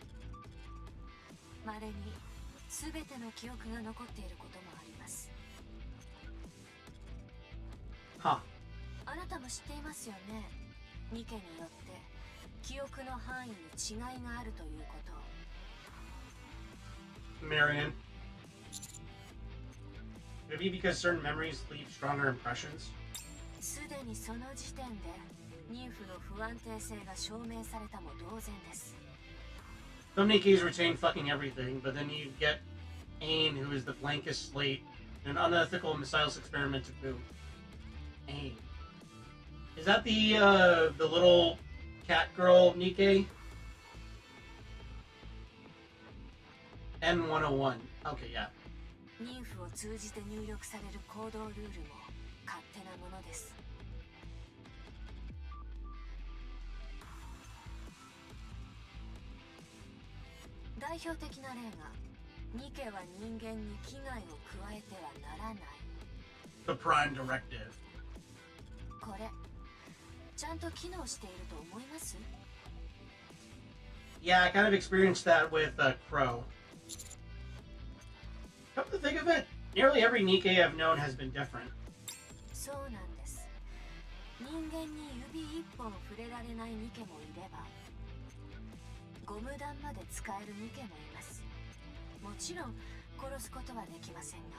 Speaker 8: まれに全ての記憶が残っていることもあります。
Speaker 1: Huh.
Speaker 8: あなたも知っていますよね。ニケによって記憶の範囲に違いがあるということ。
Speaker 1: Marion. Could it be because certain memories leave stronger impressions?
Speaker 8: すでにその時点で妊婦の不安定性が証明されたも同然です。
Speaker 1: Some Nikke's retain fucking everything, but then you get Ain, who is the blankest slate, and an unethical missiles experiment to boot. Ain. Is that the little cat girl Nikke? N101. Okay, yeah.
Speaker 8: 妊婦を通じて入力される行動ルールも勝手なものです。 代表的な例が、ニケは人間に危害を加えてはならない。
Speaker 1: The Prime Directive.
Speaker 8: これ、ちゃんと機能していると思います？
Speaker 1: Yeah, I kind of experienced that with Crow. Come to think of it, nearly every Nikke I've known has been different.
Speaker 8: そうなんです。人間に指一本触れられないニケもいれば、ゴム弾まで使えるニケもいます。もちろん殺すことはできませんが。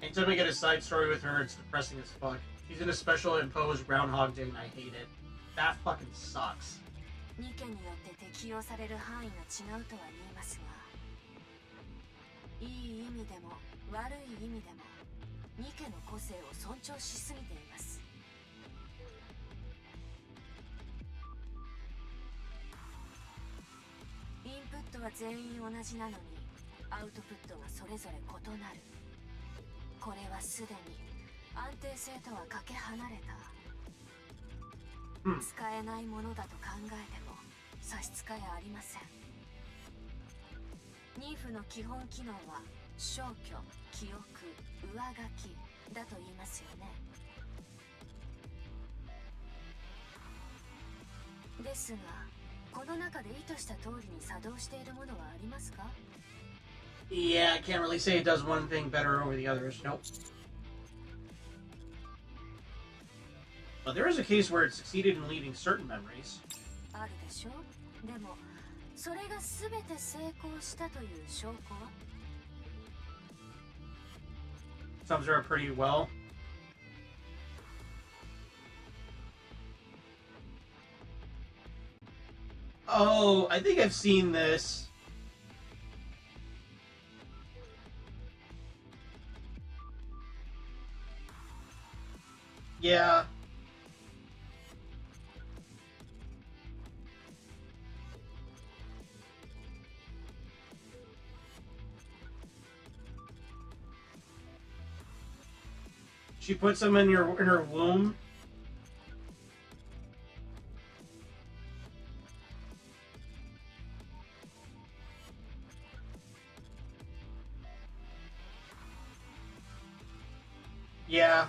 Speaker 1: Anytime I get a side story with her, it's depressing as fuck. She's in a special imposed Groundhog Day and I hate it. That fucking sucks.
Speaker 8: ニケによって適用される範囲が違うとは言いますが、いい意味でも悪い意味でもニケの個性を尊重しすぎています。 インプットは全員同じなのにアウトプットがそれぞれ異なる。これはすでに安定性とはかけ離れた、使えないものだと考えても差し支えありません。妊婦の基本機能は消去、記憶、上書きだと言いますよね。ですが、この中で意図した通りに作動しているものはありますか？
Speaker 1: Yeah, I can't really say it does one thing better over the others. Nope. But there is a case where it succeeded in leaving certain memories.
Speaker 8: あるでしょ？でも、それが全て成功したという証拠は？
Speaker 1: Sums her up pretty well. Oh, I think I've seen this. Yeah. She puts them in her womb. Yeah.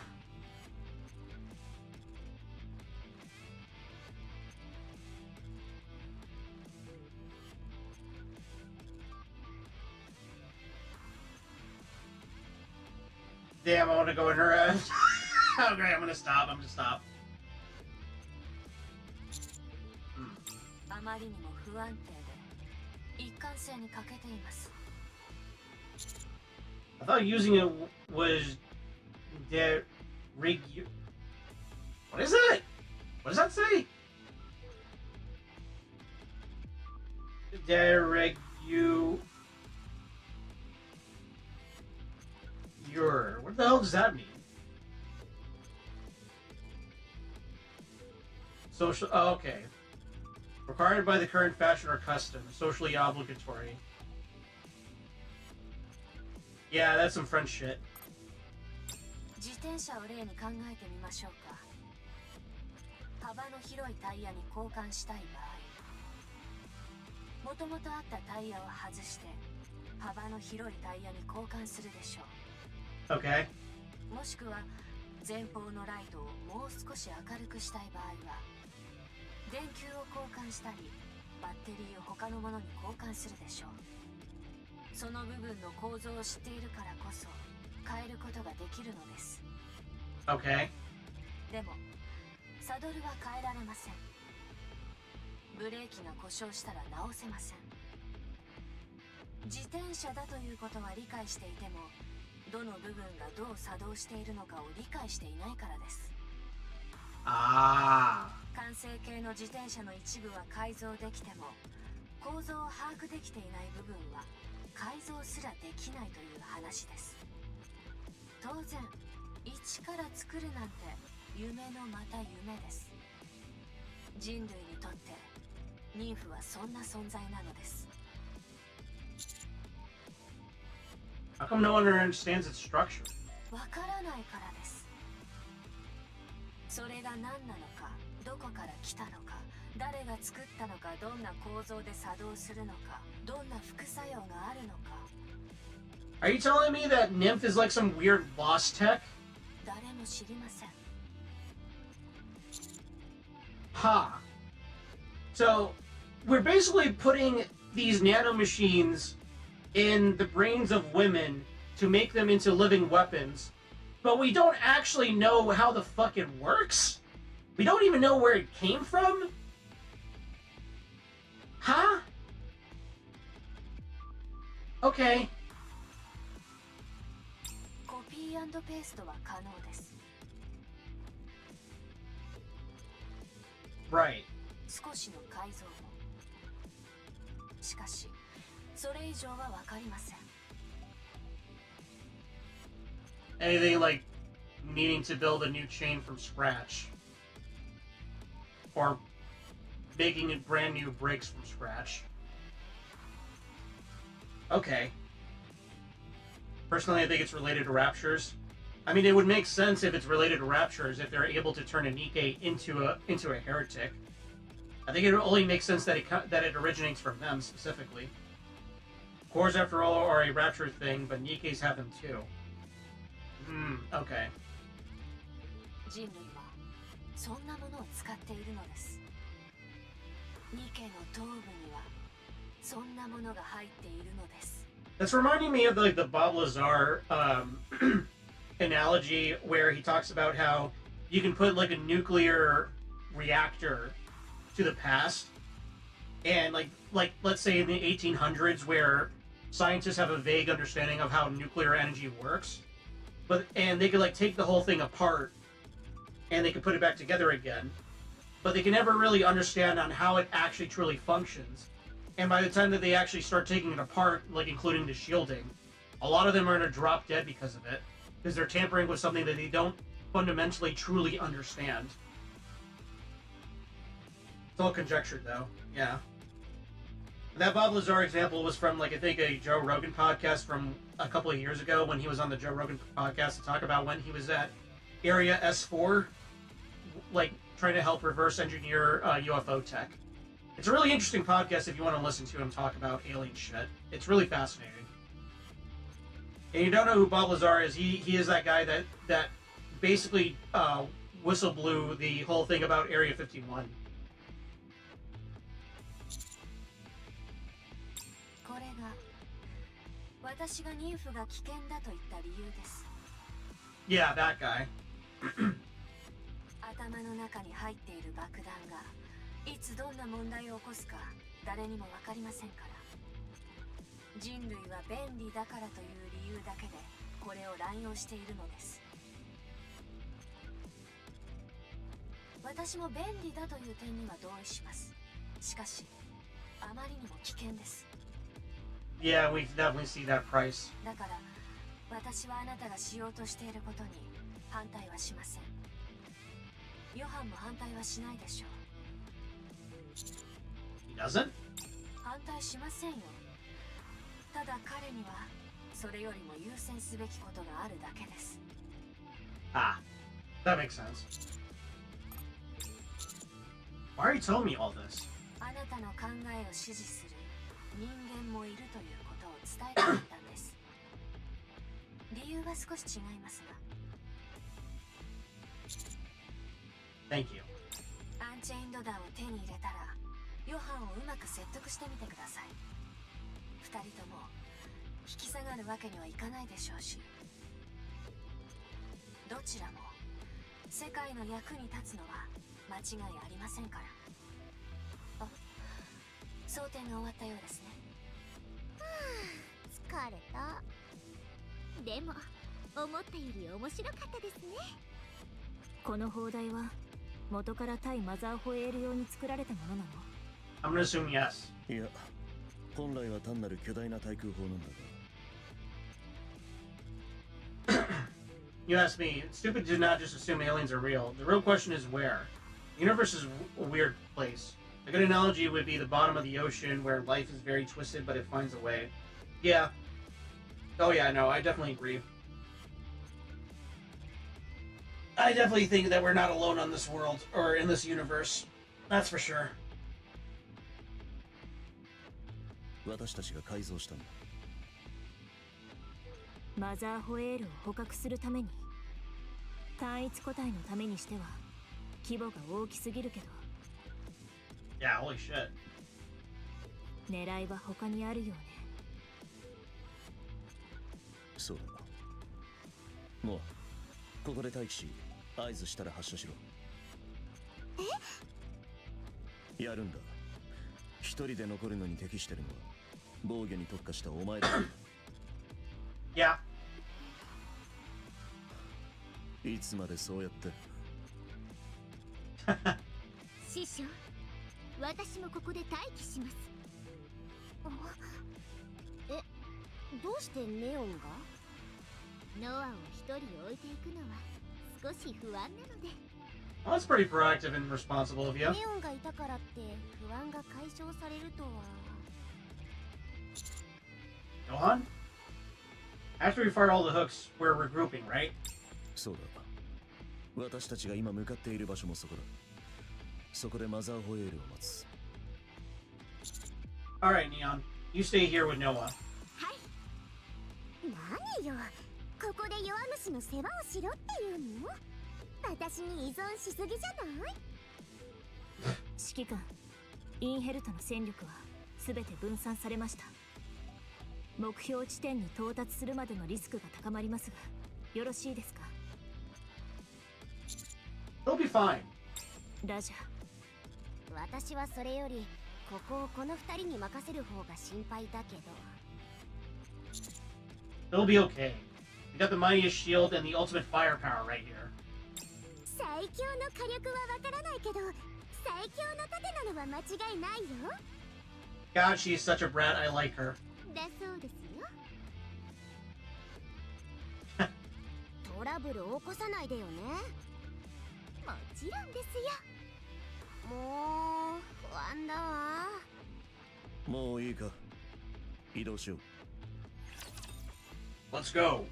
Speaker 1: Damn, I want to go in her head. Okay, I'm gonna stop. I'm gonna stop.
Speaker 8: あまりにも不安定で一貫性に欠けています。
Speaker 1: I thought using it was the What is it? What does that say? What the hell does that mean? Social. Oh, okay. Required by the current fashion or custom. Socially obligatory. Yeah, that's some French shit.
Speaker 8: 自転車を例に考えてみましょうか。幅の広いタイヤに交換したい場合、もともとあったタイヤを外して幅の広いタイヤに交換するでしょう。
Speaker 1: Okay.
Speaker 8: もしくは前方のライトをもう少し明るくしたい場合は電球を交換したりバッテリーを他のものに交換するでしょう。その部分の構造を知っているからこそ変えることができるのです。
Speaker 1: Okay.
Speaker 8: でもサドルは変えられません。ブレーキが故障したら直せません。自転車だということは理解していてもどの部分がどう作動しているのかを理解していないからです。
Speaker 1: ああ。
Speaker 8: 完成形の自転車の一部は改造できても構造を把握できていない部分は改造すらできないという話です。当然一から作るなんて夢のまた夢です。人類にとってニンフはそんな存在なのです。
Speaker 1: How come no one understands its structure?
Speaker 8: わからないからです。それが何なのか、どこから来たのか、誰が作ったのか、どんな構造で作動するのか、どんな副作用があるのか。
Speaker 1: Are you telling me that Nymph is like some weird lost tech?
Speaker 8: 誰も知りません。
Speaker 1: Ha. So, we're basically putting these nanomachines in the brains of women to make them into living weapons, but we don't actually know how the fuck it works? We don't even know where it came from? Huh? Okay.
Speaker 8: コピー&ペーストは可能です。
Speaker 1: Right.
Speaker 8: 少しの改造も。しかし、それ以上はわかりません。
Speaker 1: Anything like needing to build a new chain from scratch. Or making it brand new brakes from scratch. Okay. Personally, I think it's related to raptures. I mean, it would make sense if it's related to raptures if they're able to turn a Nikke into a heretic. I think it only makes sense that it originates from them specifically. Cores, after all, are a rapture thing, but Nikkes have them too. Okay.
Speaker 8: 人類はそんなものを使っているのです。ニケの頭部にはそんなものが入っているのです。
Speaker 1: That's reminding me of like the Bob Lazar analogy where he talks about how you can put like a nuclear reactor to the past, and like let's say in the 1800s where scientists have a vague understanding of how nuclear energy works, and they could like take the whole thing apart and they could put it back together again, but they can never really understand on how it actually truly functions. And by the time that they actually start taking it apart, like including the shielding, a lot of them are going to drop dead because of it, because they're tampering with something that they don't fundamentally truly understand. It's all conjectured though, yeah. That Bob Lazar example was from, like, I think a Joe Rogan podcast from a couple of years ago when he was on the Joe Rogan podcast to talk about when he was at Area S4, like, trying to help reverse engineer UFO tech. It's a really interesting podcast if you want to listen to him talk about alien shit. It's really fascinating. And you don't know who Bob Lazar is, he is that guy that basically whistle blew the whole thing about Area 51.
Speaker 8: これが私がニンフが危険だと言った理由です。
Speaker 1: Yeah, that guy.
Speaker 8: 頭の中に入っている爆弾がいつどんな問題を起こすか誰にも分かりませんから。人類は便利だからという理由だけでこれを乱用しているのです。私も便利だという点には同意します。しかしあまりにも危険です。
Speaker 1: Yeah, we definitely see that price.
Speaker 8: だから私はあなたがしようとしていることに反対はしません。ヨハンも反対はしないでしょう。
Speaker 1: He doesn't?
Speaker 8: 反対しませんよ。ただ彼にはそれよりも優先すべきことがあるだけです。
Speaker 1: Ah, that makes sense. Why are you telling me all this?
Speaker 8: あなたの考えを支持する人間もいるということを伝えたかったんです。理由は少し違いますが。
Speaker 1: Thank you.
Speaker 8: アンチェインド弾を手に入れたらヨハンをうまく説得してみてください。二人とも引き下がるわけにはいかないでしょうし、どちらも世界の役に立つのは間違いありませんから。あ、争点が終わったようですね。
Speaker 5: 疲れた。でも思ったより面白かったですね。
Speaker 7: この砲台は元から対マザーホエール用に作られたものなの？
Speaker 1: I'm gonna assume yes.
Speaker 6: いや、本来は単なる巨大な対空砲なんだが。
Speaker 1: You asked me, it's stupid to not just assume aliens are real. The real question is where. The universe is a weird place. A good analogy would be the bottom of the ocean where life is very twisted, but it finds a way. Yeah. Oh yeah, no, I definitely agree. I definitely think that we're not alone on this world, or in this universe. That's for sure.
Speaker 6: 私たちが改造したんだ。
Speaker 7: マザーホエールを捕獲するために、単一個体のためにしては規模が大きすぎるけど、
Speaker 1: Yeah, holy shit.
Speaker 7: 狙いは他にあるよね。
Speaker 6: そうだ。もうここで待機し、合図したら発射しろ。え？やるんだ。一人で残るのに適してるのは防御に特化したお前だ。
Speaker 1: Yeah.
Speaker 6: いつまでそうやって。
Speaker 5: 師匠、私もここで待機します。え、どうしてネオンが？ノアを一人置いていくのは少し不安なので。
Speaker 1: Well, that's pretty proactive and responsible of you.
Speaker 5: ネオンがいたからって不安が解消されるとは。
Speaker 1: Johan? After we fire all the hooks, we're regrouping, right?
Speaker 6: そうだ。私たちが今向かっている場所もそこだ。そこでマザーホエールを待つ。
Speaker 1: Alright, Neon. You stay here with Noah.
Speaker 5: はい。何よ、ここで弱虫の世話をしろっていうの？私に依存しすぎじゃない？
Speaker 7: 指揮官、インヘルトの戦力は全て分散されました。目標地点に到達するまでのリスクが高まりますが、よろしいですか？
Speaker 1: He'll be fine.
Speaker 7: ラジャー。
Speaker 5: 私はそれよりここをこの二人に任せる方が心配だけど。
Speaker 1: He'll be okay. We got the mightiest shield and the ultimate firepower right here.
Speaker 5: 最強の火力はわからないけど、最強の盾なのは間違いないよ。
Speaker 1: God, she's such a brat. I like her.
Speaker 5: だそうですよ。トラブル起こさないでよね。もちろんですよ。もう不安だわ。
Speaker 6: もういいか。移動しよう。
Speaker 1: Let's go.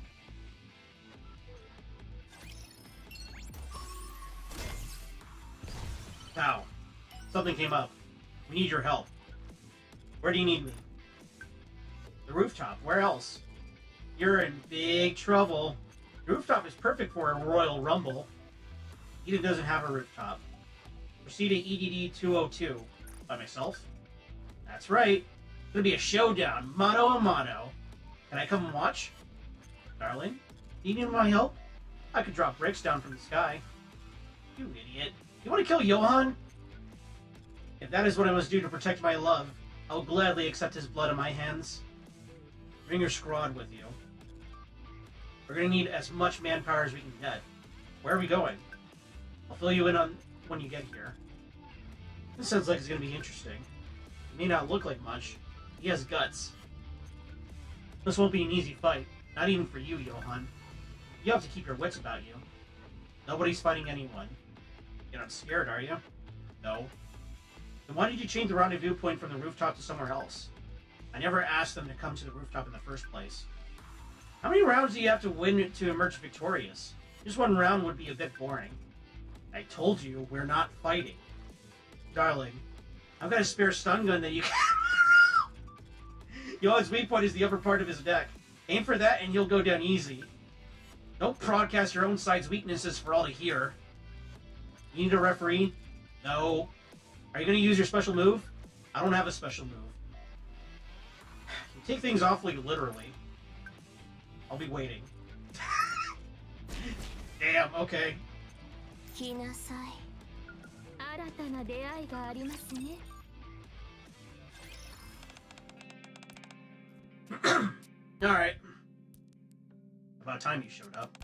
Speaker 1: Now, something came up. We need your help. Where do you need me? The rooftop. Where else? You're in big trouble. The rooftop is perfect for a Royal Rumble. Eden doesn't have a rooftop. Proceed to EDD 202. By myself? That's right. It's gonna be a showdown, mano a mano. Can I come and watch? Darling, do you need my help? I could drop bricks down from the sky. You idiot. You want to kill Johan? If that is what I must do to protect my love, I will gladly accept his blood on my hands. Bring your squad with you. We're gonna need as much manpower as we can get. Where are we going? I'll fill you in on when you get here. This sounds like it's gonna be interesting. It may not look like much. He has guts. This won't be an easy fight. Not even for you, Johan. You have to keep your wits about you. Nobody's fighting anyone. You're not scared, are you? No. Then why did you change the rendezvous point from the rooftop to somewhere else? I never asked them to come to the rooftop in the first place. How many rounds do you have to win to emerge victorious? Just one round would be a bit boring. I told you, we're not fighting. Darling, I've got a spare stun gun that you can... Johan's weak point is the upper part of his deck. Aim for that and you'll go down easy. Don't broadcast your own side's weaknesses for all to hear. You need a referee? No. Are you going to use your special move? I don't have a special move. You take things awfully literally. I'll be waiting. Damn, okay.
Speaker 3: 来なさい。新たな出会いがありますね。
Speaker 1: Alright. About time you showed up.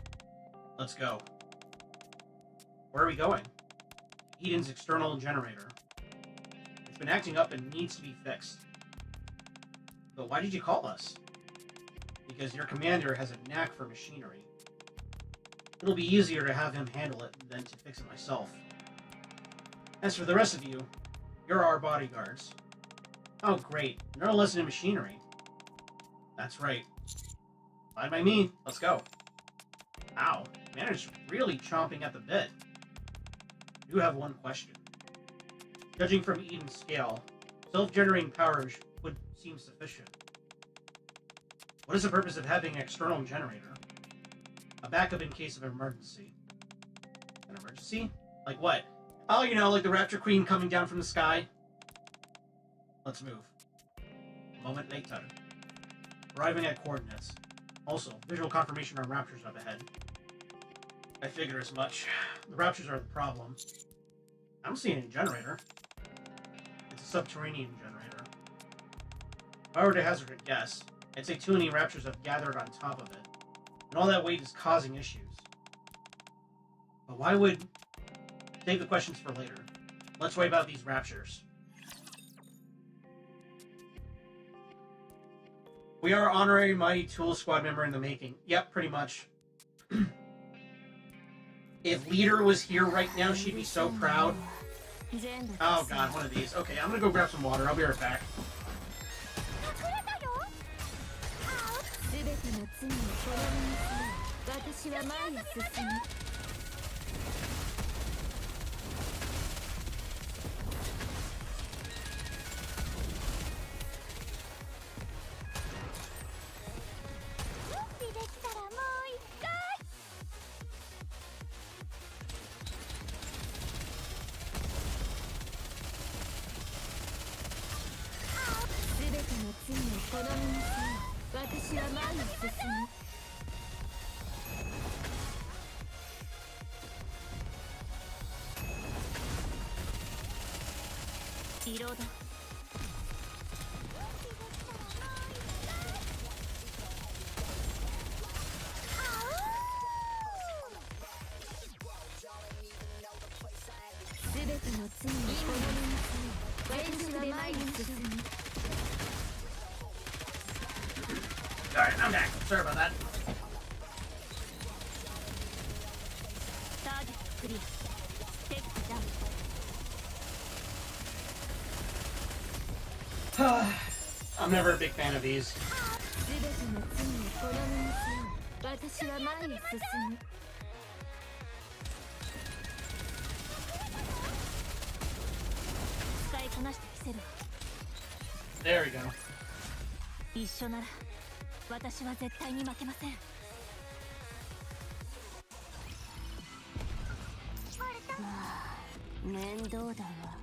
Speaker 1: Let's go. Where are we going? Eden's external generator. It's been acting up and needs to be fixed. But why did you call us? Because your commander has a knack for machinery. It'll be easier to have him handle it than to fix it myself. As for the rest of you, you're our bodyguards. Oh great, another lesson in machinery. That's right. Fine by me, let's go. Ow, commander's really chomping at the bit. I do have one question. Judging from Eden's scale, self-generating power would seem sufficient. What is the purpose of having an external generator? A backup in case of emergency. An emergency? Like what? Oh, you know, like the Rapture Queen coming down from the sky. Let's move. A moment later. Arriving at coordinates. Also, visual confirmation on Raptures up ahead. I figure as much. The Raptures are the problem. I don't see any generator. It's a subterranean generator. If I were to hazard a guess, I'd say too many Raptures have gathered on top of it. And all that weight is causing issues. But why would... Save the questions for later. Let's worry about these Raptures. We are honorary Mighty Tool Squad member in the making. Yep, pretty much. If Leader was here right now, she'd be so proud. Oh god, one of these. Okay, I'm gonna go grab some water. I'll be right back. Alright, I'm back. Sorry about that. I'm never a big fan of these. There we go.
Speaker 2: 一緒なら私は絶対に負けません。面倒だわ。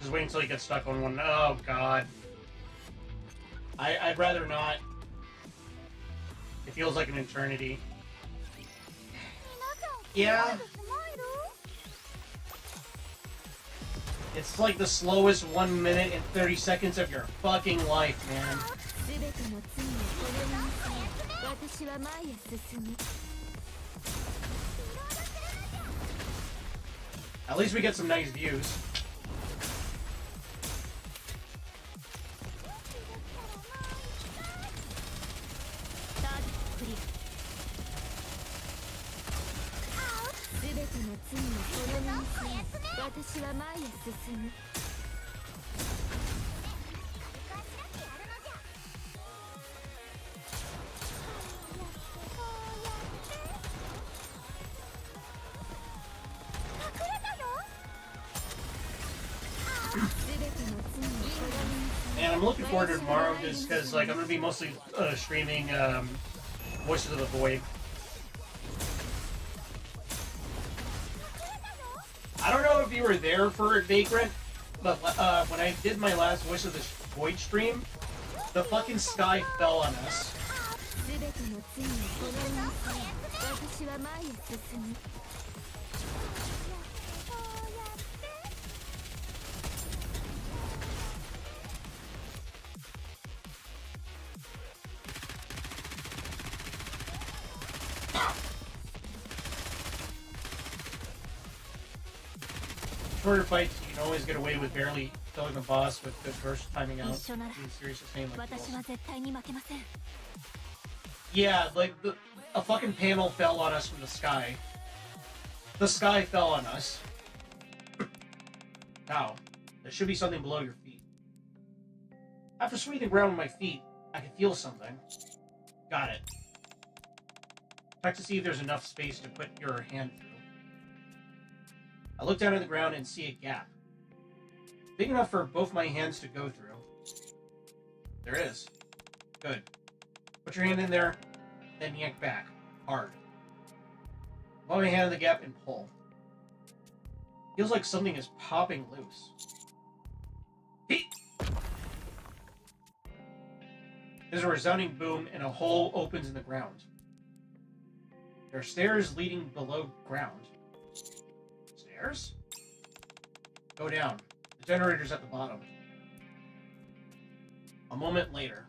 Speaker 1: Just wait until you get stuck on one. Oh god. I'd rather not. It feels like an eternity. Yeah. It's like the slowest 1 minute and 30 seconds of your fucking life, man. At least we get some nice views. And I'm looking forward to tomorrow just because, like, I'm going to be mostly streaming Voices of the Void. I don't know if you were there for it, Vagrant, but when I did my last Voice of the Void stream, the fucking sky fell on us. Shorter fights, you can always get away with barely killing the boss with good burst timing out. Being serious same like yeah, like a fucking panel fell on us from the sky. The sky fell on us. Now, there should be something below your feet. After sweeping the ground with my feet, I can feel something. Got it. Check to see if there's enough space to put your hand through. I look down at the ground and see a gap. Big enough for both my hands to go through. There is. Good. Put your hand in there, then yank back. Hard. Put my hand in the gap and pull. Feels like something is popping loose. Heat! There's a resounding boom and a hole opens in the ground. There are stairs leading below ground. Stairs? Go down. The generator's at the bottom. A moment later,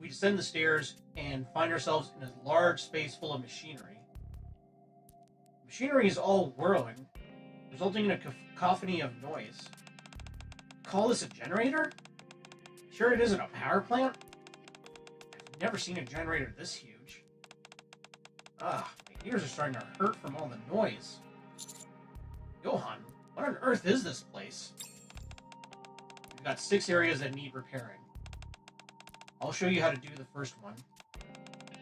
Speaker 1: we descend the stairs and find ourselves in a large space full of machinery. The machinery is all whirling, resulting in a cacophony of noise. Call this a generator? Sure it isn't a power plant? I've never seen a generator this huge. My ears are starting to hurt from all the noise. Johan, what on earth is this place? We've got 6 areas that need repairing. I'll show you how to do the first one.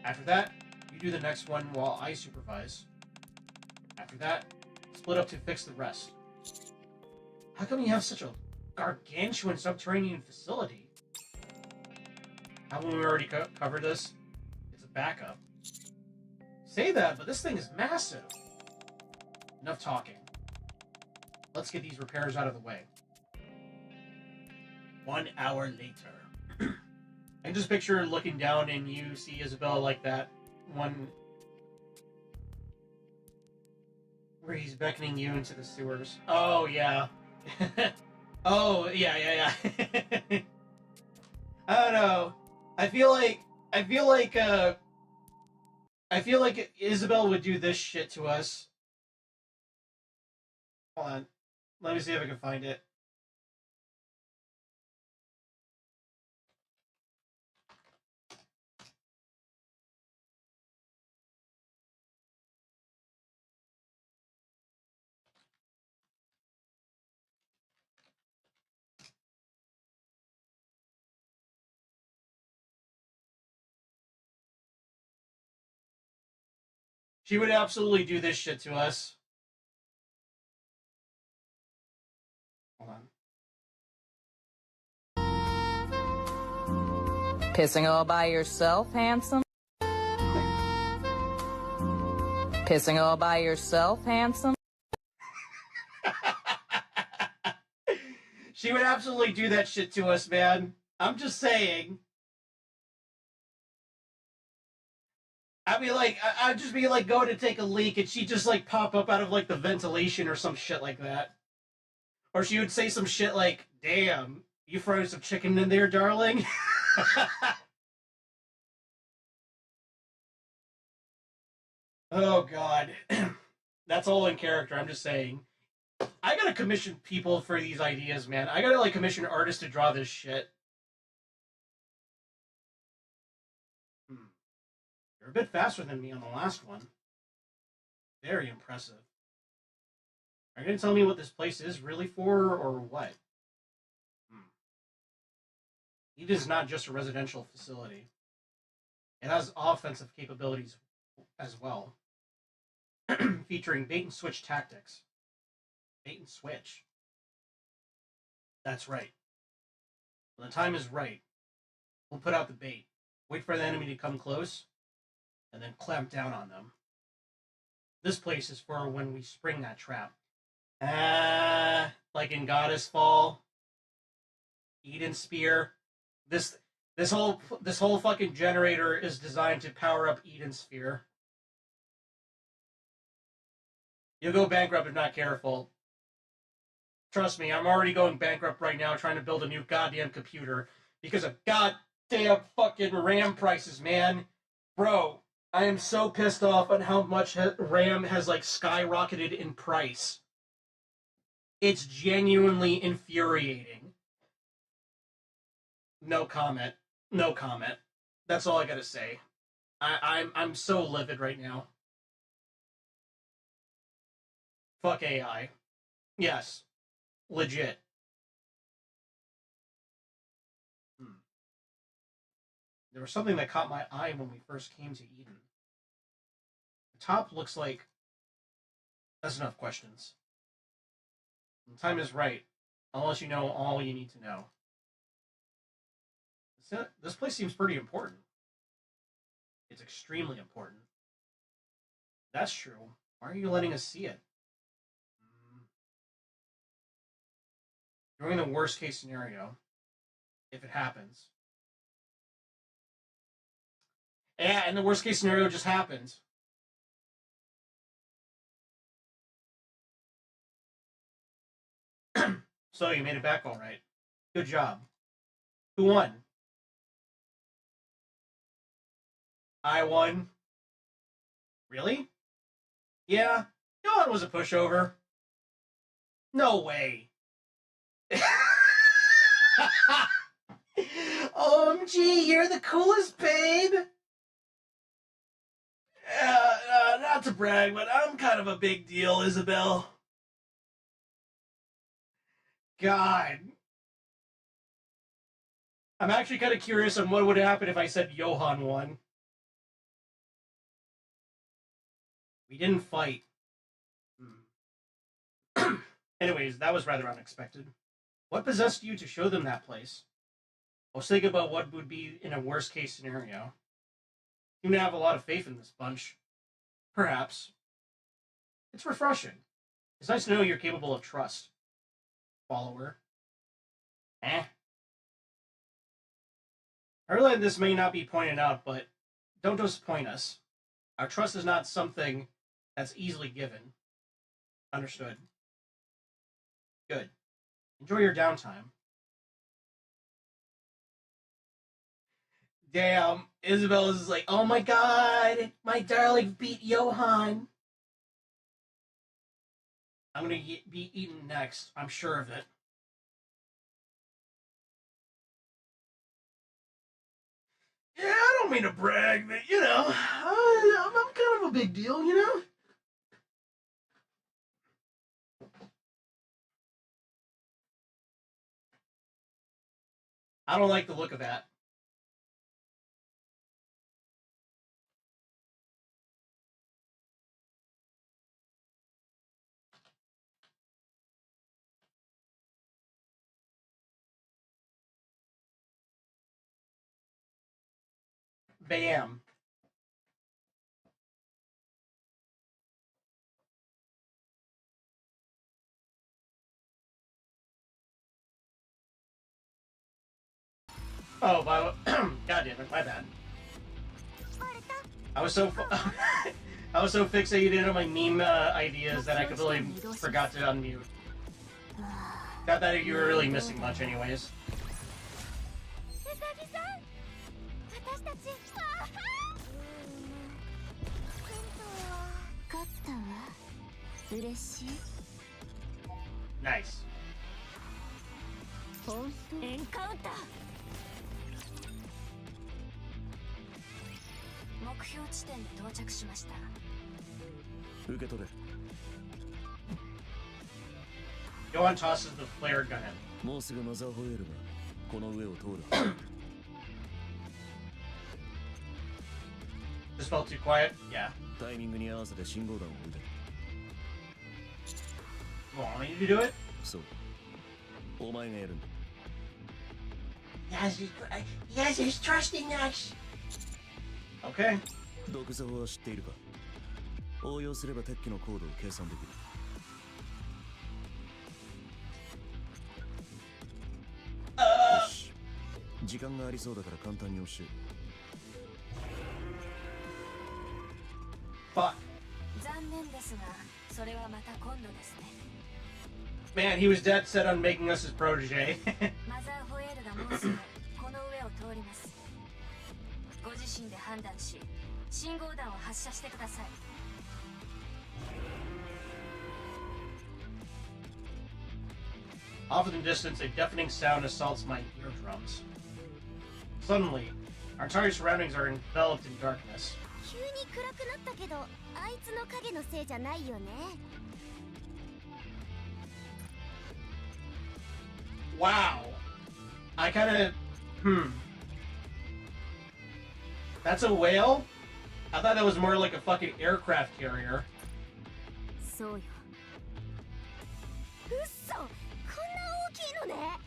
Speaker 1: After that, you do the next one while I supervise. After that, split up to fix the rest. How come you have such a gargantuan subterranean facility? Haven't we already covered this? It's a backup. Say that, but this thing is massive. Enough talking. Let's get these repairs out of the way. 1 hour later. I just picture looking down and you see Isabel like that one where he's beckoning you into the sewers. Oh yeah. Oh yeah. I don't know. I feel like Isabel would do this shit to us. Hold on. Let me see if I can find it. She would absolutely do this shit to us. Hold on.
Speaker 10: Pissing all by yourself, handsome? Pissing all by yourself, handsome?
Speaker 1: She would absolutely do that shit to us, man. I'm just saying. I'd just be like going to take a leak and she'd just like pop up out of like the ventilation or some shit like that. Or she would say some shit like, damn, you frying some chicken in there, darling? Oh, God. That's all in character, I'm just saying. I gotta commission people for these ideas, man. I gotta, like, commission artists to draw this shit. You're a bit faster than me on the last one. Very impressive. Are you gonna tell me what this place is really for, or what? It is not just a residential facility. It has offensive capabilities as well. Featuring bait and switch tactics. Bait and switch. That's right. When the time is right, we'll put out the bait, wait for the enemy to come close, and then clamp down on them. This place is for when we spring that trap. Like in Goddess Fall, Eden Spear. This whole fucking generator is designed to power up Eden Sphere. You'll go bankrupt if not careful. Trust me, I'm already going bankrupt right now trying to build a new goddamn computer because of goddamn fucking RAM prices, man. Bro, I am so pissed off on how much RAM has, like, skyrocketed in price. It's genuinely infuriating. No comment. No comment. That's all I gotta say. I'm so livid right now. Fuck AI. Yes. Legit. There was something that caught my eye when we first came to Eden. The top looks like... That's enough questions. The time is right, unless you know all you need to know. This place seems pretty important. It's extremely important. That's true. Why are you letting us see it? During the worst case scenario, if it happens. Yeah, and the worst case scenario just happens. So you made it back all right. Good job. Who won? I won. Really? Yeah, Johan was a pushover. No way. OMG, you're the coolest, babe. Not to brag, but I'm kind of a big deal, Isabel. God. I'm actually kind of curious on what would happen if I said Johan won. We didn't fight. Anyways, that was rather unexpected. What possessed you to show them that place? I was thinking about what would be in a worst-case scenario. You have a lot of faith in this bunch. Perhaps. It's refreshing. It's nice to know you're capable of trust. Follower. I realize this may not be pointed out, but don't disappoint us. Our trust is not something that's easily given. Understood. Good. Enjoy your downtime. Damn, Isabel is like, oh my god, my darling beat Johan. I'm gonna be eaten next. I'm sure of it. Yeah, I don't mean to brag, but, you know, I'm kind of a big deal, you know? I don't like the look of that. Bam. Oh, God damn it, my bad. I was so I was so fixated on my meme ideas that I completely forgot to unmute. Not that you were really missing much anyways.
Speaker 5: うさぎさん、私たち
Speaker 3: 勝ったわ。嬉しい。
Speaker 1: Nice.
Speaker 3: 本当。
Speaker 4: エンカウンター。
Speaker 8: 目標地点に到着しました。
Speaker 6: 受け取れ。
Speaker 1: Yohan tosses the flare gun at me.
Speaker 6: もうすぐマザーホエールがこの上を通る。
Speaker 1: This felt too quiet? Yeah.
Speaker 6: タイミングに合わせて信号弾を打て。
Speaker 1: You want me to do it?
Speaker 6: そう。お前がやるんだ。
Speaker 1: Yes, he's trusting us. Okay.
Speaker 6: 毒座は知っているか。応用すれば敵機の高度を計算できる。よし。時間がありそうだから簡単に教える。
Speaker 1: Fuck.
Speaker 8: 残念ですが、それはまた今度ですね。
Speaker 1: Man, he was dead set on making us his protege.
Speaker 8: マザーホエールがもうすぐこの上を通ります。ご自身で判断し、信号弾を発射してください。
Speaker 1: Off in the distance, a deafening sound assaults my eardrums. Suddenly, our entire surroundings are enveloped in darkness.
Speaker 5: 急に暗くなったけど、あいつの影のせいじゃないよね。
Speaker 1: Wow. I kinda... That's a whale? I thought that was more like a fucking aircraft carrier.
Speaker 4: そうよ。
Speaker 5: うっそ、こんな大きいのね。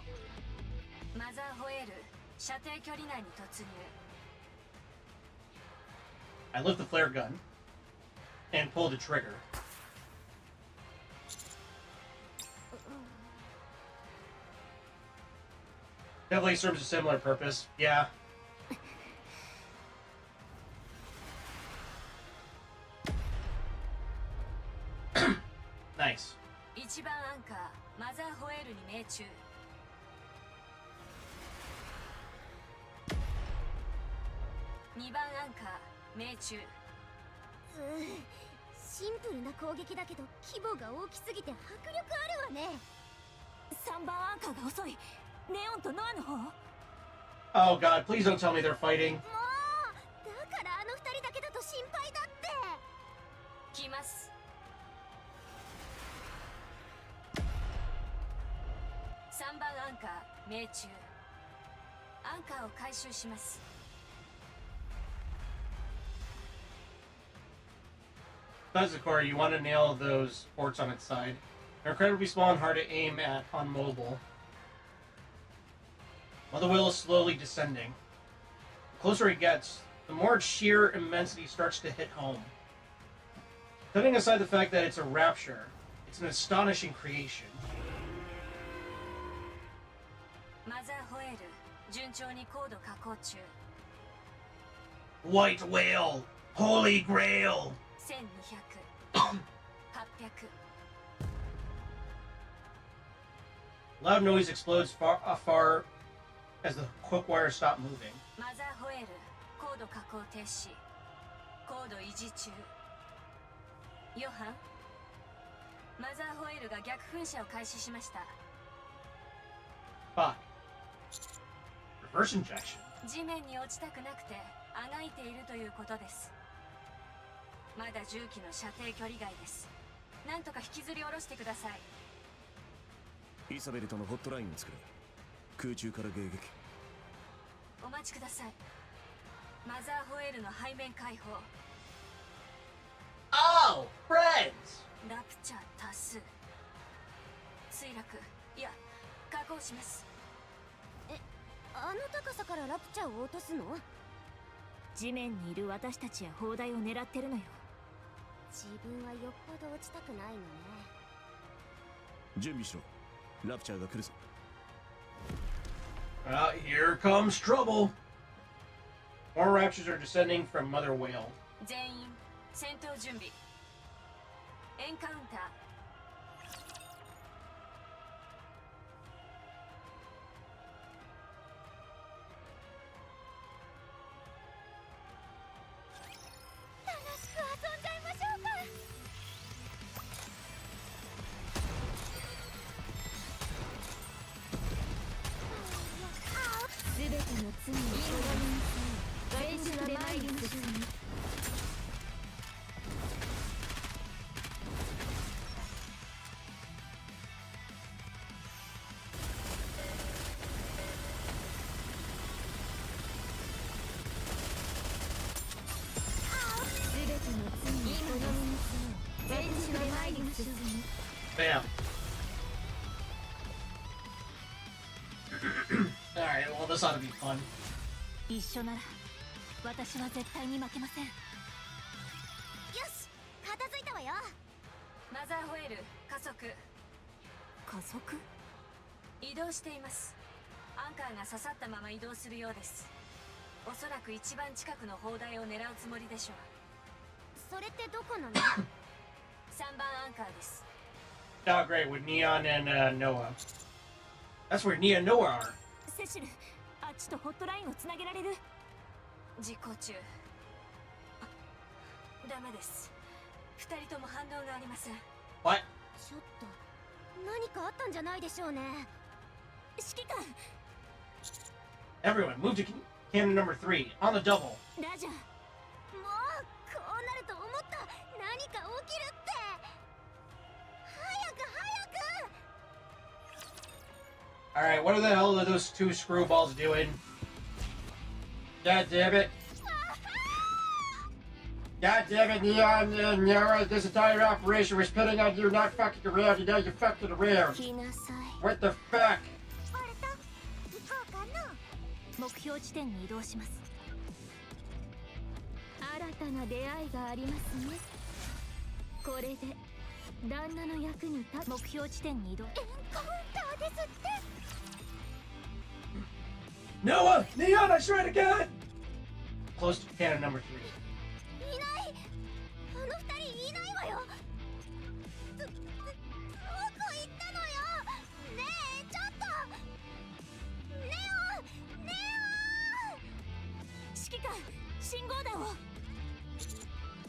Speaker 8: マザーホエール、射程距離内に突入。
Speaker 1: I lift the flare gun and pull the trigger. Definitely serves a similar purpose. Yeah. Nice.
Speaker 8: 1番アンカー、マザーホエールに命中。2番アンカー、命中。
Speaker 5: シンプルな攻撃だけど規模が大きすぎて迫力あるわね。
Speaker 4: 3番アンカーが遅い。ネオンとノアの方。
Speaker 1: Oh god, please don't tell me they're fighting.
Speaker 5: もうだからあの2人だけだと心配だって。
Speaker 8: 来ます。3番アンカー、命中。アンカーを回収します。
Speaker 1: That's the core. You want to nail those ports on its side. They're incredibly small and hard to aim at on mobile. While the wheel is slowly descending. The closer it gets, the more its sheer immensity starts to hit home. Putting aside the fact that it's a rapture, it's an astonishing creation.
Speaker 8: マザーホエール、順調に高度下降中。
Speaker 1: White whale! Holy grail!
Speaker 8: 1200、800。
Speaker 1: Loud noise explodes far as the hook wires stop moving.
Speaker 8: マザーホエール、高度下降停止。高度維持中。ヨハン、マザーホエールが逆噴射を開始しました。
Speaker 1: Fuck. Reverse injection.
Speaker 8: 地面に落ちたくなくてあがいているということです。まだ重機の射程距離外です。なんとか引きずり下ろしてください。
Speaker 6: イサベルとのホットラインを作れ。空中から迎撃。
Speaker 8: お待ちください。マザーホエールの背面解放。
Speaker 1: Oh! Friends!
Speaker 8: ラプチャー多数。墜落、いや、確保します。
Speaker 5: あの高さからラプチャーを落とすの？
Speaker 7: 地面にいる私たちや砲台を狙ってるのよ。
Speaker 5: 自分はよっぽど落ちたくないのね。
Speaker 6: 準備しろ。ラプチャーが来るぞ。
Speaker 1: Here comes trouble. More raptures are descending from Mother Whale.
Speaker 8: 全員、戦闘準備。エンカウンター。
Speaker 4: に進む
Speaker 1: Bam. Alright, well, this ought to be fun.
Speaker 2: 一緒なら私は絶対に負けません。
Speaker 5: よし片付いたわよ。
Speaker 8: マザーホエール加速。
Speaker 2: 加速？
Speaker 8: 移動しています。アンカーが刺さったまま移動するようです。おそらく一番近くの砲台を狙うつもりでしょう。
Speaker 5: それってどこなの？
Speaker 8: 3番アンカーです。
Speaker 1: Oh, great, with Neon and Noah. That's where Nia and Noah are.
Speaker 2: セシル、あっちとホットラインをつなげられる？
Speaker 8: 実行中。ダメです。2人とも反応がありません。
Speaker 1: What?
Speaker 5: ちょっと何かあったんじゃないでしょうね。
Speaker 2: 指揮官、
Speaker 1: Everyone, move to cannon number 3 on the double.
Speaker 2: ラジャー。
Speaker 5: もうこうなると思った。何か起きるって。早く早く。
Speaker 1: Alright, what the hell are those two screwballs doing? God damn it. God damn it, Neon and Noah, this entire operation was pinning on you not fucking around, and now you're fucking around.
Speaker 5: 来なさい。
Speaker 1: What the fuck?
Speaker 5: バレた。行こうかな。
Speaker 2: 目標地点に移動します。
Speaker 4: 新たな出会いがありますね。これで旦那の役に立つ。
Speaker 2: 目標地点に移動。
Speaker 5: エンカウンターですって。
Speaker 1: Noah! Neon, I swear to God! Close to cannon number 3.
Speaker 5: いない。あの二人いないわよ。どこ行ったのよ。ねえちょっと。ネオネ
Speaker 2: 指揮官、信号弾を。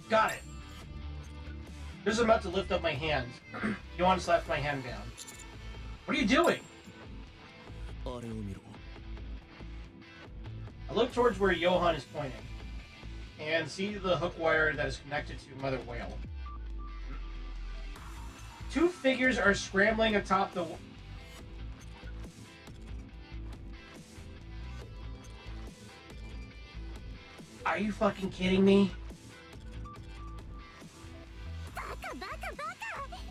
Speaker 1: Got it. Just about to lift up my hand. You want to slap my hand down. What are you doing?
Speaker 6: あれを見ろ。
Speaker 1: I look towards where Johan is pointing and see the hook wire that is connected to Mother Whale. Two figures are scrambling atop the... Are you fucking kidding me?
Speaker 5: オ。バカバカバカ。本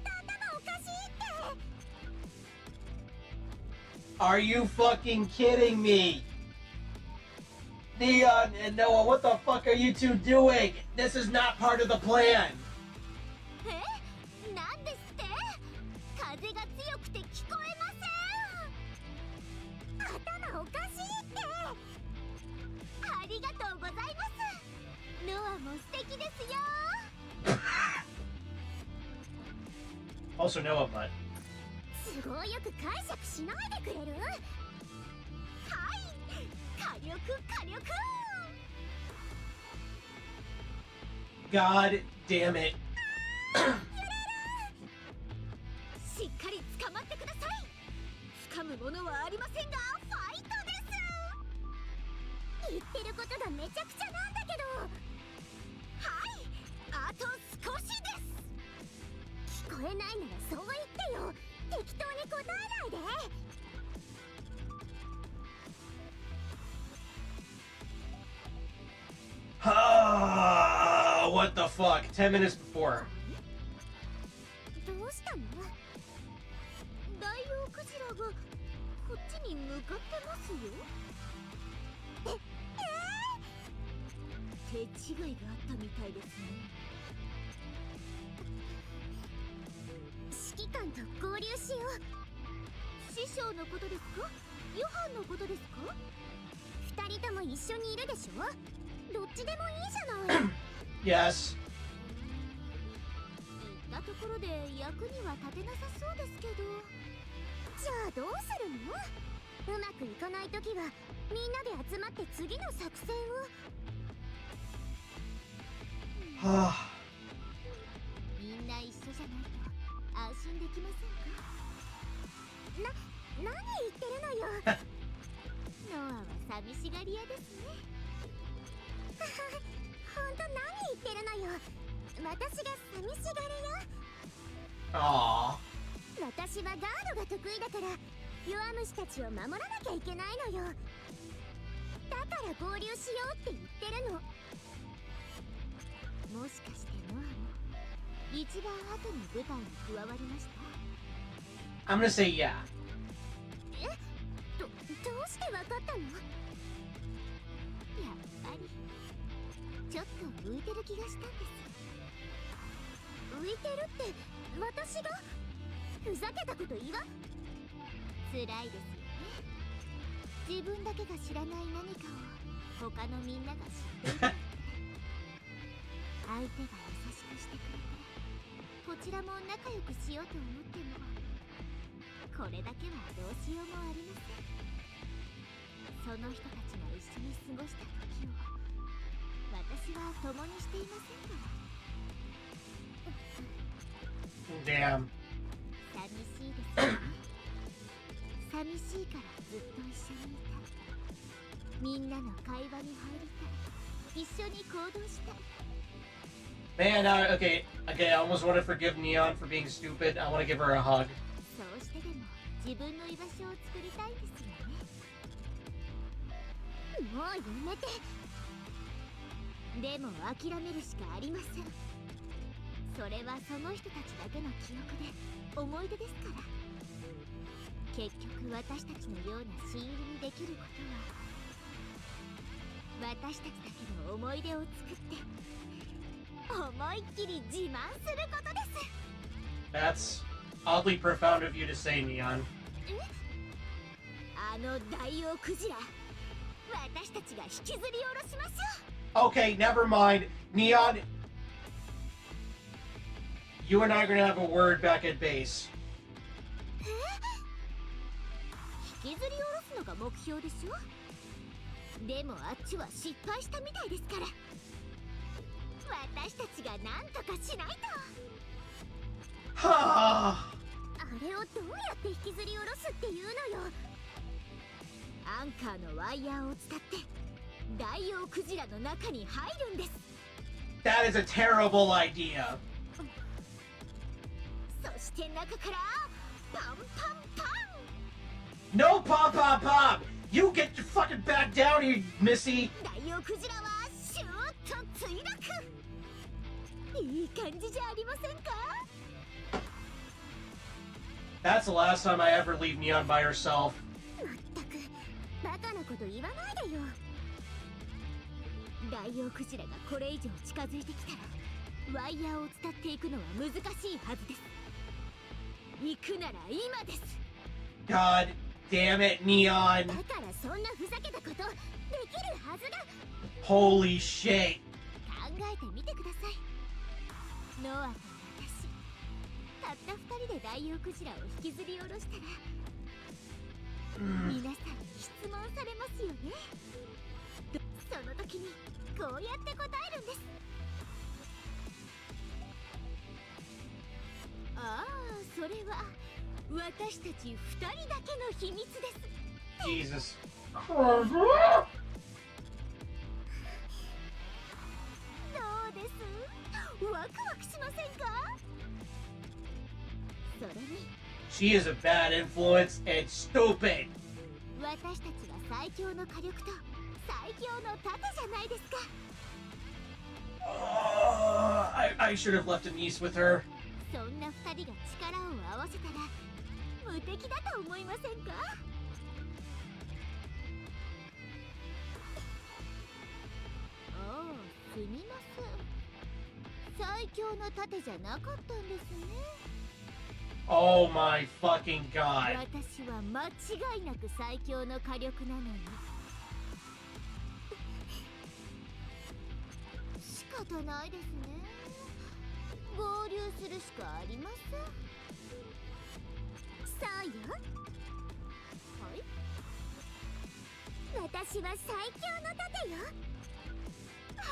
Speaker 5: 当頭おかしいって。
Speaker 1: Are you fucking kidding me? Neon and Noah, what the fuck are you two doing? This is not part of the plan.
Speaker 5: え？なんですって？風が強くて聞こえません。頭おかしいって。ありがとうございます。ノアも素敵ですよ。
Speaker 1: Also Noah, but
Speaker 5: 都合よく解釈しないでくれる？はい、火力火力。
Speaker 1: God damn it.
Speaker 5: しっかり捕まってください。掴むものはありませんが、ファイトです。言ってることがめちゃくちゃなんだけど。はい、あと少しです。聞こえないならそう言ってよ。適当に答えないで。
Speaker 1: What the fuck? 10 minutes before.
Speaker 5: どうしたの？ダイオウクジラがこっちに向かってますよ。手違いがあったみたいですね。指揮官と合流しよう。師匠のことですか？ヨハンのことですか？二人とも一緒にいるでしょ？どっちでもいいじゃない。
Speaker 1: Yes.
Speaker 5: 言ったところで役には立てなさそうですけど。じゃあどうするの？うまくいかないときはみんなで集まって次の作戦を。みんな一緒じゃないと安心できませんか？何言ってるのよ。ノアは寂しがり屋ですね。ほんと何言ってるのよ。私が寂しがり屋？
Speaker 1: Aww.
Speaker 5: 私はガードが得意だから弱虫たちを守らなきゃいけないのよ。だから合流しようって言ってるの。もしかしてノアも一一番後に舞台に加わりました？
Speaker 1: I'm gonna say yeah.
Speaker 5: どうしてわかったの？やっぱりちょっと浮いてる気がしたんです。浮いてるって私が？ふざけたこと言わん？辛いですよね。自分だけが知らない何かを他のみんなが知っているって相手が優しくしてくれてこちらも仲良くしようと思ってもこれだけはどうしようもありません。その人たちが一緒に過ごした時を私は共にしていませんから。
Speaker 1: Damn.
Speaker 5: 寂しいですよね。寂しいからずっと一緒にいたい。みんなの会話に入りたい。一緒に行動したい。
Speaker 1: Man, okay, I almost want to forgive Neon for being stupid. I want to give her a hug.
Speaker 5: そうしてでも自分の居場所を作りたいですよね。もうやめて。でも諦めるしかありません。それはその人たちだけの記憶で思い出ですから。結局私たちのような新入りにできることは私たちだけの思い出を作って思いっきり自慢することです。
Speaker 1: That's oddly profound of you to say, Neon.
Speaker 5: あの大王クジラ私たちが引きずり下ろしまし
Speaker 1: ょう。 Okay, never mind. Neon, you and I are gonna have a word back at base.
Speaker 5: 引きずり下ろすのが目標でしょ。でもあっちは失敗したみたいですから私たちが何とかしないと。
Speaker 1: は
Speaker 5: あれをどうやって引きずり下ろすっていうのよ。アンカーのワイヤーを伝って大王クジラの中に入るんです。
Speaker 1: That is a terrible idea.
Speaker 5: そして中からパンパンパン。
Speaker 1: No, pop, pop, pop! You get your fucking back down here, Missy!
Speaker 5: 大王クジラはシューッと墜落。いい感じじゃありませんか？
Speaker 1: That's the last time I ever leave Neon by herself.
Speaker 5: まったくバカなこと言わないでよ。大王クジラがこれ以上近づいてきたらワイヤーを伝っていくのは難しいはずです。行くなら今です。
Speaker 1: God damn it, Neon!
Speaker 5: だからそんなふざけたことできるはずだ。
Speaker 1: Holy shit!
Speaker 5: 考えてみてください。ノアと私たった2人で大王クジラを引きずり下ろしたら皆さんに質問されますよね。その時にこうやって答えるんです。ああ、それは私たち2人だけの秘密です。
Speaker 1: Jesus.
Speaker 5: どうです？ワクワクしませんか？それに
Speaker 1: She is a bad influence and stupid!
Speaker 5: 私たちは最強の火力と最強の盾じゃないですか。
Speaker 1: I should have left a niece with her.
Speaker 5: そんな2人が力を合わせたら無敵だと思いませんか？ああ、すみません。最強の盾じゃなかったんですね。
Speaker 1: Oh my fucking god.
Speaker 5: 私は間違いなく最強の火力なのに。仕方ないですね。合流するしかありません。そうよ。はい。私は最強の盾よ。はあ、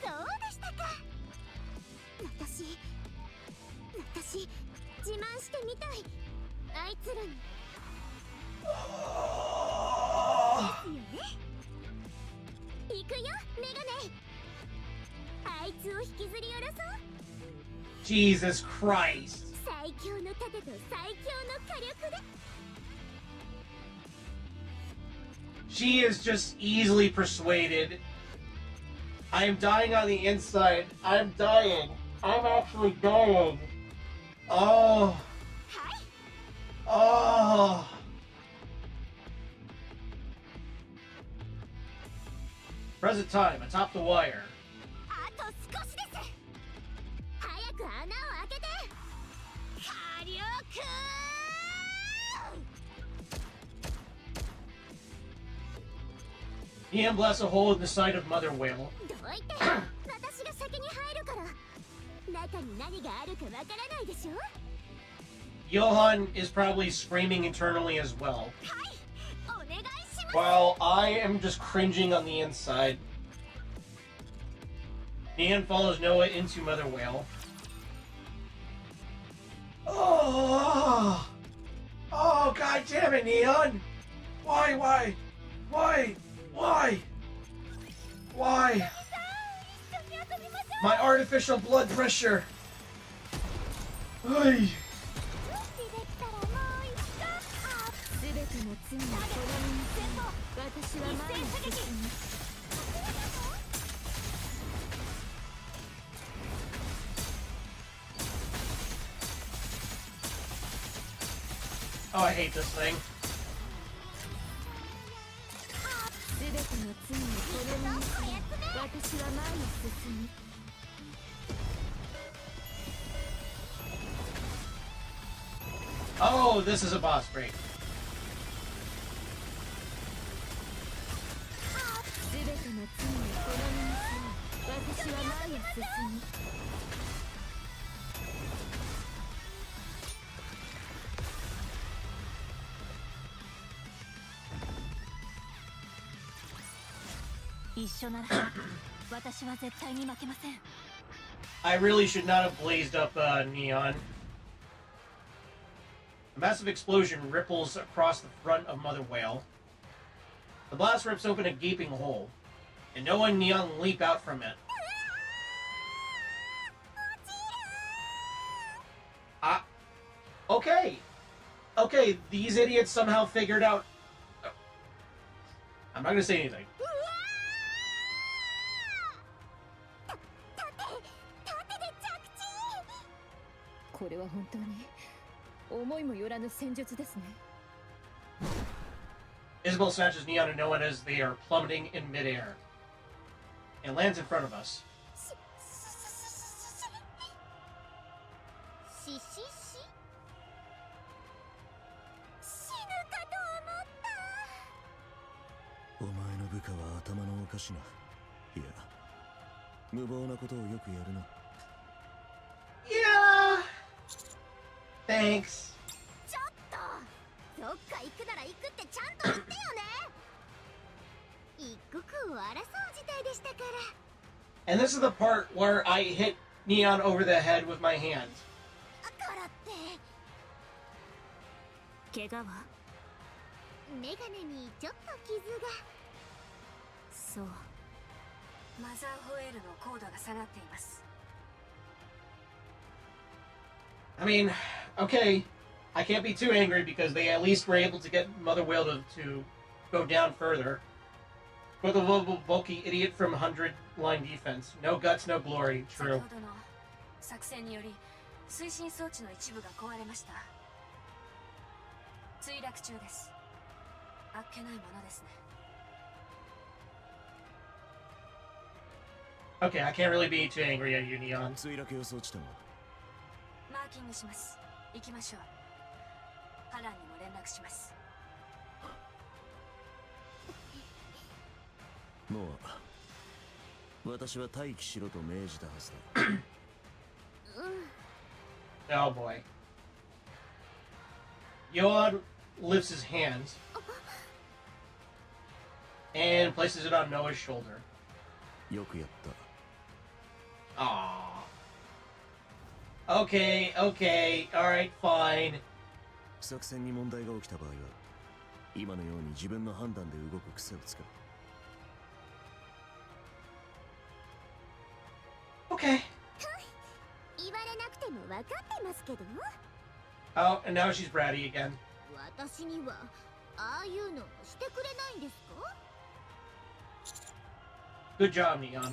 Speaker 5: そうでしたか。私自慢してみたい。あいつらに。ですよね。行くよ、メガネ。あいつを引きずり下ろそう。
Speaker 1: Jesus Christ.
Speaker 5: 最強の盾と最強の火力で。
Speaker 1: She is just easily persuaded. I am dying on the inside. I'm dying. I'm actually dying. Oh. Oh. Present time, atop the wire.
Speaker 5: あと少しです。早く穴を開けて。火力。
Speaker 1: Ian blasts a hole in the side of Mother Whale.
Speaker 5: どいて。私が先に入るから。中に何があるかわからないでしょ。
Speaker 1: Johan is probably screaming internally as well.
Speaker 5: はい。お願いします。
Speaker 1: While I am just cringing on the inside. Ian follows Noah into Mother Whale. Oh! Oh, god damn it, Neon! Why? Why? My artificial blood pressure! Ay.
Speaker 4: 全ての罪をこの身に背負私は前に進む
Speaker 1: Oh, I hate this thing.
Speaker 4: 全ての罪をこの身に背負私は前に進む
Speaker 1: Oh, this is a boss break.
Speaker 4: 全ての罪をこの身に背負私は前に進む
Speaker 2: 一緒なら私は絶対に負けません
Speaker 1: I really should not have blazed up Neon. A massive explosion ripples across the front of Mother Whale. The blast rips open a gaping hole, and Noah and Neon leap out from it. Okay. Okay, these idiots somehow figured out... I'm not gonna say anything.
Speaker 9: これは本当に思いもよらぬ戦術ですね。
Speaker 1: Isabel snatches Neon and Noah as they are plummeting in midair and lands in front of us.
Speaker 5: 死ぬかと思った。
Speaker 6: お前の部下は頭のおかしな。いや、無謀なことをよくやるな。
Speaker 1: Yeah. Thanks.
Speaker 5: ちょっとどっか行くなら行くってちゃんと言ってよね。一刻を争う事態でしたから。
Speaker 1: And this is the part where I hit Neon over the head with my hand.
Speaker 5: だからって
Speaker 7: 怪我は
Speaker 5: メガネにちょっと傷が。
Speaker 7: そう
Speaker 8: マザーホエールの高度が下がっています。
Speaker 1: I mean, okay, I can't be too angry because they at least were able to get Mother Whale to go down further. But the bulky idiot from 100-line defense. No guts, no glory.
Speaker 8: 先
Speaker 1: True.
Speaker 8: ほどの作戦により推進装置の一部が壊れました。墜落中です。あっけないものですね。
Speaker 1: Okay, I can't really be too angry at you, Neon.
Speaker 6: 墜落予想地点は
Speaker 8: マーキングします。行きましょう。ハランにも連絡します。
Speaker 6: ノア、私は待機しろと命じたはずだ。
Speaker 1: Oh boy. Yoad lifts his hands and places it on Noah's shoulder.
Speaker 6: よくやった。
Speaker 1: Aww. Okay, okay, alright, fine.
Speaker 6: 作戦に問題が起きた場合は、今のように自分の判断で動く癖をつけろ。
Speaker 1: Okay.
Speaker 5: 言われなくても分かってますけど。
Speaker 1: Oh, and now she's bratty again.
Speaker 5: 私にはああいうのしてくれないんですか？
Speaker 1: Good job, Neon.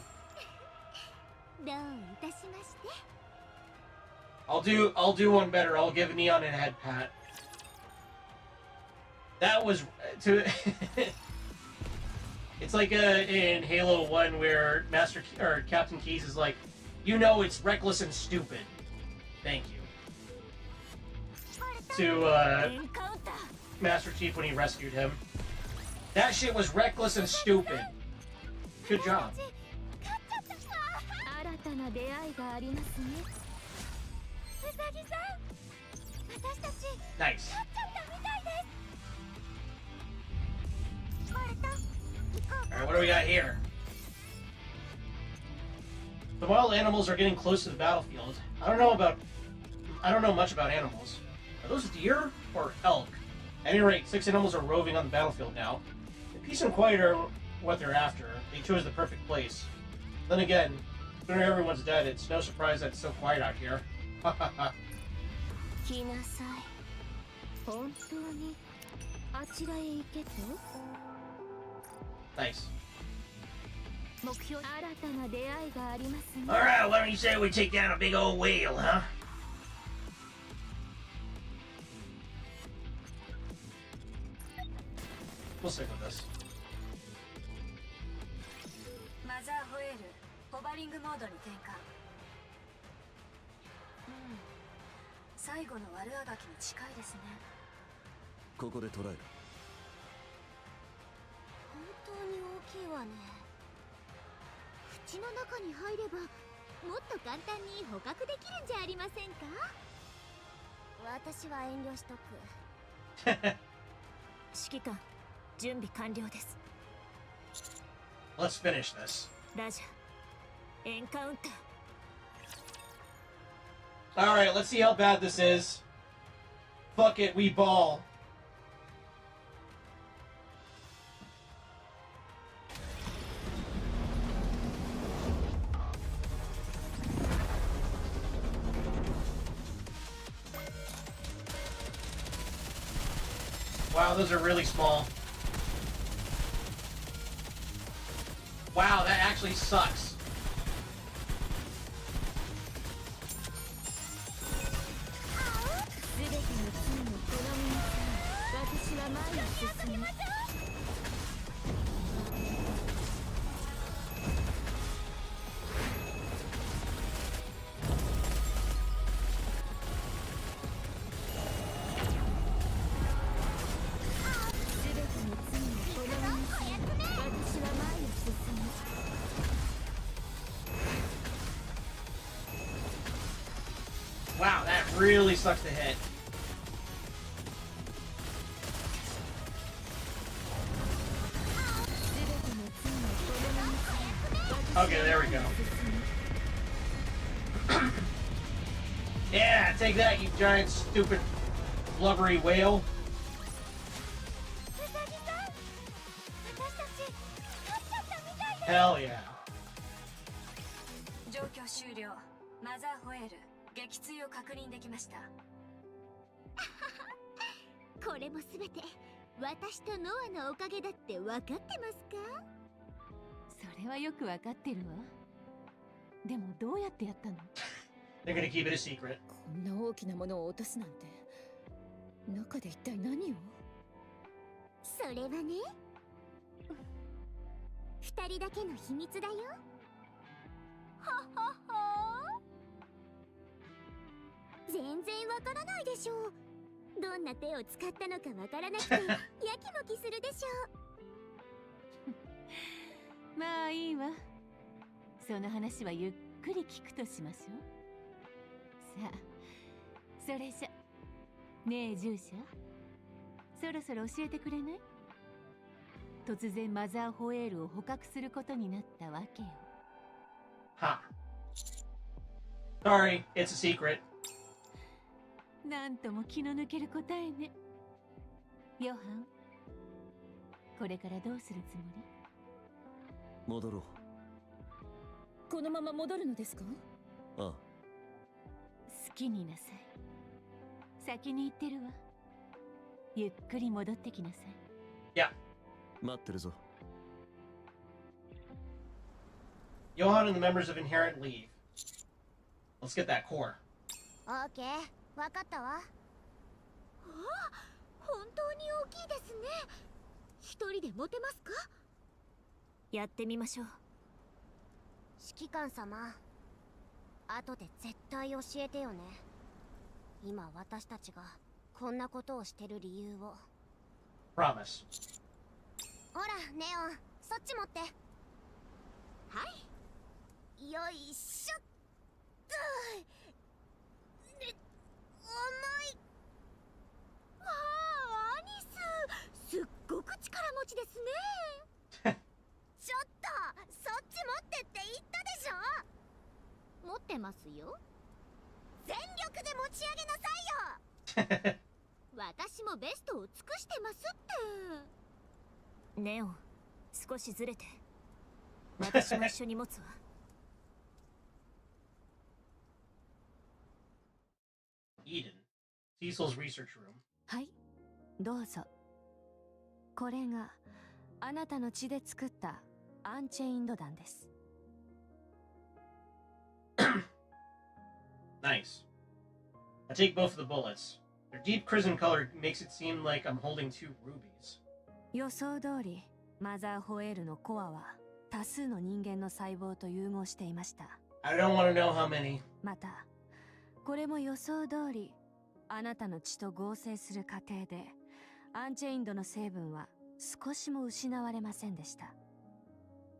Speaker 5: どういたしまして。
Speaker 1: I'll do one better. I'll give Neon a head pat. That was to. It's like in Halo 1 where Captain Keyes is like, you know, it's reckless and stupid. Thank you. To Master Chief when he rescued him. That shit was reckless and stupid. Good job. Nice. Alright, what do we got here? The wild animals are getting close to the battlefield. I don't know much about animals. Are those deer or elk? At any rate, 6 animals are roving on the battlefield now. The peace and quiet are what they're after. They chose the perfect place. Then again, when everyone's dead, it's no surprise that it's so quiet out here. Ha ha ha. Nice. Alright, why don't you say we take down a big old whale, huh? We'll stick with this.
Speaker 8: マザーホエール、ホバリングモードに転換。最後の悪あがきに近いですね。
Speaker 6: ここで捉える。
Speaker 5: 本当に大きいわね。口の中に入ればもっと簡単に捕獲できるんじゃありませんか。私は遠慮しとく。
Speaker 7: 指揮官、準備完了です。
Speaker 1: Let's finish this.
Speaker 7: ラジャー、エンカウンター。
Speaker 1: Alright, let's see how bad this is. Fuck it, we ball. Wow, those are really small. Wow, that actually sucks. Wow, that really sucks to hit. Okay, there we go. Yeah, take that, you giant, stupid, blubbery whale. Hell yeah.
Speaker 8: 状況終了。マザーホエール、撃墜を確認できました。
Speaker 5: これもすべて私とノアのおかげだって分かってますか？
Speaker 2: それはよく分かってるわ。でもどうやってやったの？
Speaker 1: They're gonna keep it a secret.
Speaker 9: こんな大きなものを落とすなんて、中で一体何を？
Speaker 5: それはね、2人だけの秘密だよ。ははは。全然わからないでしょう。どんな手を使ったのかわからなくてやきもきするでしょ
Speaker 2: う。まあいいわ。その話はゆっくり聞くとしましょう。さあ、それじゃ。ねえ従者、そろそろ教えてくれない？突然マザーホエールを捕獲することになったわけよ。
Speaker 1: は。Sorry, it's a secret.
Speaker 2: なんとも気の抜ける答えね。ヨハン、これからどうするつもり？
Speaker 6: 戻ろう。
Speaker 9: このまま戻るのですか？
Speaker 6: ああ。
Speaker 2: 好きになさい。先に行ってるわ。ゆっくり戻ってきなさい。
Speaker 1: いや。
Speaker 6: 待ってるぞ。
Speaker 1: Johan and the members of Inherent leave. Let's get that core.
Speaker 5: オーケー、わかったわ。
Speaker 4: 本当に大きいですね。一人で持てますか？
Speaker 7: やってみましょう。
Speaker 5: 指揮官様、後で絶対教えてよね。今私たちがこんなことをしてる理由を。
Speaker 1: Promise.
Speaker 5: ほら、ネオン、そっち持って。
Speaker 4: はい。
Speaker 5: よいしょっと。重い。
Speaker 4: わあ、アニス、すっごく力持ちですね。
Speaker 5: ちょっと、そっち持ってって言ったでしょ。持ってますよ。全力で持ち上げなさいよ。
Speaker 4: 私もベストを尽くしてますって。
Speaker 7: ネオン、少しずれて。私も一緒に持つわ。
Speaker 1: Eden. Cecil's research room.
Speaker 2: はい、どうぞ。これがあなたの血で作ったアンチェインド弾です。
Speaker 1: Nice. I take both of the bullets. Their deep crimson color makes it seem like I'm holding two rubies.
Speaker 2: 予想通り、マザーホエールのコアは多数の人間の細胞と融合していました。
Speaker 1: I don't want to know how many.
Speaker 2: また、これも予想通り、あなたの血と合成する過程で、アンチェインドの成分は少しも失われませんでした。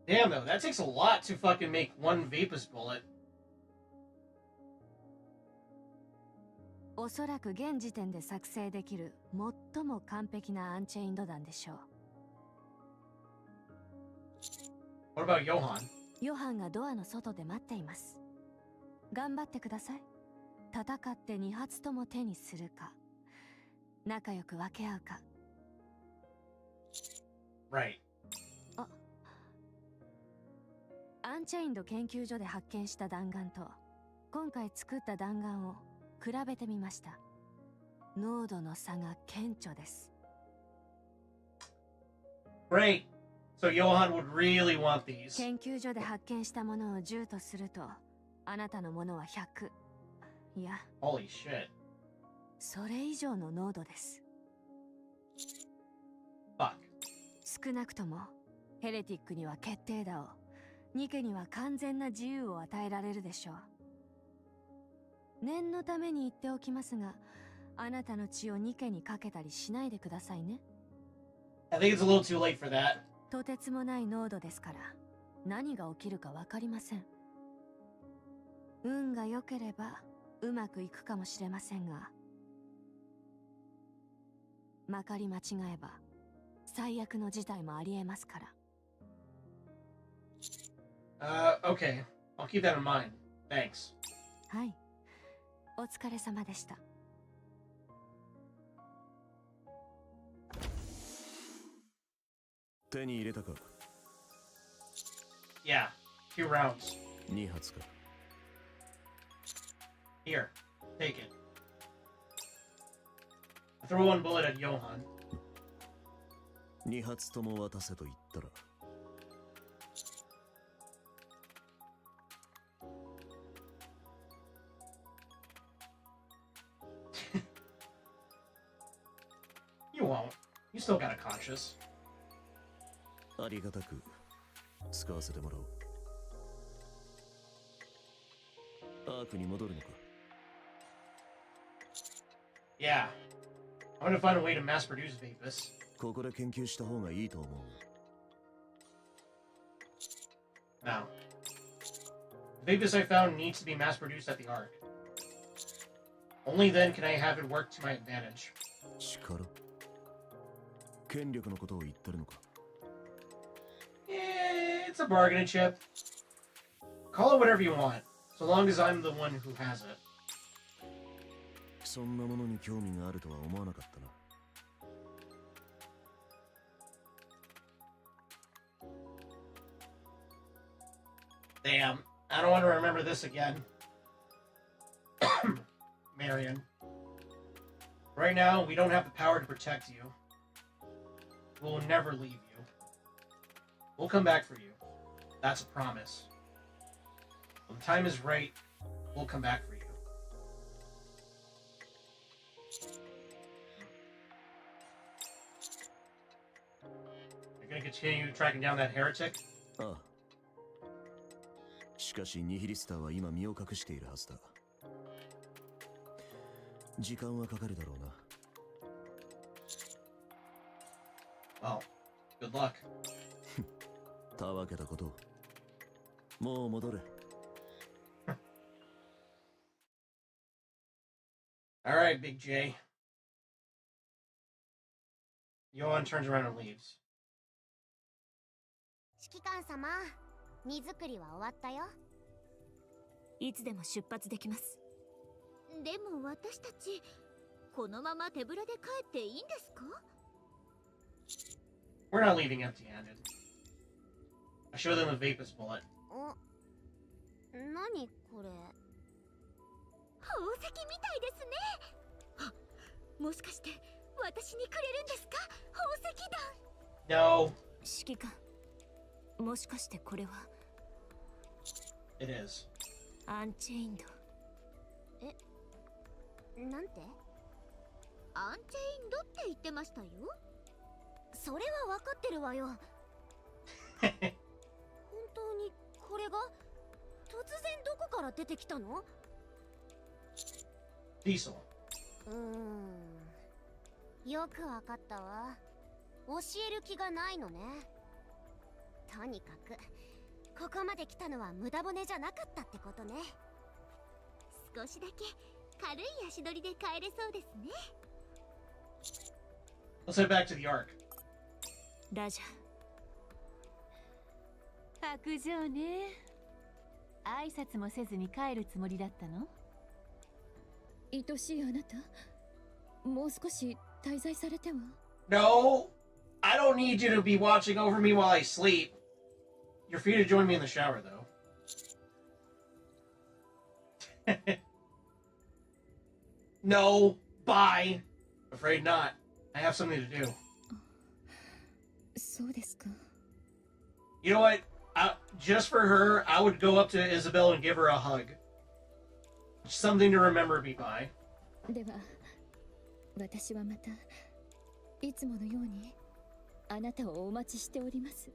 Speaker 1: Damn though, that takes a lot to fucking make one Vapus bullet.
Speaker 2: おそらく現時点で作成できる最も完璧なアンチェインド弾でしょう。
Speaker 1: What about Johan?
Speaker 2: ヨハンがドアの外で待っています。頑張ってください。戦って2発とも手にするか、仲良く分け合うか。
Speaker 1: Right.
Speaker 2: アンチェインド研究所で発見した弾丸と今回作った弾丸を比べてみました。濃度の差が顕著です。
Speaker 1: Great. So Johan would really want these.
Speaker 2: 研究所で発見したものを10とすると、あなたのものは100。いや、
Speaker 1: Holy shit.
Speaker 2: それ以上の濃度です。
Speaker 1: Fuck.
Speaker 2: 少なくともヘレティックには決定打を、ニケには完全な自由を与えられるでしょう。念のために言っておきますが、あなたの血をニケにかけたりしないでくださいね。
Speaker 1: I think it's a little too late for that.
Speaker 2: とてつもない濃度ですから、何が起きるかわかりません。運が良ければうまくいくかもしれませんが、まかり間違えば最悪の事態もありえますから。
Speaker 1: Okay. I'll keep that in mind. Thanks.
Speaker 2: はい。お疲れ様でした。
Speaker 6: 手に入れたか？
Speaker 1: Yeah. 2 rounds.
Speaker 6: 2発か。
Speaker 1: Here. Take it. I throw one bullet at Johan.
Speaker 6: 2発とも渡せと言ったら。
Speaker 1: You won't. You still got a conscious.
Speaker 6: ありがたく使わせてもらおう。アークに戻るのか？
Speaker 1: Yeah. I'm gonna find a way to mass produce Vapus.
Speaker 6: ここで研究した方がいいと思う。
Speaker 1: Now. The Vapus I found needs to be mass produced at the Ark. Only then can I have it work to my advantage.
Speaker 6: 力？権力のことを言ってるのか？
Speaker 1: Yeah, it's a bargaining chip. Call it whatever you want, so long as I'm the one who has it.
Speaker 6: そんなものに興味があるとは思わなかったな。
Speaker 1: Damn, I don't want to remember this again. Marion. Right now, we don't have the power to protect you. We'll never leave you. We'll come back for you. That's a promise. When the time is right, we'll come back for you. You're gonna continue tracking down that heretic?
Speaker 6: ああ。しかしニヒリスターは今身を隠しているはずだ。時間はかかるだろうな。
Speaker 1: Well, good luck.
Speaker 6: たわけたこと。もう戻れ。
Speaker 1: All right, Big J. Yoan turns around and leaves.
Speaker 5: 指揮官様、荷造りは終わったよ。
Speaker 7: いつでも出発できます。
Speaker 4: でも私たちこのまま手ぶらで帰っていいんですか？
Speaker 1: We're not leaving empty-handed. I show them the Vapus bullet.
Speaker 5: 何これ？
Speaker 4: 宝石みたいですね。あ、もしかして私にくれるんですか？宝石弾。
Speaker 1: No.
Speaker 7: 指揮官、もしかしてこれは
Speaker 1: It is.
Speaker 7: アンチェインド。
Speaker 5: なんて？
Speaker 4: アンチェインドって言ってましたよ。
Speaker 5: それは分かってるわよ。本当にこれが突然どこから出てきたの？
Speaker 1: Diesel.
Speaker 5: よく分かったわ。教える気がないのね。とにかくここまで来たのは無駄骨じゃなかったってことね。
Speaker 4: 少しだけ軽い足取りで帰れそうですね。
Speaker 1: Let's head back to the Ark.
Speaker 7: ラジャ。
Speaker 2: 白状ね。挨拶もせずに帰るつもりだったの？
Speaker 9: 愛しいあなた、もう少し滞在されては。
Speaker 1: No! I don't need you to be watching over me while I sleep. You're free to join me in the shower, though. No, bye. Afraid not. I have something to do.
Speaker 9: そうですか。
Speaker 1: You know what? Just for her, I would go up to Isabel and give her a hug. Something to remember me by.
Speaker 9: では、私はまたいつものようにあなたをお待ちしております。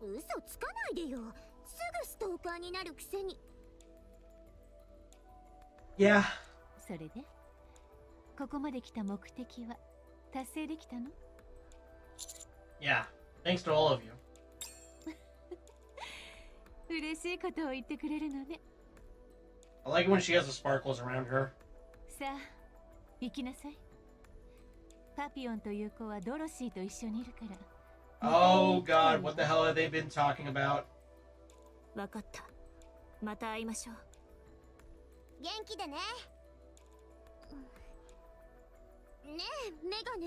Speaker 4: 嘘つかないでよ。すぐストーカーになるくせに。
Speaker 1: Yeah.
Speaker 2: それでここまで来た目的は達成できたの？
Speaker 1: Yeah. Thanks to all of you.
Speaker 2: 嬉しいことを言ってくれるのね。
Speaker 1: I like it when she has the sparkles around her.
Speaker 2: さあ、行きなさい。パピオンという子はドロシーと一緒にいるから。
Speaker 1: Oh god, what the hell have they been talking about?
Speaker 7: わかった。また会いましょう。
Speaker 5: 元気でね。ねえ、メガネ。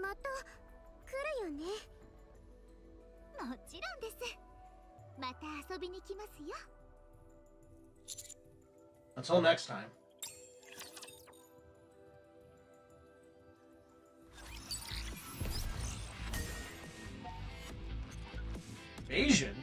Speaker 5: また来るよね。
Speaker 4: もちろんです。また遊びに来ますよ。
Speaker 1: Until next time. Asian?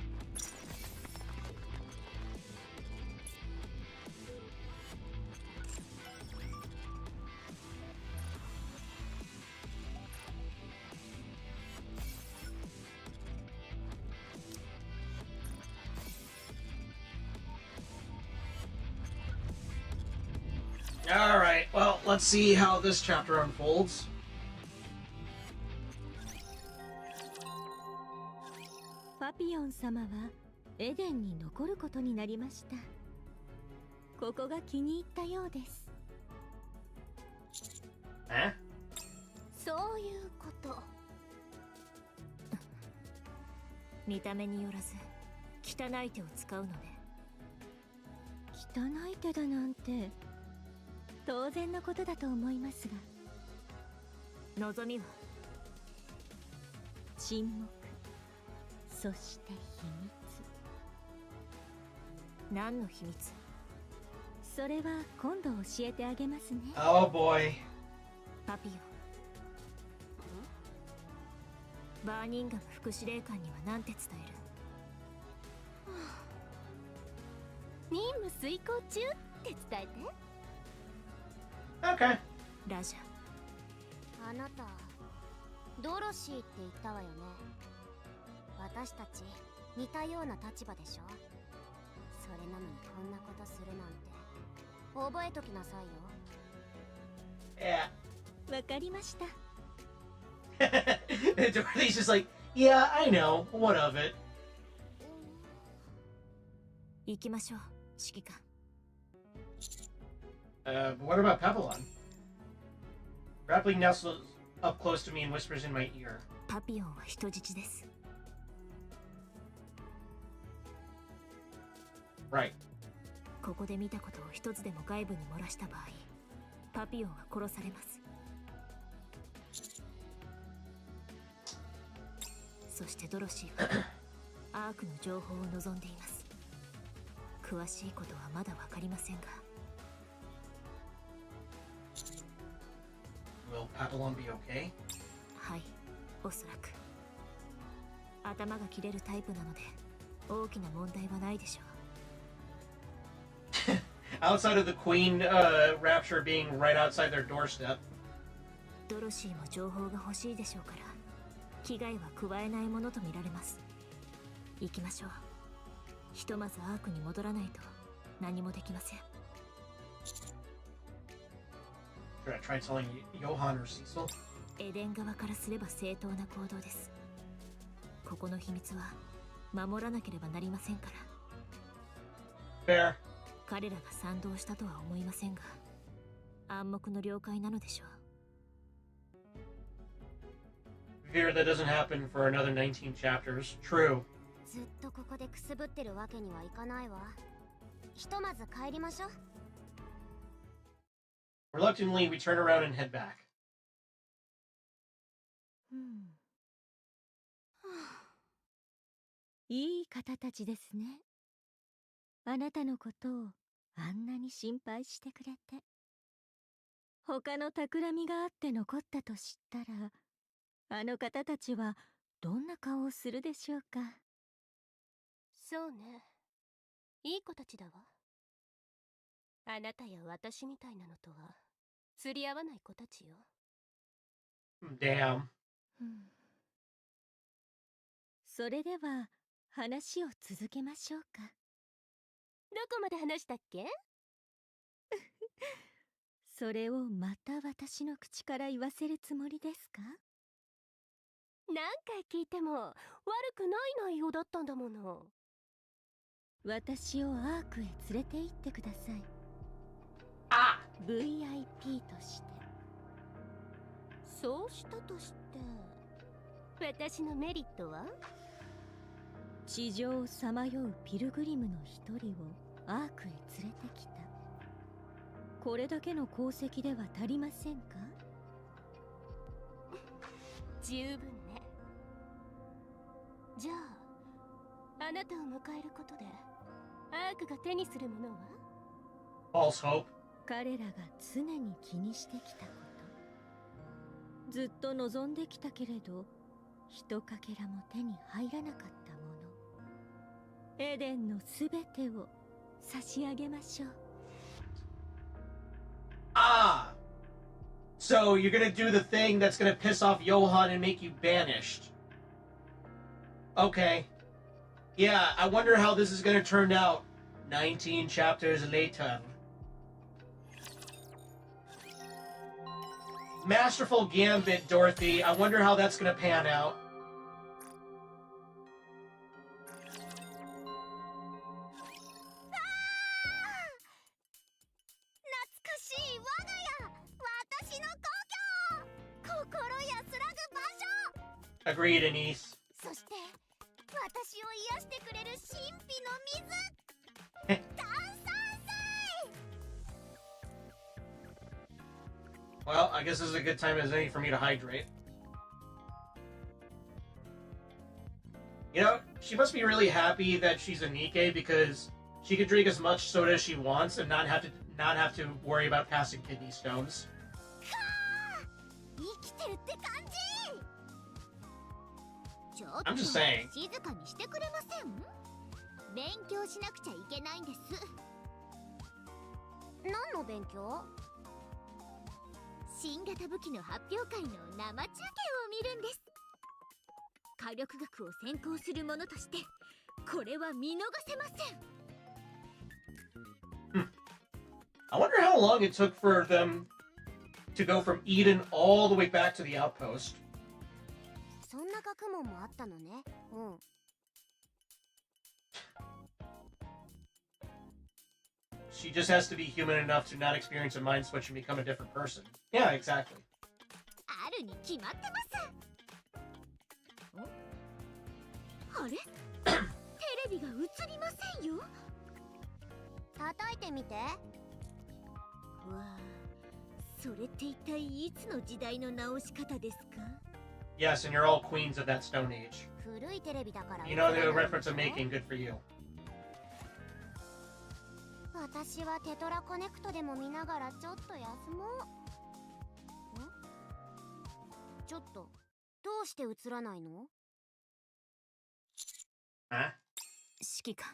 Speaker 1: Alright, well, let's see how this chapter unfolds.
Speaker 2: パピオン様はエデンに残ることになりました。ここが気に入ったようです。
Speaker 1: Eh?
Speaker 2: そういうこと。
Speaker 7: 見た目によらず汚い手を使うのね。
Speaker 2: 汚い手だなんて当然のことだと思いますが。
Speaker 7: 望みは
Speaker 2: 沈黙、そして秘密。
Speaker 7: 何の秘密？
Speaker 2: それは今度教えてあげますね。
Speaker 1: Oh boy.
Speaker 7: パピオン。バーニンガム副司令官には何て伝える？
Speaker 4: 遂行中って伝えて。
Speaker 1: Okay.
Speaker 7: ラジャ。
Speaker 5: あなたドロシーって言ったわよね。私たち似たような立場でしょ。それなのにこんなことするなんて覚えときなさいよ。
Speaker 1: Yeah.
Speaker 2: わかりました。
Speaker 1: Dorothy's just like, yeah, I know. What of it?
Speaker 7: 行きましょう、指揮官。
Speaker 1: What about Papillon? Grappling nestles up close to me and whispers in my ear.
Speaker 7: パピオンは人質です。
Speaker 1: Right.
Speaker 7: ここで見たことを一つでも外部に漏らした場合、パピオンは殺されます。そしてドロシーはアークの情報を望んでいます。詳しいことはまだわかりませんが。
Speaker 1: Will Papillon be okay?
Speaker 7: はい、おそらく。頭が切れるタイプなので大きな問題はないでしょう。
Speaker 1: Outside of the Queen rapture being right outside their doorstep.
Speaker 7: ドロシーも情報が欲しいでしょうから危害は加えないものとみられます。行きましょう。ひとまずアークに戻らないと何もできません。
Speaker 1: Should I try telling Johan or Cecil?
Speaker 7: エデン側からすれば正当な行動です。ここの秘密は守らなければなりませんから。
Speaker 1: Fair.
Speaker 7: 彼らが賛同したとは思いませんが暗黙の了解なのでしょう。
Speaker 1: Fear that doesn't happen for another 19 chapters. True.
Speaker 5: ずっとここでくすぶってるわけにはいかないわ。ひとまず帰りましょう。
Speaker 1: Reluctantly, we turn around and head back.
Speaker 2: いい方たちですね。あなたのことをあんなに心配してくれて。他の企みがあって残ったと知ったら、あの方たちはどんな顔をするでしょうか。
Speaker 4: そうね、いい子たちだわ。あなたや私みたいなのとは釣り合わない子たちよ。
Speaker 1: Damn.
Speaker 2: それでは話を続けましょうか。
Speaker 4: どこまで話したっけ？
Speaker 2: それをまた私の口から言わせるつもりですか？
Speaker 4: 何回聞いても悪くない内容だったんだもの。
Speaker 2: 私をアークへ連れて行ってください。
Speaker 1: あ
Speaker 2: VIP として。
Speaker 4: そうしたとして私のメリットは？
Speaker 2: 地上をさまようピルグリムの一人をアークへ連れてきた。これだけの功績では足りませんか？
Speaker 4: 十分ね。じゃああなたを迎えることでアークが手にするものは？
Speaker 1: False hope.
Speaker 2: 彼らが常に気にしてきたこと、ずっと望んできたけれどひとかけらも手に入らなかったもの、エデンのすべてを差し上げましょう。
Speaker 1: Ah! So you're gonna do the thing that's gonna piss off Johan and make you banished. Okay. Yeah, I wonder how this is gonna turn out 19 chapters later. Masterful gambit, Dorothy. I wonder how that's gonna pan out.
Speaker 5: 懐かしい我が家、私の故郷、心安らぐ場所。
Speaker 1: Agreed, Anise.
Speaker 5: そして私を癒してくれる神秘の水。炭酸水。
Speaker 1: Well, I guess this is a good time as any for me to hydrate. You know, she must be really happy that she's a Nikke because she can drink as much soda as she wants and not have to worry about passing kidney stones.
Speaker 5: 生きてるって感じ。ちょっ
Speaker 1: I'm just saying.
Speaker 5: 静かにしてくれません？勉強しなくちゃいけないんです。勉強？
Speaker 4: 新型武器の発表会の生中継を見るんです。火力学を専攻する者としてこれは見逃せません。
Speaker 1: I wonder how long it took for them to go from Eden all the way back to the outpost.
Speaker 5: そんな学問もあったのね。うん。
Speaker 1: She just has to be human enough to not experience a mind switch and become a different person. Yeah, exactly.
Speaker 4: あるに決まってます。あれ？テレビが映りませんよ。
Speaker 5: 叩いてみて。
Speaker 4: わあ、それって一体いつの時代の直し方ですか？
Speaker 1: Yes, and you're all queens of that Stone Age.
Speaker 5: 古いテレビだから。
Speaker 1: You know the reference I'm making. Good for you.
Speaker 5: 私はテトラコネクトでも見ながらちょっと休もう。ちょっと、どうして映らないの？
Speaker 7: 指揮官、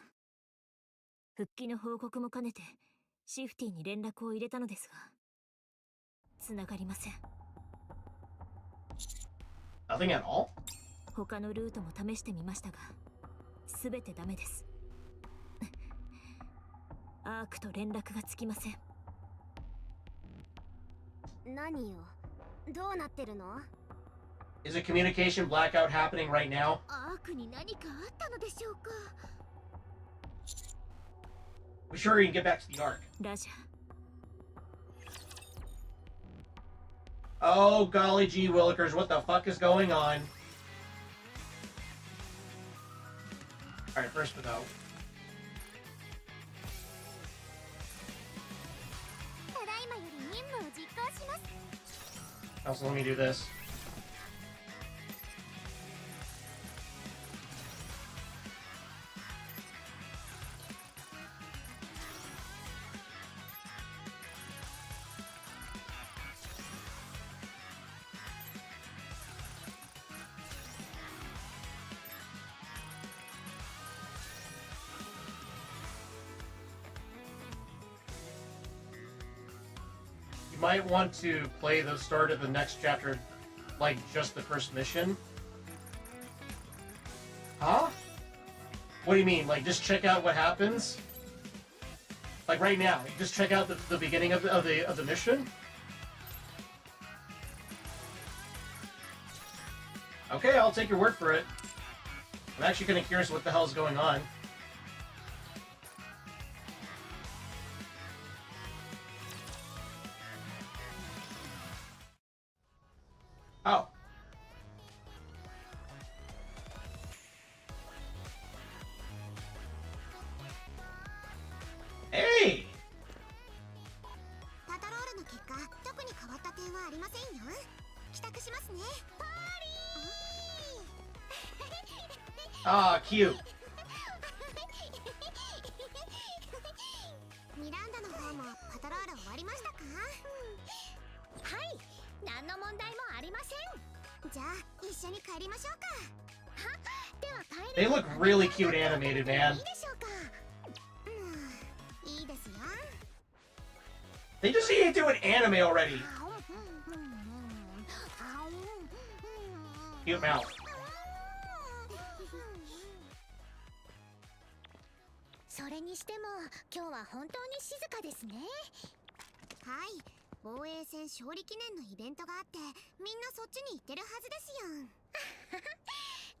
Speaker 7: 復帰の報告も兼ねてシフティに連絡を入れたのですが、繋がりません。
Speaker 1: Nothing at all?
Speaker 7: 他のルートも試してみましたが、全てダメです。アークと連絡がつきません。
Speaker 5: 何よ、どうなってるの？
Speaker 1: Is a communication blackout happening right now?
Speaker 4: アークに何かあったのでしょうか？
Speaker 1: We sure you can get back to the Ark.
Speaker 7: ラジャー。
Speaker 1: Oh, golly gee willikers, what the fuck is going on? Alright, first though. Also, let me do this. You might want to play the start of the next chapter like just the first mission. Huh? What do you mean? Like just check out what happens? Like right now, just check out the beginning of the mission? Okay, I'll take your word for it. I'm actually kind of curious what the hell's going on. Oh. Hey!
Speaker 5: パトロールの結果、特に変わった点はありませんよ。帰宅しますね。パーリー
Speaker 1: Ah, cute.
Speaker 5: ミランダの方もパトロール終わりましたか？はい、何の問題もありません。じゃあ一緒に帰りましょうか。は、では帰
Speaker 1: They look really cute animated, man.
Speaker 5: いいでしょうか。いいですよ。
Speaker 1: They just need to do an anime already. Cute mouth.
Speaker 5: それにしても今日は本当に静かですね。はい、防衛戦勝利記念のイベントがあってみんなそっちに行ってるはずですよ。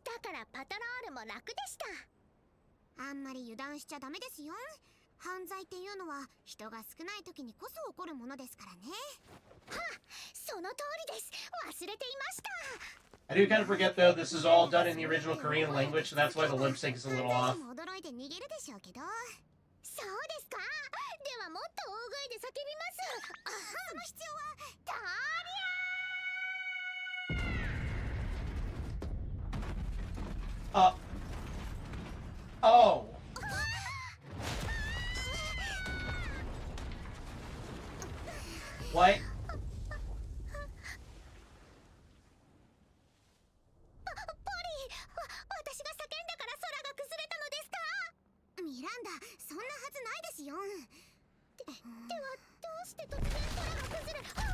Speaker 5: だからパトロールも楽でした。あんまり油断しちゃダメですよ。犯罪っていうのは人が少ない時にこそ起こるものですからね。はあ、その通りです。忘れていました。
Speaker 1: I do kind of forget though, this is all done in the original Korean language, so that's why the lip sync is a little off.
Speaker 5: 驚いて逃げるでしょうけど。そうですか。ではもっと大声で叫びます。その必要はターリャー。
Speaker 1: Oh. What?
Speaker 5: 私が叫んだから空が崩れたのですか？ミランダ、そんなはずないですよ。ではどうして突然空が崩れ、あー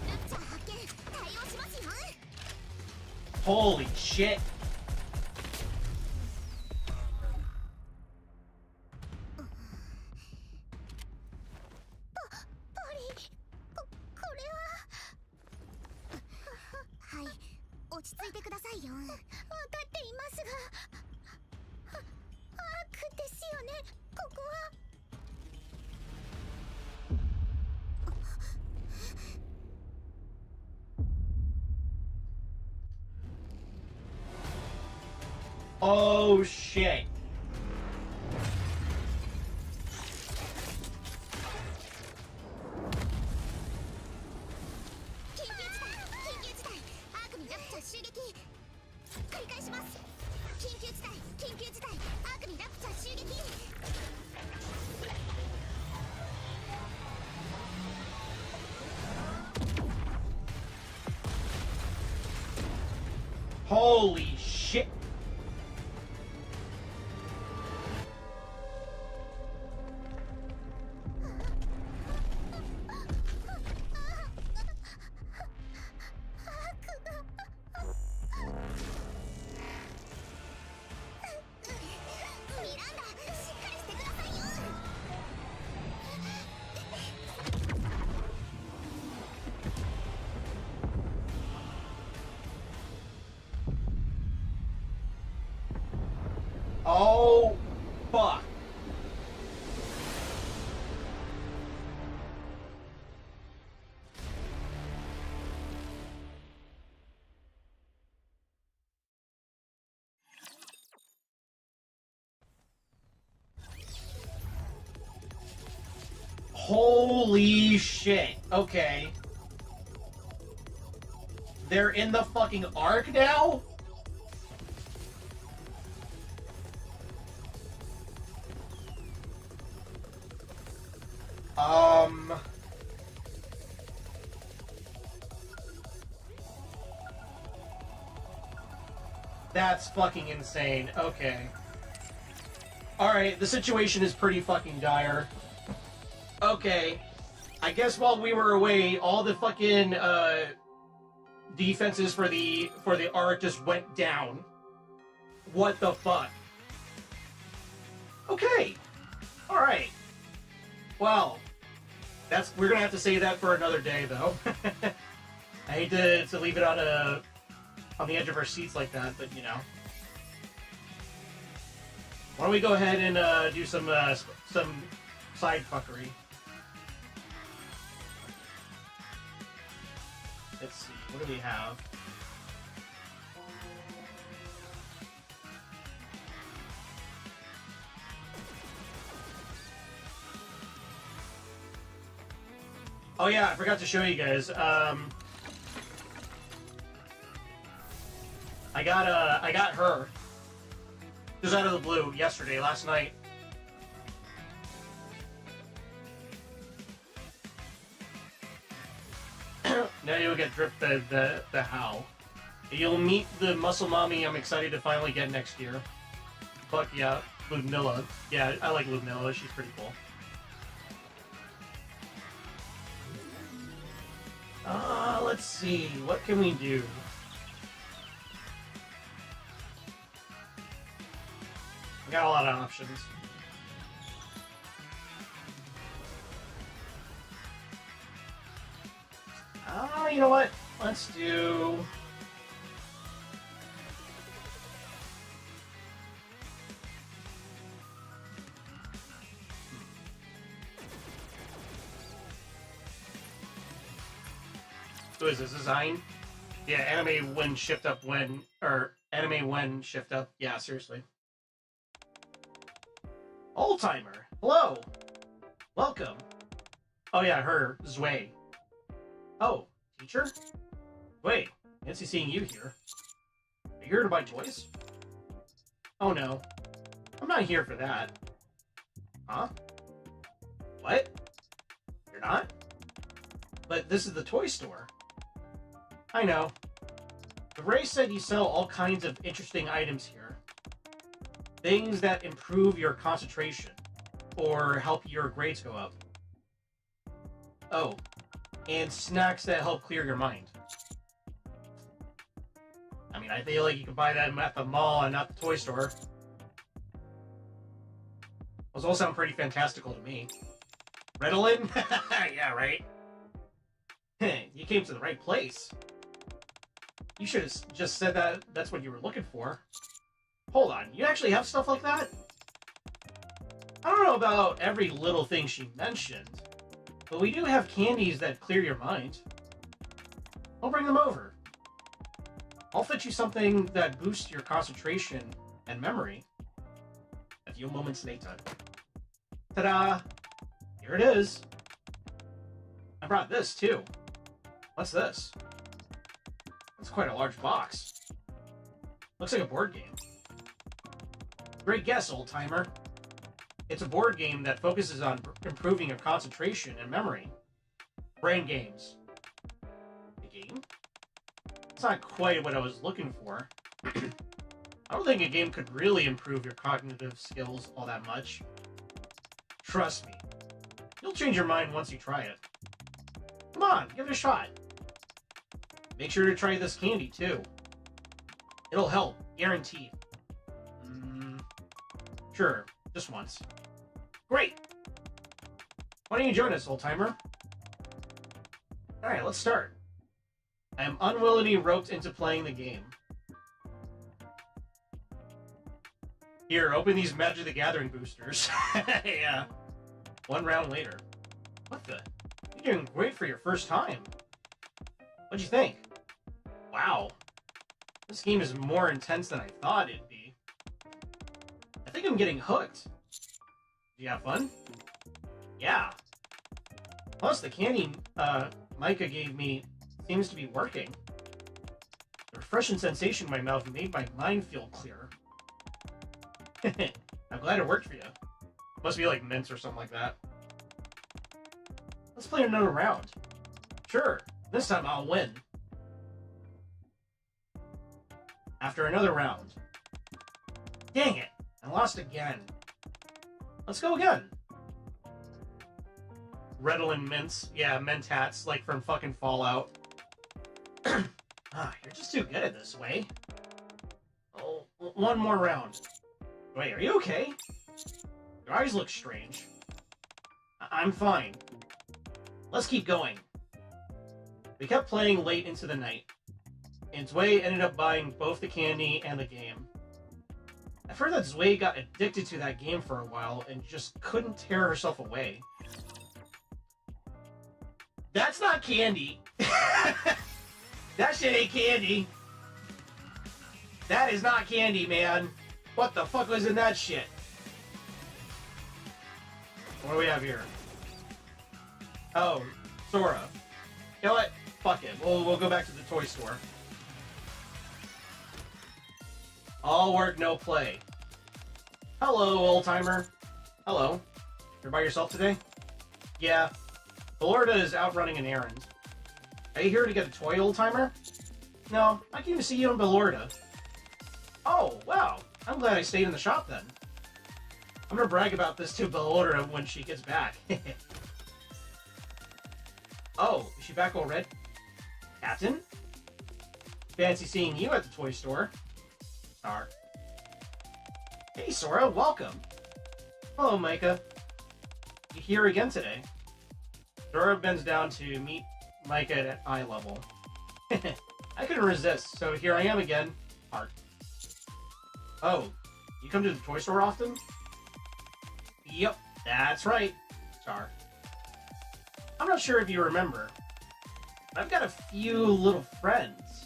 Speaker 5: ラプチャー発見、対応しますよ。
Speaker 1: Holy shit. Oh shit. Holy shit. Oh, fuck. Holy shit. Okay. They're in the fucking arc now? That's fucking insane. Okay. Alright, the situation is pretty fucking dire. Okay. I guess while we were away, all the fucking, defenses for the arc just went down. What the fuck? Okay. Alright. Well, we're gonna have to save that for another day, though. I hate to leave it on the edge of our seats like that, but you know. Why don't we go ahead and do some side fuckery? Let's see, what do we have? Oh yeah, I forgot to show you guys. I got her just out of the blue last night. Now you'll get drip fed the how. You'll meet the muscle mommy I'm excited to finally get next year. Fuck yeah, Ludmilla. Yeah, I like Ludmilla. She's pretty cool. Let's see. What can we do? We got a lot of options. You know what? Let's do... Who is this? Design? Yeah, anime when shift up when... Or, anime when shift up. Yeah, seriously. Old-timer. Hello. Welcome. Oh yeah, her. Zway. Oh, teacher? Wait, fancy seeing you here. Are you here to buy toys? Oh no. I'm not here for that. Huh? What? You're not? But this is the toy store. I know. The Ray said you sell all kinds of interesting items here. things that improve your concentration or help your grades go up. Oh, and snacks that help clear your mind. I mean, I feel like you can buy that at the mall and not the toy store. Those all sound pretty fantastical to me. Ritalin? Yeah, right. You came to the right place. You should have just said that that's what you were looking for. Hold on, you actually have stuff like that? I don't know about every little thing she mentioned, but we do have candies that clear your mind. I'll bring them over. I'll fit you something that boosts your concentration and memory. A few moments later. Ta-da! Here it is. I brought this, too. What's this? That's quite a large box. Looks like a board game. Great guess, old-timer. It's a board game that focuses on improving your concentration and memory. Brain games. A game? It's not quite what I was looking for. I don't think a game could really improve your cognitive skills all that much. Trust me. You'll change your mind once you try it. Come on, give it a shot. Make sure to try this candy, too. It'll help, guaranteed. Sure, just once. Great! Why don't you join us, old-timer? Alright, let's start. I am unwillingly roped into playing the game. Here, open these Magic the Gathering boosters. Yeah. One round later. What the? You're doing great for your first time. What'd you think? Wow. This game is more intense than I thought it'd be. I think I'm getting hooked. Did you have fun? Yeah. Plus, the candy Micah gave me seems to be working. The refreshing sensation in my mouth made my mind feel clearer. I'm glad it worked for you. Must be like mints or something like that. Let's play another round. Sure, this time I'll win. After another round. Dang it, I lost again. Let's go again. Ritalin mints. Yeah, mentats, like from fucking Fallout. You're just too good at this, Way. Oh, one more round. Wait, are you okay? Your eyes look strange. I'm fine. Let's keep going. We kept playing late into the night, and Zwei ended up buying both the candy and the game. I've heard that Zwei got addicted to that game for a while and just couldn't tear herself away. That's not candy! That shit ain't candy! That is not candy, man! What the fuck was in that shit? What do we have here? Oh, Sora. You know what? Fuck it. We'll go back to the toy store. All work, no play. Hello, old-timer. Hello. You're by yourself today? Yeah. Belorda is out running an errand. Are you here to get a toy, old-timer? No, I came to see you in Belorda. Oh, wow. I'm glad I stayed in the shop then. I'm gonna brag about this to Belorda when she gets back. Oh, is she back already? Captain? Fancy seeing you at the toy store. Star. Hey, Sora, welcome. Hello, Micah. You here again today? Sora bends down to meet Micah at eye level. I couldn't resist, so here I am again. Heart. Oh, you come to the toy store often? Yep, that's right. Star. I'm not sure if you remember, but I've got a few little friends.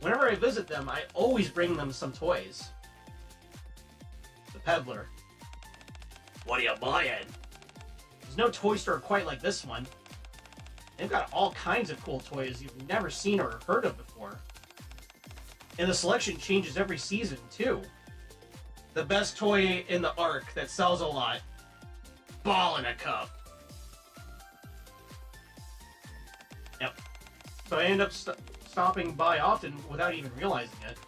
Speaker 1: Whenever I visit them, I always bring them some toys. The peddler. What are you buying? There's no toy store quite like this one. They've got all kinds of cool toys you've never seen or heard of before. And the selection changes every season, too. The best toy in the arc that sells a lot. Ball in a cup. Yep. So I end up stopping by often without even realizing it.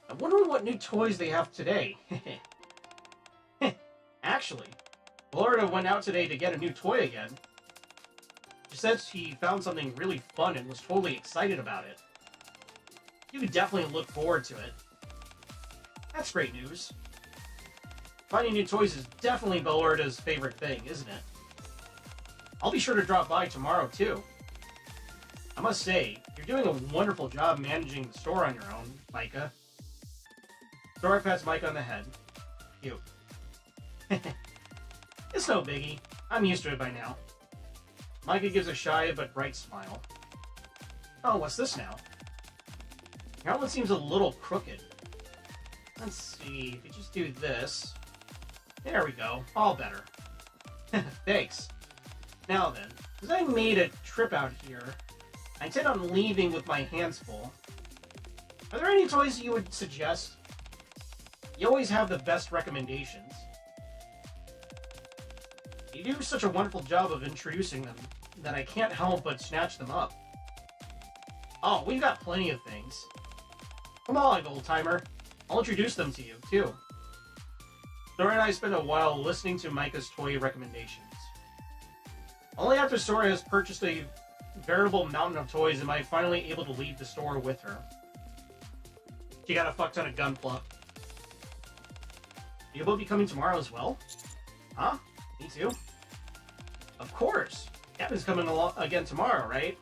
Speaker 1: I wonder what new toys they have today. Actually, Florida went out today to get a new toy again. She said she found something really fun and was totally excited about it. You could definitely look forward to it. That's great news. Finding new toys is definitely Belorda's favorite thing, isn't it? I'll be sure to drop by tomorrow, too. I must say, you're doing a wonderful job managing the store on your own, Micah. Sora pats Micah on the head. Cute. It's no biggie. I'm used to it by now. Micah gives a shy but bright smile. Oh, what's this now? Your outlet seems a little crooked. Let's see, if you just do this... There we go, all better. Thanks. Now then, because I made a trip out here, I intend on leaving with my hands full. Are there any toys you would suggest? You always have the best recommendations. You do such a wonderful job of introducing them that I can't help but snatch them up. Oh, we've got plenty of things. Come on, old-timer. I'll introduce them to you, too. Sora and I spent a while listening to Micah's toy recommendations. Only after Sora has purchased a veritable mountain of toys am I finally able to leave the store with her. She got a fuck ton of gunpla. You will be coming tomorrow as well? Huh? Me too? Of course! Kevin's coming along again tomorrow, right?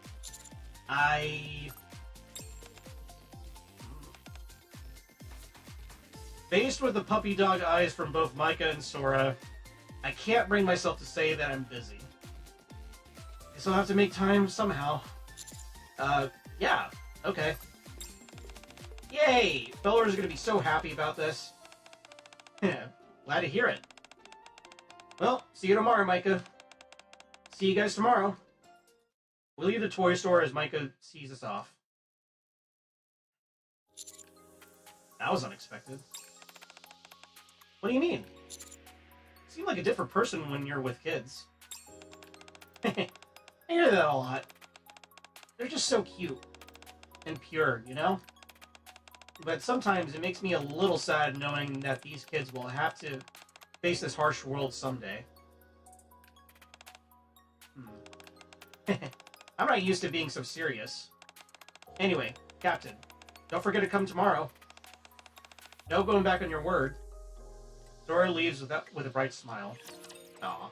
Speaker 1: Faced with the puppy dog eyes from both Micah and Sora, I can't bring myself to say that I'm busy. Guess I'll have to make time somehow. Yeah, okay. Yay! Beller's gonna be so happy about this. Glad to hear it. Well, see you tomorrow, Micah. See you guys tomorrow. We'll leave the toy store as Micah sees us off. That was unexpected. What do you mean? You seem like a different person when you're with kids. I hear that a lot. They're just so cute. And pure, you know? But sometimes it makes me a little sad knowing that these kids will have to face this harsh world someday. I'm not used to being so serious. Anyway, Captain, don't forget to come tomorrow. No going back on your word. Sora leaves with a bright smile. Aw.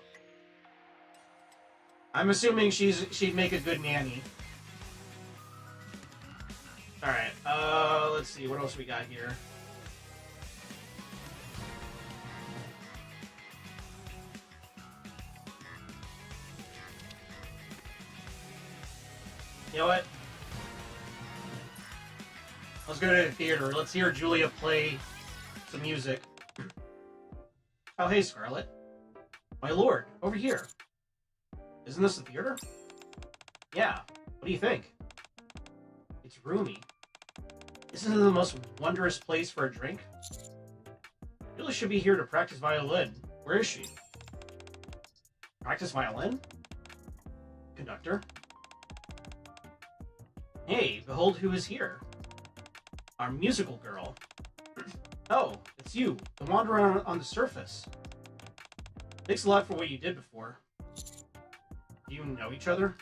Speaker 1: I'm assuming she'd make a good nanny. Alright, let's see, what else we got here? You know what? Let's go to the theater. Let's hear Julia play some music. Oh, hey, Scarlet. My lord, over here. Isn't this the theater? Yeah. What do you think? It's roomy. Isn't it the most wondrous place for a drink? Julia should be here to practice violin. Where is she? Practice violin? Conductor? Hey, behold who is here. Our musical girl. Oh, it's you, the wanderer on the surface. Thanks a lot for what you did before. Do you know each other?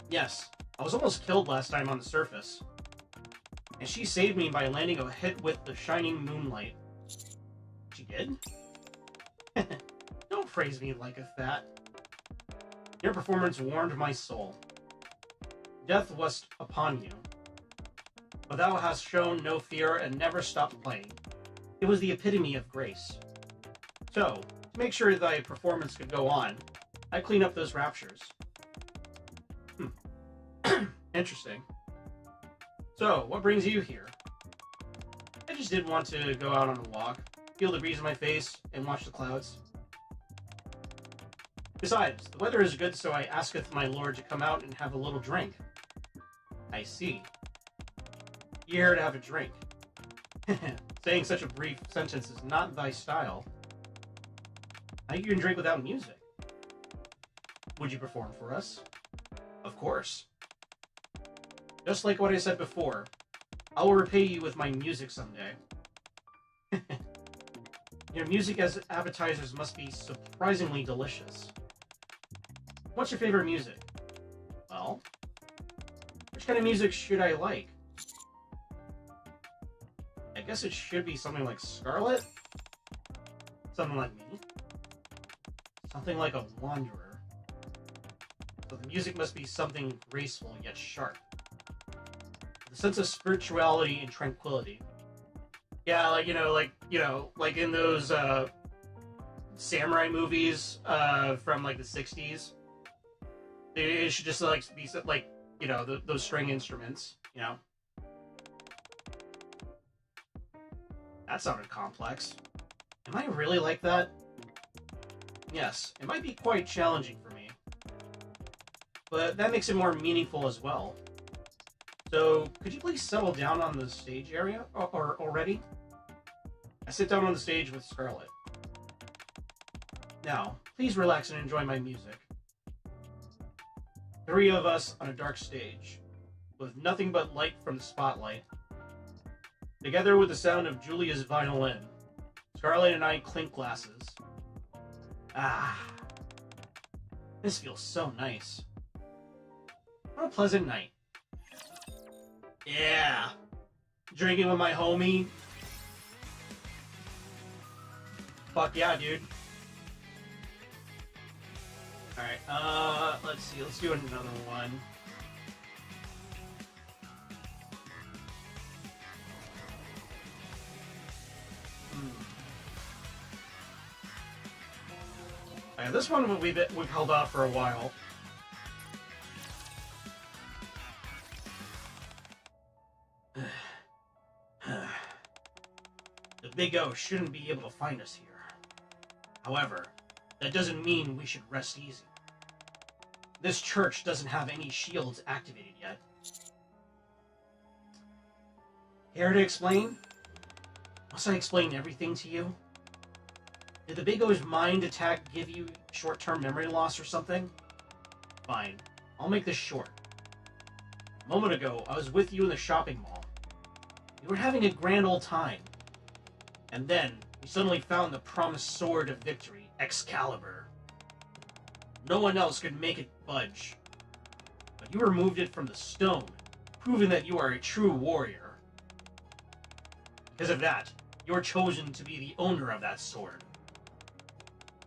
Speaker 1: Yes, I was almost killed last time on the surface. And she saved me by landing a hit with the shining moonlight. She did? Don't praise me like a that. Your performance warmed my soul. Death was upon you. But thou hast shown no fear and never stopped playing. It was the epitome of grace. So, to make sure thy performance could go on, I clean up those raptures. Interesting. So, what brings you here? I just did want to go out on a walk, feel the breeze in my face, and watch the clouds. Besides, the weather is good, so I asketh my lord to come out and have a little drink. I see. You're here to have a drink. Saying such a brief sentence is not thy style. How you can drink without music? Would you perform for us? Of course. Just like what I said before, I will repay you with my music someday. Your music as appetizers must be surprisingly delicious. What's your favorite music? Well, which kind of music should I like? I guess it should be something like Scarlet? Something like me? Something like a wanderer. So the music must be something graceful yet sharp. With a sense of spirituality and tranquility. Yeah, like in those samurai movies from like the 60s. It should just like be like, those string instruments, That sounded complex. Am I really like that? Yes, it might be quite challenging for me. But that makes it more meaningful as well. So, could you please settle down on the stage area or already? I sit down on the stage with Scarlet. Now, please relax and enjoy my music. 3 of us on a dark stage, with nothing but light from the spotlight. Together with the sound of Julia's violin, Scarlet and I clink glasses. Ah, this feels so nice. What a pleasant night. Yeah, drinking with my homie. Fuck yeah, dude. Alright, let's see, let's do another one. Okay, this one we've held off for a while. The Big O shouldn't be able to find us here. However, that doesn't mean we should rest easy. This church doesn't have any shields activated yet. Care to explain? Must I explain everything to you? Did the Big O's mind attack give you short-term memory loss or something? Fine, I'll make this short. A moment ago, I was with you in the shopping mall. We were having a grand old time. And then, we suddenly found the promised sword of victory, Excalibur. No one else could make it budge. But you removed it from the stone, proving that you are a true warrior. Because of that, you're chosen to be the owner of that sword.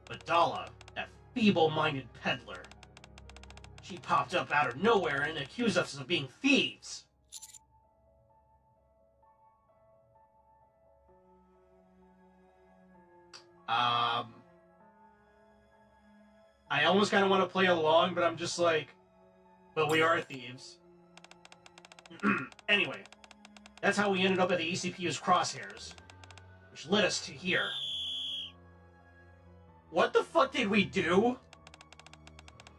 Speaker 1: But Dala, that feeble-minded peddler, she popped up out of nowhere and accused us of being thieves. I almost kind of want to play along, but I'm just like, well, we are thieves. Anyway, that's how we ended up at the ECPU's crosshairs, which led us to here. What the fuck did we do?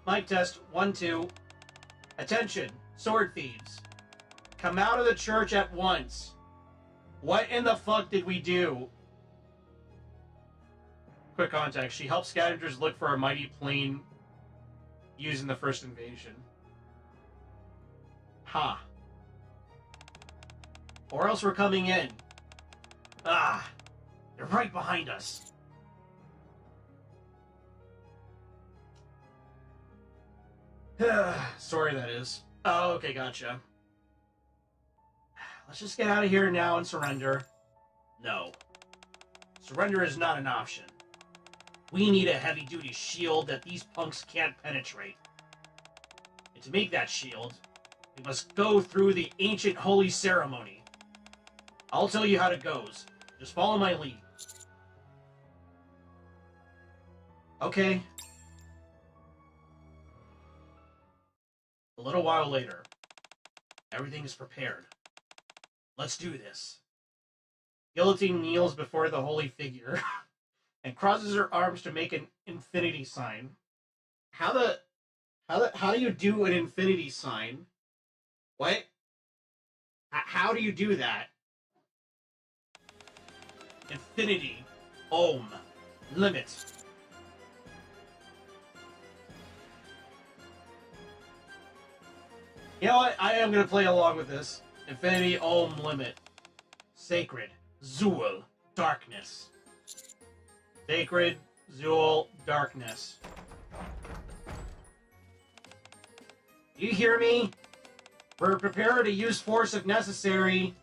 Speaker 1: Mic test, 1, 2. Attention, sword thieves. Come out of the church at once. What in the fuck did we do? Quick context, she helped scavengers look for a mighty plane used in the first invasion. Ha. Huh. Or else we're coming in. Ah, they're right behind us. Sorry, that is. Oh, okay, gotcha. Let's just get out of here now and surrender. No. Surrender is not an option. We need a heavy-duty shield that these punks can't penetrate. And to make that shield, we must go through the ancient holy ceremony. I'll tell you how it goes. Just follow my lead. Okay. A little while later, everything is prepared. Let's do this. Guillotine kneels before the holy figure and crosses her arms to make an infinity sign. How do you do an infinity sign? What? How do you do that? Infinity. Ohm. Limit. You know what? I am going to play along with this. Infinity Ohm Limit. Sacred. Zool. Darkness. Sacred. Zool. Darkness. You hear me? We're prepared to use force if necessary.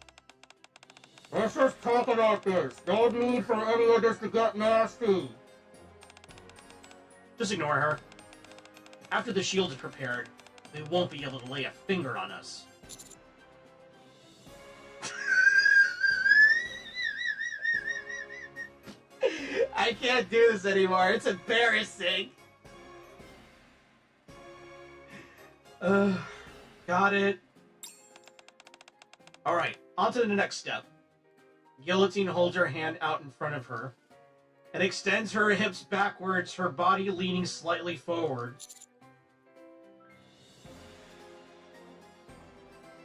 Speaker 1: Let's just talk about this. No need for any of this to get nasty. Just ignore her. After the shield is prepared, they won't be able to lay a finger on us. I can't do this anymore. It's embarrassing. Got it. Alright, on to the next step. Guillotine holds her hand out in front of her and extends her hips backwards, her body leaning slightly forward.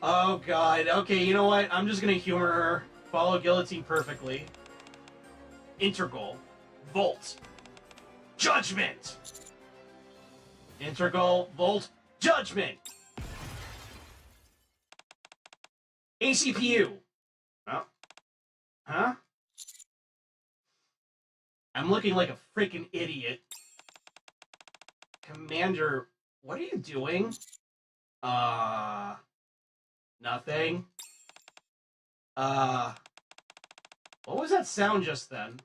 Speaker 1: Oh god, okay, you know what? I'm just gonna humor her. Follow Guillotine perfectly. Integral. Volt. Judgment! Integral. Volt. Judgment! ACPU. Oh. Huh? I'm looking like a freaking idiot. Commander, what are you doing? Nothing. What was that sound just then?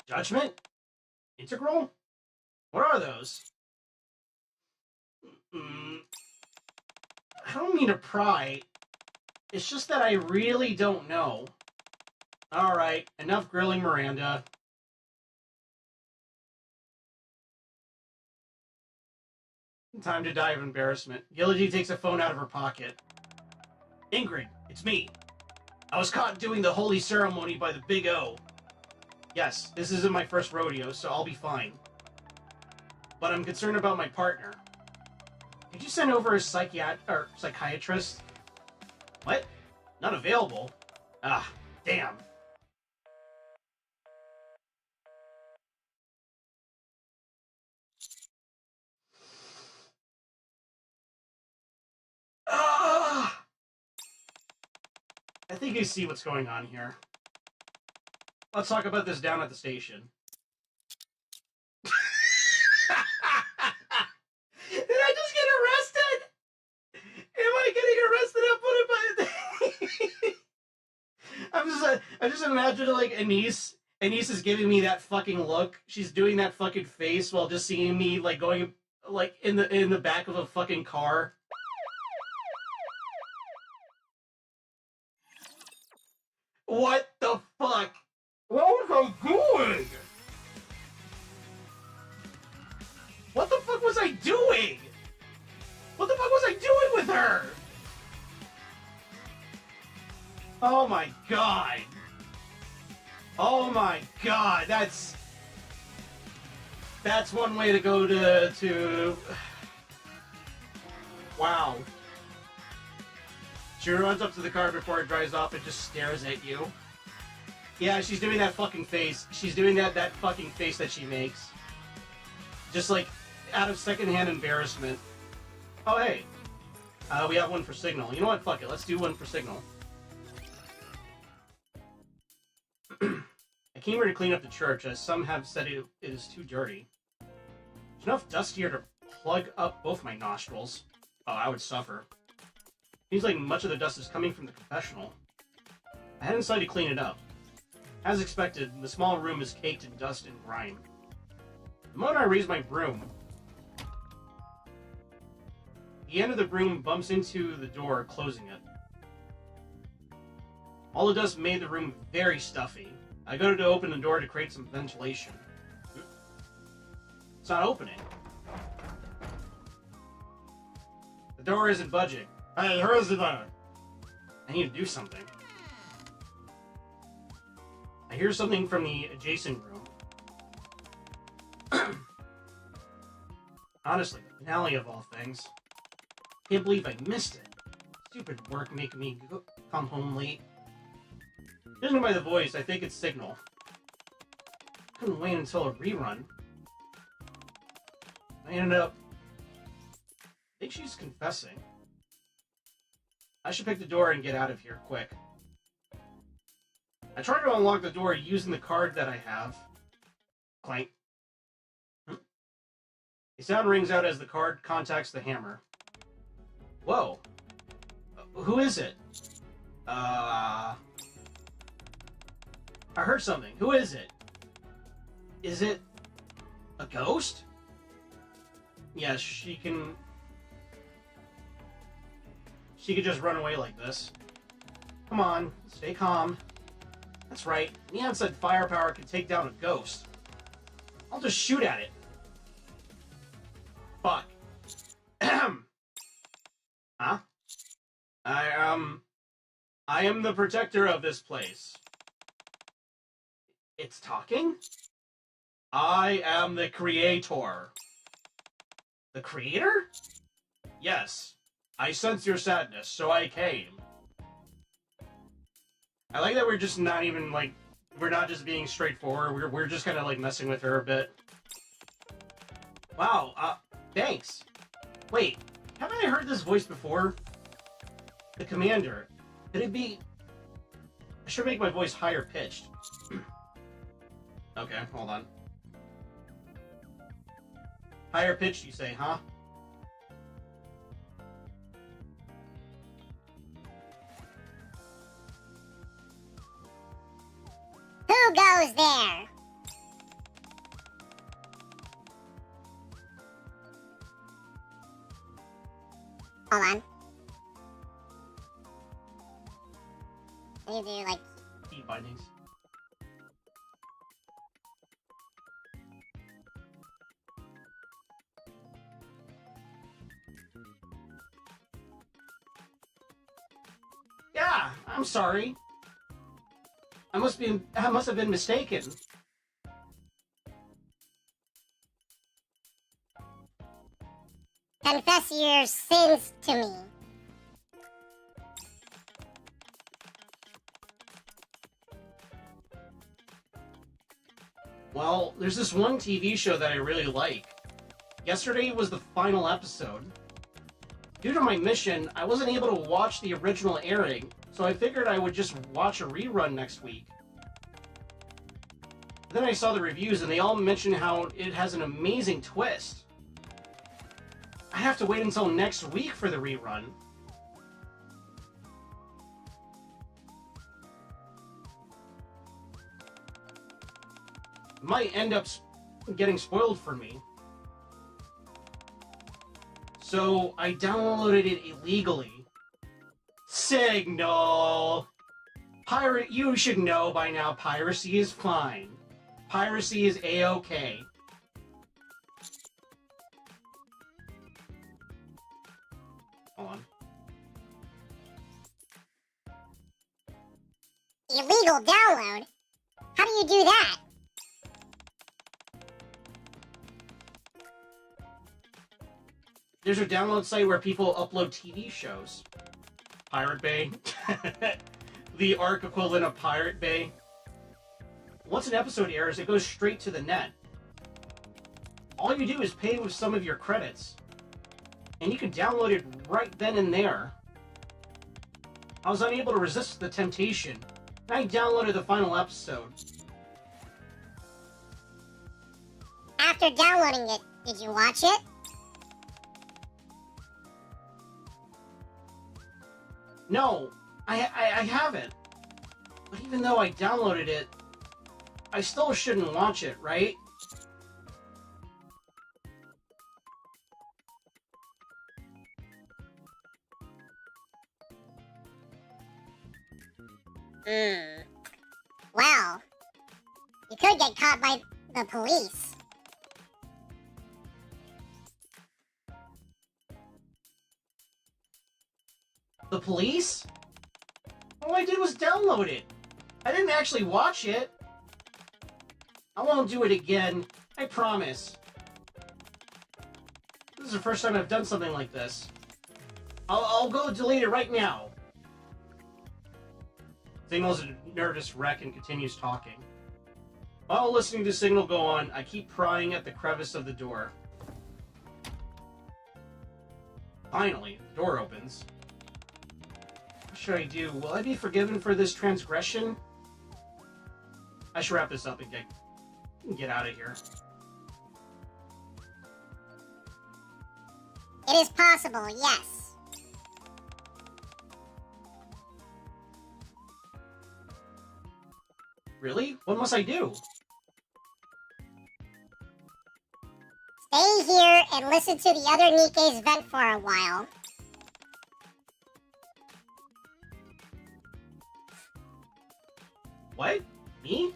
Speaker 1: Judgment? Integral? What are those? I don't mean to pry. It's just that I really don't know. Alright, enough grilling Miranda. Time to die of embarrassment. Guillotine takes a phone out of her pocket. Ingrid, it's me. I was caught doing the holy ceremony by the Big O. Yes, this isn't my first rodeo, so I'll be fine. But I'm concerned about my partner. Could you send over a psychiatrist? What? Not available? Ah, damn. Ah! I think you see what's going on here. Let's talk about this down at the station. Did I just get arrested? Am I getting arrested? I just imagine like Anise. Anise is giving me that fucking look. She's doing that fucking face while just seeing me like going like in the back of a fucking car. What the fuck? What was I doing? What the fuck was I doing? What the fuck was I doing with her? Oh my god. Oh my god, that's one way to go to wow. She runs up to the car before it drives off and just stares at you. Yeah, she's doing that fucking face. She's doing that fucking face that she makes. Just like out of secondhand embarrassment. Oh hey, we have one for Signal. You know what? Fuck it. Let's do one for Signal. I came here to clean up the church, as some have said it is too dirty. There's enough dust here to plug up both my nostrils. Oh, I would suffer. Seems like much of the dust is coming from the confessional. I head inside to clean it up. As expected, the small room is caked in dust and grime. The moment I raise my broom, the end of the broom bumps into the door, closing it. All the dust made the room very stuffy. I go to open the door to create some ventilation. It's not opening. The door isn't budging. Hey, who is it there? I need to do something. I hear something from the adjacent room. Honestly, the finale of all things. Can't believe I missed it. Stupid work making me come home late. Judging by the voice, I think it's Signal. Couldn't wait until a rerun. I ended up... I think she's confessing. I should pick the door and get out of here quick. I tried to unlock the door using the card that I have. Clank. A sound rings out as the card contacts the hammer. Whoa. Who is it? I heard something. Who is it? Is it a ghost? Yes, she can just run away like this. Come on, stay calm. That's right. Neon said firepower can take down a ghost. I'll just shoot at it. Fuck. Huh? I am the protector of this place. It's talking? I am the creator. The creator? Yes. I sense your sadness, so I came. I like that we're just not even, like, we're not just being straightforward. We're just kind of, like, messing with her a bit. Wow, thanks. Wait, haven't I heard this voice before? The commander. Could it be... I should make my voice higher pitched. Okay, hold on. Higher pitched, you say, huh?
Speaker 5: Who goes there? Hold on. Can you do, like...
Speaker 1: Key bindings. Yeah, I'm sorry. I must have been mistaken.
Speaker 5: Confess your sins to me.
Speaker 1: Well, there's this one TV show that I really like. Yesterday was the final episode. Due to my mission, I wasn't able to watch the original airing, so I figured I would just watch a rerun next week. Then I saw the reviews and they all mentioned how it has an amazing twist. I have to wait until next week for the rerun. It might end up getting spoiled for me. So I downloaded it illegally. Signal! Pirate, you should know by now piracy is fine. Piracy is A-OK. Hold on.
Speaker 5: Illegal download? How do you do that?
Speaker 1: There's a download site where people upload TV shows. Pirate Bay. The ARC equivalent of Pirate Bay. Once an episode airs, it goes straight to the net. All you do is pay with some of your credits. And you can download it right then and there. I was unable to resist the temptation, and I downloaded the final episode.
Speaker 5: After downloading it, did you watch it?
Speaker 1: No, I haven't. But even though I downloaded it, I still shouldn't watch it, right?
Speaker 5: Well, you could get caught by the police.
Speaker 1: The police? All I did was download it. I didn't actually watch it. I won't do it again. I promise. This is the first time I've done something like this. I'll go delete it right now. Signal's a nervous wreck and continues talking. While listening to Signal go on, I keep prying at the crevice of the door. Finally, the door opens. should I do? Will I be forgiven for this transgression? I should wrap this up and get out of here.
Speaker 11: It is possible, yes.
Speaker 1: Really? What must I do?
Speaker 11: Stay here and listen to the other Nikke's vent for a while.
Speaker 1: What? Me?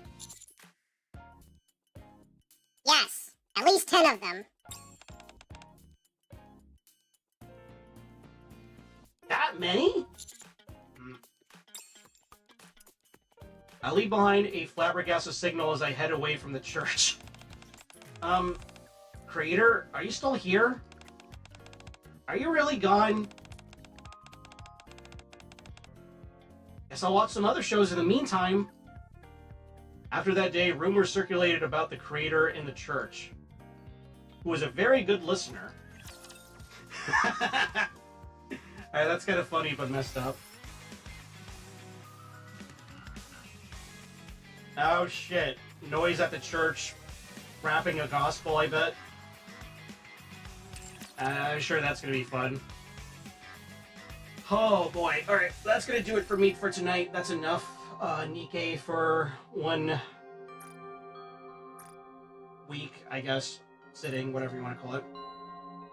Speaker 11: Yes, at least 10 of them.
Speaker 1: That many? I leave behind a flabbergasted signal as I head away from the church. Creator, are you still here? Are you really gone? Guess I'll watch some other shows in the meantime. After that day, rumors circulated about the creator in the church, who was a very good listener. Alright, that's kind of funny but messed up. Oh shit. Noise at the church. Rapping a gospel, I bet. I'm sure that's gonna be fun. Oh boy. Alright, that's gonna do it for me for tonight. That's enough Nikke for 1 week, I guess. Sitting, whatever you want to call it.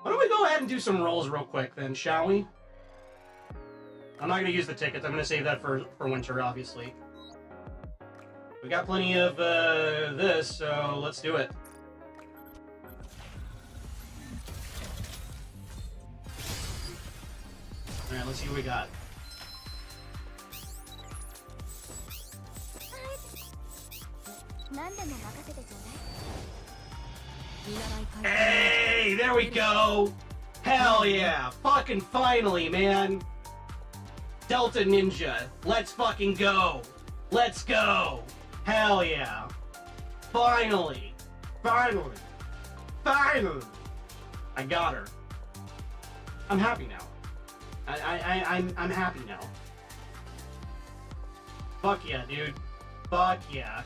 Speaker 1: Why don't we go ahead and do some rolls real quick then, shall we? I'm not gonna use the tickets. I'm gonna save that for winter, obviously. We got plenty of this, so let's do it. Alright, let's see what we got. Hey, there we go! Hell yeah! Fucking finally, man! Delta Ninja, let's fucking go! Let's go! Hell yeah! Finally! Finally! Finally! I got her. I'm happy now. I'm happy now. Fuck yeah, dude. Fuck yeah.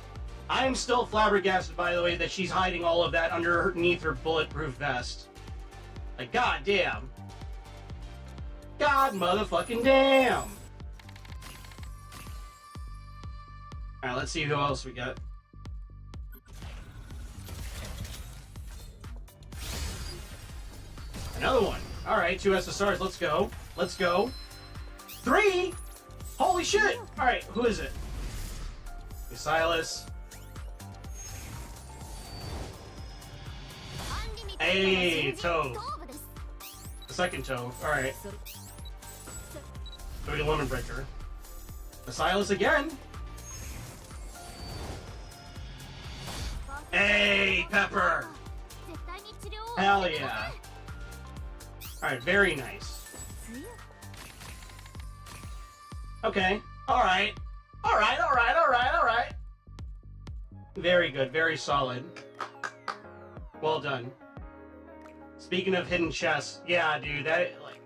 Speaker 1: I'm still flabbergasted, by the way, that she's hiding all of that underneath her bulletproof vest. Like, god damn. God motherfucking damn! Alright, let's see who else we got. Another one. Alright, 2 SSRs, let's go. Let's go. 3? Holy shit! Alright, who is it? Silas. Hey, Toe. The second Toe. Alright. Go to Lemon Breaker. The Silas again. Hey, Pepper! Hell yeah. Alright, very nice. Okay. Alright. Alright. Very good, very solid. Well done. Speaking of hidden chests, yeah, dude, that, like,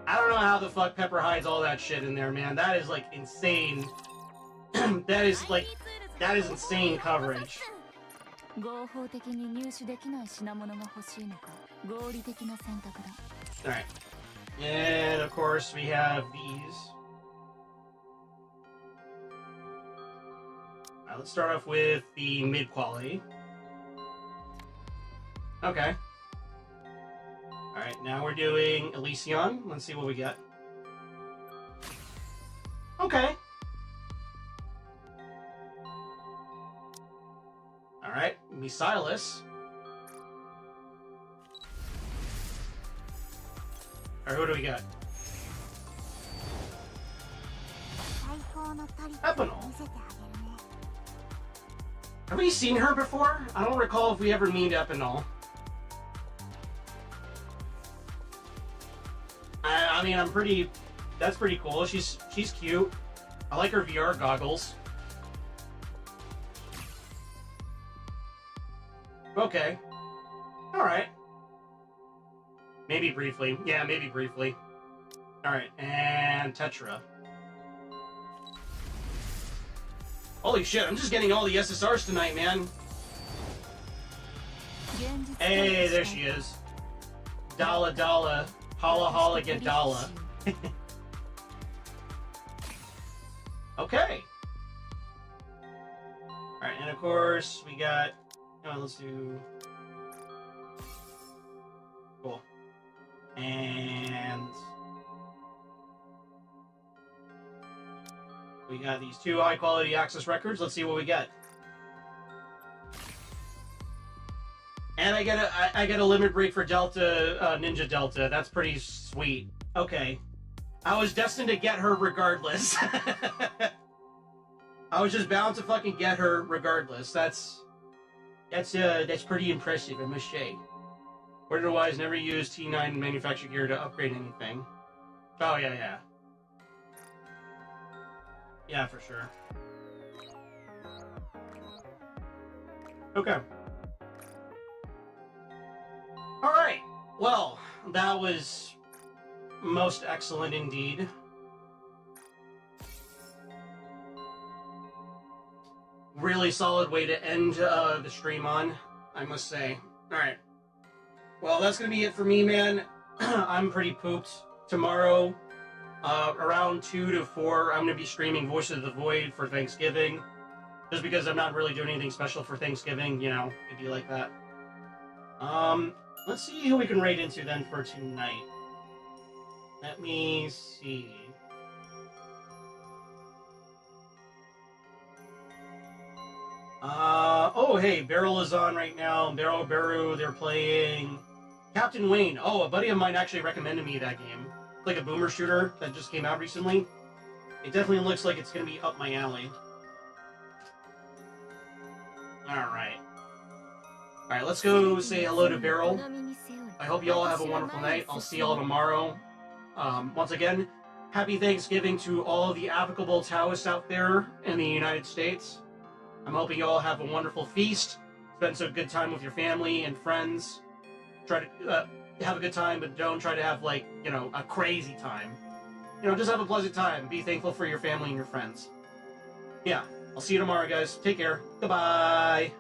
Speaker 1: I don't know how the fuck Pepper hides all that shit in there, man. That is, like, insane. that is insane coverage. Alright. And, of course, we have these. Alright, let's start off with the mid-quality. Okay. Alright, now we're doing Elysion. Let's see what we get. Okay. Alright, Silas. Alright, who do we got? Epinol. Have we seen her before? I don't recall if we ever meet Epinol. I mean, that's pretty cool. She's cute. I like her VR goggles. Okay. Alright. Maybe briefly. Yeah, maybe briefly. Alright, and Tetra. Holy shit, I'm just getting all the SSRs tonight, man. Hey, there she is. Dala Dala. Holla Holla get Dala. Okay. Alright, and of course, we got... Oh, let's do... Cool. And... we got these 2 high-quality access records. Let's see what we get. And I get a limit break for Delta, Ninja Delta. That's pretty sweet. Okay. I was destined to get her regardless. I was just bound to fucking get her regardless. That's pretty impressive, I must say. Order-wise, never used T9 manufactured gear to upgrade anything. Oh, yeah. Yeah, for sure. Okay. Alright. Well, that was most excellent indeed. Really solid way to end the stream on, I must say. Alright. Well, that's gonna be it for me, man. I'm pretty pooped. Tomorrow, around 2 to 4, I'm gonna be streaming Voice of the Void for Thanksgiving. Just because I'm not really doing anything special for Thanksgiving, you know, it'd be like that. Let's see who we can raid into then for tonight. Let me see. Oh, hey, Beryl is on right now. Beryl, they're playing Captain Wayne. Oh, a buddy of mine actually recommended me that game. It's like a boomer shooter that just came out recently. It definitely looks like it's going to be up my alley. Alright. Alright, let's go say hello to Beryl. I hope you all have a wonderful night. I'll see y'all tomorrow. Once again, happy Thanksgiving to all of the applicable Taoists out there in the United States. I'm hoping you all have a wonderful feast. Spend some good time with your family and friends. Try to have a good time, but don't try to have, like, you know, a crazy time. You know, just have a pleasant time. Be thankful for your family and your friends. Yeah, I'll see you tomorrow, guys. Take care. Goodbye.